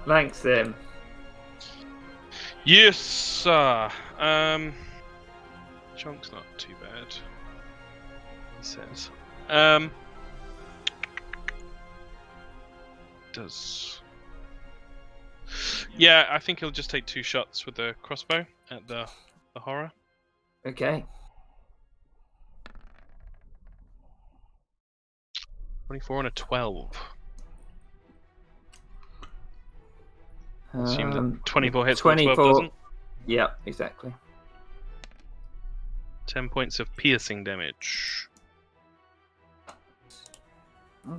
Thanks, Tim. Yes, sir. Chunk's not too bad. He says. Does. Yeah, I think he'll just take 2 shots with the crossbow at the horror. Okay. 24 and a 12. Assume that 24 hits, 12 doesn't. Yeah, exactly. 10 points of piercing damage. So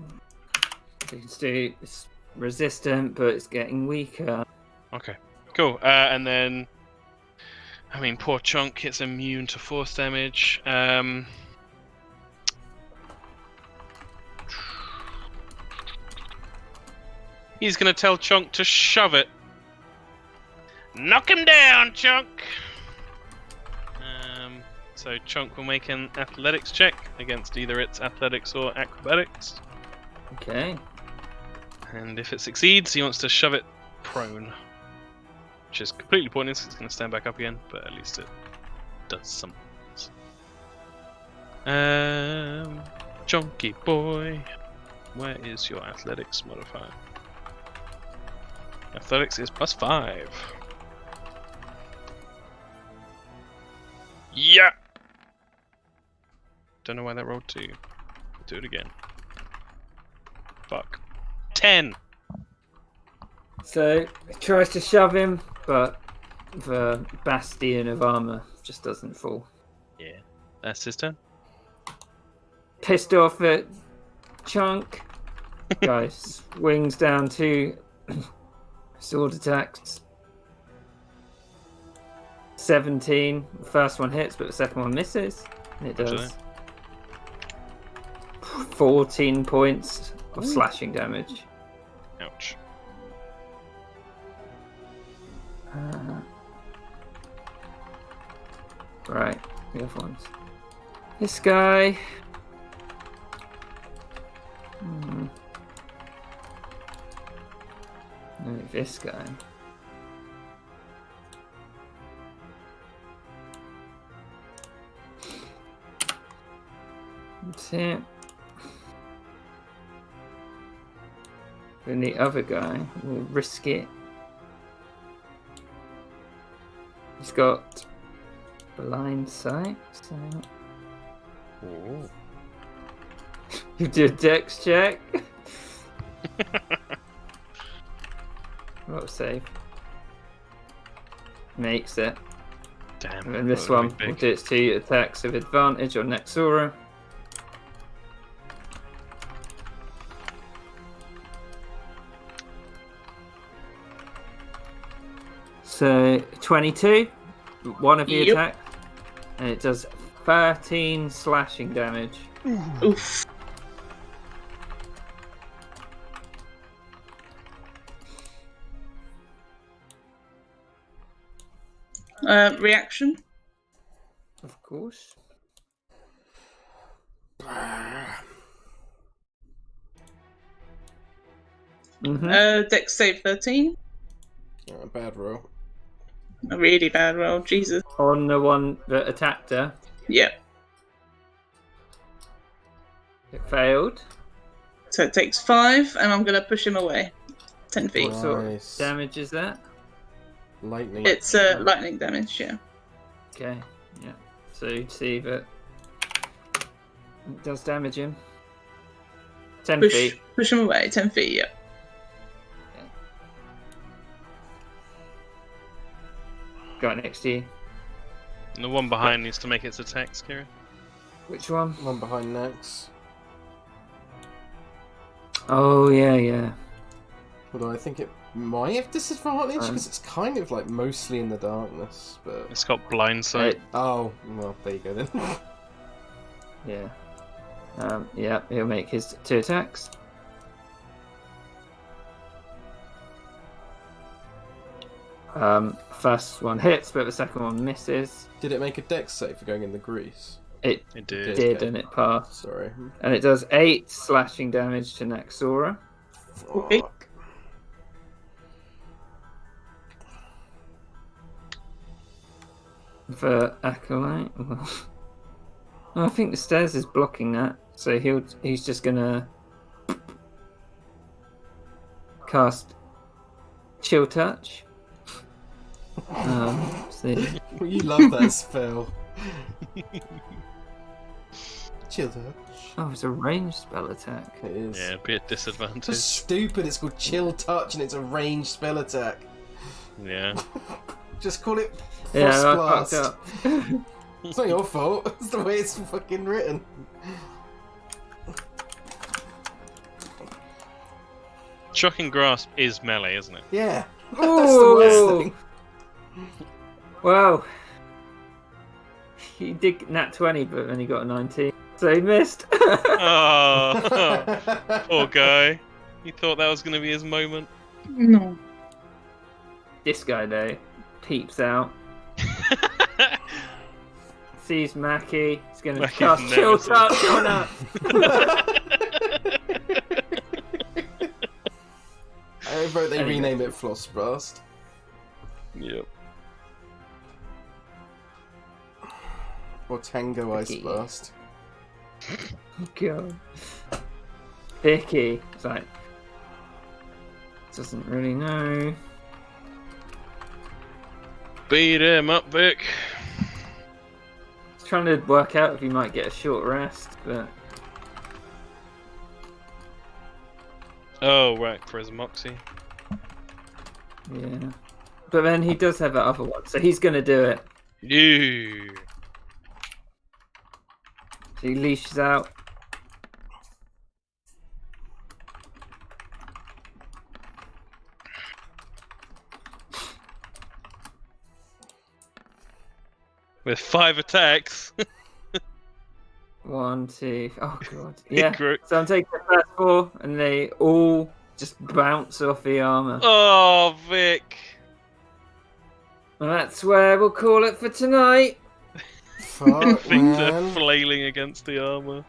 you can see it's resistant, but it's getting weaker. Okay, cool. And then, I mean, poor Chunk, it's immune to force damage. He's gonna tell Chunk to shove it. Knock him down, Chunk! So Chunk will make an athletics check against either its athletics or acrobatics. Okay. And if it succeeds, he wants to shove it prone. Which is completely pointless, it's going to stand back up again, but at least it does something. Uh, Chunky boy. Where is your athletics modifier? Athletics is +5. Yeah! Don't know why that rolled 2. Do it again. Fuck. 10! So he tries to shove him, but the bastion of armor just doesn't fall. Yeah. That's his turn. Pissed off at Chunk. Guy swings down 2 sword attacks. 17. The first one hits, but the second one misses. And it does 14 points of slashing damage. Ouch. Right, the other ones. This guy. No, this guy. That's it. Then the other guy will risk it. He's got blind sight, so Ooh. you do a dex check. What save? Makes it. Damn. And this that one would've been will big. do its 2 attacks of advantage on Nexora. So 22, one of the Yep. attack, and it does 13 slashing damage. Oof. Reaction. Of course. Dex save 13. Bad roll. A really bad roll. Jesus. On the one that attacked her, Yep. it failed. So it takes 5, and I'm gonna push him away. 10 feet. What sort of Nice. damage is that? Lightning. It's lightning damage, yeah. Okay, yeah. So you see that it does damage him. 10 feet. Push him away. 10 feet, yeah. Got next to you. And the one behind needs to make its attacks, Kieran. Which one? One behind Nex. Oh, yeah. Although I think it might have disadvantage because it's kind of like mostly in the darkness. But It's got blind sight. oh, well, there you go then. Yeah. Yeah, he'll make his 2 attacks. First one hits, but the second one misses. Did it make a dex save for going in the grease? It It did. did, okay. and it passed. Sorry. And it does 8 slashing damage to Nexora. Okay. Fuck. For Acolyte. I think the stairs is blocking that, so he's just gonna cast Chill Touch. See. You love that spell. Chill touch. Oh, it's a ranged spell attack. It is. Yeah, be at disadvantage. It's stupid. It's called chill touch and it's a ranged spell attack. Yeah. Just call it frost Yeah, I blast. fucked up. It's not your fault. It's the way it's fucking written. Shocking Grasp is melee, isn't it? Yeah. That's the worst Ooh. thing. Wow. He did nat 20, but then he got a 19. So he missed. Oh, poor guy. He thought that was going to be his moment. No. This guy, though, peeps out. Sees Mackie. He's going to Mackie's cast Chill nemesis. Touch on her. I vote they Anyway. rename it Floss Blast. Yep. Or Tango Ice Okay. Blast. God. Vicky. It's like, doesn't really know. Beat him up, Vic. He's trying to work out if he might get a short rest, but Oh, right, for his moxie. yeah. But then he does have that other one, so he's gonna do it. Yeah. So he leashes out. With 5 attacks. 1, 2. Oh god. Yeah. Great. So I'm taking the first 4, and they all just bounce off the armor. Oh, Vic. And that's where we'll call it for tonight. Fuck, Things are man. flailing against the armor.